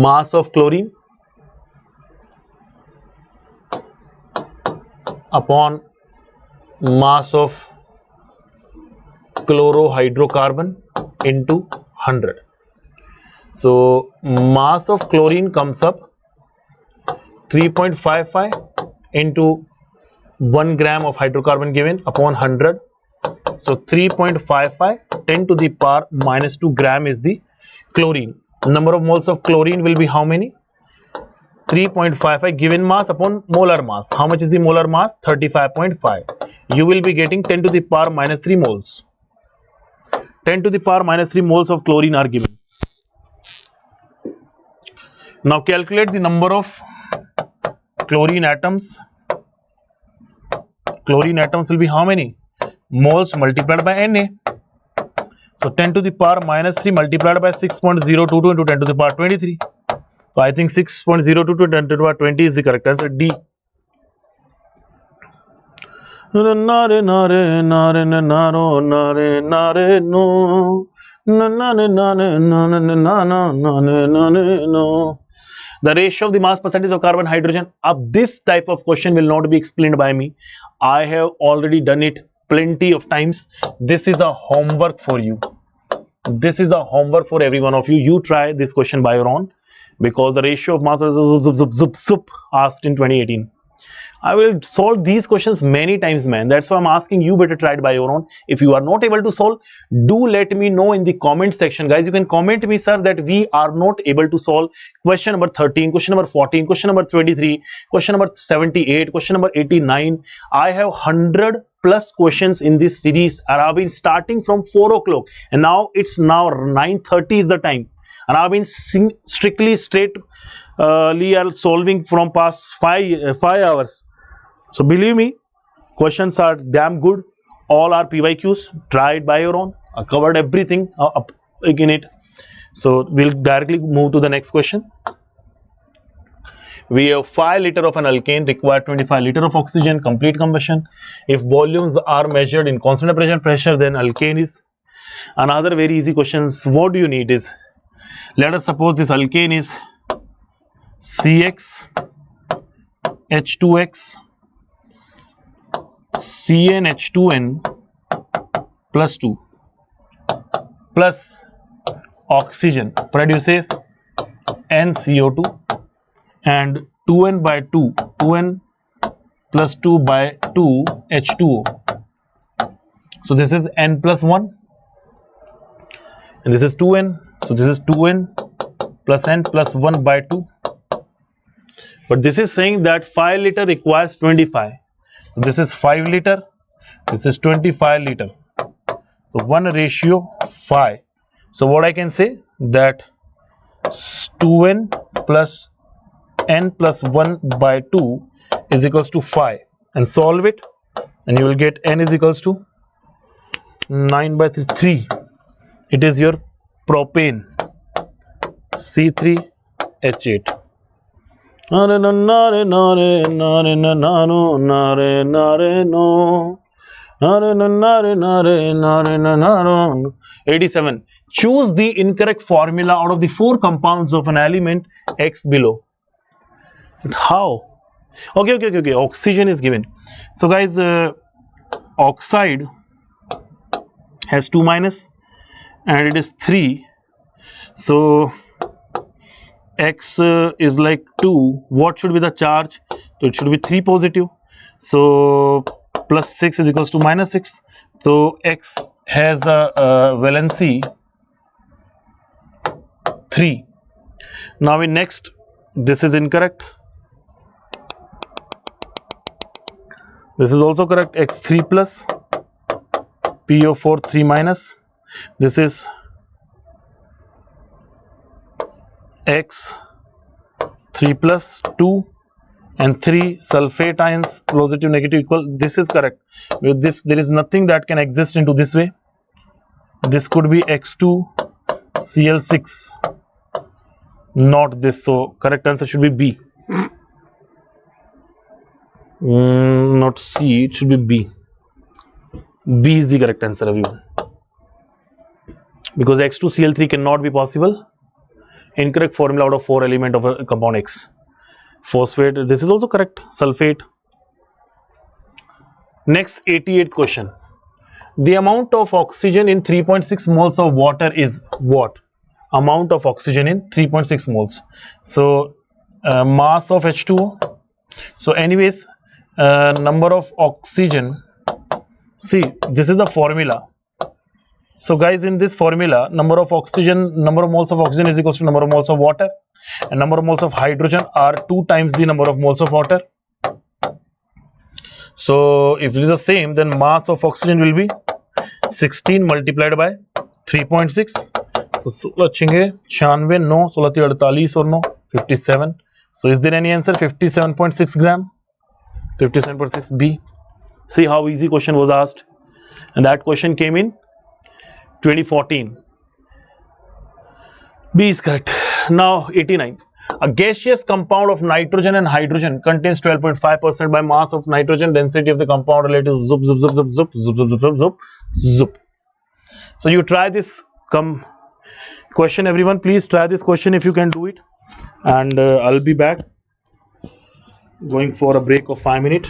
mass of chlorine upon mass of chlorohydrocarbon into 100. So mass of chlorine comes up 3.55 into 1 gram of hydrocarbon given upon 100. So 3.55 10 to the power minus 2 gram is the chlorine. Number of moles of chlorine will be how many? 3.55 given mass upon molar mass. How much is the molar mass? 35.5. You will be getting 10 to the power minus 3 moles. 10 to the power minus 3 moles of chlorine are given. Now calculate the number of chlorine atoms. Chlorine atoms will be how many? Moles multiplied by Na. So 10 to the power minus 3 multiplied by 6.022 into 10 to the power 23. So I think 6.022 to 10 to the power 20 is the correct answer, D. The ratio of the mass percentage of carbon hydrogen. This type of question will not be explained by me. I have already done it plenty of times. This is a homework for you. This is a homework for every one of you. You try this question by your own, because the ratio of mass asked in 2018. I will solve these questions many times, man. That's why I'm asking you, better try it by your own. If you are not able to solve, do let me know in the comment section, guys. You can comment me, sir, that we are not able to solve question number 13, question number 14, question number 23, question number 78, question number 89. I have 100 plus questions in this series, and I've been starting from 4 o'clock, and now it's now 9:30 is the time, and I've been strictly solving from past 5 hours. So believe me, questions are damn good. All are PYQs. Try it by your own. I covered everything up in it. So we'll directly move to the next question. We have 5 liter of an alkane require 25 liter of oxygen, complete combustion. If volumes are measured in constant pressure, then alkane is. Another very easy questions. What do you need is, let us suppose this alkane is CX H2X CnH2n plus 2 plus oxygen produces NCO2 and 2n by 2 2n plus 2 by 2 H2O. So this is n plus 1 and this is 2n. So this is 2n plus n plus 1 by 2. But this is saying that 5 liter requires 25. This is 5 liter, this is 25 liter. So 1:5. So what I can say, that 2n plus n plus 1 by 2 is equals to 5, and solve it, and you will get n is equals to 9 by 3. It is your propane C3H8. Nare nare nare nare nare nare nare no. Nare nare nare nare nare. 87. Choose the incorrect formula out of the 4 compounds of an element X below. But how? Okay. Oxygen is given. So guys, oxide has 2 minus and it is 3. So X is like 2. What should be the charge? So it should be 3 positive. So plus 6 is equals to minus 6. So X has a valency 3. Now in next, this is incorrect. This is also correct. X3 plus, PO4 3 minus. This is X3 plus 2 and 3 sulfate ions, positive negative equal. This is correct. With this, there is nothing that can exist into this way. This could be X2 Cl6, not this. So correct answer should be B. Not C, it should be B. B is the correct answer, everyone. because X2Cl3 cannot be possible. Incorrect formula out of 4 element of a compound X. Phosphate, this is also correct. Sulfate. Next, 88th question. The amount of oxygen in 3.6 moles of water is what? Amount of oxygen in 3.6 moles. So, mass of H2O. So, anyways, number of oxygen. See, this is the formula. So, guys, in this formula, number of moles of oxygen is equals to number of moles of water, and number of moles of hydrogen are 2 times the number of moles of water. So, if it is the same, then mass of oxygen will be 16 multiplied by 3.6. So 16 96 9 16 48 और 9 57. So is there any answer? 57.6 gram. 57.6 B. See how easy question was asked, and that question came in 2014. B is correct. Now 89. A gaseous compound of nitrogen and hydrogen contains 12.5% by mass of nitrogen. Density of the compound relative zup zup zup zup zup zup zup zup zup zup. So you try this question, everyone. Please try this question if you can do it, and I'll be back. Going for a break of 5 minutes.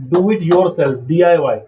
Do it yourself, DIY.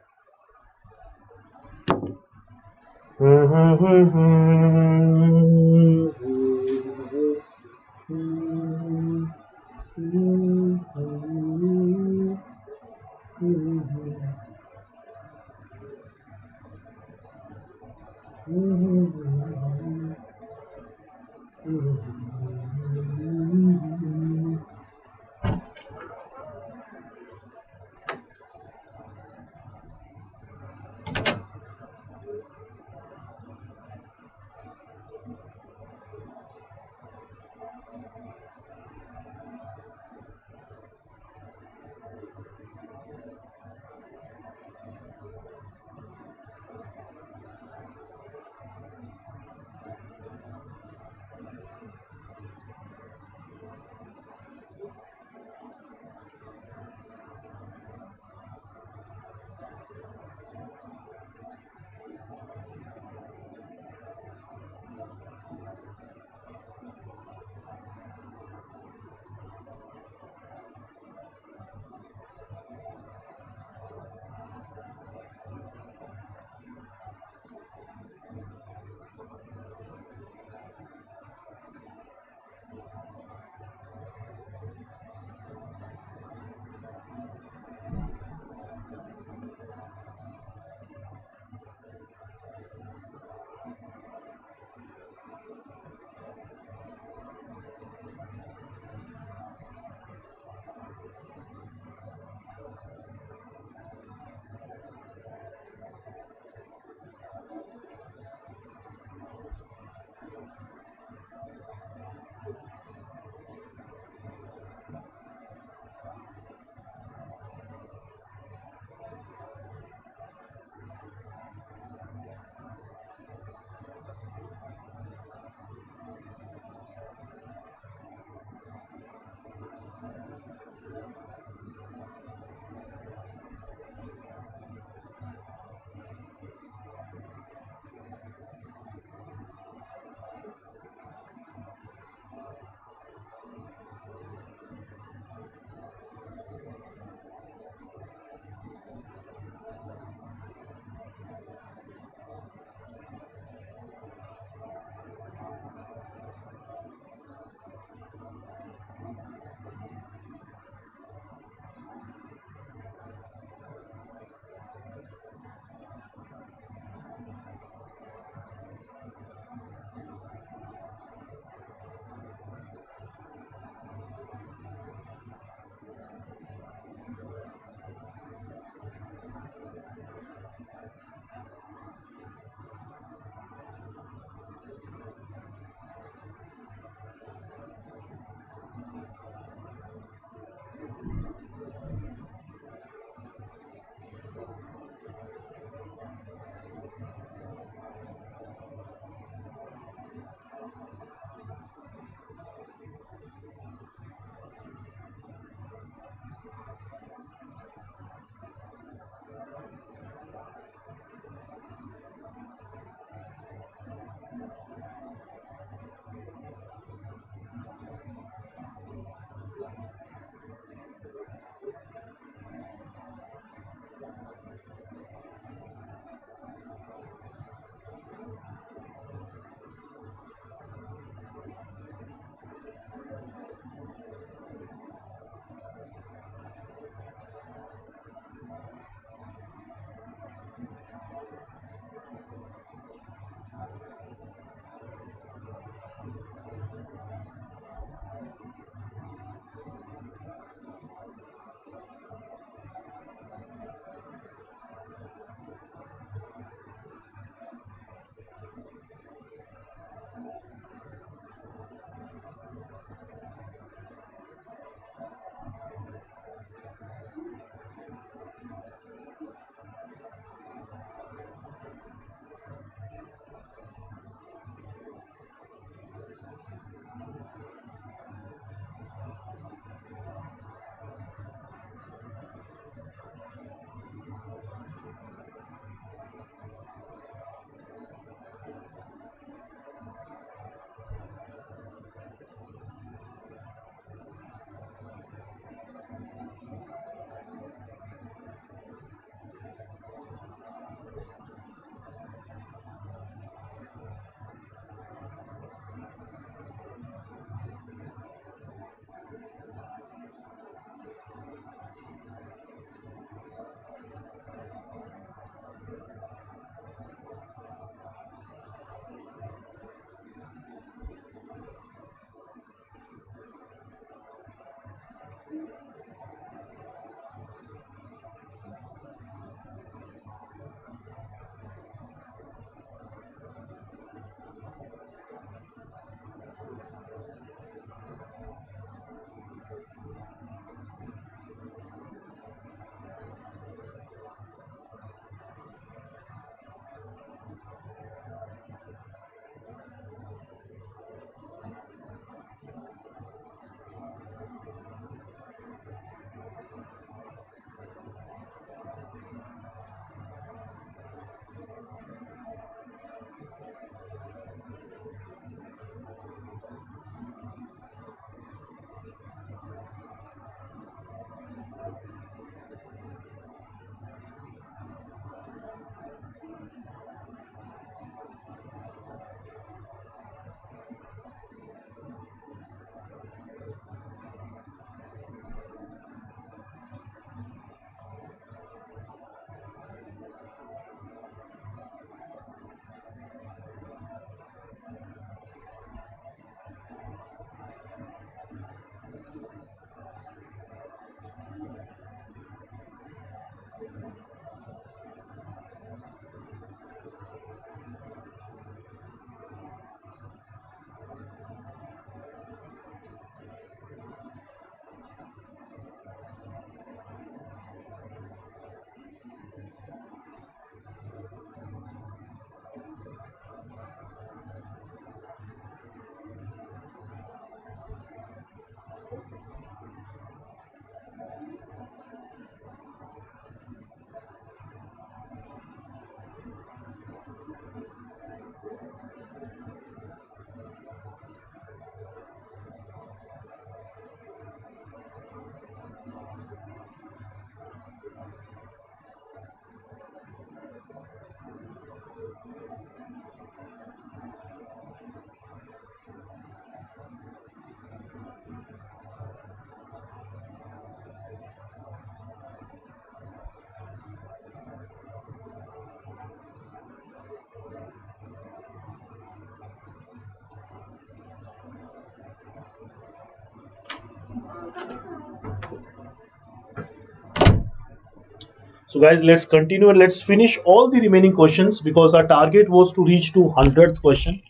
So guys, let's continue and let's finish all the remaining questions because our target was to reach to 100th question.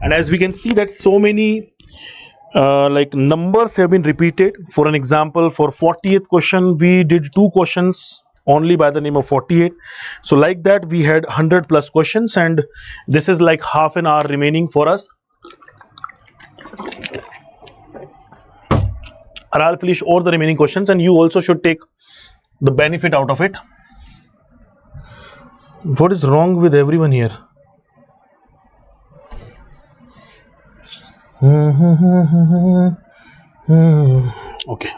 And as we can see that so many like numbers have been repeated. For an example, for 40th question we did 2 questions only by the name of 48. So like that we had 100 plus questions, and this is like half an hour remaining for us. And I'll finish all the remaining questions and you also should take the benefit out of it. What is wrong with everyone here? Okay.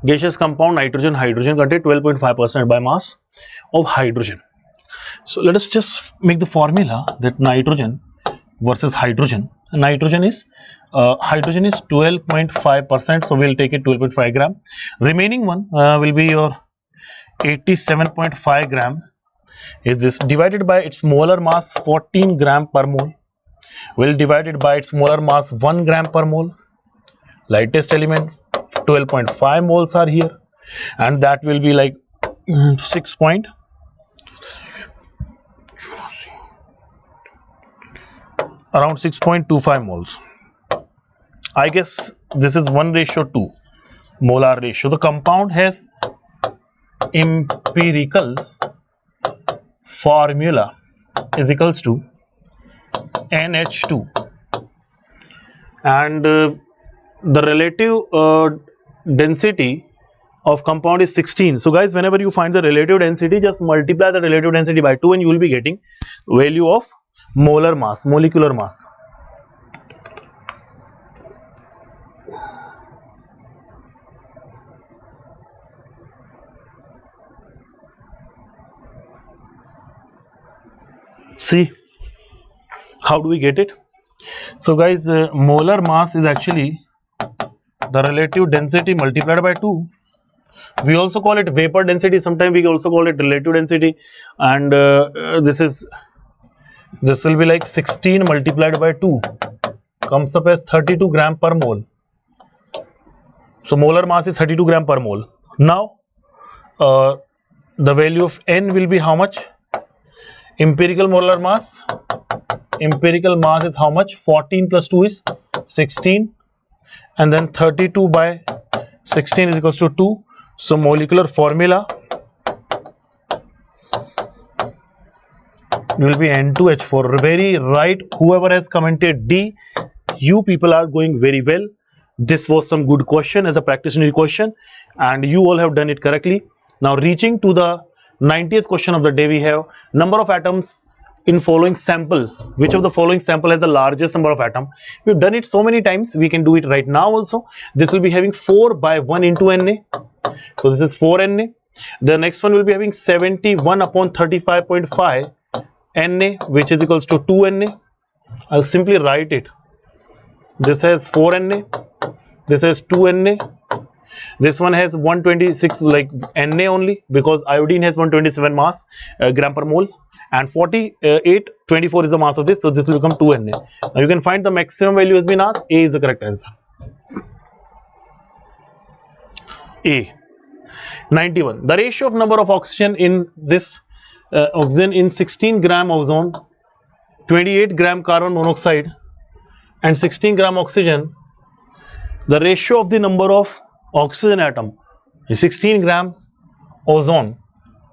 Gaseous compound nitrogen hydrogen contain 12.5% by mass of hydrogen. So let us just make the formula that nitrogen versus hydrogen. Hydrogen is 12.5%, so we'll take it 12.5 gram. Remaining one will be your 87.5 gram. Is this divided by its molar mass 14 gram per mole, will divided by its molar mass 1 gram per mole. Lightest element 12.5 moles are here, and that will be like 6 point around 6.25 moles. I guess this is 1:2 molar ratio. The compound has empirical formula is equals to NH2, and the relative density of compound is 16. So guys, whenever you find the relative density, just multiply the relative density by 2 and you will be getting value of molar mass, molecular mass. See, how do we get it? So guys, molar mass is actually the relative density multiplied by 2. We also call it vapor density, sometimes we also call it relative density, and this will be like 16 multiplied by 2 comes up as 32 gram per mole. So molar mass is 32 gram per mole. Now the value of N will be how much? Empirical molar mass. Empirical mass is how much? 14 plus 2 is 16, and then 32 by 16 is equals to 2. So molecular formula will be N2H4. Very right. Whoever has commented D, you people are going very well. This was some good question as a practitioner question, and you all have done it correctly. Now reaching to the 90th question of the day, we have number of atoms in following sample. Which of the following sample has the largest number of atom? We've done it so many times, we can do it right now also. This will be having 4 by 1 into Na. So this is 4 Na. The next one will be having 71 upon 35.5 Na, which is equals to 2 Na. I'll simply write it. This has 4 Na. This has 2 Na. This one has 126 like Na only, because iodine has 127 mass gram per mole, and 24 is the mass of this, so this will become 2 Na. Now you can find the maximum value has been asked. A is the correct answer. A. 91. The ratio of number of oxygen in this oxygen in 16 gram ozone, 28 gram carbon monoxide and 16 gram oxygen, the ratio of the number of oxygen atom is 16 gram ozone.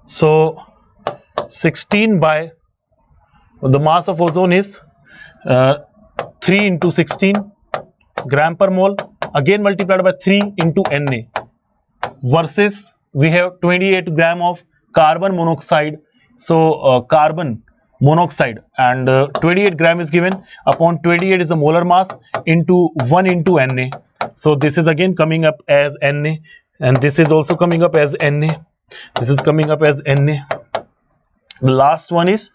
So 16 by the mass of ozone is 3 into 16 gram per mole, again multiplied by 3 into Na, versus we have 28 gram of carbon monoxide. So carbon monoxide, and 28 gram is given, upon 28 is the molar mass, into 1 into Na. So this is again coming up as Na, and this is also coming up as Na. This is coming up as Na. The last one is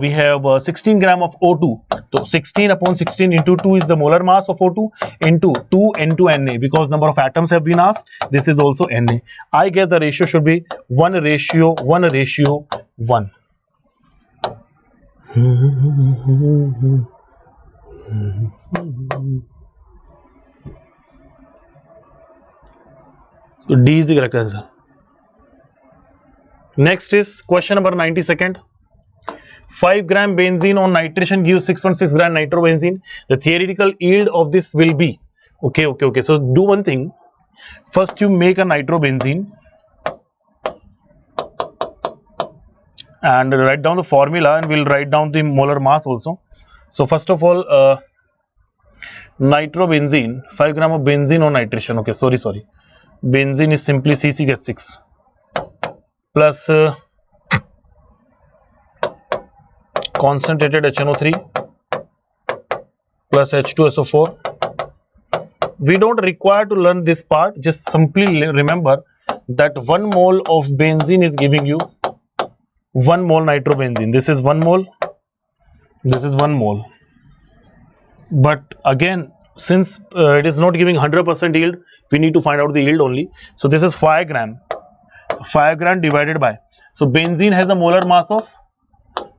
we have 16 gram of O2. So 16 upon 16 into 2 is the molar mass of O2 into 2 into Na, because number of atoms have been asked. This is also Na. I guess the ratio should be 1:1:1. So D is the correct answer. Next is question number 92nd. 5 gram benzene on nitration gives 6.6 gram nitrobenzene. The theoretical yield of this will be. Okay. So do one thing. First you make a nitrobenzene and write down the formula, and we'll write down the molar mass also. So first of all, nitrobenzene, 5 gram of benzene on nitration. Okay, sorry. Benzene is simply CC6 plus concentrated HNO3 plus H2SO4. We don't require to learn this part, just simply remember that 1 mole of benzene is giving you 1 mole nitrobenzene. This is 1 mole, this is 1 mole. But again, since it is not giving 100% yield, we need to find out the yield only. So this is 5 gram. So 5 gram divided by, so benzene has a molar mass of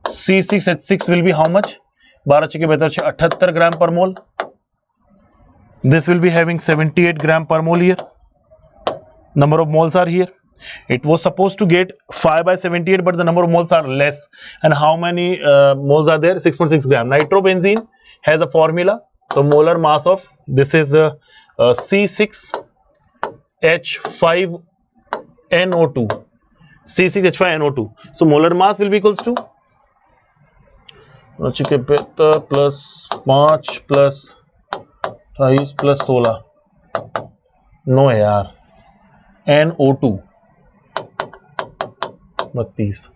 C6H6 will be how much? 12 के बेहतर 78 gram per mole. This will be having 78 gram per mole here. Number of moles are here. It was supposed to get 5 by 78, but the number of moles are less. And how many moles are there? 6.6 gram. Nitrobenzene has a formula. So molar mass of this is C6H5NO2. C6H5NO2. So molar mass will be equals to plus 5 plus 28 plus 16. No यार, NO2 32.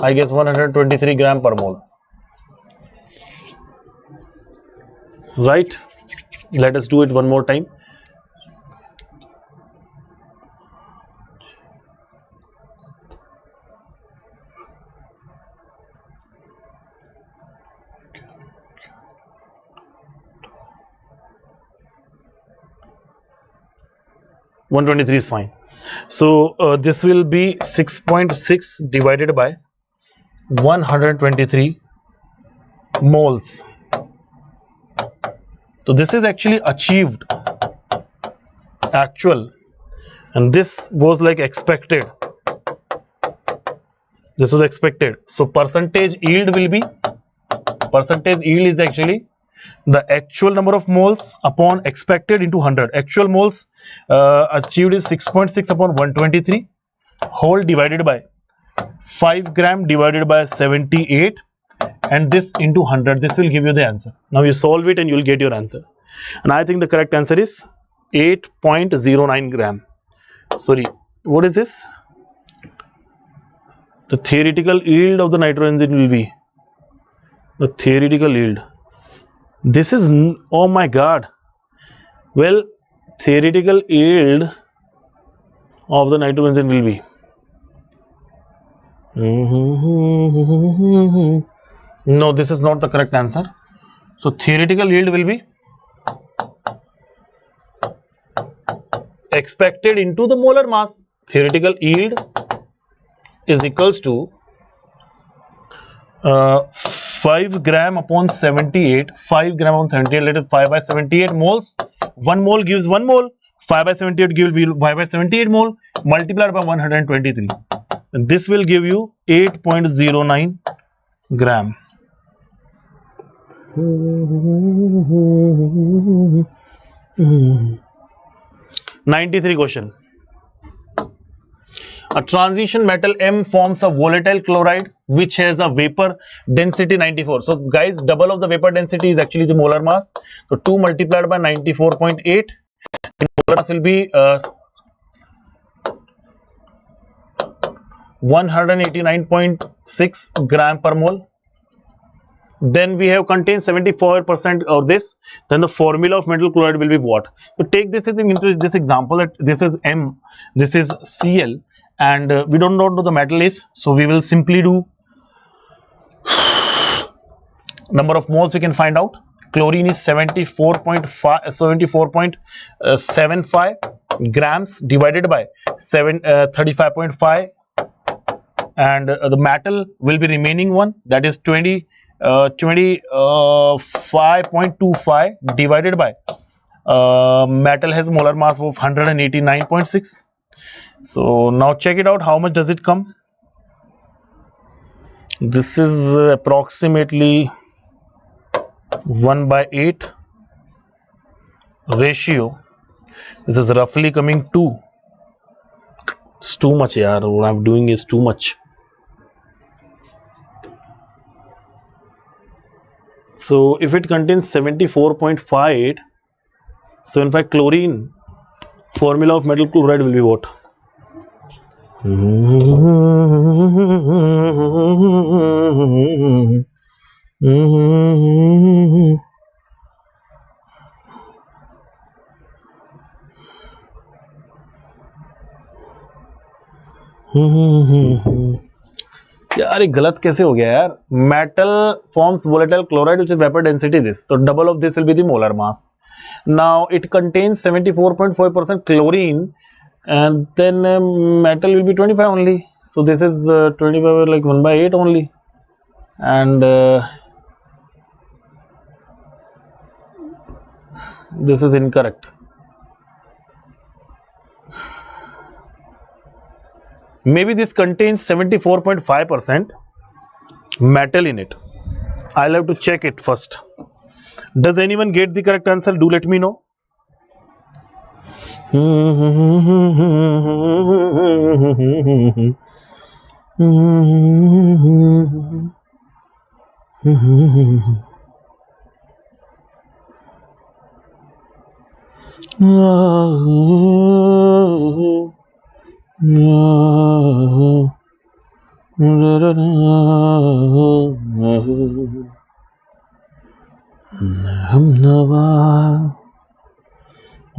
I guess 123 gram per mole. Right? Let us do it one more time. $123 is fine. So this will be 6.6 divided by 123 moles. So this is actually achieved, actual, and this was like expected. This was expected. So percentage yield will be, percentage yield is actually the actual number of moles upon expected into 100. Actual moles achieved is 6.6 upon 123 whole divided by 5 gram divided by 78, and this into 100. This will give you the answer. Now you solve it and you will get your answer. And I think the correct answer is 8.09 gram. Sorry, what is this? The theoretical yield of the nitrogen will be, the theoretical yield. This is, oh my god. Well, theoretical yield of the nitrogen will be. No, this is not the correct answer. So theoretical yield will be expected into the molar mass. Theoretical yield is equals to 5 gram upon 78. 5 gram upon 78, let it 5 by 78 moles. 1 mole gives 1 mole. 5 by 78 gives 5 by 78 mole multiplied by 123. And this will give you 8.09 gram. 93 question. A transition metal M forms a volatile chloride which has a vapor density 94. So guys, double of the vapor density is actually the molar mass. So 2 multiplied by 94.8. Molar mass will be 189.6 gram per mole. Then we have contained 74% of this. Then the formula of metal chloride will be what? So take this into this example that this is M, this is Cl, and we don't know what the metal is. So we will simply do number of moles we can find out. Chlorine is 74.75 grams divided by 35.5, and the metal will be remaining one, that is 20 25.25 divided by metal has molar mass of 189.6. So now check it out, how much does it come? This is approximately 1/8 ratio. This is roughly coming 2. It's too much, yaar. What I'm doing is too much. So if it contains 74.58, 75 chlorine, formula of metal chloride will be what? यार ये गलत कैसे हो गया यार? Metal forms volatile chloride which is vapor density this. So double of this will be the molar mass. Now it contains 74.5% chlorine, and then metal will be 25 only. So this is 25 like 1/8 only, and this is incorrect. Maybe this contains 74.5% metal in it. I'll have to check it first. Does anyone get the correct answer? Do let me know.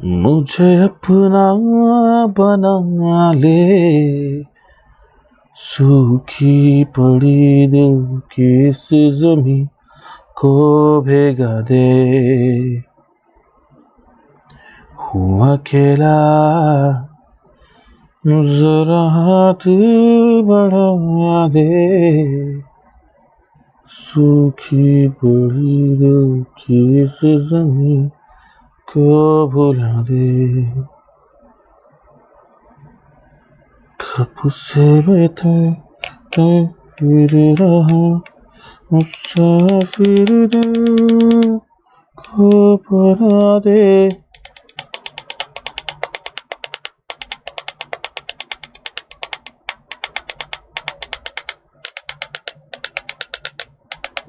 मुझे अपना बना ले, सूखी पड़ी दिल की इस ज़मीं को भिगा दे, हूँ अकेला जरा हाथ बढ़ा दे, सूखी पड़ी दिल की इस ज़मीं को भुला दे, कब से मैं फिर रहा मुसाफिर दिल को बना दे.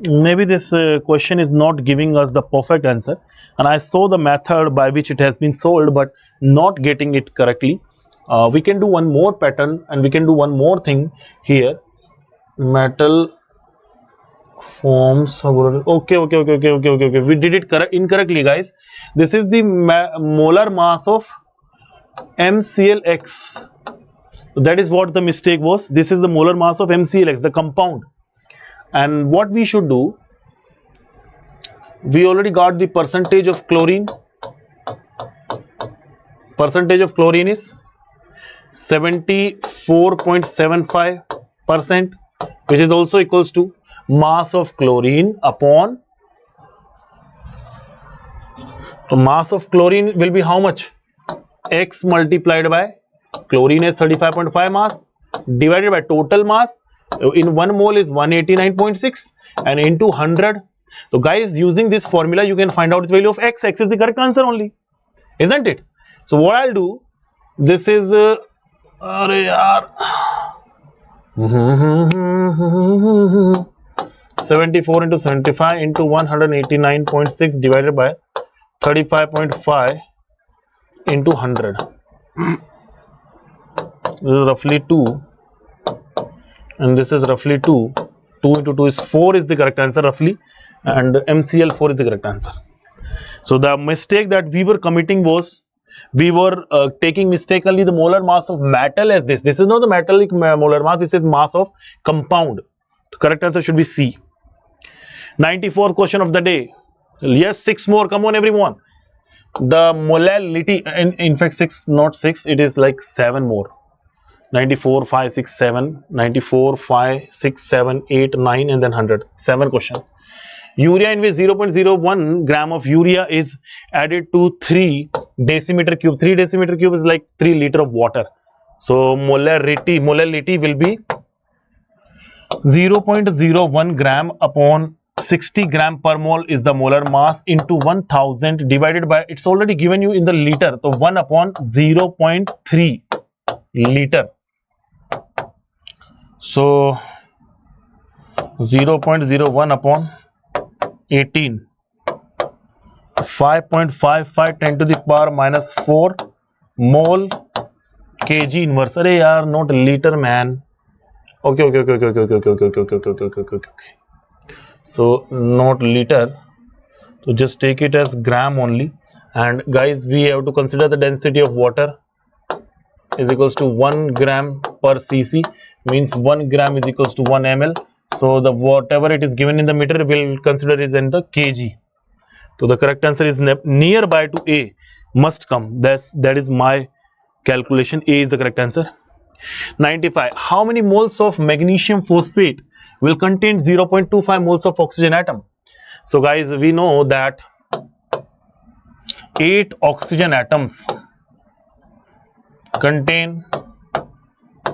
Maybe this question is not giving us the perfect answer, and I saw the method by which it has been solved but not getting it correctly. We can do one more pattern, and we can do one more thing here. Metal forms. Okay. We did it incorrectly, guys. This is the molar mass of MClX. That is what the mistake was. This is the molar mass of MClX, the compound. And what we should do, we already got the percentage of chlorine. Percentage of chlorine is 74.75%, which is also equals to mass of chlorine upon. So mass of chlorine will be how much? X multiplied by chlorine is 35.5 mass divided by total mass. In 1 mole is 189.6 and into 100. So guys, using this formula you can find out the value of X. X is the correct answer only, isn't it? So what I'll do, this is 74 into 75 into 189.6 divided by 35.5 into 100. This is roughly 2. And this is roughly 2. 2 into 2 is 4 is the correct answer roughly, and MCl4 is the correct answer. So the mistake that we were committing was, we were taking mistakenly the molar mass of metal as this. This is not the metallic molar mass, this is mass of compound. The correct answer should be C. 94th question of the day. Yes, 6 more. Come on everyone. The molality, in fact 6, not 6, it is like 7 more. 94, 5, 6, 7, 94, 5, 6, 7, 8, 9 and then 100. 7 question. Urea in which 0.01 gram of urea is added to 3 decimeter cube. 3 decimeter cube is like 3 liter of water. So molality will be 0.01 gram upon 60 gram per mole is the molar mass into 1000 divided by, it's already given you in the liter, so 1 upon 0.3 liter. So 0.01 upon 18, 5.55 10 to the power minus 4 mole kg inverse. Arey yaar, not liter man. Okay. So not liter, so just take it as gram only. And guys, we have to consider the density of water is equals to 1 gram per cc, means 1 gram is equals to 1 ml. So the whatever it is given in the meter will consider is in the kg. So the correct answer is nearby to A must come. That is my calculation. A is the correct answer. 95. How many moles of magnesium phosphate will contain 0.25 moles of oxygen atom? So guys, we know that 8 oxygen atoms contain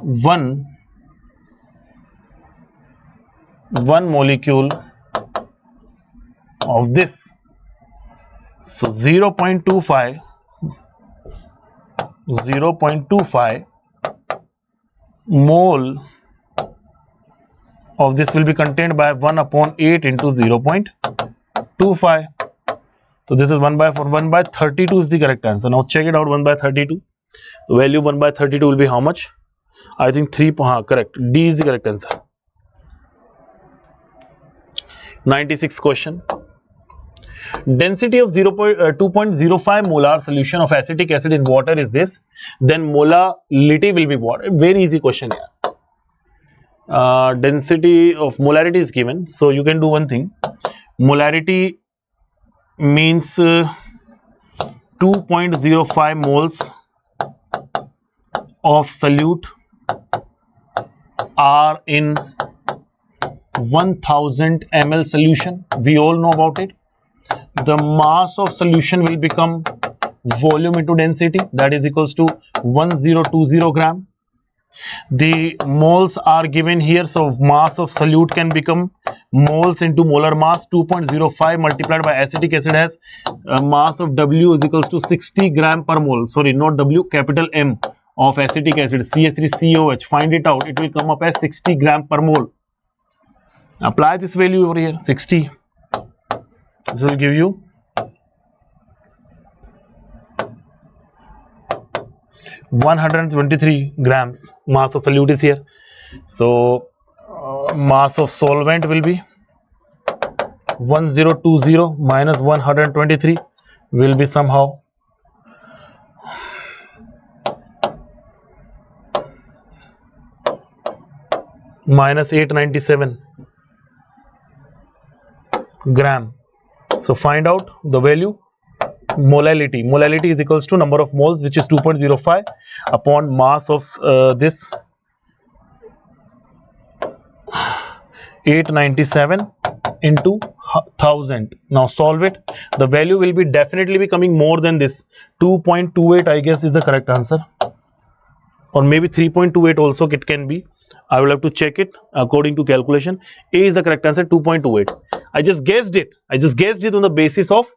1 molecule of this. So 0.25 mole of this will be contained by 1 upon 8 into 0.25. So this is 1 by 4, 1 by 32 is the correct answer. Now check it out. 1 by 32, the value 1 by 32 will be how much? I think 3. Correct. D is the correct answer. 96 question. Density of 2.05 molar solution of acetic acid in water is this, then molality will be what? Very easy question here. Density of molarity is given, so you can do one thing. Molarity means 2.05 moles of solute are in 1000 ml solution. We all know about it. The mass of solution will become volume into density, that is equals to 1020 gram. The moles are given here, so mass of solute can become moles into molar mass. 2.05 multiplied by acetic acid has mass of W is equals to 60 gram per mole. Sorry, not W, capital M of acetic acid, CH3COH. Find it out. It will come up as 60 gram per mole. Apply this value over here, 60. This will give you 123 grams. Mass of solute is here. So mass of solvent will be 1020 minus 123 will be somehow minus 897 gram. So find out the value. Molality is equals to number of moles, which is 2.05 upon mass of this 897 into 1000. Now solve it. The value will be definitely be coming more than this. 2.28 I guess is the correct answer, or maybe 3.28 also it can be. I will have to check it according to calculation. A is the correct answer, 2.28. I just guessed it. I just guessed it on the basis of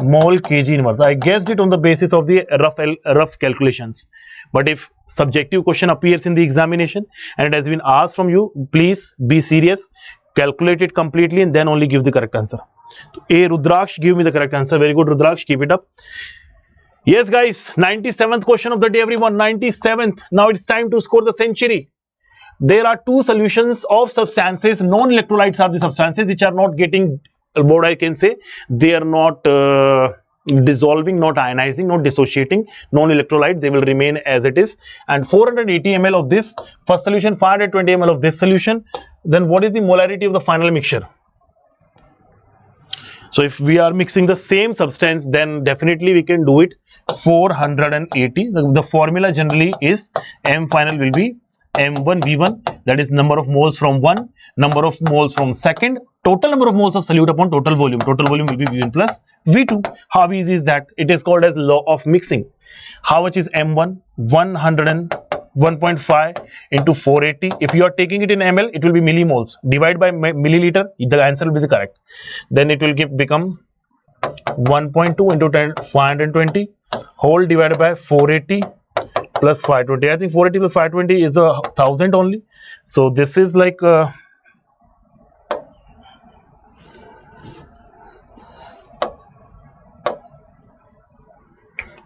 mole kg inverse. I guessed it on the basis of the rough calculations. But if subjective question appears in the examination and it has been asked from you, please be serious, calculate it completely and then only give the correct answer. So A, Rudraksh, give me the correct answer. Very good, Rudraksh, keep it up. Yes guys, 97th question of the day everyone, 97th. Now it's time to score the century. There are two solutions of substances. Non-electrolytes are the substances which are not getting, what I can say, they are not dissolving, not ionizing, not dissociating. Non-electrolyte, they will remain as it is. And 480 ml of this first solution, 520 ml of this solution. Then what is the molarity of the final mixture? So if we are mixing the same substance, then definitely we can do it 480. The formula generally is M final will be M1 V1, that is number of moles from one, number of moles from second, total number of moles of solute upon total volume. Total volume will be V1 plus V2. How easy is that? It is called as law of mixing. How much is M1? 101.5 into 480. If you are taking it in ml, it will be millimoles. Divide by milliliter, the answer will be the correct. Then it will become 1.2 into 520 whole divided by 480 plus 520. I think 480 plus 520 is the 1000 only. So this is like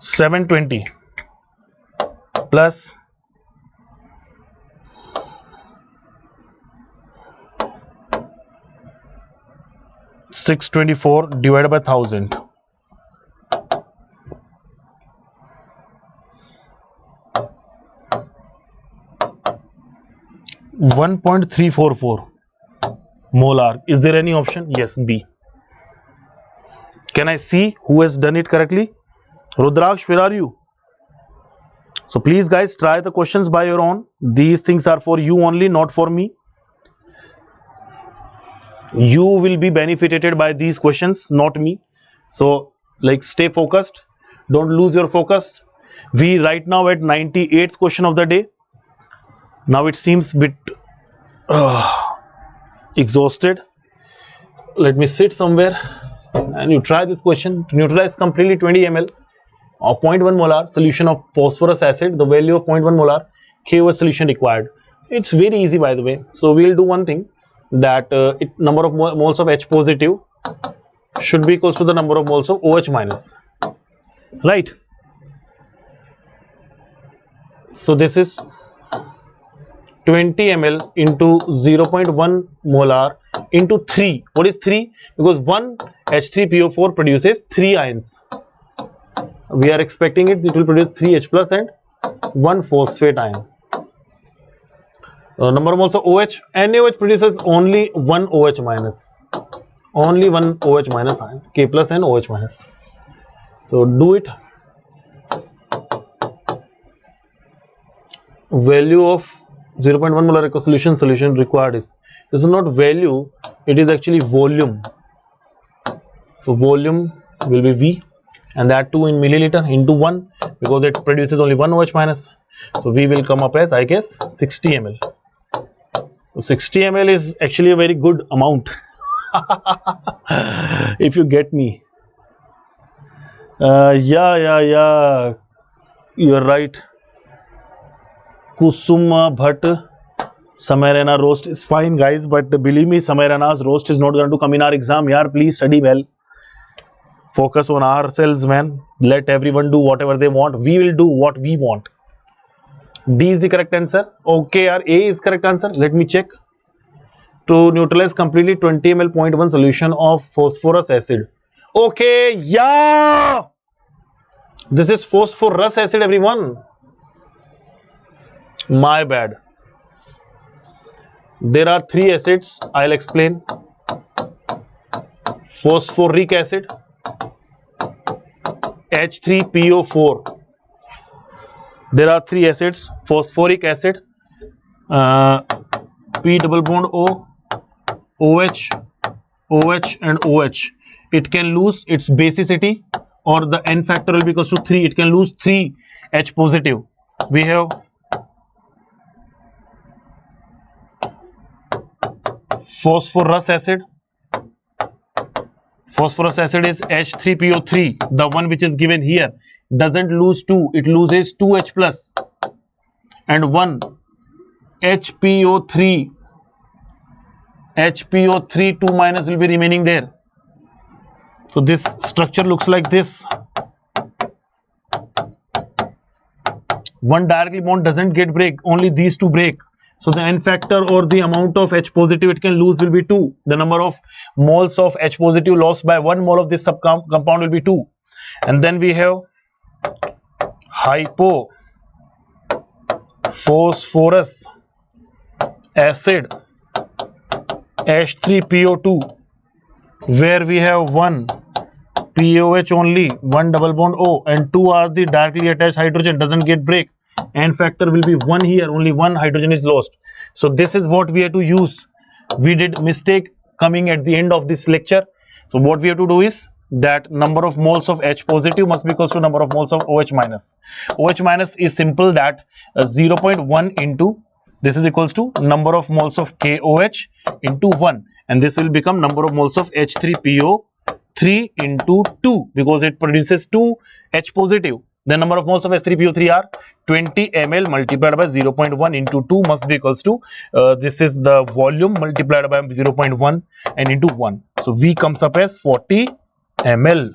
720 plus 624 divided by 1000. 1.344 molar. Is there any option? Yes, B. Can I see who has done it correctly? Rudraksh, where are you? So please guys, try the questions by your own. These things are for you only, not for me. You will be benefited by these questions, not me. So like, stay focused, don't lose your focus. We right now at 98th question of the day. Now it seems bit exhausted. Let me sit somewhere and you try this question. To neutralize completely 20 ml of 0.1 molar solution of phosphorus acid, the value of 0.1 molar KOH solution required. It's very easy, by the way. So we'll do one thing, that number of moles of H positive should be equals to the number of moles of OH minus, right? So this is 20 ml into 0.1 molar into 3. What is 3? Because 1 H3PO4 produces 3 ions. We are expecting it will produce 3 H plus and 1 phosphate ion. Number of moles of OH. NaOH produces only 1 OH minus. Only 1 OH minus ion. K plus and OH minus. So do it. Value of 0.1 molar aqueous solution required is, this is not value, it is actually volume. So volume will be V, and that too in milliliter into 1, because it produces only 1 OH minus. So V will come up as, I guess, 60 ml. So 60 ml is actually a very good amount. If you get me. Yeah, you're right. Kusuma Bhatt, Samairana roast is fine, guys, but believe me, Samairana's roast is not going to come in our exam. Yaar, please study well. Focus on ourselves, man. Let everyone do whatever they want. We will do what we want. D is the correct answer. Okay, yaar, A is correct answer. Let me check. To neutralize completely 20 ml 0.1 solution of phosphorus acid. Okay, yeah. This is phosphorus acid, everyone. My bad. There are 3 acids. I'll explain. Phosphoric acid, H3PO4. There are 3 acids. Phosphoric acid, P double bond O, OH, OH and OH. It can lose its basicity, or the N factor will be equals to 3. It can lose 3 H positive. We have phosphorus acid. Phosphorus acid is H3PO3, the one which is given here. Doesn't lose 2, it loses 2H plus and 1 HPO3. HPO3 2 minus will be remaining there. So this structure looks like this. One directly bond doesn't get break, only these two break. So the N factor, or the amount of H positive it can lose, will be 2. The number of moles of H positive lost by 1 mole of this compound will be 2. And then we have hypophosphorus acid, H3PO2, where we have 1 POH only, 1 double bond O, and 2 are the directly attached hydrogen, doesn't get break. N factor will be 1 here, only 1 hydrogen is lost. So this is what we have to use. We did mistake coming at the end of this lecture. So what we have to do is that number of moles of H positive must be equals to number of moles of OH minus. OH minus is simple, that 0.1 into this is equals to number of moles of KOH into 1, and this will become number of moles of H3PO 3 into 2 because it produces 2 H positive. The number of moles of H3PO3 are 20 ml multiplied by 0.1 into 2 must be equals to this is the volume multiplied by 0.1 and into 1. So V comes up as 40 ml.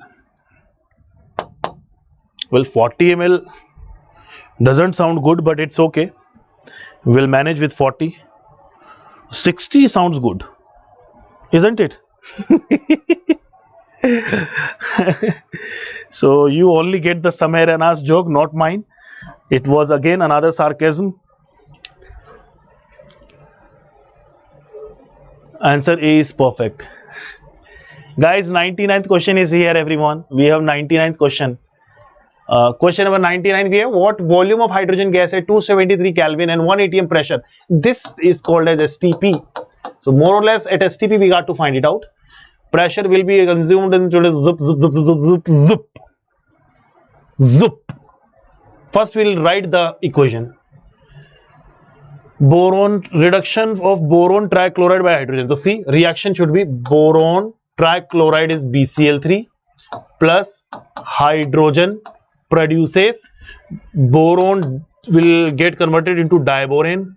Well, 40 ml doesn't sound good, but it's okay. We'll manage with 40. 60 sounds good, isn't it? So you only get the Samir Anas joke, not mine. It was again another sarcasm. Answer A is perfect. Guys, 99th question is here, everyone. We have 99th question. Question number 99, we have what volume of hydrogen gas at 273 Kelvin and 1 atm pressure? This is called as STP. So more or less at STP we got to find it out. Pressure will be consumed in zip, zip, zip, zip, zip, zip, zip. First we'll write the equation. Boron, reduction of boron trichloride by hydrogen. So see, reaction should be boron trichloride is BCl3 plus hydrogen produces boron will get converted into diboron.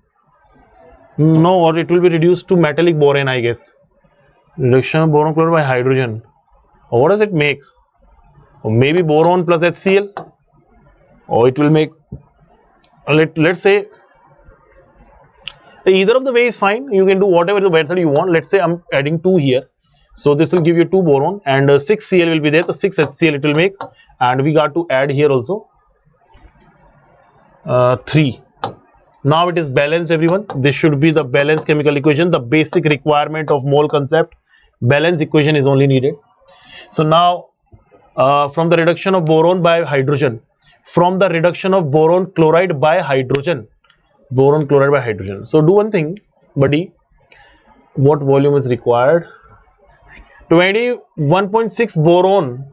No, or it will be reduced to metallic boron, I guess. Reduction of boron chloride by hydrogen. Or what does it make? Or maybe boron plus HCl. Or it will make, let's say, either of the way is fine. You can do whatever the method you want. Let's say I'm adding 2 here. So this will give you 2 boron and 6 Cl will be there. So 6 HCl it will make. And we got to add here also 3. Now it is balanced, everyone. This should be the balanced chemical equation. The basic requirement of mole concept. Balance equation is only needed. So now from the reduction of boron by hydrogen. From the reduction of boron chloride by hydrogen. Boron chloride by hydrogen. So do one thing, buddy. What volume is required? 21.6 boron.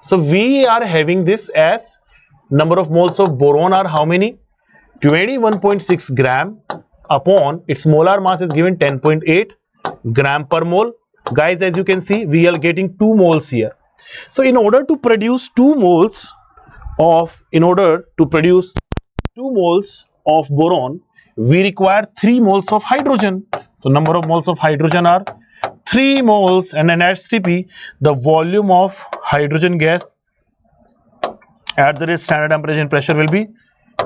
So we are having this as number of moles of boron are how many? 21.6 gram upon its molar mass is given 10.8 gram per mole. Guys, as you can see, we are getting 2 moles here. So in order to produce 2 moles of boron, we require 3 moles of hydrogen. So number of moles of hydrogen are 3 moles, and in STP, the volume of hydrogen gas at the standard temperature and pressure will be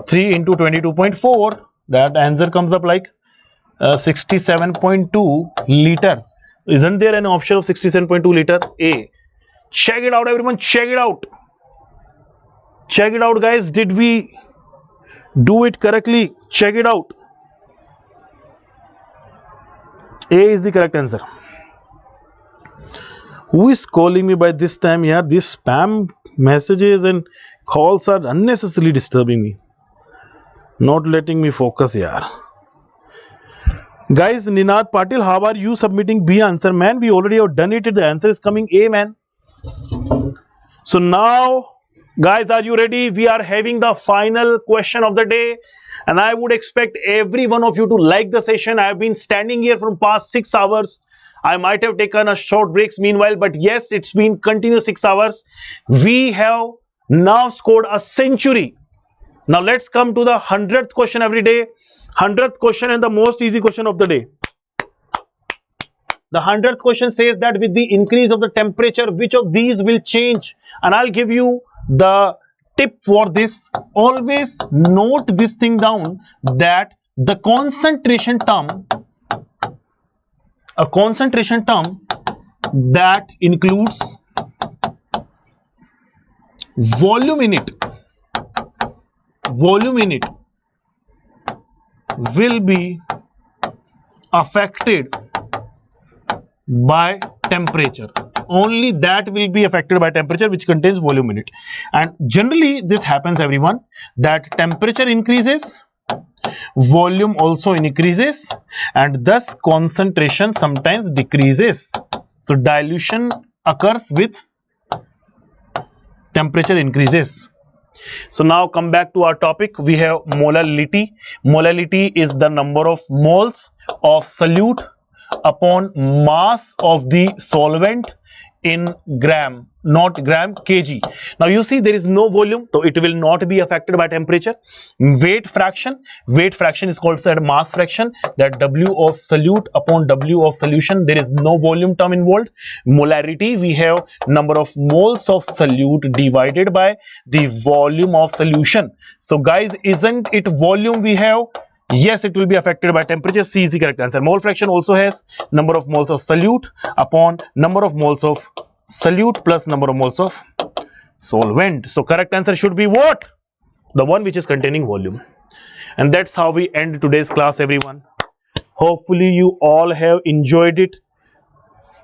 3 into 22.4. That answer comes up like 67.2 liter. Isn't there an option of 67.2 liter? A. Check it out, everyone. Check it out. Check it out, guys. Did we do it correctly? Check it out. A is the correct answer. Who is calling me by this time? Yeah, these spam messages and calls are unnecessarily disturbing me, not letting me focus. Yeah, guys, Ninad Patil, how are you submitting B answer? Man, we already have done it. The answer is coming A, man. So now, guys, are you ready? We are having the final question of the day, and I would expect every one of you to like the session. I have been standing here from past 6 hours. I might have taken a short breaks meanwhile, but yes, it's been continuous 6 hours. We have now scored a century. Now let's come to the 100th question every day. 100th question and the most easy question of the day. The 100th question says that with the increase of the temperature, which of these will change? And I'll give you the tip for this. Always note this thing down, that the concentration term, a concentration term that includes volume in it, will be affected by temperature. Only that will be affected by temperature which contains volume in it. And generally this happens, everyone, that temperature increases volume also increases and thus concentration sometimes decreases. So dilution occurs with temperature increases. So now come back to our topic. We have molality. Molality is the number of moles of solute upon mass of the solvent in gram, not gram, kg. Now you see there is no volume, so it will not be affected by temperature. Weight fraction is called the mass fraction, that W of solute upon W of solution. There is no volume term involved. Molarity, we have number of moles of solute divided by the volume of solution. So guys, isn't it volume we have? Yes, it will be affected by temperature. C is the correct answer. Mole fraction also has number of moles of solute upon number of moles of solute plus number of moles of solvent. So correct answer should be what? The one which is containing volume. And that's how we end today's class, everyone. Hopefully you all have enjoyed it.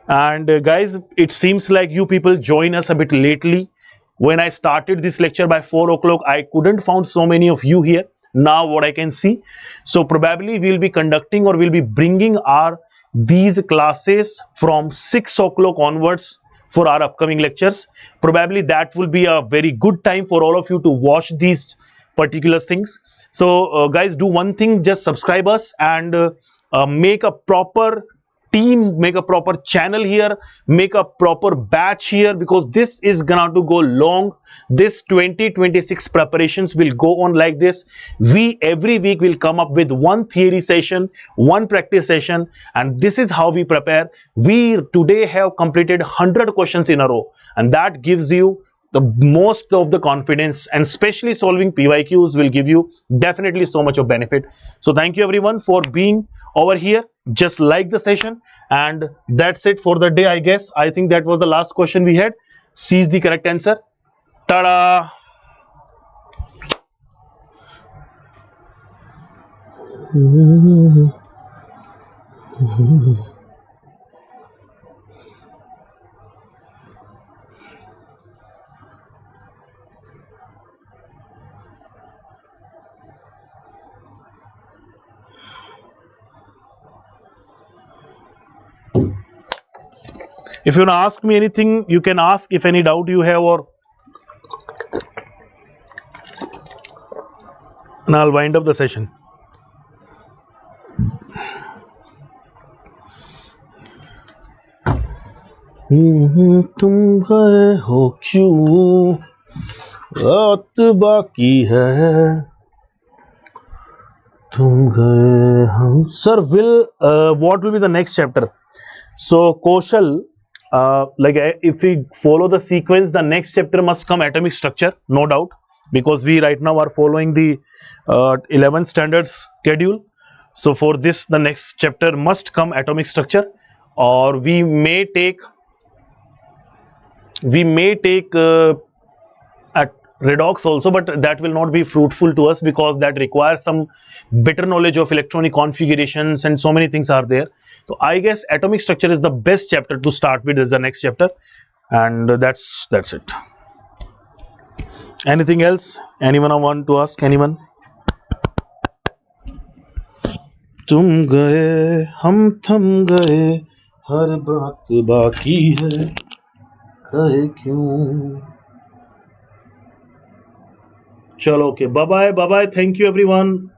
And guys, it seems like you people join us a bit lately. When I started this lecture by 4 o'clock, I couldn't find so many of you here. Now what I can see, so probably we'll be conducting or we'll be bringing these classes from 6 o'clock onwards for our upcoming lectures. Probably that will be a very good time for all of you to watch these particular things. So guys, do one thing, just subscribe us and make a proper team, make a proper channel here, make a proper batch here, because this is gonna to go long. This 2026 preparations will go on like this. We every week will come up with one theory session, one practice session, and this is how we prepare. We today have completed 100 questions in a row, and that gives you the most of the confidence, and especially solving PYQs will give you definitely so much of benefit. So thank you everyone for being over here. Just like the session, and that's it for the day, I guess. I think that was the last question we had. C is the correct answer. Ta-da! If you want to ask me anything, you can ask if any doubt you have, or and I'll wind up the session. तुम गए हो क्यों, रात बाकी है, तुम गए हम. Sir, what will be the next chapter? So Kaushal, like if we follow the sequence, the next chapter must come atomic structure, no doubt, because we right now are following the 11th standard schedule. So for this, the next chapter must come atomic structure, or we may take at redox also, but that will not be fruitful to us because that requires some better knowledge of electronic configurations, and so many things are there. So I guess atomic structure is the best chapter to start with as the next chapter, and that's it. Anything else? Anyone I want to ask? Anyone? तुम गए हम थम गए, हर बात बाकी है, कहे क्यों. चलो, okay, bye bye. Thank you everyone.